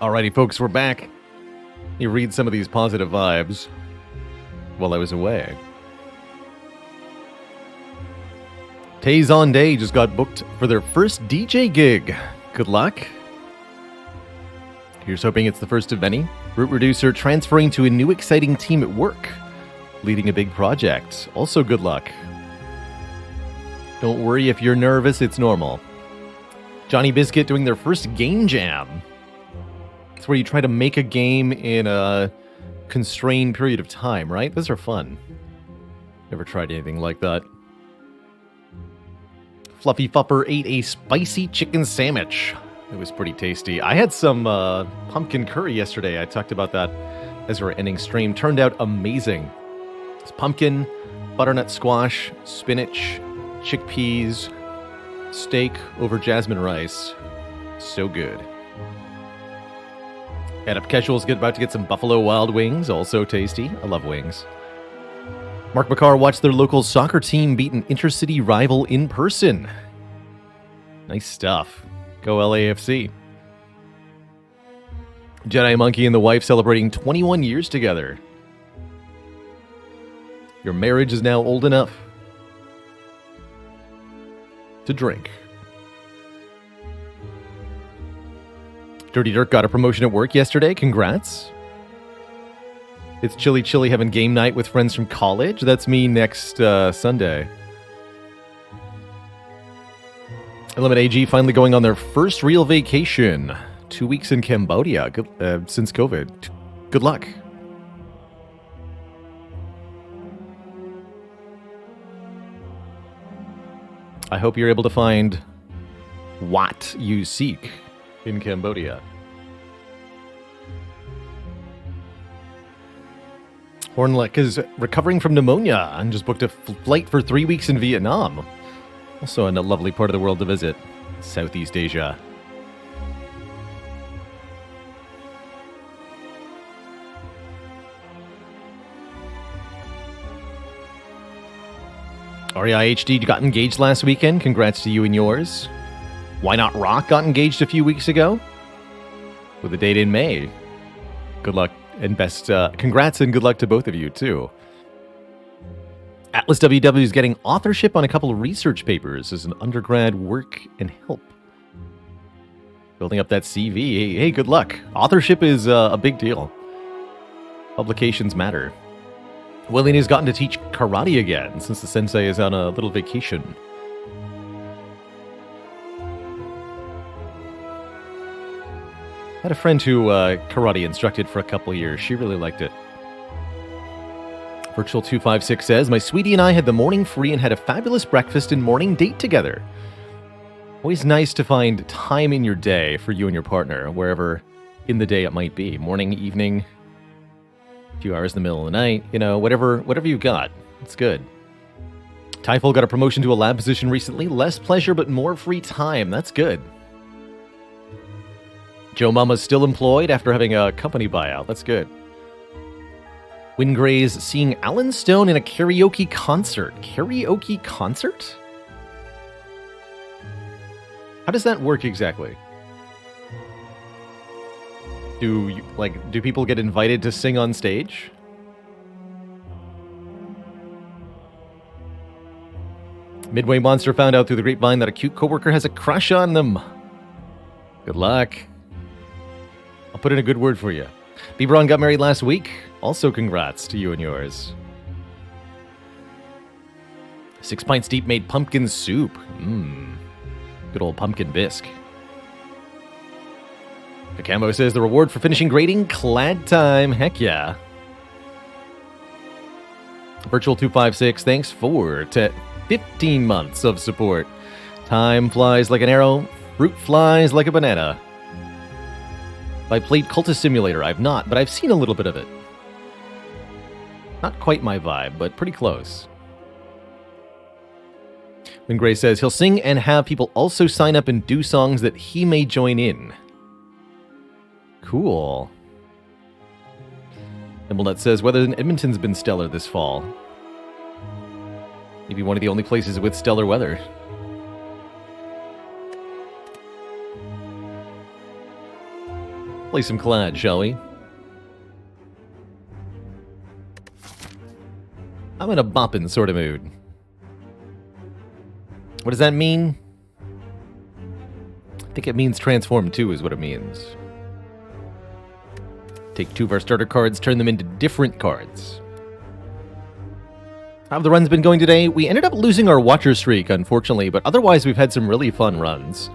Alrighty, folks, we're back. You read some of these positive vibes while I was away. Taze on Day just got booked for their first DJ gig. Good luck. Here's hoping it's the first of many. Root Reducer transferring to a new exciting team at work, leading a big project. Also good luck. Don't worry if you're nervous, it's normal. Johnny Biscuit doing their first game jam. It's where you try to make a game in a constrained period of time, right? Those are fun. Never tried anything like that. Fluffy Fupper ate a spicy chicken sandwich. It was pretty tasty. I had some pumpkin curry yesterday. I talked about that as we were ending stream. Turned out amazing. It's pumpkin, butternut squash, spinach, chickpeas, steak over jasmine rice. So good. Head Up Casual's about to get some Buffalo Wild Wings. Also tasty. I love wings. Mark McCarr watched their local soccer team beat an intercity rival in person. Nice stuff. Go LAFC. Jedi Monkey and the wife celebrating 21 years together. Your marriage is now old enough to drink. Dirty Dirk got a promotion at work yesterday. Congrats. It's Chili Chili having game night with friends from college. That's me next Sunday. Limit AG finally going on their first real vacation. 2 weeks in Cambodia since COVID. Good luck. I hope you're able to find what you seek in Cambodia. Hornlick is recovering from pneumonia and just booked a flight for 3 weeks in Vietnam. Also a lovely part of the world to visit. Southeast Asia. REI HD got engaged last weekend. Congrats to you and yours. Why Not Rock got engaged a few weeks ago with a date in May. Good luck and best. Congrats and good luck to both of you, too. Atlas WW is getting authorship on a couple of research papers as an undergrad work and help. Building up that CV. Hey, good luck. Authorship is a big deal. Publications matter. William has gotten to teach karate again since the sensei is on a little vacation. I had a friend who karate instructed for a couple of years. She really liked it. Virtual256 says, my sweetie and I had the morning free and had a fabulous breakfast and morning date together. Always nice to find time in your day for you and your partner, wherever in the day it might be. Morning, evening, a few hours in the middle of the night, you know, whatever you've got. It's good. Typhoon got a promotion to a lab position recently. Less pleasure, but more free time. That's good. Joe Mama's still employed after having a company buyout. That's good. Wingray's seeing Alan Stone in a karaoke concert. Karaoke concert? How does that work exactly? Do people get invited to sing on stage? Midway Monster found out through the grapevine that a cute coworker has a crush on them. Good luck. I'll put in a good word for you. Bebron got married last week. Also congrats to you and yours. 6 Pints Deep made pumpkin soup. Good old pumpkin bisque. Kakamo says the reward for finishing grading, clad time. Heck yeah. Virtual256, thanks for 15 months of support. Time flies like an arrow, fruit flies like a banana. I played Cultist Simulator. I've not, but I've seen a little bit of it. Not quite my vibe, but pretty close. When Gray says he'll sing and have people also sign up and do songs that he may join in. Cool. Emblenut says weather in Edmonton's been stellar this fall. Maybe one of the only places with stellar weather. Play some Clad, shall we? I'm in a boppin' sort of mood. What does that mean? I think it means transform 2 is what it means. Take 2 of our starter cards, turn them into different cards. How have the runs been going today? We ended up losing our Watcher streak, unfortunately, but otherwise we've had some really fun runs.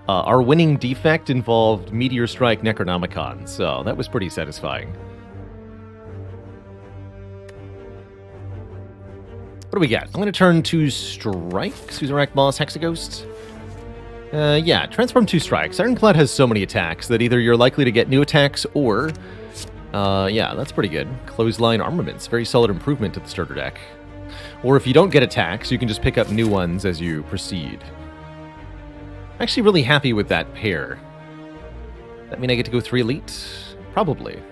Our winning defect involved Meteor Strike Necronomicon, so that was pretty satisfying. What do we got? I'm going to turn 2 strikes. Suzarak Boss, Hexaghost. Yeah, transform 2 strikes. Ironclad has so many attacks that either you're likely to get new attacks or... yeah, that's pretty good. Clothesline Armaments, very solid improvement to the starter deck. Or if you don't get attacks, you can just pick up new ones as you proceed. I'm actually really happy with that pair. That mean I get to go 3 Elite? Probably.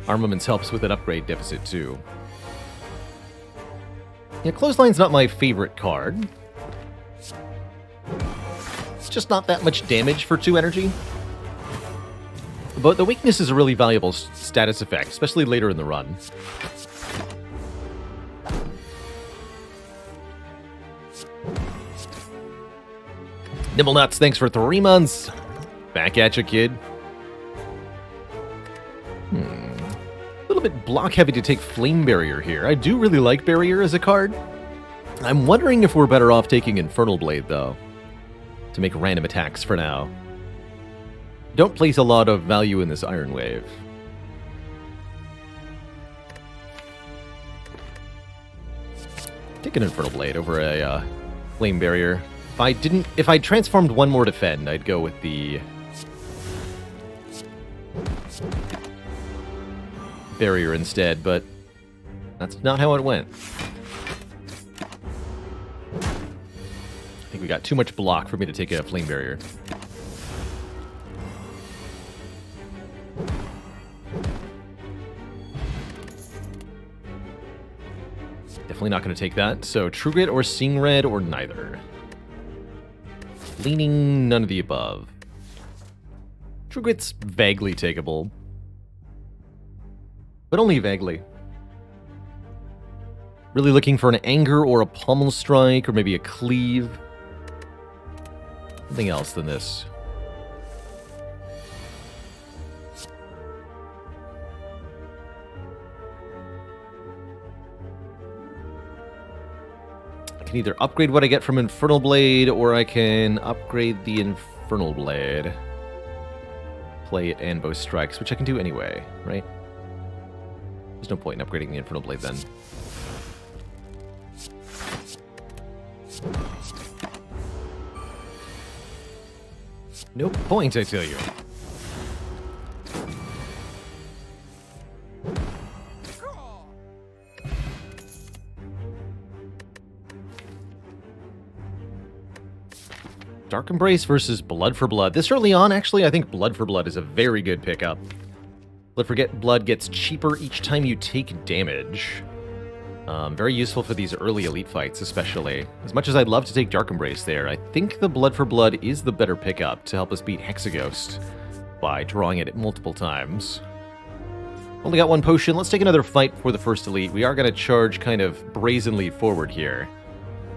Armaments helps with an upgrade deficit, too. Yeah, Clothesline's not my favorite card. It's just not that much damage for 2 energy. But the weakness is a really valuable status effect, especially later in the run. Nibble Nuts, thanks for 3 months. Back at you, kid. A little bit block heavy to take Flame Barrier here. I do really like Barrier as a card. I'm wondering if we're better off taking Infernal Blade, though, to make random attacks for now. Don't place a lot of value in this Iron Wave. Take an Infernal Blade over a Flame Barrier. If I transformed 1 more defend, I'd go with the Barrier instead, but that's not how it went. I think we got too much block for me to take a Flame Barrier. Definitely not going to take that. So True Grit or Seeing Red or neither. Leaning none of the above. True Grit's vaguely takeable. But only vaguely. Really looking for an Anger or a Pommel Strike or maybe a Cleave. Something else than this. I can either upgrade what I get from Infernal Blade, or I can upgrade the Infernal Blade. Play it and both strikes, which I can do anyway, right? There's no point in upgrading the Infernal Blade then. No point, I tell you. Dark Embrace versus Blood for Blood. This early on, actually, I think Blood for Blood is a very good pickup. Blood for Blood gets cheaper each time you take damage. Very useful for these early elite fights, especially. As much as I'd love to take Dark Embrace there, I think the Blood for Blood is the better pickup to help us beat Hexaghost by drawing it multiple times. Only got 1 potion. Let's take another fight for the first elite. We are going to charge kind of brazenly forward here.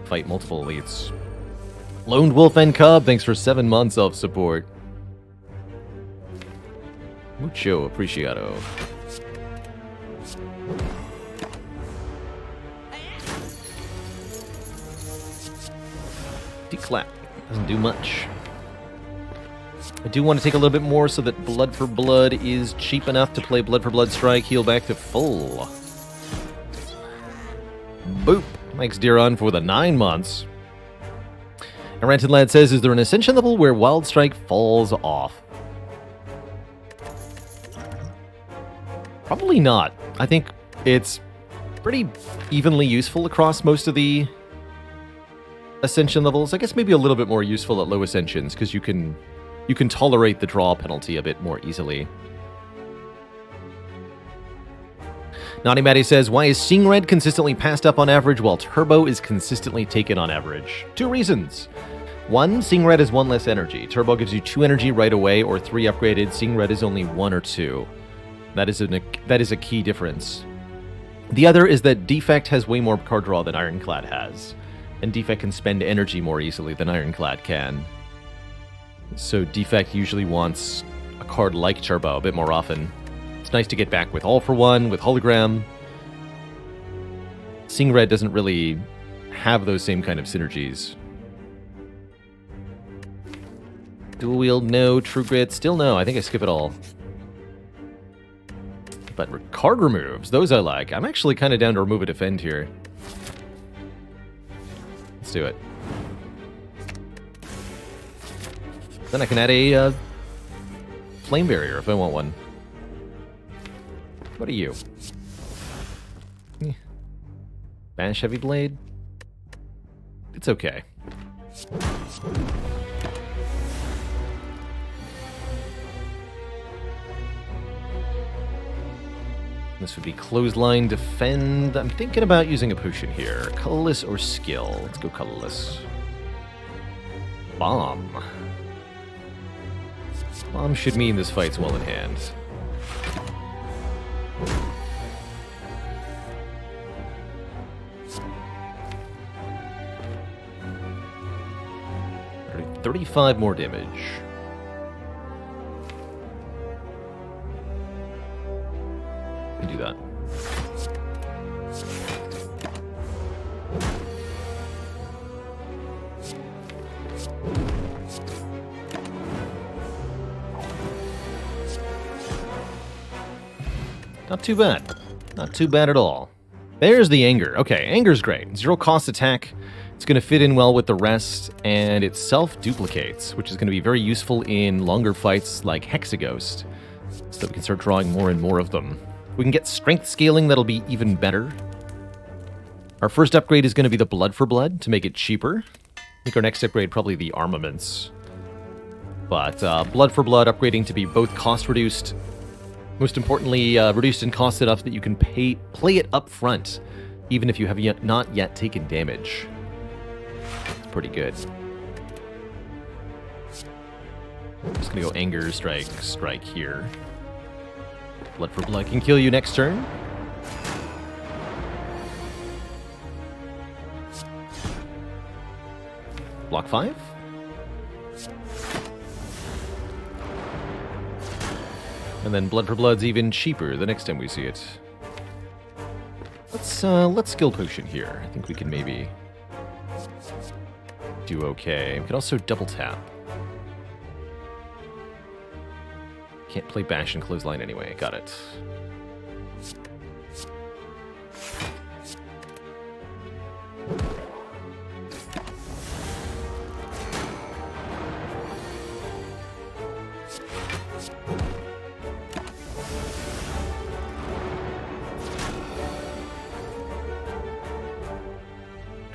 Fight multiple elites. Lone Wolf and Cub, thanks for 7 months of support. Mucho apreciado. Declap. Doesn't do much. I do want to take a little bit more so that Blood for Blood is cheap enough to play Blood for Blood Strike, heal back to full. Boop. Thanks, Diron, for the 9 months. And Ranted Lad says, is there an Ascension level where Wild Strike falls off? Probably not. I think it's pretty evenly useful across most of the Ascension levels. I guess maybe a little bit more useful at low Ascensions, because you can tolerate the draw penalty a bit more easily. Naughty Matty says, why is Seeing Red consistently passed up on average while Turbo is consistently taken on average? 2 reasons. 1, Seeing Red is 1 less energy. Turbo gives you 2 energy right away, or 3 upgraded. Seeing Red is only 1 or 2. That is a key difference. The other is that Defect has way more card draw than Ironclad has, and Defect can spend energy more easily than Ironclad can. So Defect usually wants a card like Turbo a bit more often. It's nice to get back with All for One, with Hologram. Seeing Red doesn't really have those same kind of synergies. Dual Wield, no. True Grit, still no. I think I skip it all. But card removes, those I like. I'm actually kind of down to remove a Defend here. Let's do it. Then I can add a Flame Barrier if I want one. What are you? Bash Heavy Blade? It's okay. This would be Clothesline, Defend. I'm thinking about using a potion here. Colorless or Skill? Let's go colorless. Bomb. Bomb should mean this fight's well in hand. Alright, 35 more damage. Do that. Not too bad. Not too bad at all. There's the Anger. Okay, Anger's great. 0 cost attack. It's going to fit in well with the rest, and it self-duplicates, which is going to be very useful in longer fights like Hexaghost, so that we can start drawing more and more of them. We can get strength scaling, that'll be even better. Our first upgrade is going to be the Blood for Blood to make it cheaper. I think our next upgrade probably the Armaments. But Blood for Blood upgrading to be both cost reduced, most importantly reduced in cost enough that you can play it up front, even if you have not yet taken damage. It's pretty good. I'm just going to go Anger, Strike here. Blood for Blood can kill you next turn. Block 5. And then Blood for Blood's even cheaper the next time we see it. Let's skill potion here. I think we can maybe do okay. We can also double tap. Can't play Bash and Clothesline anyway. Got it.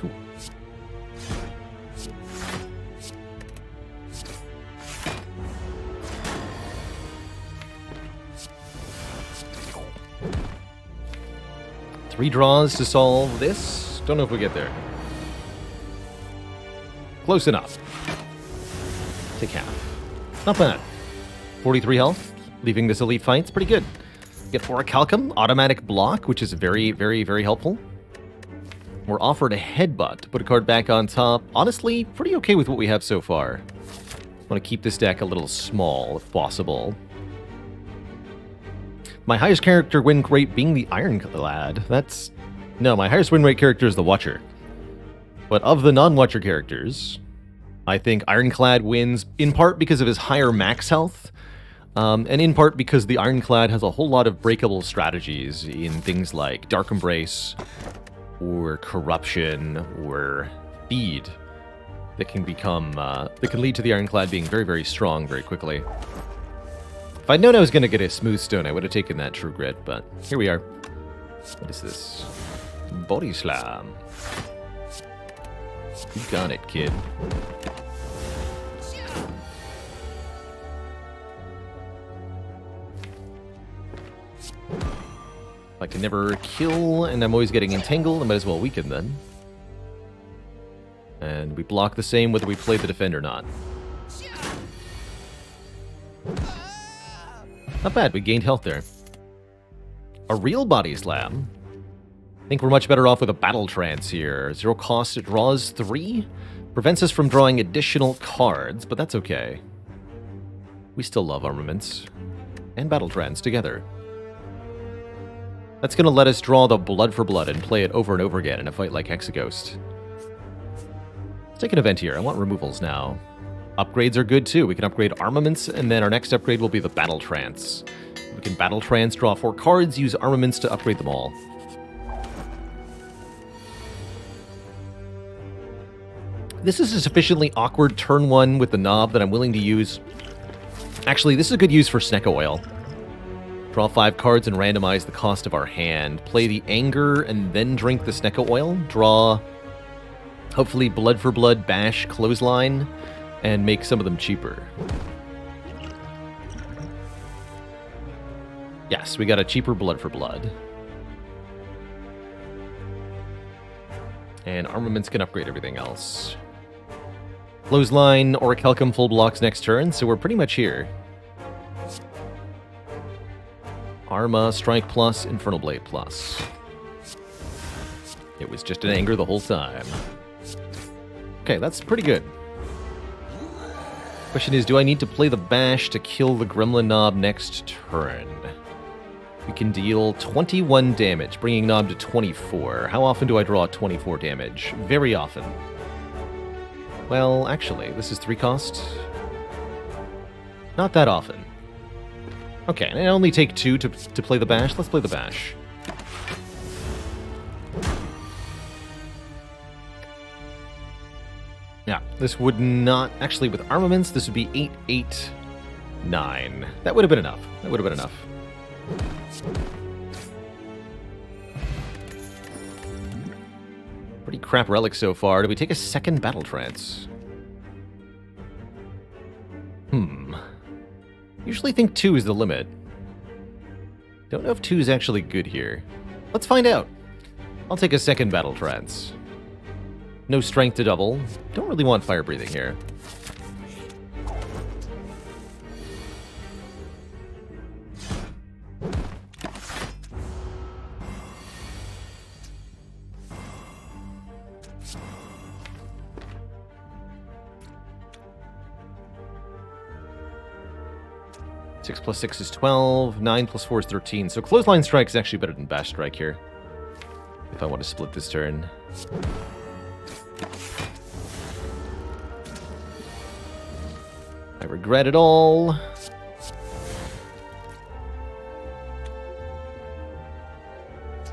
Cool. 3 draws to solve this. Don't know if we get there. Close enough. Take half. Not bad. 43 health, leaving this elite fight. It's pretty good. Get Orichalcum, automatic block, which is very, very, very helpful. We're offered a Headbutt to put a card back on top. Honestly, pretty okay with what we have so far. Want to keep this deck a little small, if possible. My highest character win rate being the Ironclad. No, my highest win rate character is the Watcher. But of the non-Watcher characters, I think Ironclad wins in part because of his higher max health, and in part because the Ironclad has a whole lot of breakable strategies in things like Dark Embrace, or Corruption, or Feed, that can lead to the Ironclad being very, very strong very quickly. If I'd known I was going to get a Smooth Stone, I would have taken that True Grit, but here we are. What is this? Body Slam. You got it, kid. I can never kill, and I'm always getting entangled, I might as well weaken then. And we block the same whether we play the defend or not. Not bad, we gained health there. A real body slam. I think we're much better off with a battle trance here. 0 cost, it draws 3. Prevents us from drawing additional cards, but that's okay. We still love armaments. And battle trance together. That's going to let us draw the blood for blood and play it over and over again in a fight like Hexaghost. Let's take an event here. I want removals now. Upgrades are good too. We can upgrade armaments, and then our next upgrade will be the battle trance. We can battle trance, draw 4 cards, use armaments to upgrade them all. This is a sufficiently awkward turn 1 with the knob that I'm willing to use. Actually, this is a good use for Snecko Oil. Draw 5 cards and randomize the cost of our hand. Play the Anger and then drink the Snecko Oil. Draw, hopefully, Blood for Blood, Bash, Clothesline, and make some of them cheaper. Yes, we got a cheaper Blood for Blood. And armaments can upgrade everything else. Clothesline, Orichalcum full blocks next turn, so we're pretty much here. Arma, Strike Plus, Infernal Blade Plus. It was just an Anger the whole time. Okay, that's pretty good. Question is, do I need to play the Bash to kill the Gremlin Knob next turn? We can deal 21 damage, bringing Knob to 24. How often do I draw 24 damage? Very often. Well, actually, this is 3 cost. Not that often. Okay, and I only take 2 to play the Bash. Let's play the Bash. Yeah, this would not... Actually, with armaments, this would be 8, 8, 9. That would have been enough. That would have been enough. Pretty crap relic so far. Do we take a second battle trance? Usually think 2 is the limit. Don't know if 2 is actually good here. Let's find out. I'll take a second battle trance. No strength to double. Don't really want fire breathing here. Six plus 6 is 12, 9 plus 4 is 13. So Clothesline Strike is actually better than Bash Strike here. If I want to split this turn. I regret it all.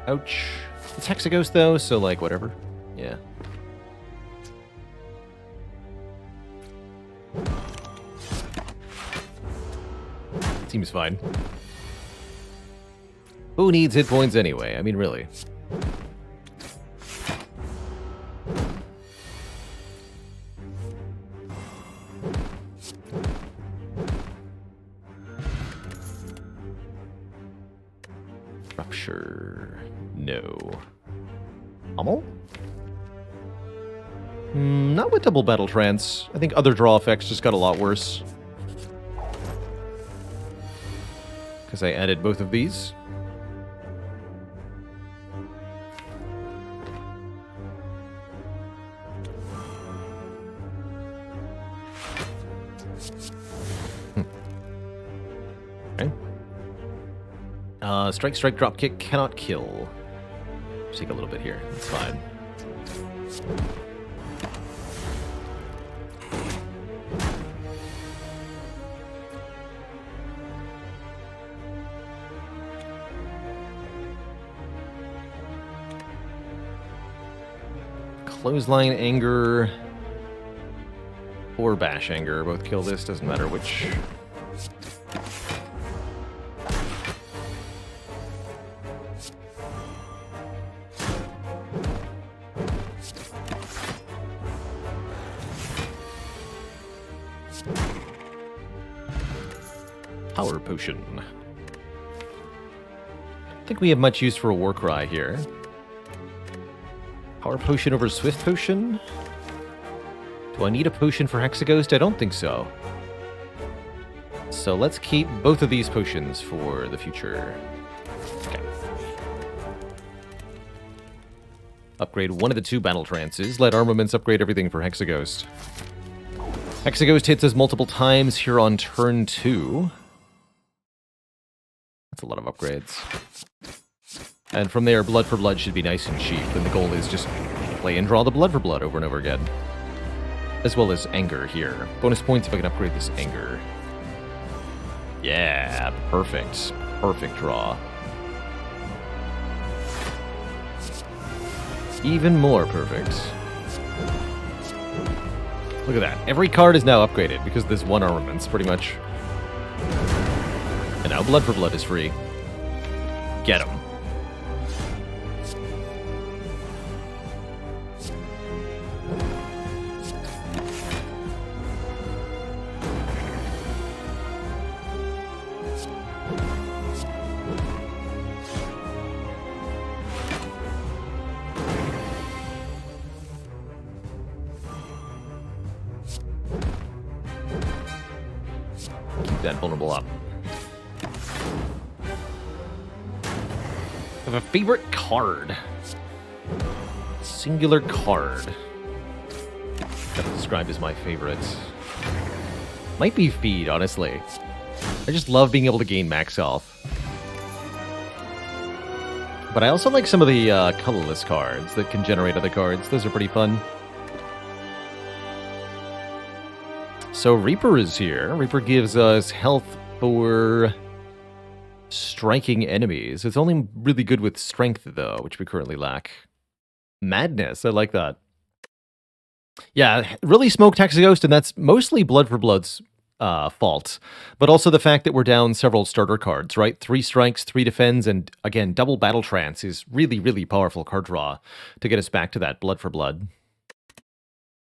Ouch. It's Hexaghost though, so like whatever. Yeah. Seems fine. Who needs hit points anyway? I mean, really. Rupture. No. Pummel? Not with double battle trance. I think other draw effects just got a lot worse. Because I added both of these. Okay. Strike, strike, drop kick, cannot kill. Just take a little bit here. That's fine. Clothesline Anger or Bash Anger. Both kill this, doesn't matter which. Power Potion. I think we have much use for a War Cry here. Power Potion over Swift Potion? Do I need a potion for Hexaghost? I don't think so. So let's keep both of these potions for the future. Okay. Upgrade one of the 2 battle trances. Let armaments upgrade everything for Hexaghost. Hexaghost hits us multiple times here on turn 2. That's a lot of upgrades. And from there, Blood for Blood should be nice and cheap, and the goal is just play and draw the Blood for Blood over and over again. As well as Anger here. Bonus points if I can upgrade this Anger. Yeah, perfect. Perfect draw. Even more perfect. Look at that. Every card is now upgraded because this one armaments, pretty much. And now Blood for Blood is free. Get him. Keep that vulnerable up. I have a favorite card. Singular card. That's described as my favorite. Might be Feed, honestly. I just love being able to gain max health. But I also like some of the colorless cards that can generate other cards. Those are pretty fun. So Reaper is here. Reaper gives us health for striking enemies. It's only really good with strength, though, which we currently lack. Madness, I like that. Yeah, really smoked Hexaghost, and that's mostly Blood for Blood's fault. But also the fact that we're down several starter cards, right? 3 strikes, 3 defends, and again, double Battle Trance is really, really powerful card draw to get us back to that Blood for Blood.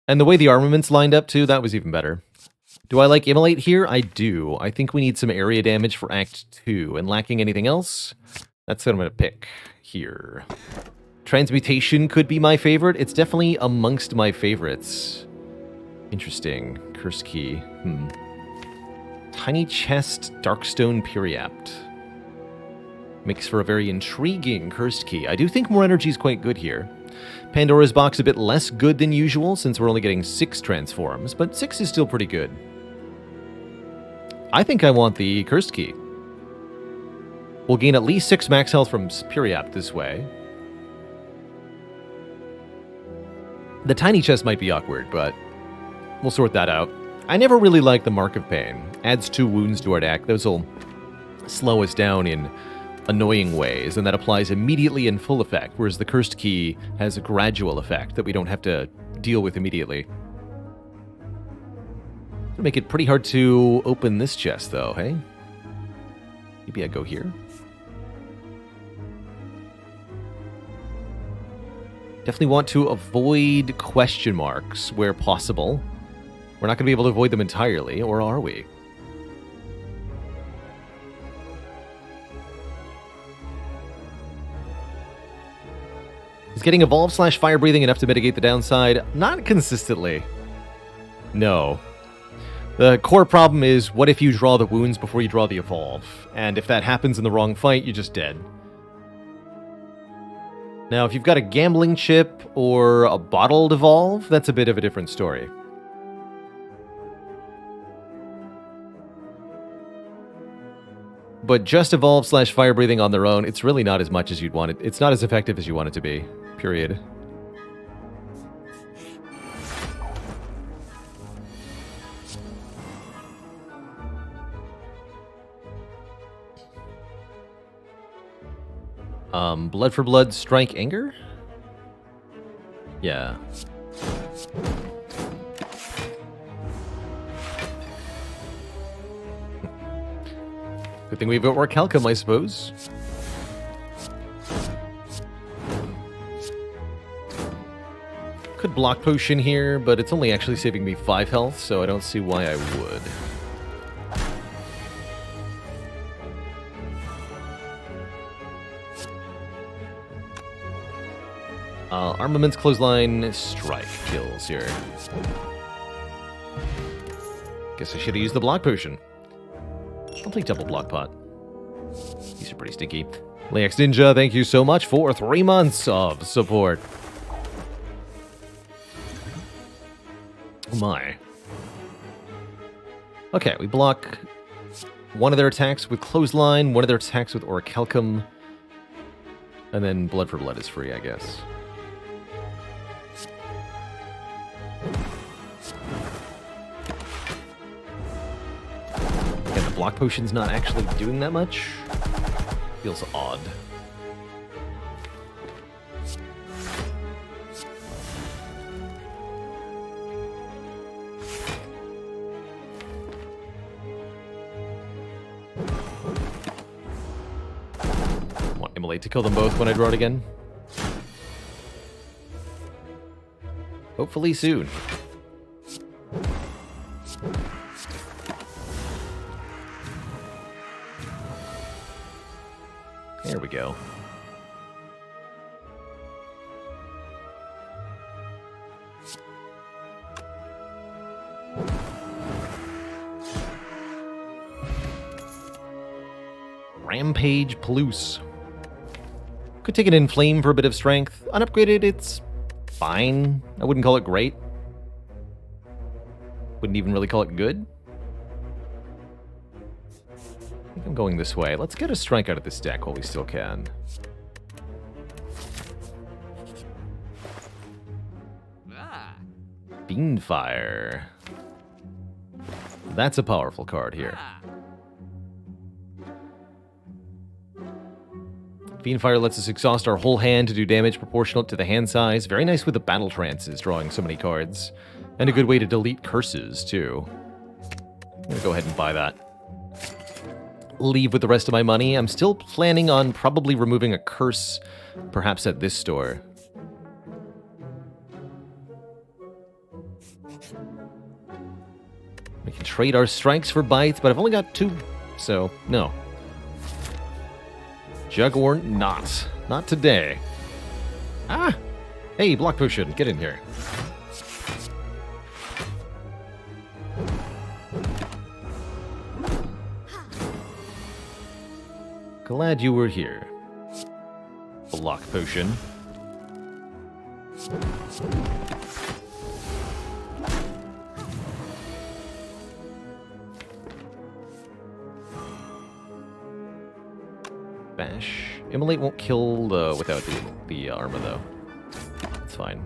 And the way the armaments lined up, too, that was even better. Do I like Immolate here? I do. I think we need some area damage for Act 2, and lacking anything else, that's what I'm going to pick here. Transmutation could be my favorite. It's definitely amongst my favorites. Interesting. Curse Key. Tiny Chest, Darkstone Periapt. Makes for a very intriguing Cursed Key. I do think more energy is quite good here. Pandora's Box a bit less good than usual, since we're only getting 6 transforms, but 6 is still pretty good. I think I want the Cursed Key. We'll gain at least 6 max health from Periapt this way. The Tiny Chest might be awkward, but we'll sort that out. I never really liked the Mark of Pain. Adds 2 wounds to our deck. Those will slow us down in annoying ways, and that applies immediately in full effect, whereas the Cursed Key has a gradual effect that we don't have to deal with immediately. It'll make it pretty hard to open this chest, though, hey? Maybe I go here? Definitely want to avoid question marks where possible. We're not going to be able to avoid them entirely, or are we? Is getting Evolve/Fire Breathing enough to mitigate the downside? Not consistently. No. The core problem is, what if you draw the wounds before you draw the Evolve? And if that happens in the wrong fight, you're just dead. Now, if you've got a Gambling Chip or a Bottled Evolve, that's a bit of a different story. But just Evolve/Fire Breathing on their own, it's really not as much as you'd want it. It's not as effective as you want it to be. Period. Blood for Blood, Strike, Anger? Yeah. Good thing we've got Orichalcum, I suppose. Could block Potion here, but it's only actually saving me 5 health, so I don't see why I would. Armaments, Clothesline, Strike kills here. Guess I should have used the block potion. I'll take double block pot. These are pretty stinky. Lex Ninja, thank you so much for 3 months of support. Oh my. Okay, we block one of their attacks with Clothesline, one of their attacks with Orichalcum, and then Blood for Blood is free, I guess. Again, the block potion's not actually doing that much. Feels odd. Want Immolate to kill them both when I draw it again? Hopefully soon. There we go. Rampage Palouse. Could take an Inflame for a bit of strength. Unupgraded, it's fine. I wouldn't call it great. Wouldn't even really call it good. I think I'm going this way. Let's get a strike out of this deck while we still can. Fiendfire. That's a powerful card here. Fiendfire lets us exhaust our whole hand to do damage proportional to the hand size. Very nice with the battle trances, drawing so many cards. And a good way to delete curses, too. I'm going to go ahead and buy that. Leave with the rest of my money. I'm still planning on probably removing a curse, perhaps at this store. We can trade our strikes for bites, but I've only got 2, so no. Jugwort, not today. Ah! Hey, block potion, get in here. Glad you were here. Block potion. Bash. Immolate won't kill without the armor, though. It's fine.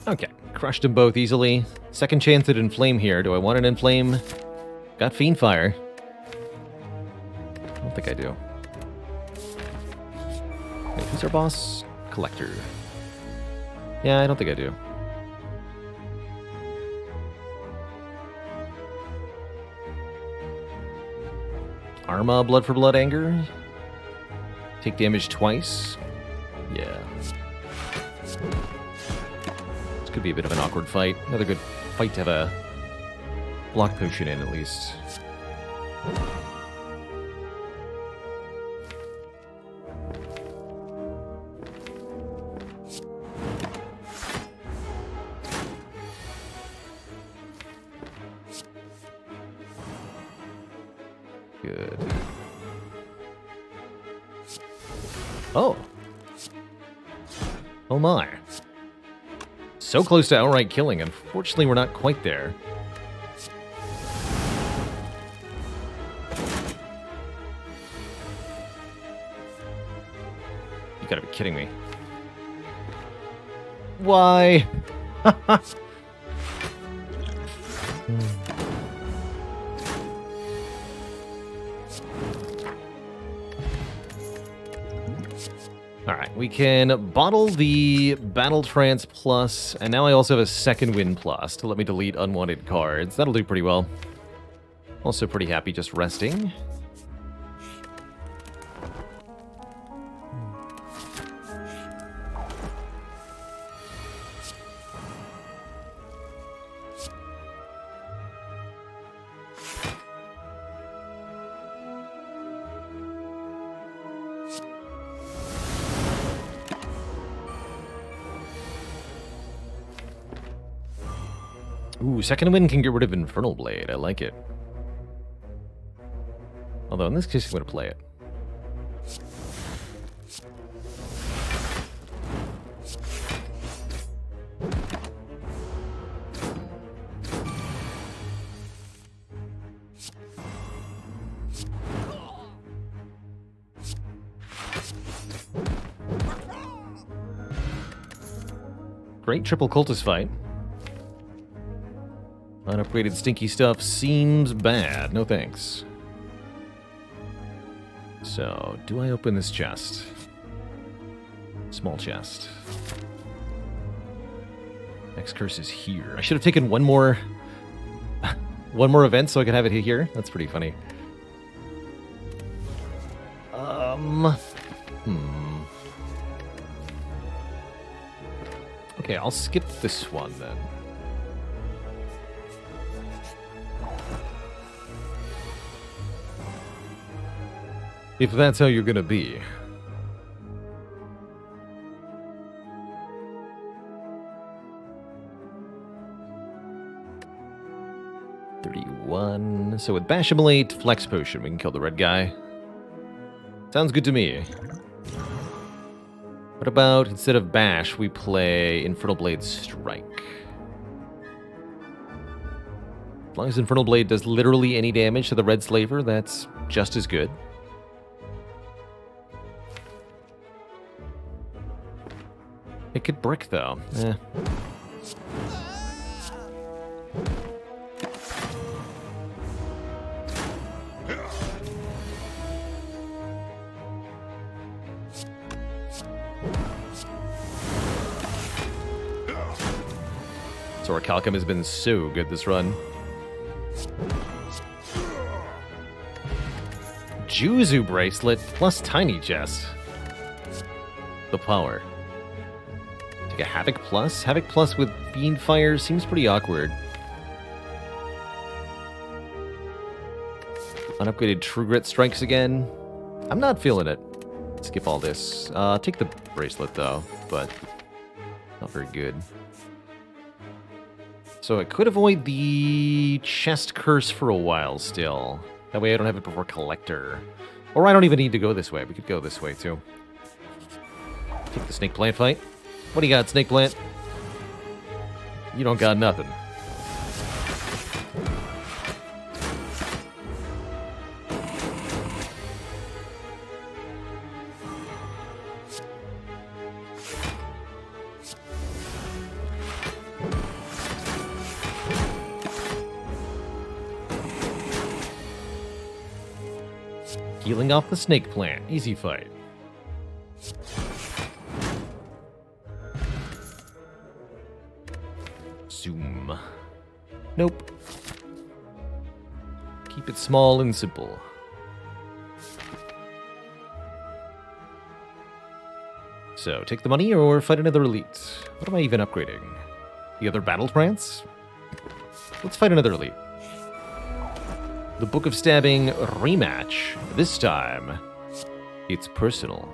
Okay, crushed them both easily. Second chance at Inflame here. Do I want an Inflame? Got Fiendfire. I don't think I do. Wait, who's our boss? Collector. Yeah, I don't think I do. Arma, Blood for Blood, Anger. Take damage twice. Yeah. This could be a bit of an awkward fight. Another good fight to have a block potion in, at least. Good. Oh. Oh my. So close to outright killing. Unfortunately, we're not quite there. You gotta be kidding me. Why? Alright, we can bottle the Battle Trance Plus, and now I also have a Second Wind Plus to let me delete unwanted cards. That'll do pretty well. Also pretty happy just resting. Ooh, second wind can get rid of Infernal Blade. I like it. Although in this case, I'm going to play it. Great triple cultist fight. Unupgraded stinky stuff seems bad. No thanks. So, do I open this chest? Small chest. Next curse is here. I should have taken one more event so I could have it here. That's pretty funny. Okay, I'll skip this one then. If that's how you're gonna be. $31. So with Bashamilate, Flex Potion, we can kill the red guy. Sounds good to me. What about, instead of Bash, we play Infernal Blade Strike? As long as Infernal Blade does literally any damage to the red slaver, that's just as good. It could brick, though. Eh. Orichalcum has been so good this run. Juzu Bracelet plus Tiny Chest. The power. Take a Havoc Plus? Havoc Plus with Fiend Fire seems pretty awkward. Unupgraded True Grit strikes again. I'm not feeling it. Skip all this. Take the bracelet though, but not very good. So I could avoid the chest curse for a while still. That way I don't have it before Collector. Or I don't even need to go this way. We could go this way too. Take the Snake Plant fight. What do you got, Snake Plant? You don't got nothing. Healing off the Snake Plant. Easy fight. Zoom. Nope. Keep it small and simple. So, take the money or fight another elite. What am I even upgrading? The other battle trance? Let's fight another elite. The Book of Stabbing rematch. This time, it's personal.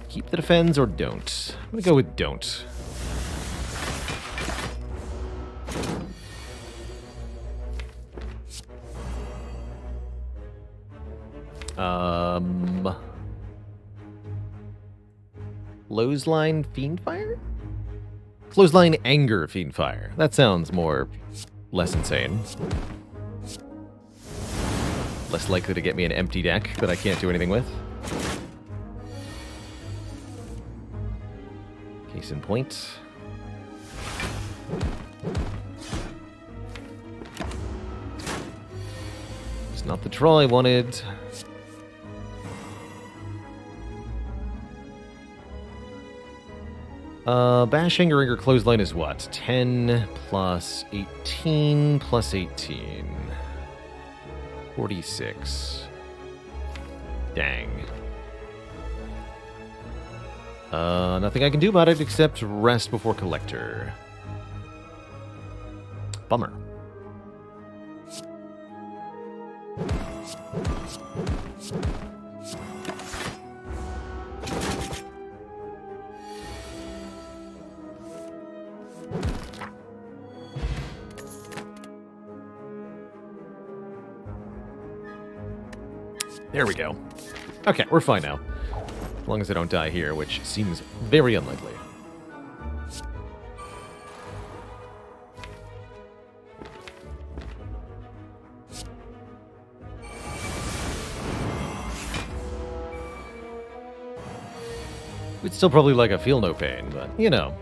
Keep the defense or don't. I'm gonna go with don't. Clothesline Fiendfire? Clothesline Anger Fiendfire. That sounds less insane. Less likely to get me an empty deck that I can't do anything with. Case in point. It's not the draw I wanted. Bash, Anger, Anger, Clothesline is what? 10 plus 18 plus 18. 46. Dang. Nothing I can do about it except rest before Collector. Bummer. There we go. Okay, we're fine now. As long as I don't die here, which seems very unlikely. We'd still probably like a feel no pain, but, you know.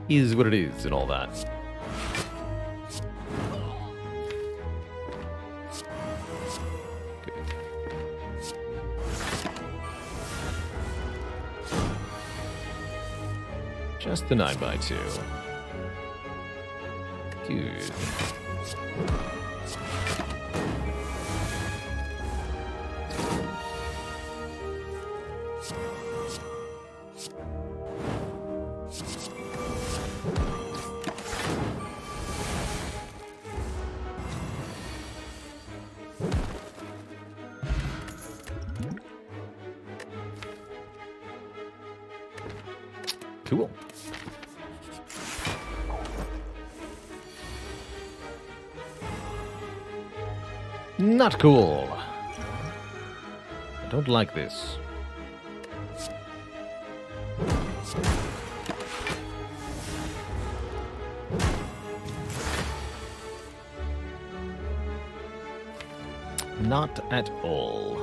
Is what it is and all that. Good. Just the 9x2. Good. Cool. Not cool. I don't like this. Not at all.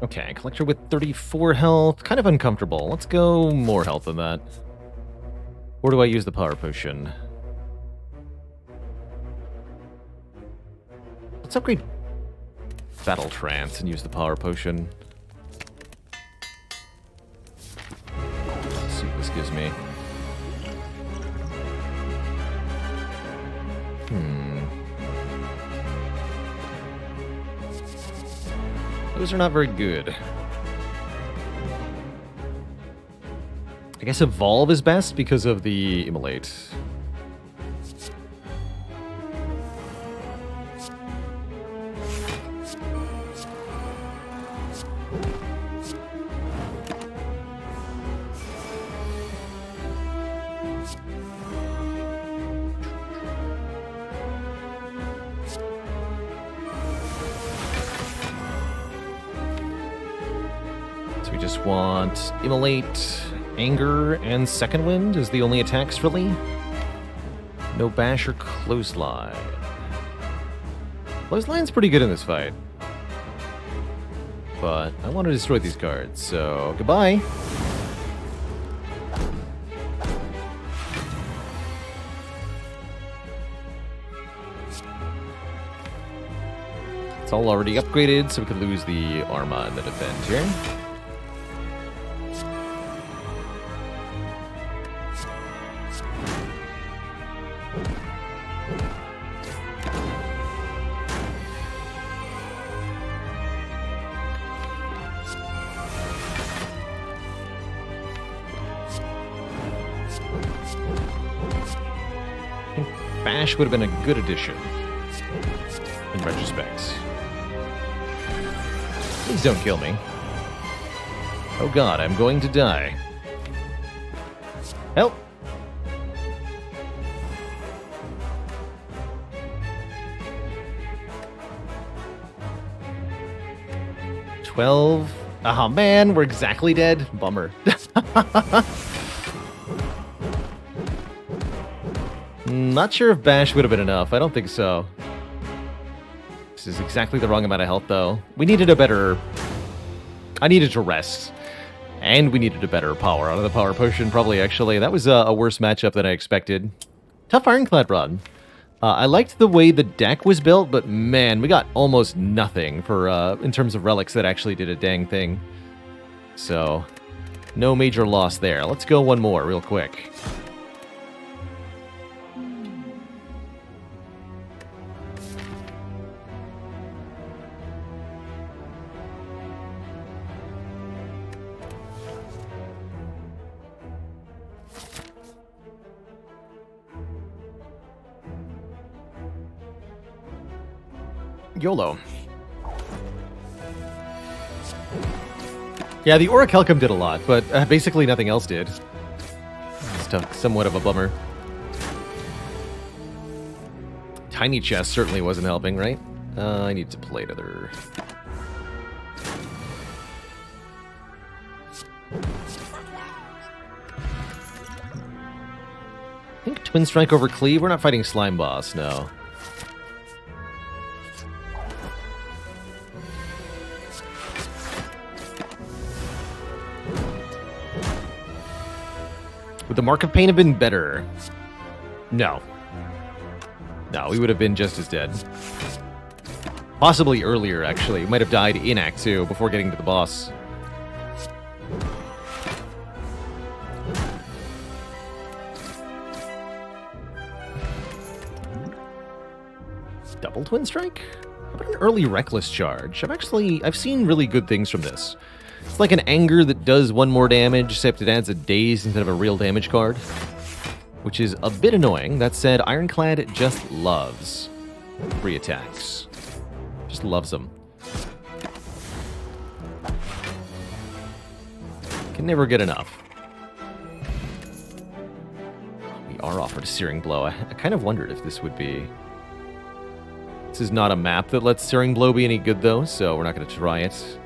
Okay, collector with 34 health. Kind of uncomfortable. Let's go more health than that. Or do I use the power potion? Let's upgrade Battle Trance and use the power potion. Let's see what this gives me. Those are not very good. I guess Evolve is best because of the Immolate. So we just want Immolate, Anger, and Second Wind as the only attacks, really. No Bash or Clothesline. Clothesline's pretty good in this fight. But I want to destroy these cards, so goodbye. It's all already upgraded, so we could lose the Arma in the defend here. Bash would have been a good addition, in retrospect. Please don't kill me. Oh god, I'm going to die. Help! $12. Oh man, we're exactly dead. Bummer. Not sure if Bash would have been enough. I don't think so. This is exactly the wrong amount of health, though. We needed a better... I needed to rest. And we needed a better power out of the power potion, probably, actually. That was a worse matchup than I expected. Tough Ironclad run. I liked the way the deck was built, but man, we got almost nothing for in terms of relics that actually did a dang thing. So, No major loss there. Let's go one more real quick. YOLO. Yeah, the Orichalcum did a lot, but basically nothing else did. It's somewhat of a bummer. Tiny chest certainly wasn't helping, right? I need to play another. I think Twin Strike over Cleave. We're not fighting Slime Boss, no. Would the Mark of Pain have been better? No. No, we would have been just as dead. Possibly earlier, actually. We might have died in Act 2 before getting to the boss. Double Twin Strike? How about an early Reckless Charge? I've seen really good things from this. It's like an Anger that does one more damage, except it adds a Daze instead of a real damage card, which is a bit annoying. That said, Ironclad just loves free attacks. Just loves them. Can never get enough. We are offered a Searing Blow. I kind of wondered if this would be... This is not a map that lets Searing Blow be any good, though, so we're not going to try it.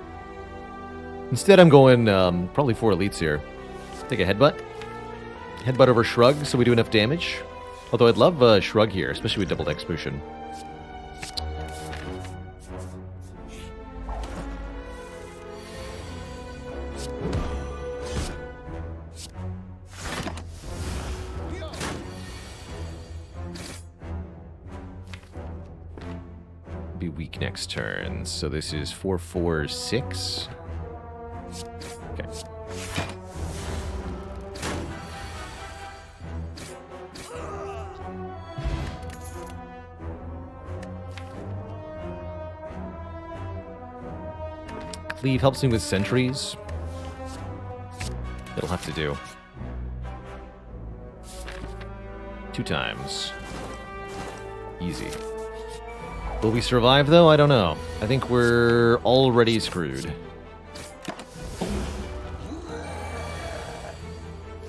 Instead, I'm going probably 4 elites here. Take a Headbutt. Headbutt over Shrug, so we do enough damage. Although I'd love Shrug here, especially with Double Execution. Be weak next turn, so this is 4, 4, 6. Okay. Cleave helps me with sentries. It'll have to do. 2 times. Easy. Will we survive, though? I don't know. I think we're already screwed.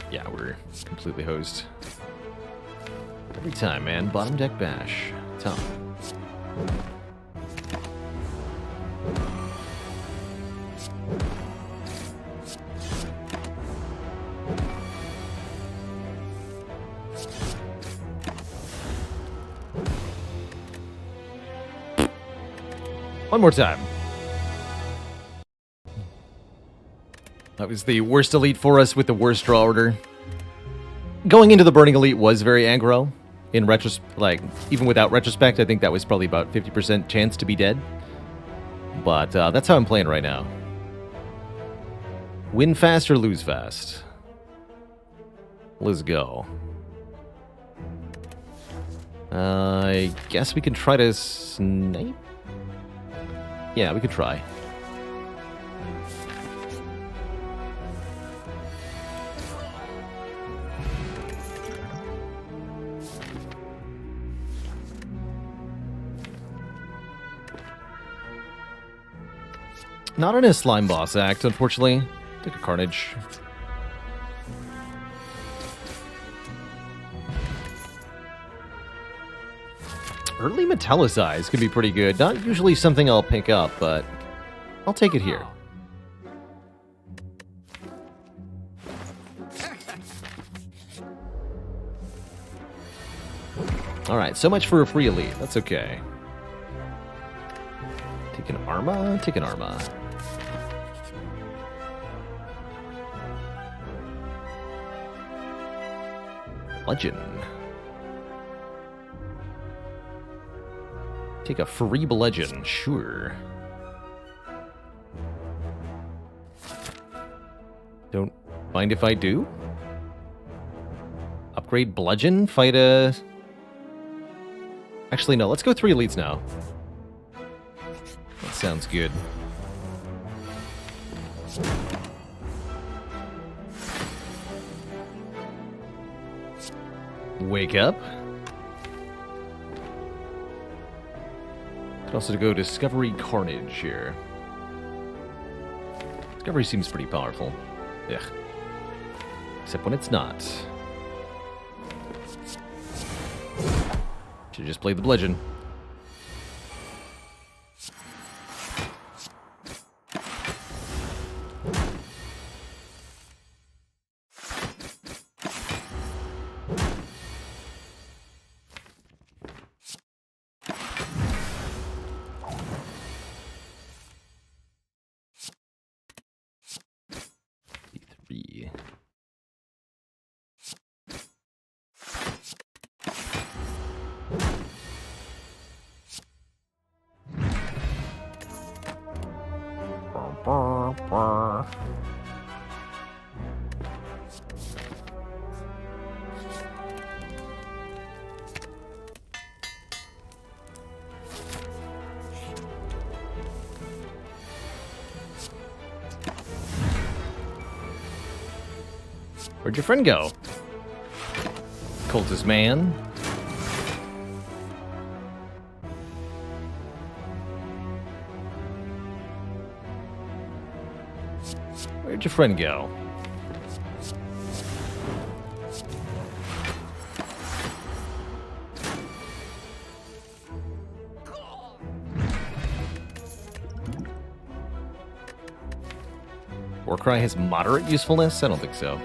Yeah, we're completely hosed. Every time, man. Bottom deck bash. Tough. One more time. That was the worst elite for us with the worst draw order. Going into the Burning Elite was very aggro. In retrospect, like, even without retrospect, I think that was probably about 50% chance to be dead. But that's how I'm playing right now. Win fast or lose fast. Let's go. I guess we can try to snipe? Yeah, we could try. Not in a Slime Boss act, unfortunately. Take a Carnage. Early Metallicize can be pretty good. Not usually something I'll pick up, but I'll take it here. Alright, so much for a free elite. That's okay. Take an Arma? Take an Arma. Legend. Take a free Bludgeon, sure. Mind if I do? Upgrade Bludgeon, fight a... Actually, no, let's go 3 elites now. That sounds good. Wake up. Could also go Discovery Carnage here. Discovery seems pretty powerful. Ugh. Except when it's not. Should just play the Bludgeon. E3. Where'd your friend go? Cultist man. Where'd your friend go? Warcry has moderate usefulness? I don't think so.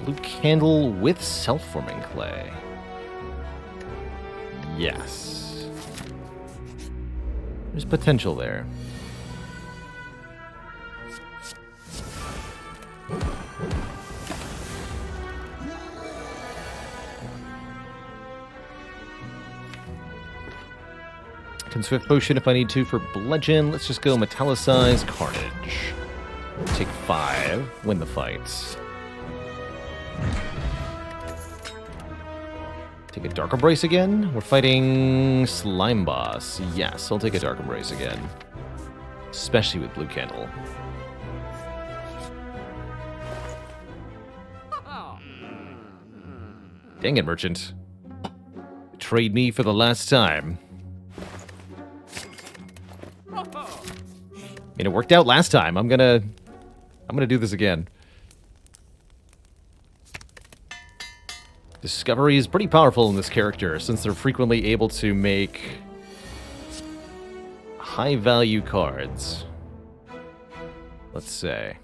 Blue candle with self-forming clay. Yes. There's potential there. Can Swift Potion if I need to for Bludgeon. Let's just go Metallicize Carnage. Take 5, win the fight. Take a Dark Embrace again. We're fighting Slime Boss. Yes, I'll take a Dark Embrace again. Especially with Blue Candle. Dang it, Merchant. Betrayed me for the last time. I mean, it worked out last time. I'm gonna do this again. Discovery is pretty powerful in this character, since they're frequently able to make high-value cards. Let's say.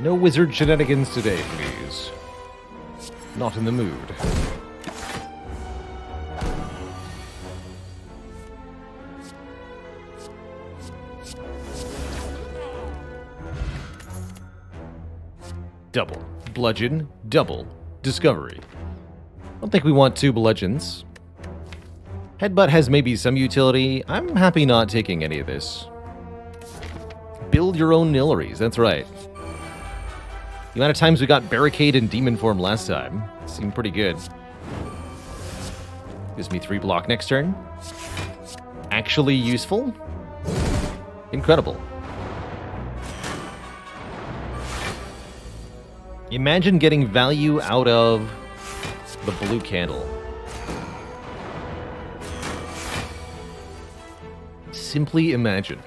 No wizard shenanigans today, please. Not in the mood. Double. Bludgeon. Double. Discovery. I don't think we want 2 bludgeons. Headbutt has maybe some utility. I'm happy not taking any of this. Build your own Nillaries, that's right. The amount of times we got Barricade and Demon Form last time seemed pretty good. Gives me 3 block next turn. Actually useful. Incredible. Imagine getting value out of the blue candle. Simply imagine.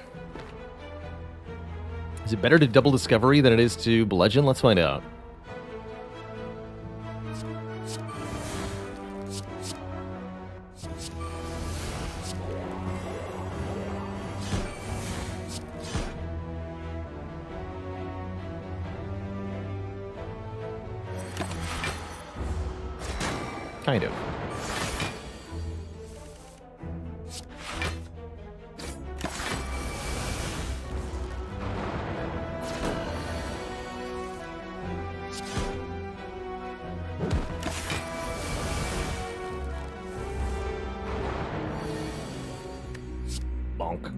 Is it better to double Discovery than it is to Bludgeon? Let's find out. Kind of. smoke.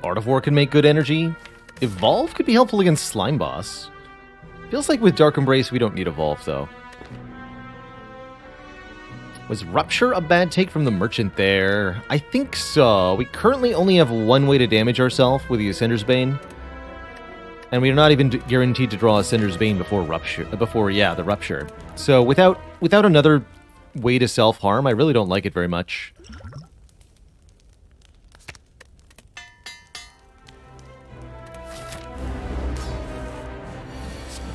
Art of War can make good energy. Evolve could be helpful against Slime Boss. Feels like with Dark Embrace we don't need Evolve, though. Was Rupture a bad take from the Merchant there? I think so. We currently only have one way to damage ourselves with the Ascender's Bane. And we are not even guaranteed to draw Ascender's Bane before Rupture. The Rupture. So without another way to self-harm, I really don't like it very much.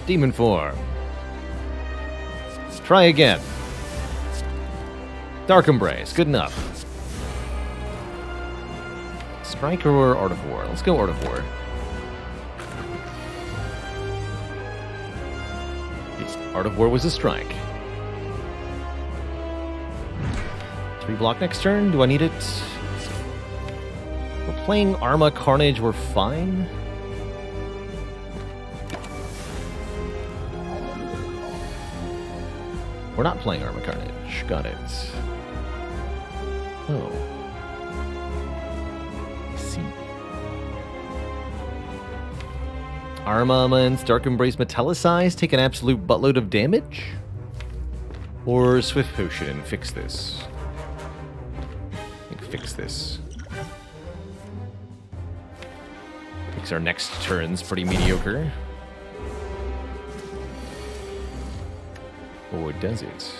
Demon form. Try again. Dark Embrace, good enough. Striker or Art of War? Let's go Art of War. Art of War was a strike. 3 block next turn. Do I need it? We're playing Arma Carnage. We're fine. We're not playing Arma Carnage. Got it. Oh. I see. Armaments, Dark Embrace, Metallicize, take an absolute buttload of damage? Or Swift Potion and fix this? I think fix this. Makes our next turns pretty mediocre. Or does it?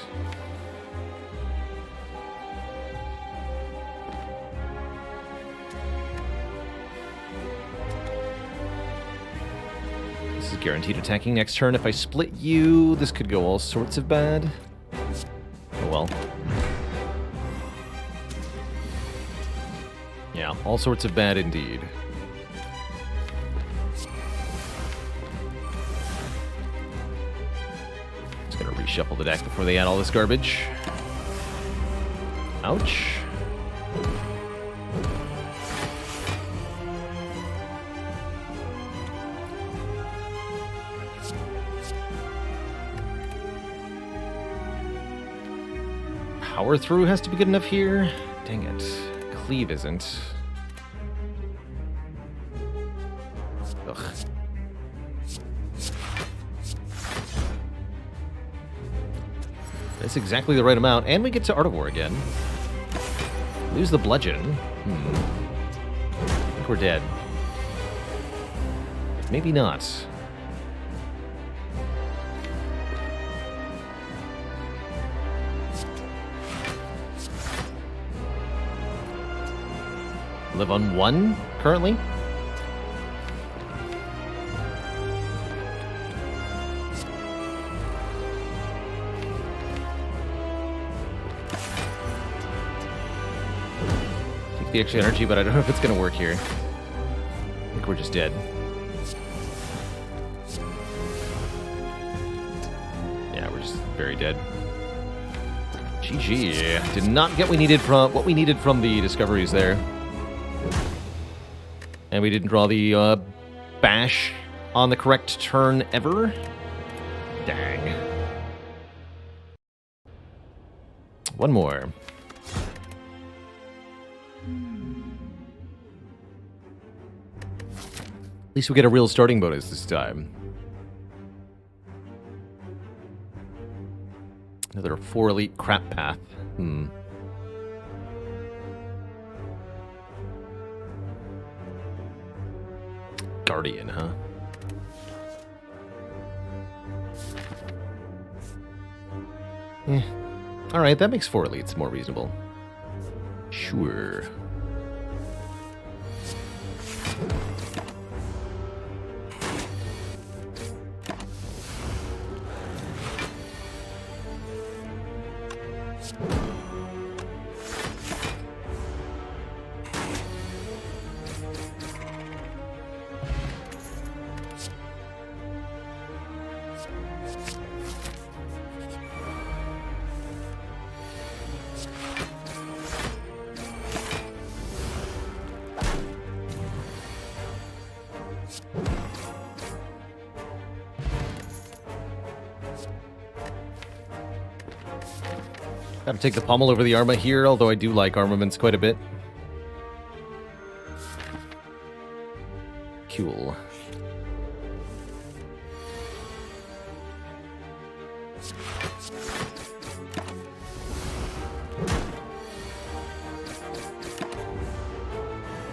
This is guaranteed attacking next turn. If I split you, this could go all sorts of bad. Oh well. Yeah, all sorts of bad indeed. Reshuffle the deck before they add all this garbage. Ouch. Power through has to be good enough here. Dang it. Cleave isn't. Ugh. That's exactly the right amount, and we get to Art of War again. Lose the bludgeon. I think we're dead. Maybe not. Live on 1 currently. The extra energy, but I don't know if it's going to work here. I think we're just dead. Yeah, we're just very dead. GG. Did not get what we needed from the discoveries there. And we didn't draw the bash on the correct turn ever. Dang. One more. At least we get a real starting bonus this time. Another 4 elite crap path. Guardian, huh? Alright, that makes 4 elites more reasonable. Sure. Gotta take the pommel over the Arma here, although I do like armaments quite a bit. Cool.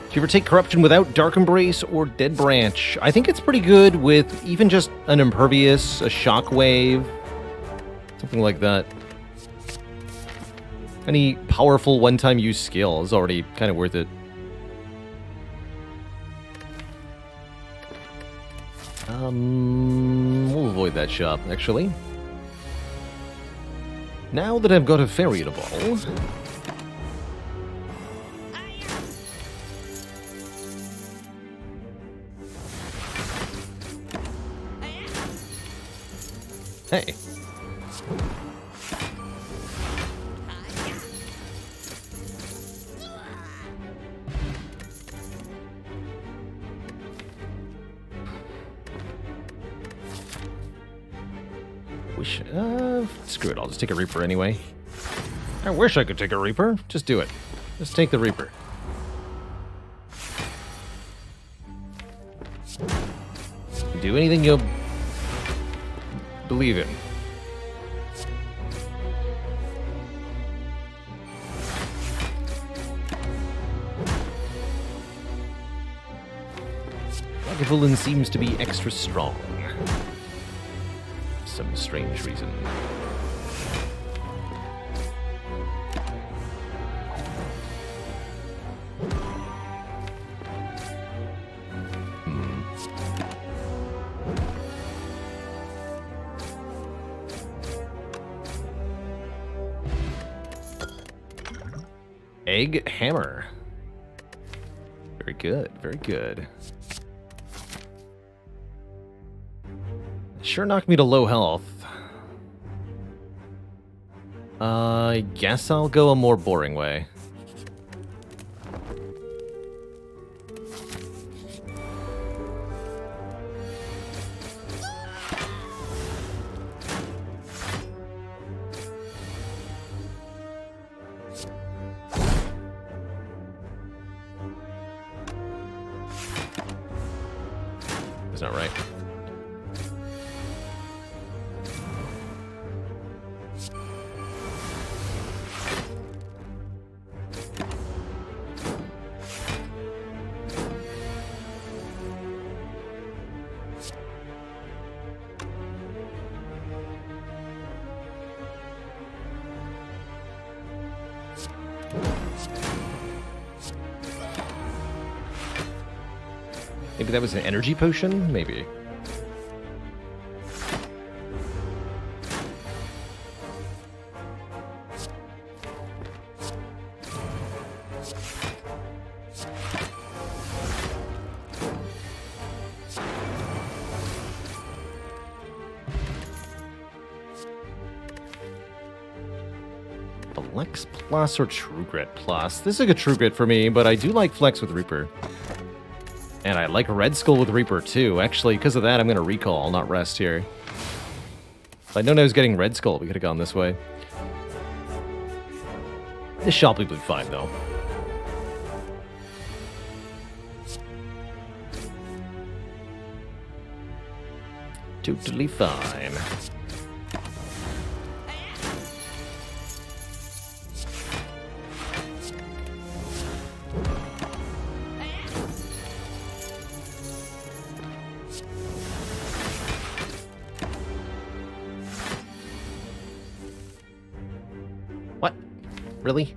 Do you ever take Corruption without Dark Embrace or Dead Branch? I think it's pretty good with even just an Impervious, a Shockwave, something like that. Any powerful one-time use skill is already kind of worth it. We'll avoid that shop, actually. Now that I've got a Variable... Hey. Screw it, I'll just take a Reaper anyway. I wish I could take a Reaper. Just do it. Just take the Reaper. Do anything you'll believe in. Lagavulin seems to be extra strong. For some strange reason. Egg Hammer. Very good, very good. Sure knocked me to low health. I guess I'll go a more boring way. Not right. Maybe that was an energy potion? Maybe. Flex Plus or True Grit Plus? This is a good True Grit for me, but I do like Flex with Reaper. And I like Red Skull with Reaper, too. Actually, because of that, I'm going to recall, not rest here. If I'd known I was getting Red Skull, we could have gone this way. This shop will be fine, though. Totally fine. Really?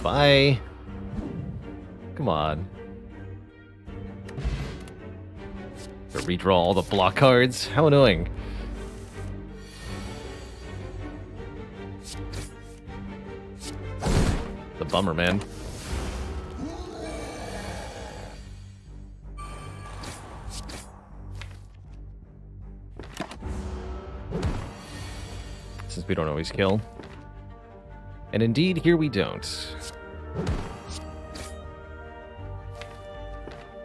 Bye. Come on. To redraw all the block cards? How annoying. The bummer, man. Since we don't always kill. And indeed, here we don't.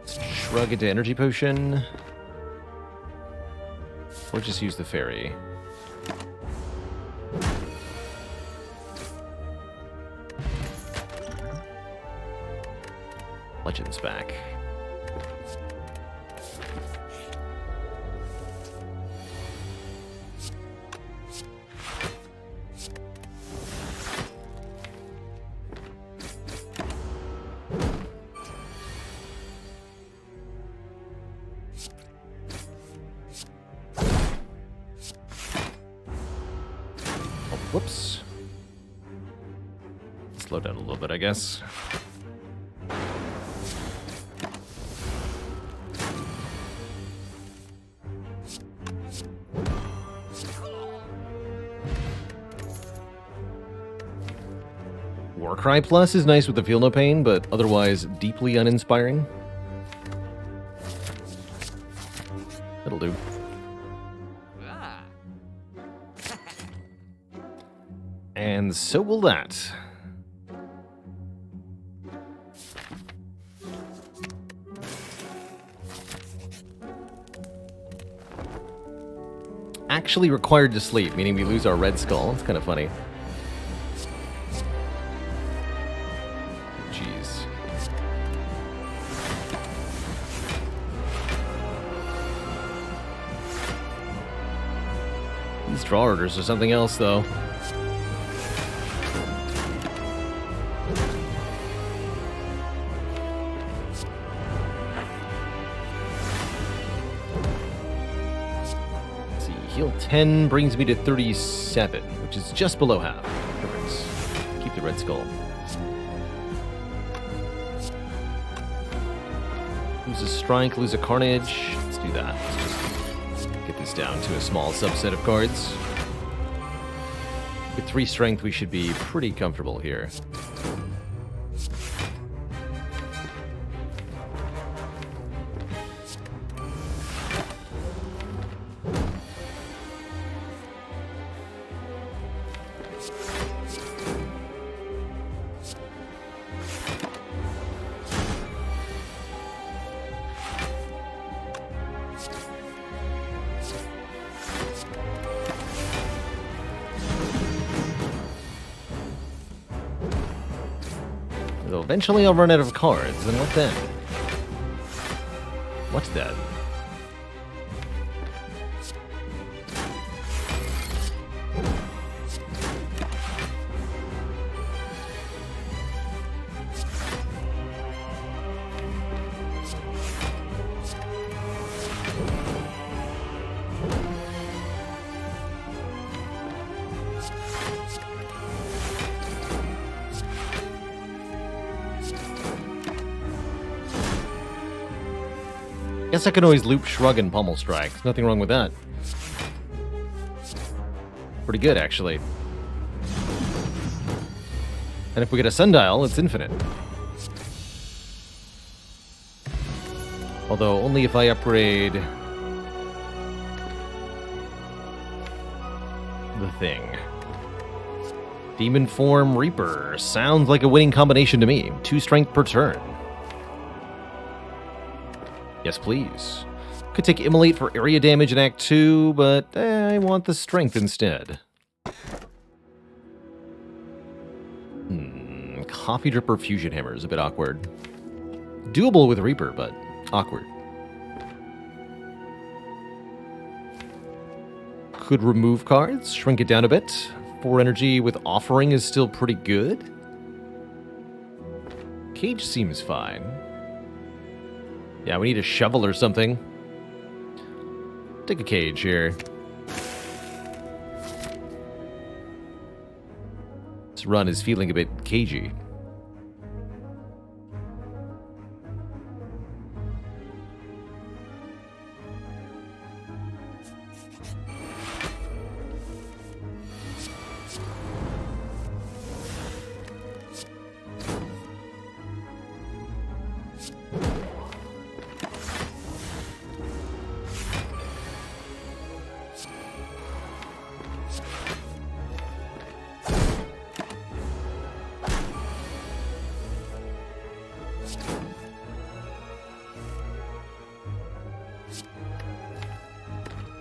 Let's shrug into Energy Potion. Or just use the Fairy. Legends back. Whoops. Slow down a little bit, I guess. Warcry Plus is nice with the Feel No Pain, but otherwise deeply uninspiring. That'll do. And so will that. Actually required to sleep, meaning we lose our red skull. It's kind of funny. Jeez. These draw orders are something else, though. Heal 10 brings me to 37, which is just below half. Perfect. Keep the red skull. Lose a strike, lose a carnage. Let's do that. Let's just get this down to a small subset of cards. With 3 strength, we should be pretty comfortable here. So eventually I'll run out of cards, and what then? What's that? Guess I can always loop, shrug, and pummel strike. Nothing wrong with that. Pretty good, actually. And if we get a sundial, it's infinite. Although, only if I upgrade the thing. Demon Form Reaper. Sounds like a winning combination to me. 2 strength per turn. Yes, please. Could take Immolate for area damage in Act 2, but I want the strength instead. Coffee Dripper Fusion Hammer is a bit awkward. Doable with Reaper, but awkward. Could remove cards, shrink it down a bit. 4 energy with Offering is still pretty good. Cage seems fine. Yeah, we need a shovel or something. Take a cage here. This run is feeling a bit cagey.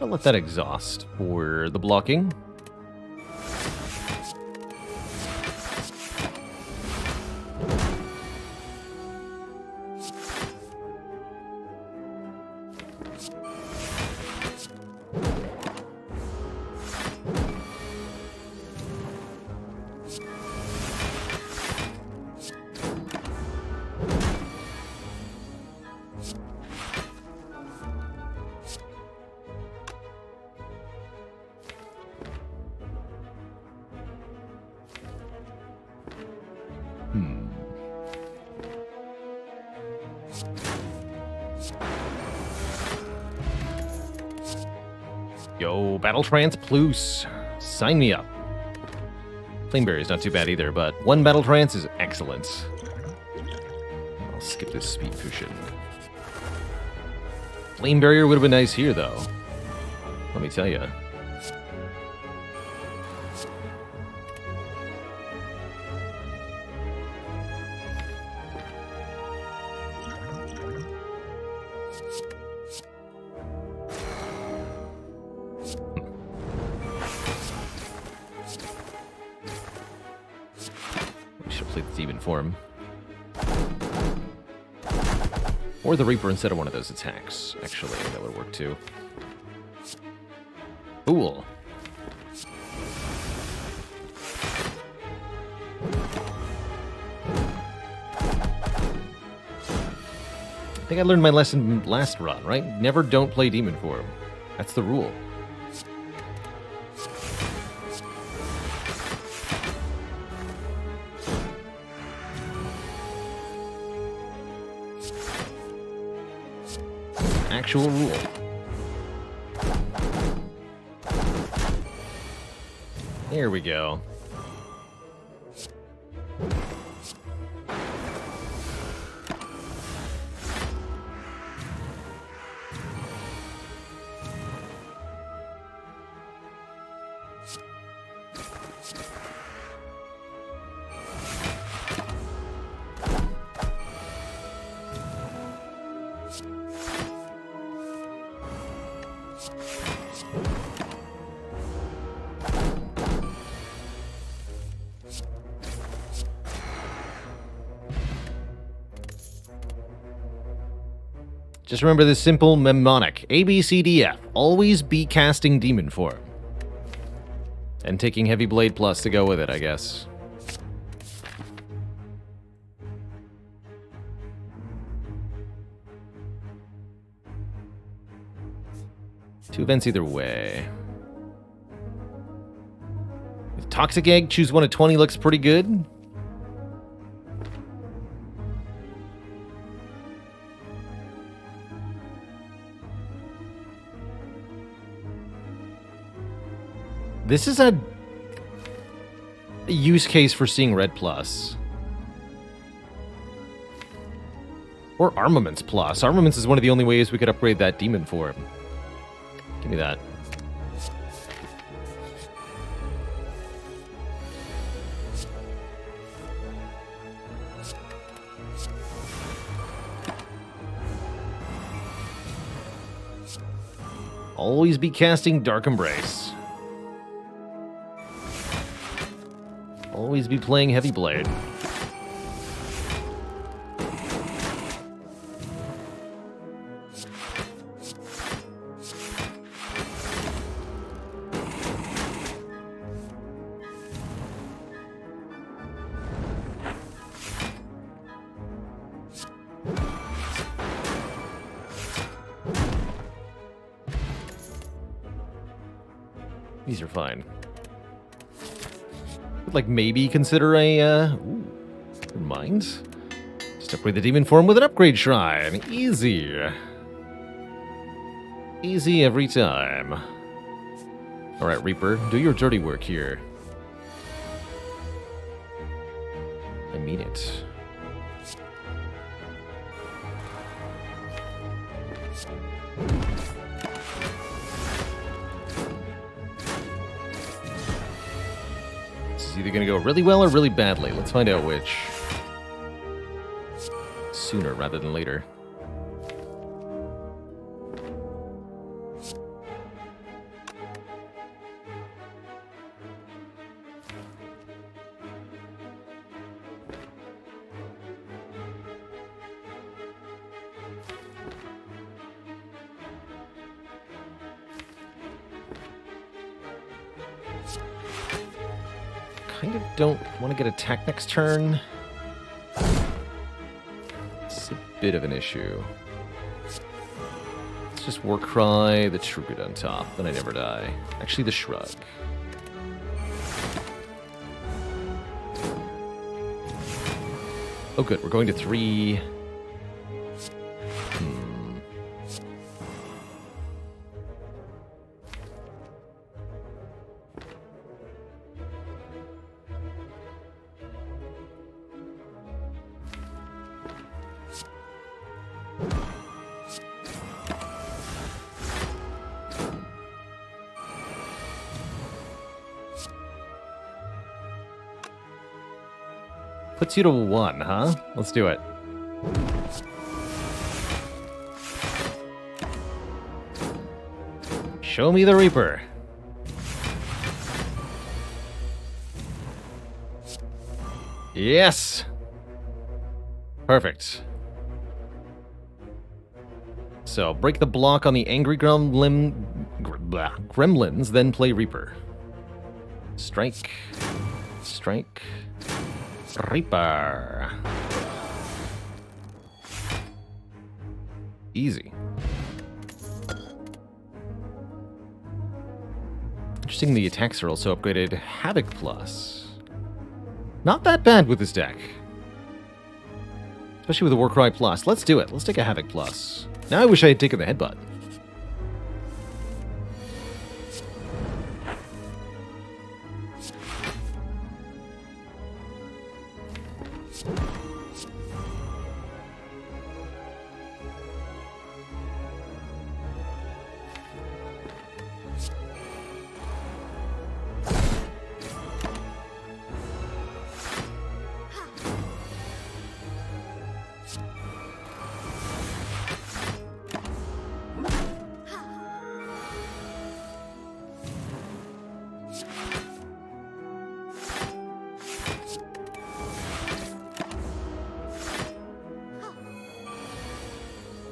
I'll let that exhaust for the blocking. Yo, Battle Trance Plus. Sign me up. Flame Barrier is not too bad either, but one Battle Trance is excellent. I'll skip this speed potion. Flame Barrier would have been nice here, though. Let me tell you. We should have played the Demon form. Or the Reaper instead of one of those attacks. Actually, that would work too. Cool. I think I learned my lesson last run, right? Never don't play Demon form. That's the rule. Actual rule. There we go. Just remember this simple mnemonic. A, B, C, D, F. Always be casting Demon form. And taking Heavy Blade Plus to go with it, I guess. Two events either way. With Toxic Egg, choose one of 20 looks pretty good. This is a use case for seeing Red Plus. Or Armaments Plus. Armaments is one of the only ways we could upgrade that Demon form. Give me that. Always be casting Dark Embrace. Always be playing Heavy Blade. These are fine. Like maybe consider a ooh, never mind. Just upgrade the Demon form with an upgrade shrine. Easy. Easy every time. Alright, Reaper, do your dirty work here. I mean it. Either going to go really well or really badly. Let's find out which. Sooner rather than later. Kind of don't want to get attacked next turn. It's a bit of an issue. Let's just Warcry the Triggered on top, then I never die. Actually, the Shrug. Oh good, we're going to 3. Puts you to 1, huh? Let's do it. Show me the Reaper. Yes! Perfect. So, break the block on the angry gremlins, then play Reaper. Strike. Strike. Reaper. Easy. Interesting the attacks are also upgraded. Havoc Plus. Not that bad with this deck. Especially with the Warcry Plus. Let's do it. Let's take a Havoc Plus. Now I wish I had taken the Headbutt.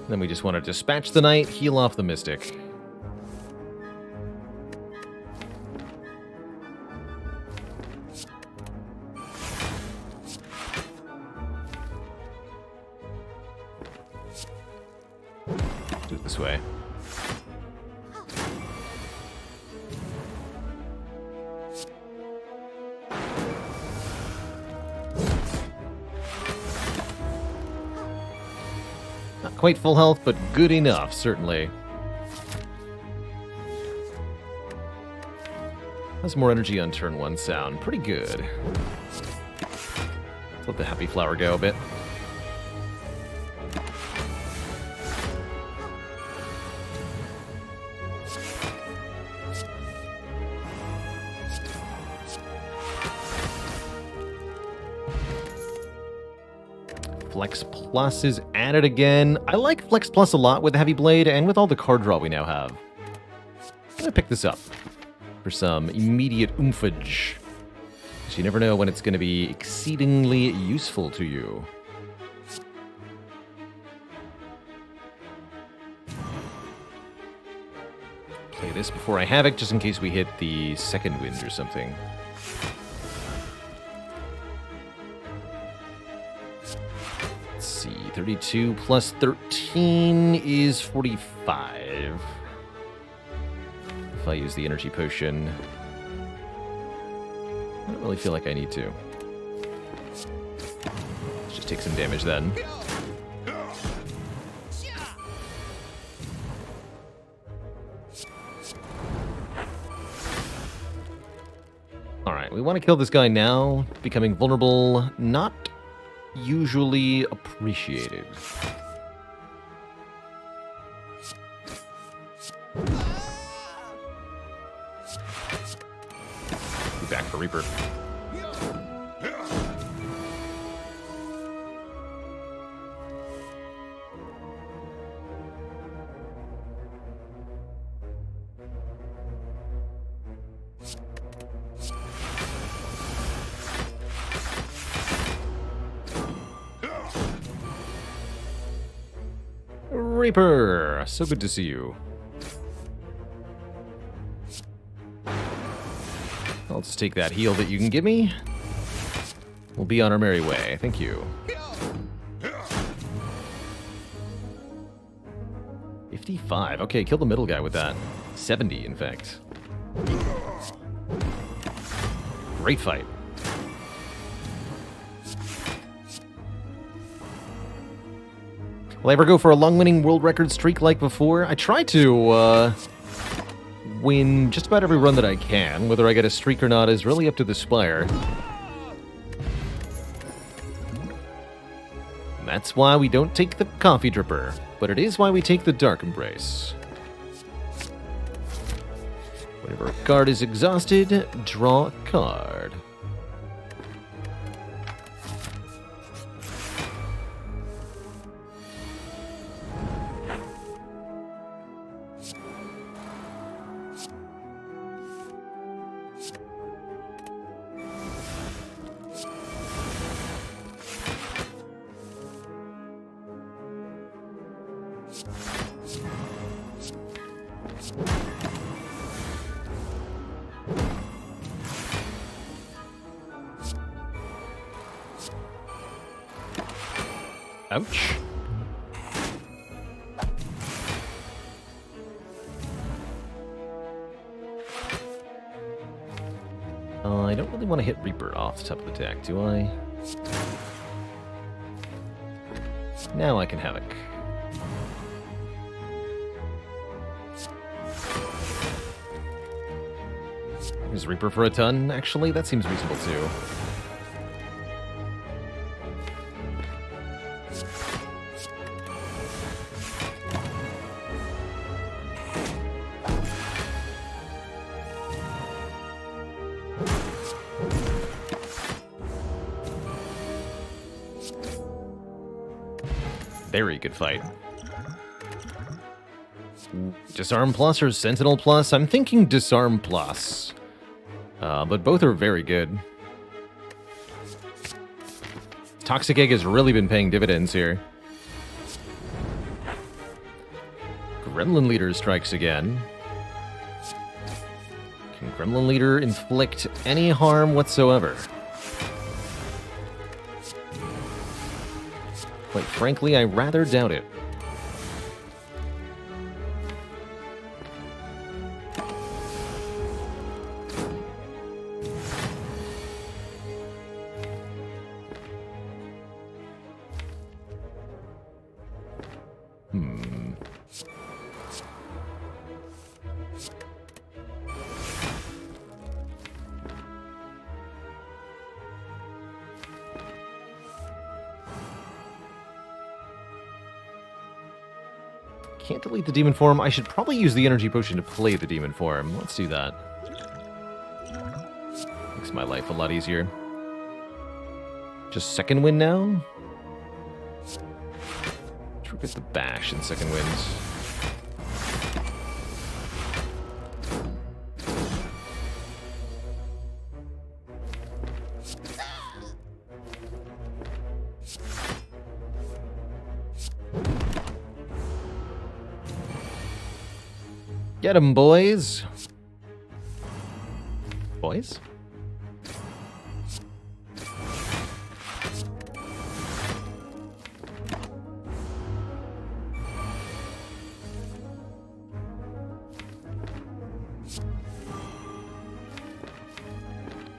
Then we just want to dispatch the knight, heal off the mystic. Do it this way. Quite full health, but good enough, certainly. Has more energy on turn 1 sound. Pretty good. Let's let the happy flower go a bit. Flex Plus is added again. I like Flex Plus a lot with the Heavy Blade and with all the card draw we now have. I'm gonna pick this up for some immediate oomphlage. Because you never know when it's gonna be exceedingly useful to you. Play this before I Havoc, just in case we hit the second wind or something. Let's see, 32 plus 13 is 45. If I use the energy potion, I don't really feel like I need to. Let's just take some damage then. Alright, we want to kill this guy now. Becoming vulnerable, not usually appreciated. Be back for Reaper. Reaper! So good to see you. I'll just take that heal that you can give me. We'll be on our merry way. Thank you. 55. Okay, kill the middle guy with that. 70, in fact. Great fight. Will I ever go for a long-winning world record streak like before? I try to win just about every run that I can. Whether I get a streak or not is really up to the Spire. And that's why we don't take the Coffee Dripper, but it is why we take the Dark Embrace. Whenever a card is exhausted, draw a card. Ouch. I don't really want to hit Reaper off the top of the deck, do I? Now I can Havoc. Is Reaper for a ton? Actually, that seems reasonable too. Very good fight. Disarm Plus or Sentinel Plus? I'm thinking Disarm Plus. But both are very good. Toxic Egg has really been paying dividends here. Gremlin Leader strikes again. Can Gremlin Leader inflict any harm whatsoever? Quite frankly, I rather doubt it. Can't delete the demon form. I should probably use the energy potion to play the demon form. Let's do that. Makes my life a lot easier. Just second wind now? True, get the bash in second wind. Get 'em, boys. Boys?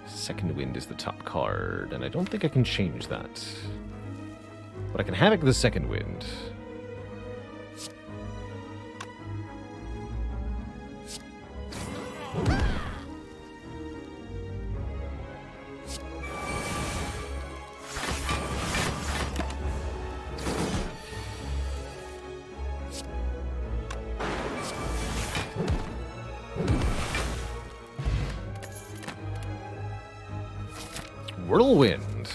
Second wind is the top card, and I don't think I can change that. But I can Havoc the second wind. Whirlwind.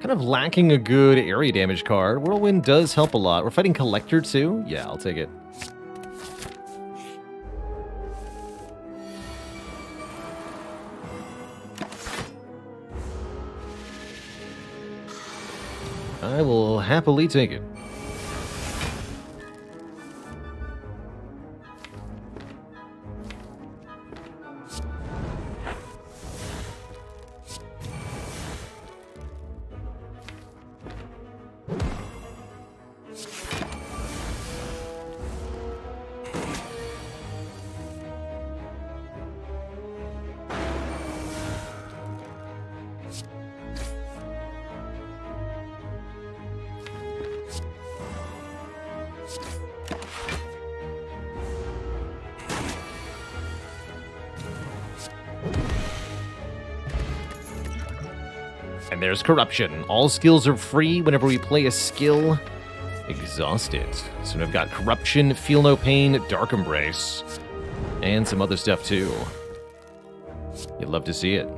Kind of lacking a good area damage card. Whirlwind does help a lot. We're fighting Collector too? Yeah, I'll take it. I will happily take it. And there's Corruption. All skills are free whenever we play a skill. Exhausted. So I've got Corruption, Feel No Pain, Dark Embrace, and some other stuff too. You'd love to see it.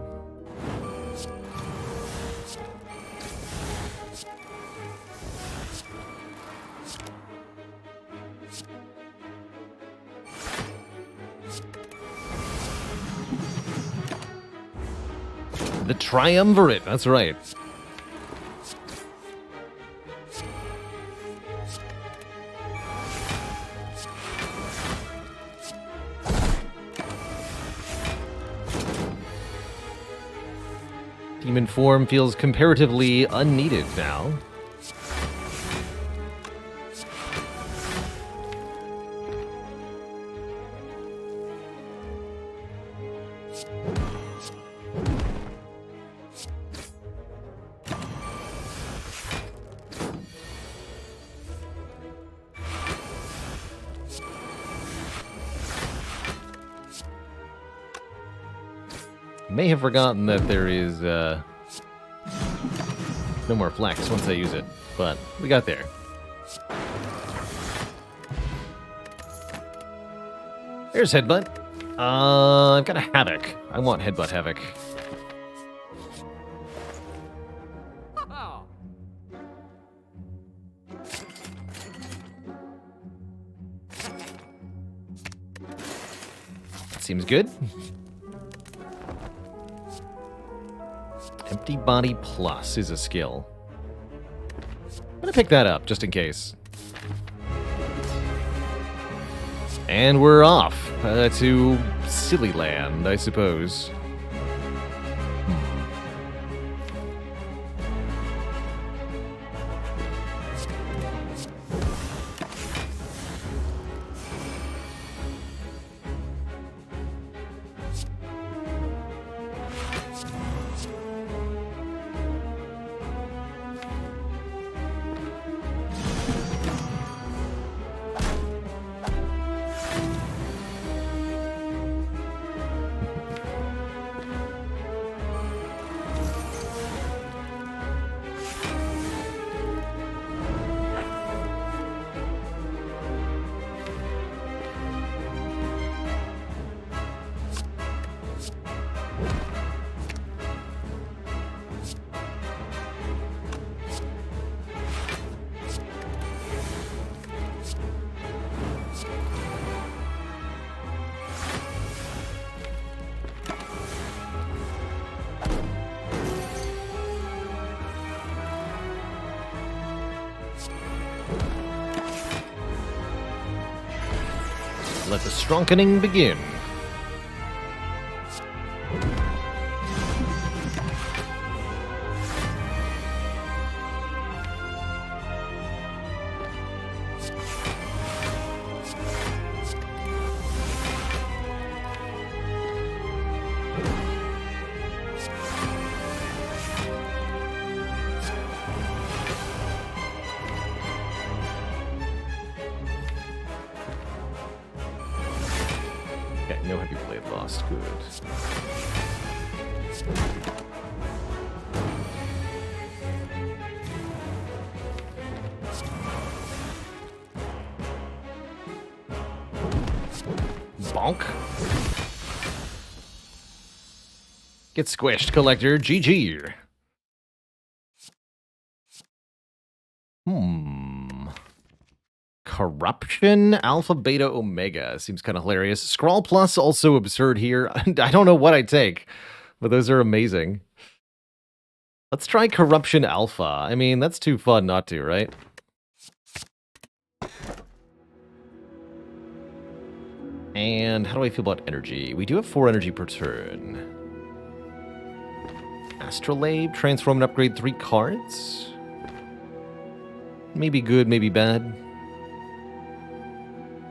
The Triumvirate, that's right. Demon form feels comparatively unneeded now. May have forgotten that there is no more flex once I use it, but we got there. There's Headbutt. I've got a Havoc. I want Headbutt Havoc. Seems good. Empty Body Plus is a skill. I'm gonna pick that up, just in case. And we're off to Silly Land, I suppose. Let the strengthening begin. Okay, no heavy blade lost. Good. Bonk. Get squished, Collector. GG. Corruption, Alpha, Beta, Omega. Seems kind of hilarious. Scrawl Plus, also absurd here. I don't know what I take, but those are amazing. Let's try Corruption Alpha. I mean, that's too fun not to, right? And how do I feel about energy? We do have 4 energy per turn. Astrolabe, transform and upgrade 3 cards. Maybe good, maybe bad.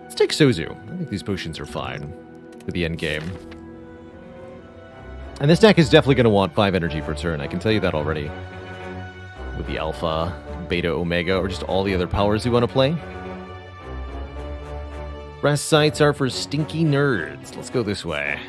Let's take Sozu. I think these potions are fine for the end game. And this deck is definitely going to want 5 energy per turn, I can tell you that already. With the Alpha, Beta, Omega, or just all the other powers you want to play. Rest sites are for stinky nerds. Let's go this way.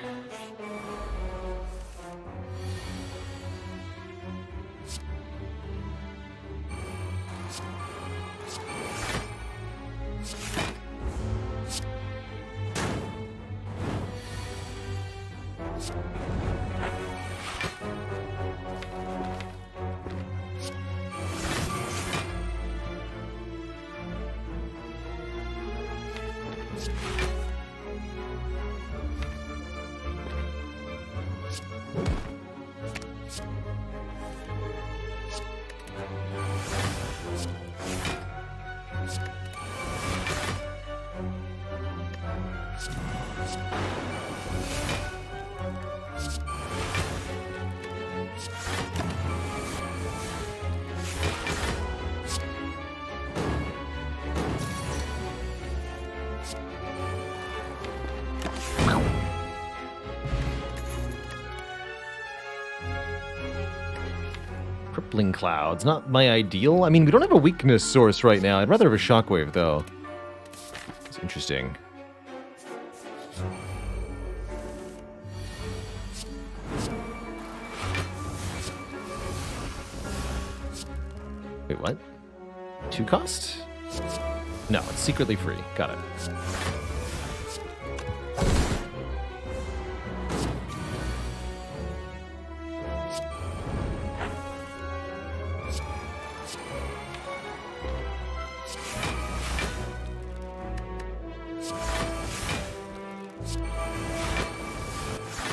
Rippling Clouds. Not my ideal. I mean, we don't have a weakness source right now. I'd rather have a Shockwave, though. It's interesting. Wait, what? 2 cost? No, it's secretly free. Got it.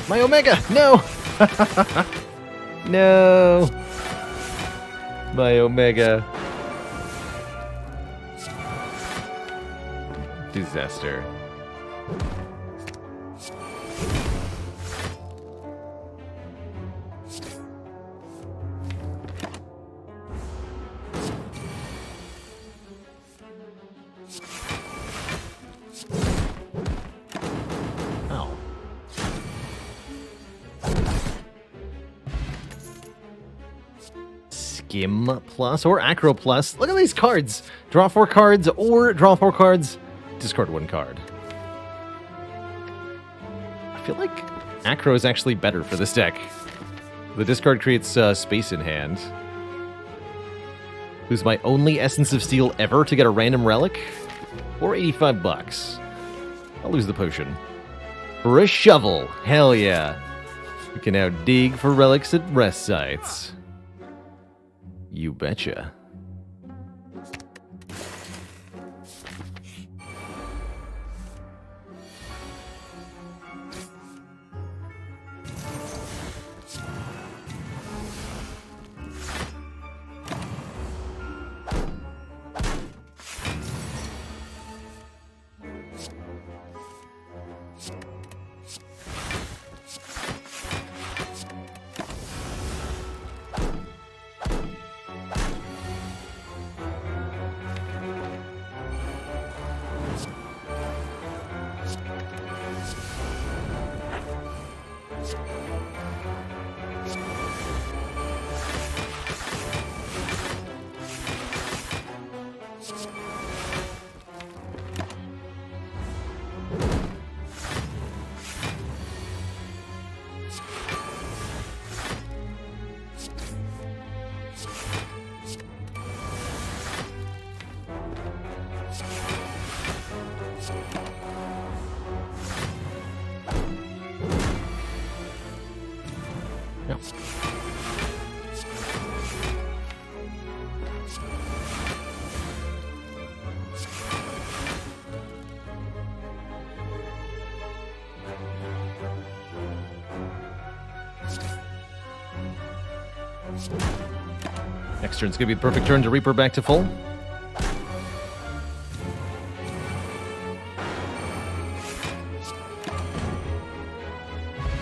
My Omega! No! No! My Omega. Disaster. Skim Plus or Acro Plus. Look at these cards. Draw 4 cards or draw 4 cards. Discard 1 card. I feel like Acro is actually better for this deck. The discard creates space in hand. Lose my only Essence of Steel ever to get a random relic? Or 85 bucks. I'll lose the potion. For a shovel. Hell yeah. We can now dig for relics at rest sites. You betcha. Yep. Next turn's gonna be the perfect turn to Reaper back to full.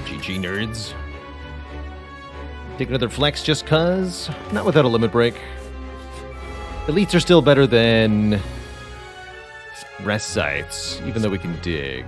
GG nerds. Take another flex just cuz. Not without a limit break. Elites are still better than rest sites, even though we can dig.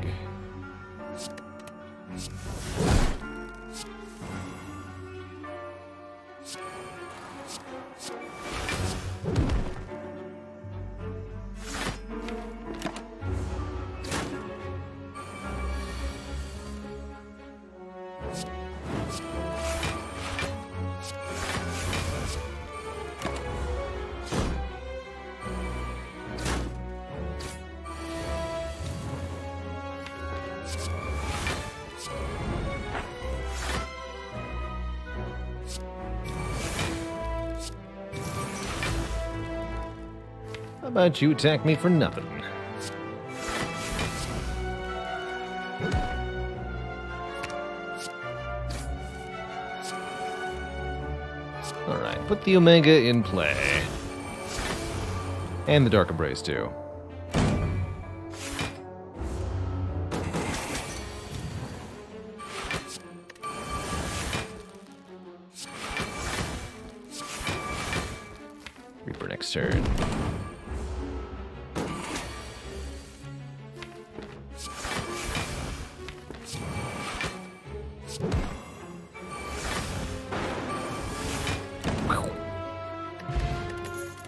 How about you attack me for nothing? Alright, put the Omega in play. And the Dark Embrace, too. Reaper next turn.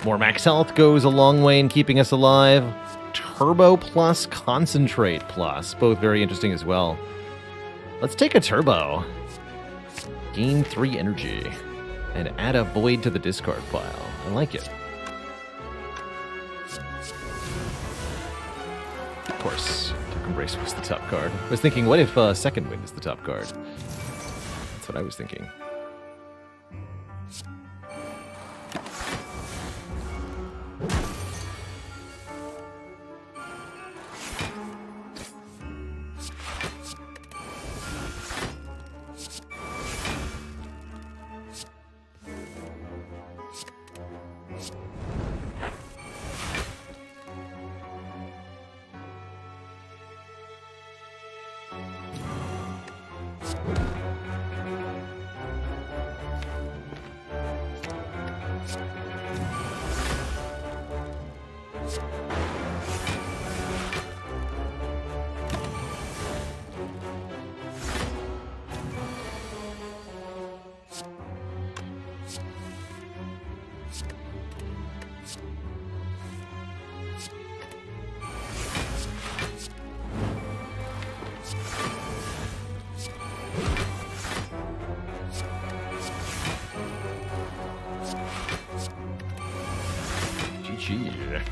More max health goes a long way in keeping us alive. Turbo plus, concentrate plus. Both very interesting as well. Let's take a turbo. Gain 3 energy. And add a void to the discard pile. I like it. Of course, Dark Embrace was the top card. I was thinking, what if Second Wind is the top card? That's what I was thinking. GG.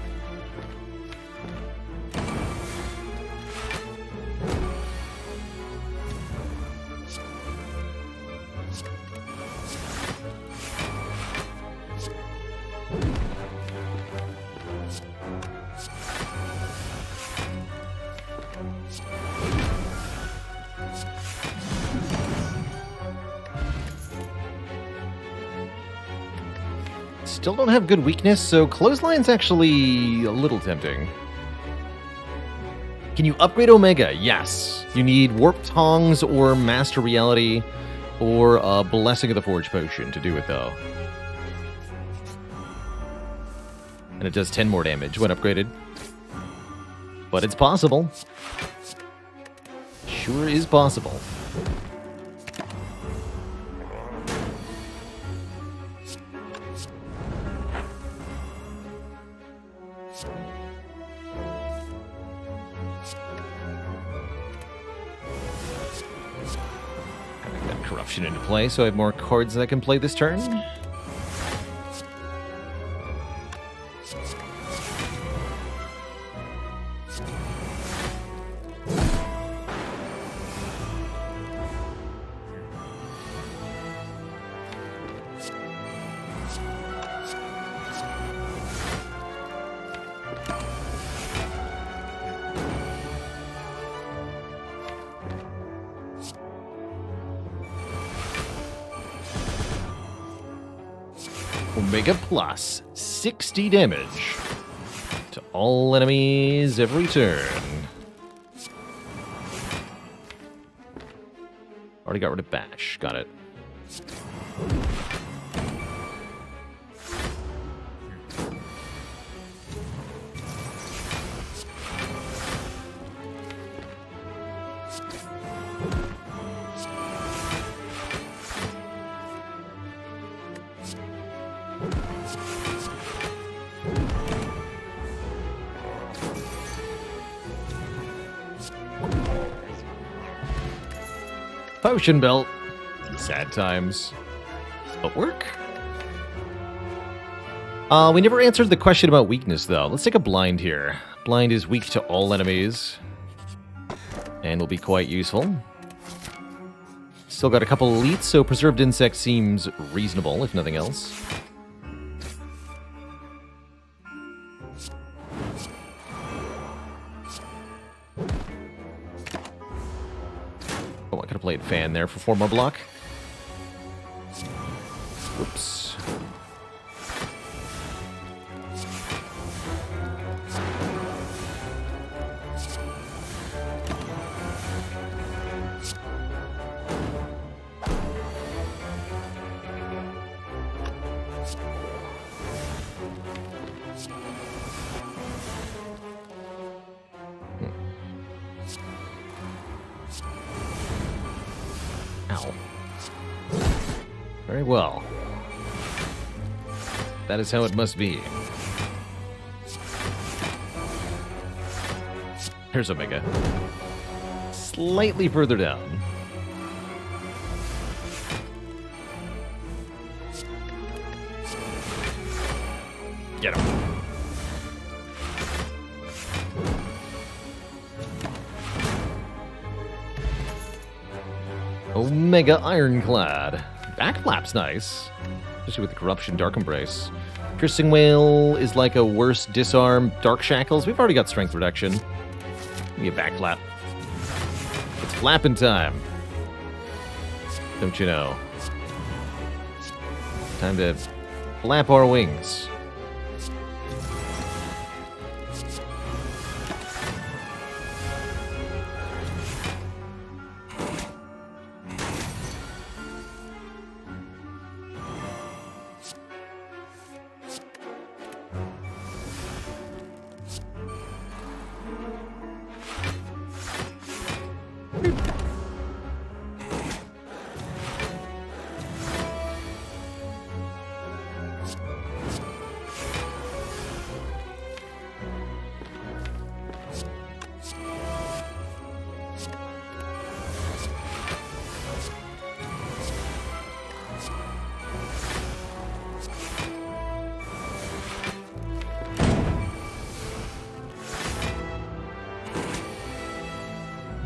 Still don't have good weakness, so Clothesline's actually a little tempting. Can you upgrade Omega? Yes. You need Warp Tongs or Master Reality or a Blessing of the Forge Potion to do it, though. And it does 10 more damage when upgraded. But it's possible. Sure is possible. Corruption into play, so I have more cards that I can play this turn. Omega Plus, 60 damage to all enemies every turn. Already got rid of Bash, got it. Potion Belt. Sad times. But work? We never answered the question about weakness, though. Let's take a blind here. Blind is weak to all enemies. And will be quite useful. Still got a couple elites, so Preserved Insect seems reasonable, if nothing else. Oh, I could have played Fan there for 4 more block. Whoops. Ow. Very well. That is how it must be. Here's Omega. Slightly further down. Get him. Omega Ironclad. Backflap's nice. Especially with the Corruption Dark Embrace. Piercing Whale is like a worse disarm. Dark Shackles. We've already got Strength Reduction. Give me a backflap. It's flapping time. Don't you know? Time to flap our wings.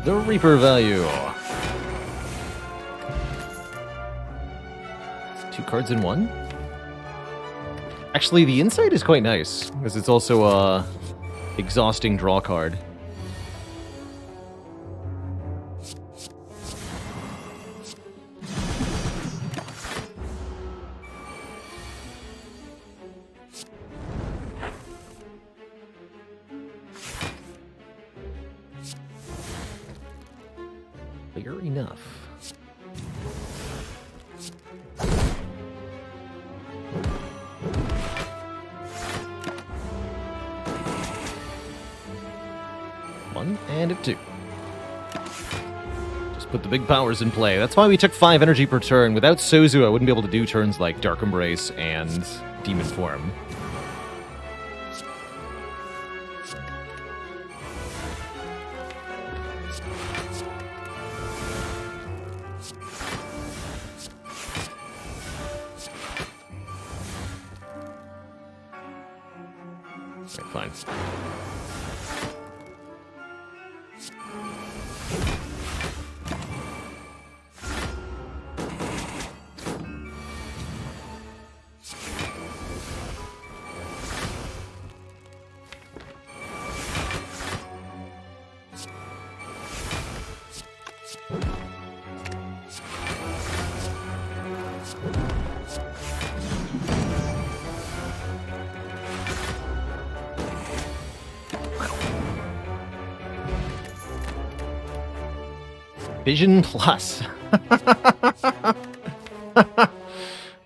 The Reaper value. 2 cards in 1? Actually, the Insight is quite nice, because it's also a exhausting draw card. Fair enough. One and a 2. Just put the big powers in play. That's why we took 5 energy per turn. Without Sozu, I wouldn't be able to do turns like Dark Embrace and Demon Form. Fine. Vision Plus.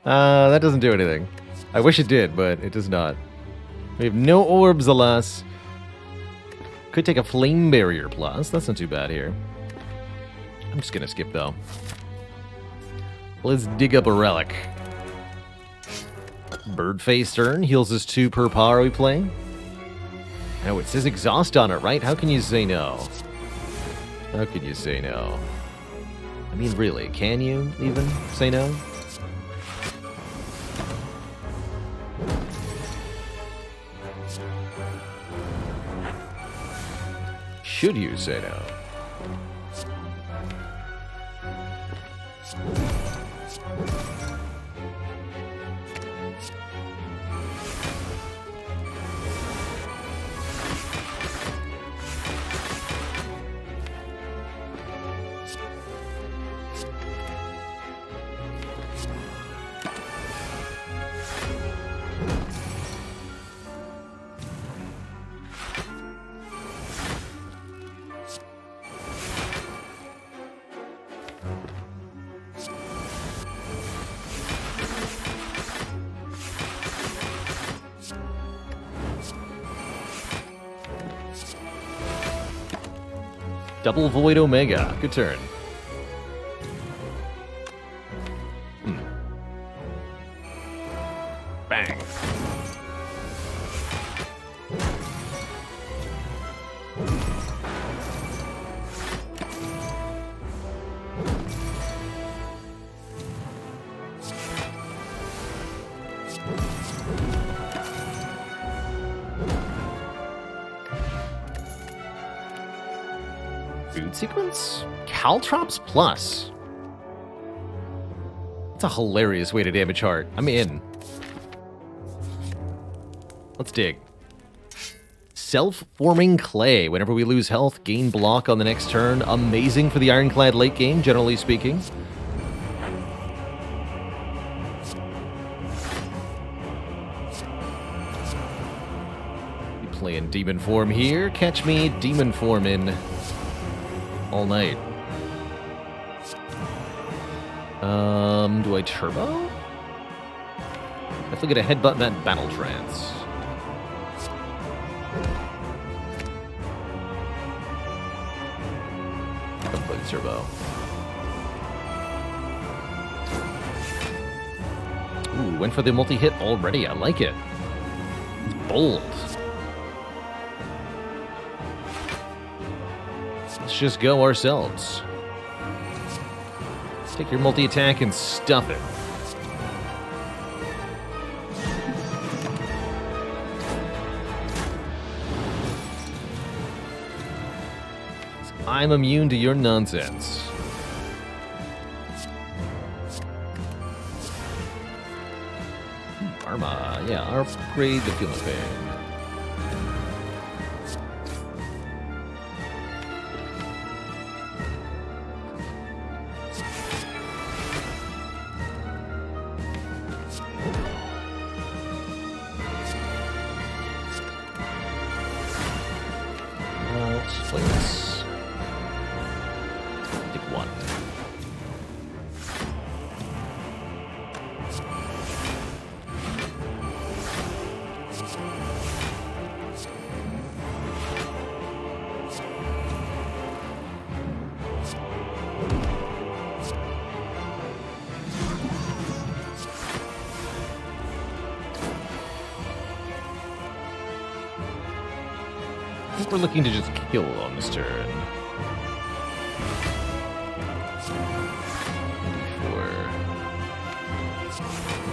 That doesn't do anything. I wish it did, but it does not. We have no orbs, alas. Could take a Flame Barrier Plus. That's not too bad here. I'm just gonna skip, though. Let's dig up a relic. Birdface turn. Heals us 2 per power we play. Oh, it says exhaust on it, right? How can you say no? How could you say no? I mean, really, can you even say no? Should you say no? Double Void Omega. Good turn. Bang. Food sequence? Caltrops Plus. That's a hilarious way to damage heart. I'm in. Let's dig. Self-forming clay. Whenever we lose health, gain block on the next turn. Amazing for the Ironclad late game, generally speaking. Be playing demon form here. Catch me demon form in all night. Do I turbo? Definitely gonna headbutt that battle trance. Play the turbo. Ooh, went for the multi-hit already. I like it. It's bold. Let's just go ourselves. Let's take your multi-attack and stuff it. I'm immune to your nonsense. Arma, yeah, upgrade the Feel No Pain. Let's play this. I think we're looking to just kill on this turn. Maybe for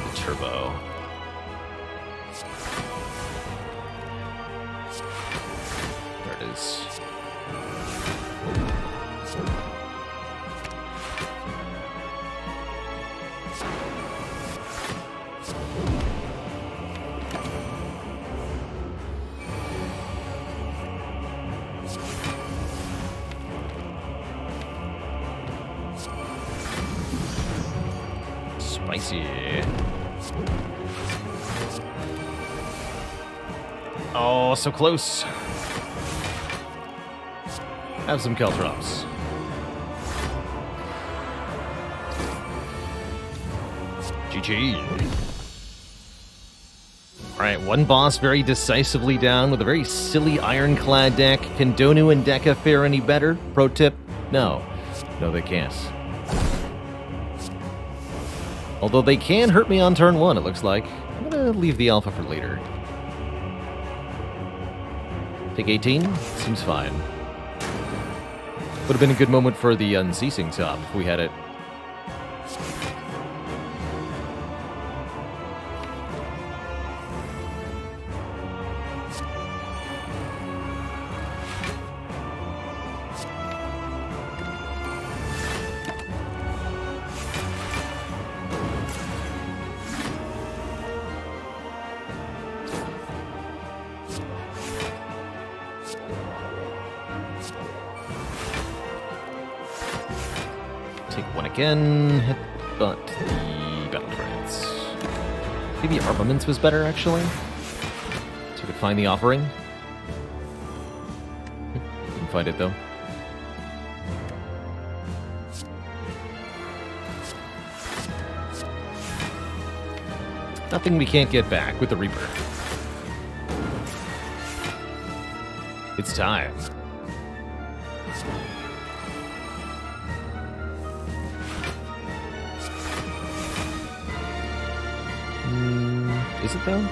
the turbo. There it is. Spicy. Oh, so close. Have some Caltrops. GG. Alright, one boss very decisively down with a very silly Ironclad deck. Can Donu and Deka fare any better? Pro tip? No. No, they can't. Although they can hurt me on turn 1, it looks like. I'm gonna leave the alpha for later. Take 18? Seems fine. Would have been a good moment for the Unceasing top if we had it. Take one again, headbutt the battle trance. Maybe armaments was better, actually. So I could find the offering. Didn't find it, though. Nothing we can't get back with the Reaper. It's time. Is it though?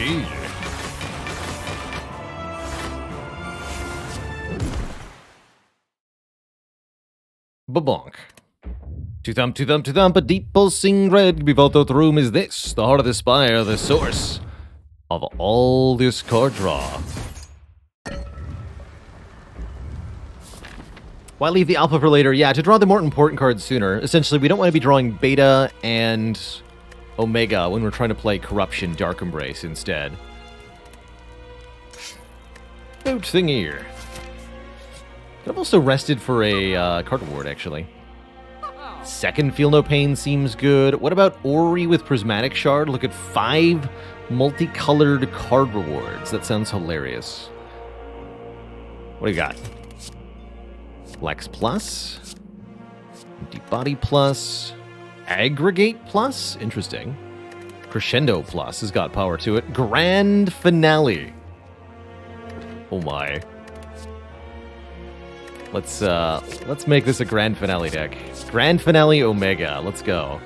GG. Ba-bonk. To thump, a deep pulsing red Bivolto room is this, the heart of the Spire, the source of all this card draw. Why leave the alpha for later? Yeah, to draw the more important cards sooner. Essentially, we don't want to be drawing beta and omega when we're trying to play Corruption Dark Embrace instead. Out thingy. I've also rested for a card reward, actually. Second Feel No Pain seems good. What about Ori with Prismatic Shard? Look at 5 multicolored card rewards. That sounds hilarious. What do you got? Flex Plus. Empty Body Plus. Aggregate Plus? Interesting. Crescendo Plus has got power to it. Grand Finale. Oh my. Let's make this a Grand Finale deck. Grand Finale Omega. Let's go.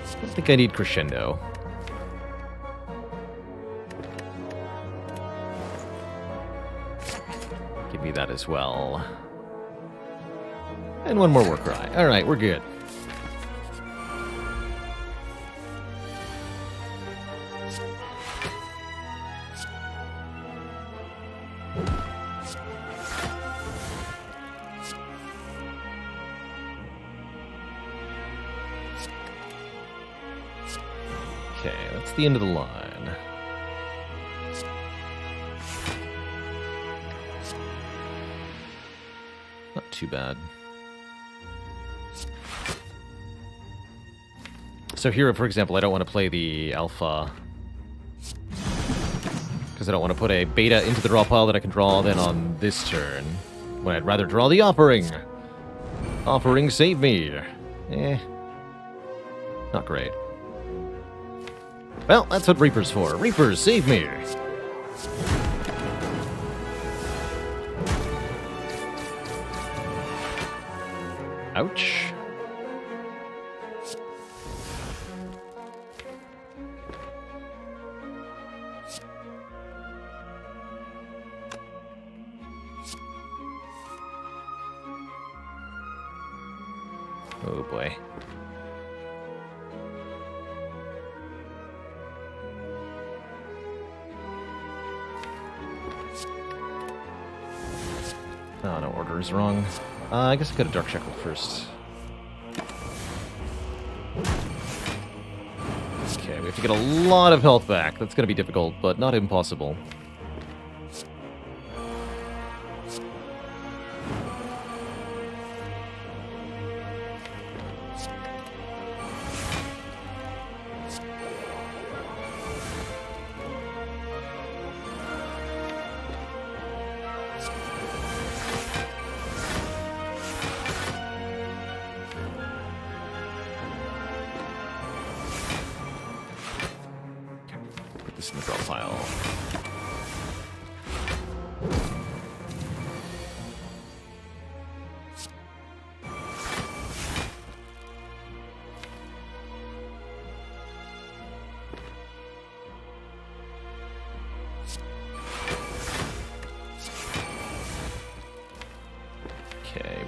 I don't think I need Crescendo. Give me that as well. And one more Warcry. Alright, we're good. Okay, that's the end of the line. Not too bad. So here, for example, I don't want to play the alpha because I don't want to put a beta into the draw pile that I can draw then on this turn, when I'd rather draw the offering. Offering, save me. Not great. Well, that's what Reaper's for. Reapers, save me! Ouch. Oh boy. Oh, no, order is wrong. I guess I could have Dark Shackle first. Okay, we have to get a lot of health back. That's going to be difficult, but not impossible. In the draw pile. Okay,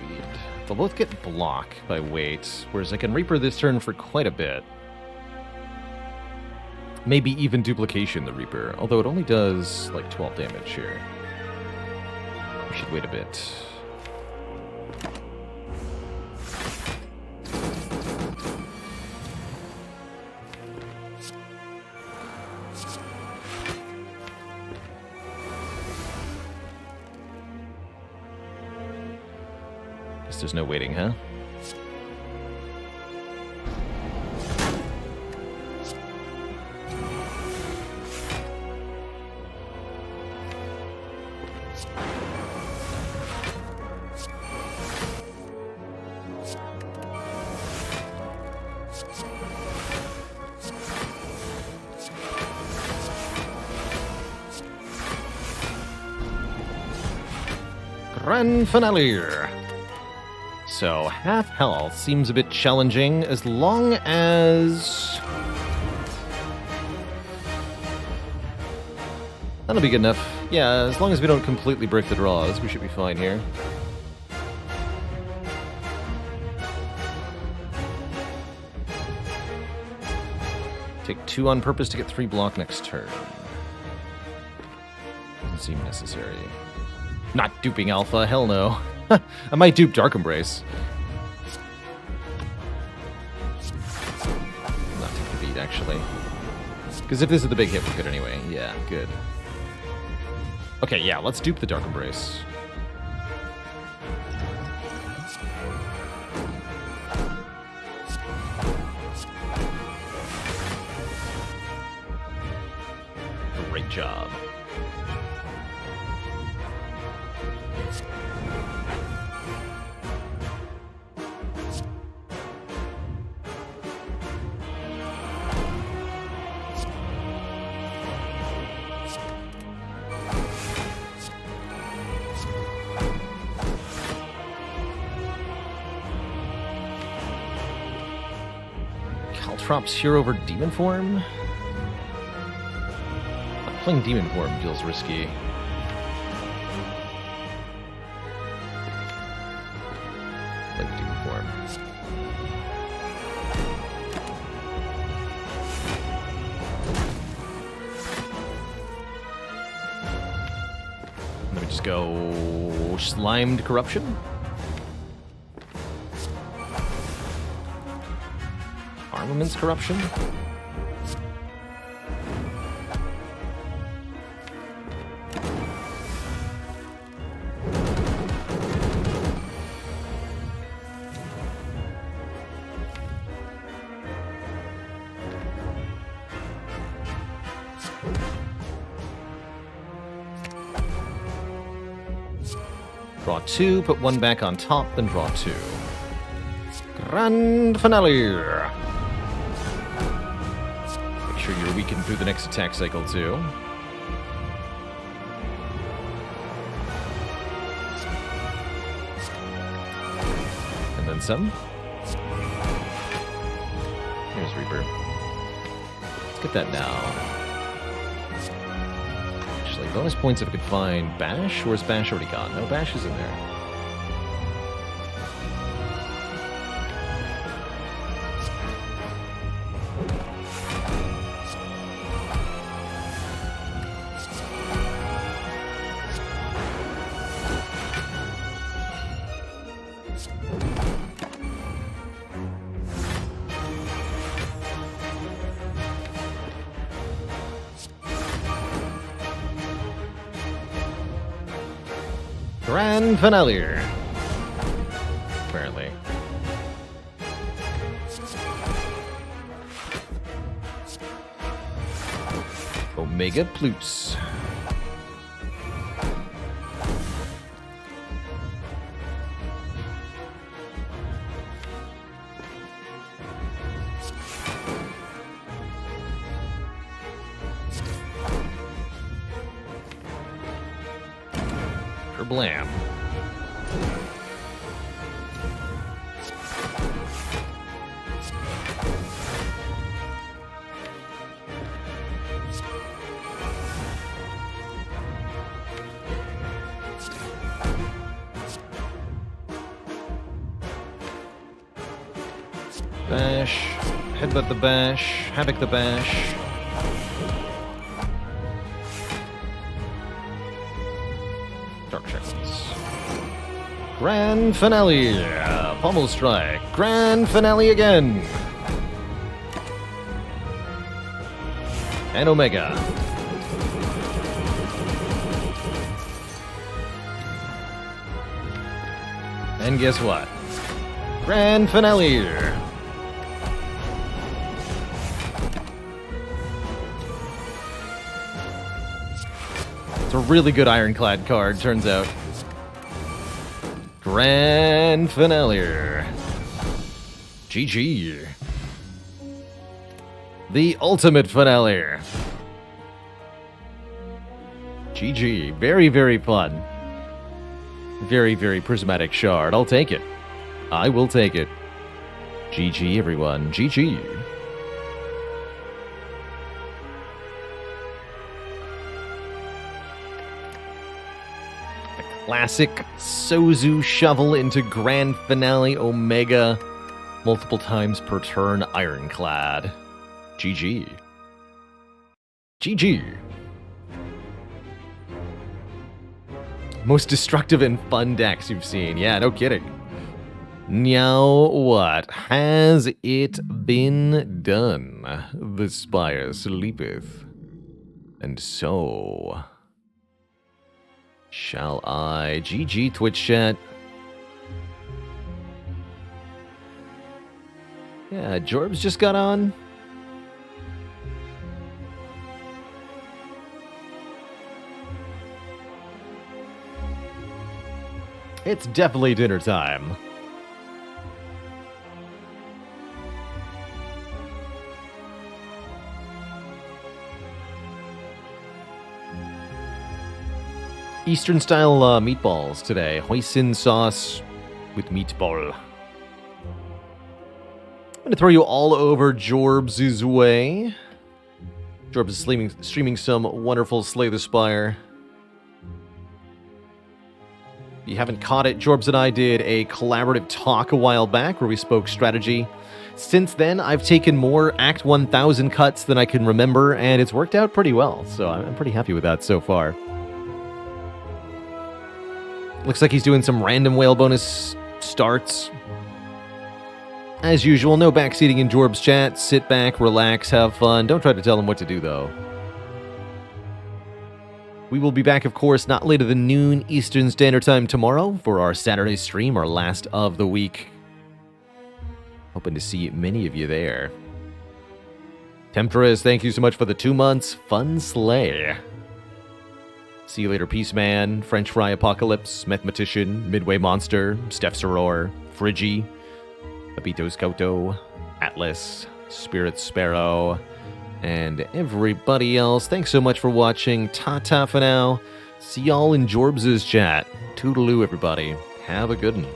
they'll both get block by weight, whereas I can Reaper this turn for quite a bit. Maybe even duplication the Reaper, although it only does like 12 damage here. We should wait a bit. Guess there's no waiting, huh? Grand finale. So half health seems a bit challenging as long as... That'll be good enough. Yeah, as long as we don't completely break the draws, we should be fine here. Take 2 on purpose to get 3 block next turn. Doesn't seem necessary. Not duping Alpha, hell no. I might dupe Dark Embrace. Not take the beat, actually. Because if this is the big hit, we're good anyway. Yeah, good. Okay, yeah, let's dupe the Dark Embrace. Great job. Caltrops here over Demon Form? Playing Demon Form feels risky. Like Demon Form. Let me just go Slimed Corruption. Armaments Corruption. Draw 2, put 1 back on top, then draw 2. Grand finale! Make sure you're weakened through the next attack cycle, too. And then some. Here's Reaper. Let's get that now. Actually, bonus points if I could find Bash, or is Bash already gone? No, Bash is in there. Grand finale. Apparently. Omega Plus. Blam. Bash, headbutt the bash, havoc the bash. Dark Shackles. Grand finale! Pommel Strike. Grand finale again! And Omega. And guess what? Grand finale! It's a really good Ironclad card, turns out. Grand finale. GG. The ultimate finale. GG. Very, very fun. Very, very prismatic shard. I'll take it. I will take it. GG, everyone. GG. The classic Sozu shovel into Grand Finale Omega. Multiple times per turn Ironclad. GG. GG. Most destructive and fun decks you've seen. Yeah, no kidding. Now what? Has it been done? The Spire sleepeth. And so... shall I? GG, Twitch chat. Yeah, Jorbs just got on. It's definitely dinner time. Eastern style meatballs today. Hoisin sauce with meatball. I'm going to throw you all over Jorbs' way. Jorbs is streaming some wonderful Slay the Spire. If you haven't caught it, Jorbs and I did a collaborative talk a while back where we spoke strategy. Since then, I've taken more Act 1000 cuts than I can remember, and it's worked out pretty well, so I'm pretty happy with that so far. Looks like he's doing some random whale bonus starts. As usual, no backseating in Jorb's chat. Sit back, relax, have fun. Don't try to tell him what to do, though. We will be back, of course, not later than noon Eastern Standard Time tomorrow for our Saturday stream, our last of the week. Hoping to see many of you there. Temptress, thank you so much for the 2 months. Fun slay. See you later, Peace Man, French Fry Apocalypse, Mathematician, Midway Monster, Steph Soror, Friggy, Abitos Koto, Atlas, Spirit Sparrow, and everybody else. Thanks so much for watching. Ta-ta for now. See y'all in Jorbs' chat. Toodaloo, everybody. Have a good one.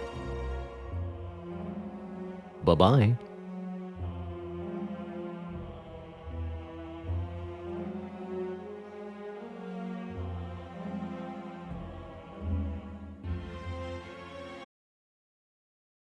Bye-bye.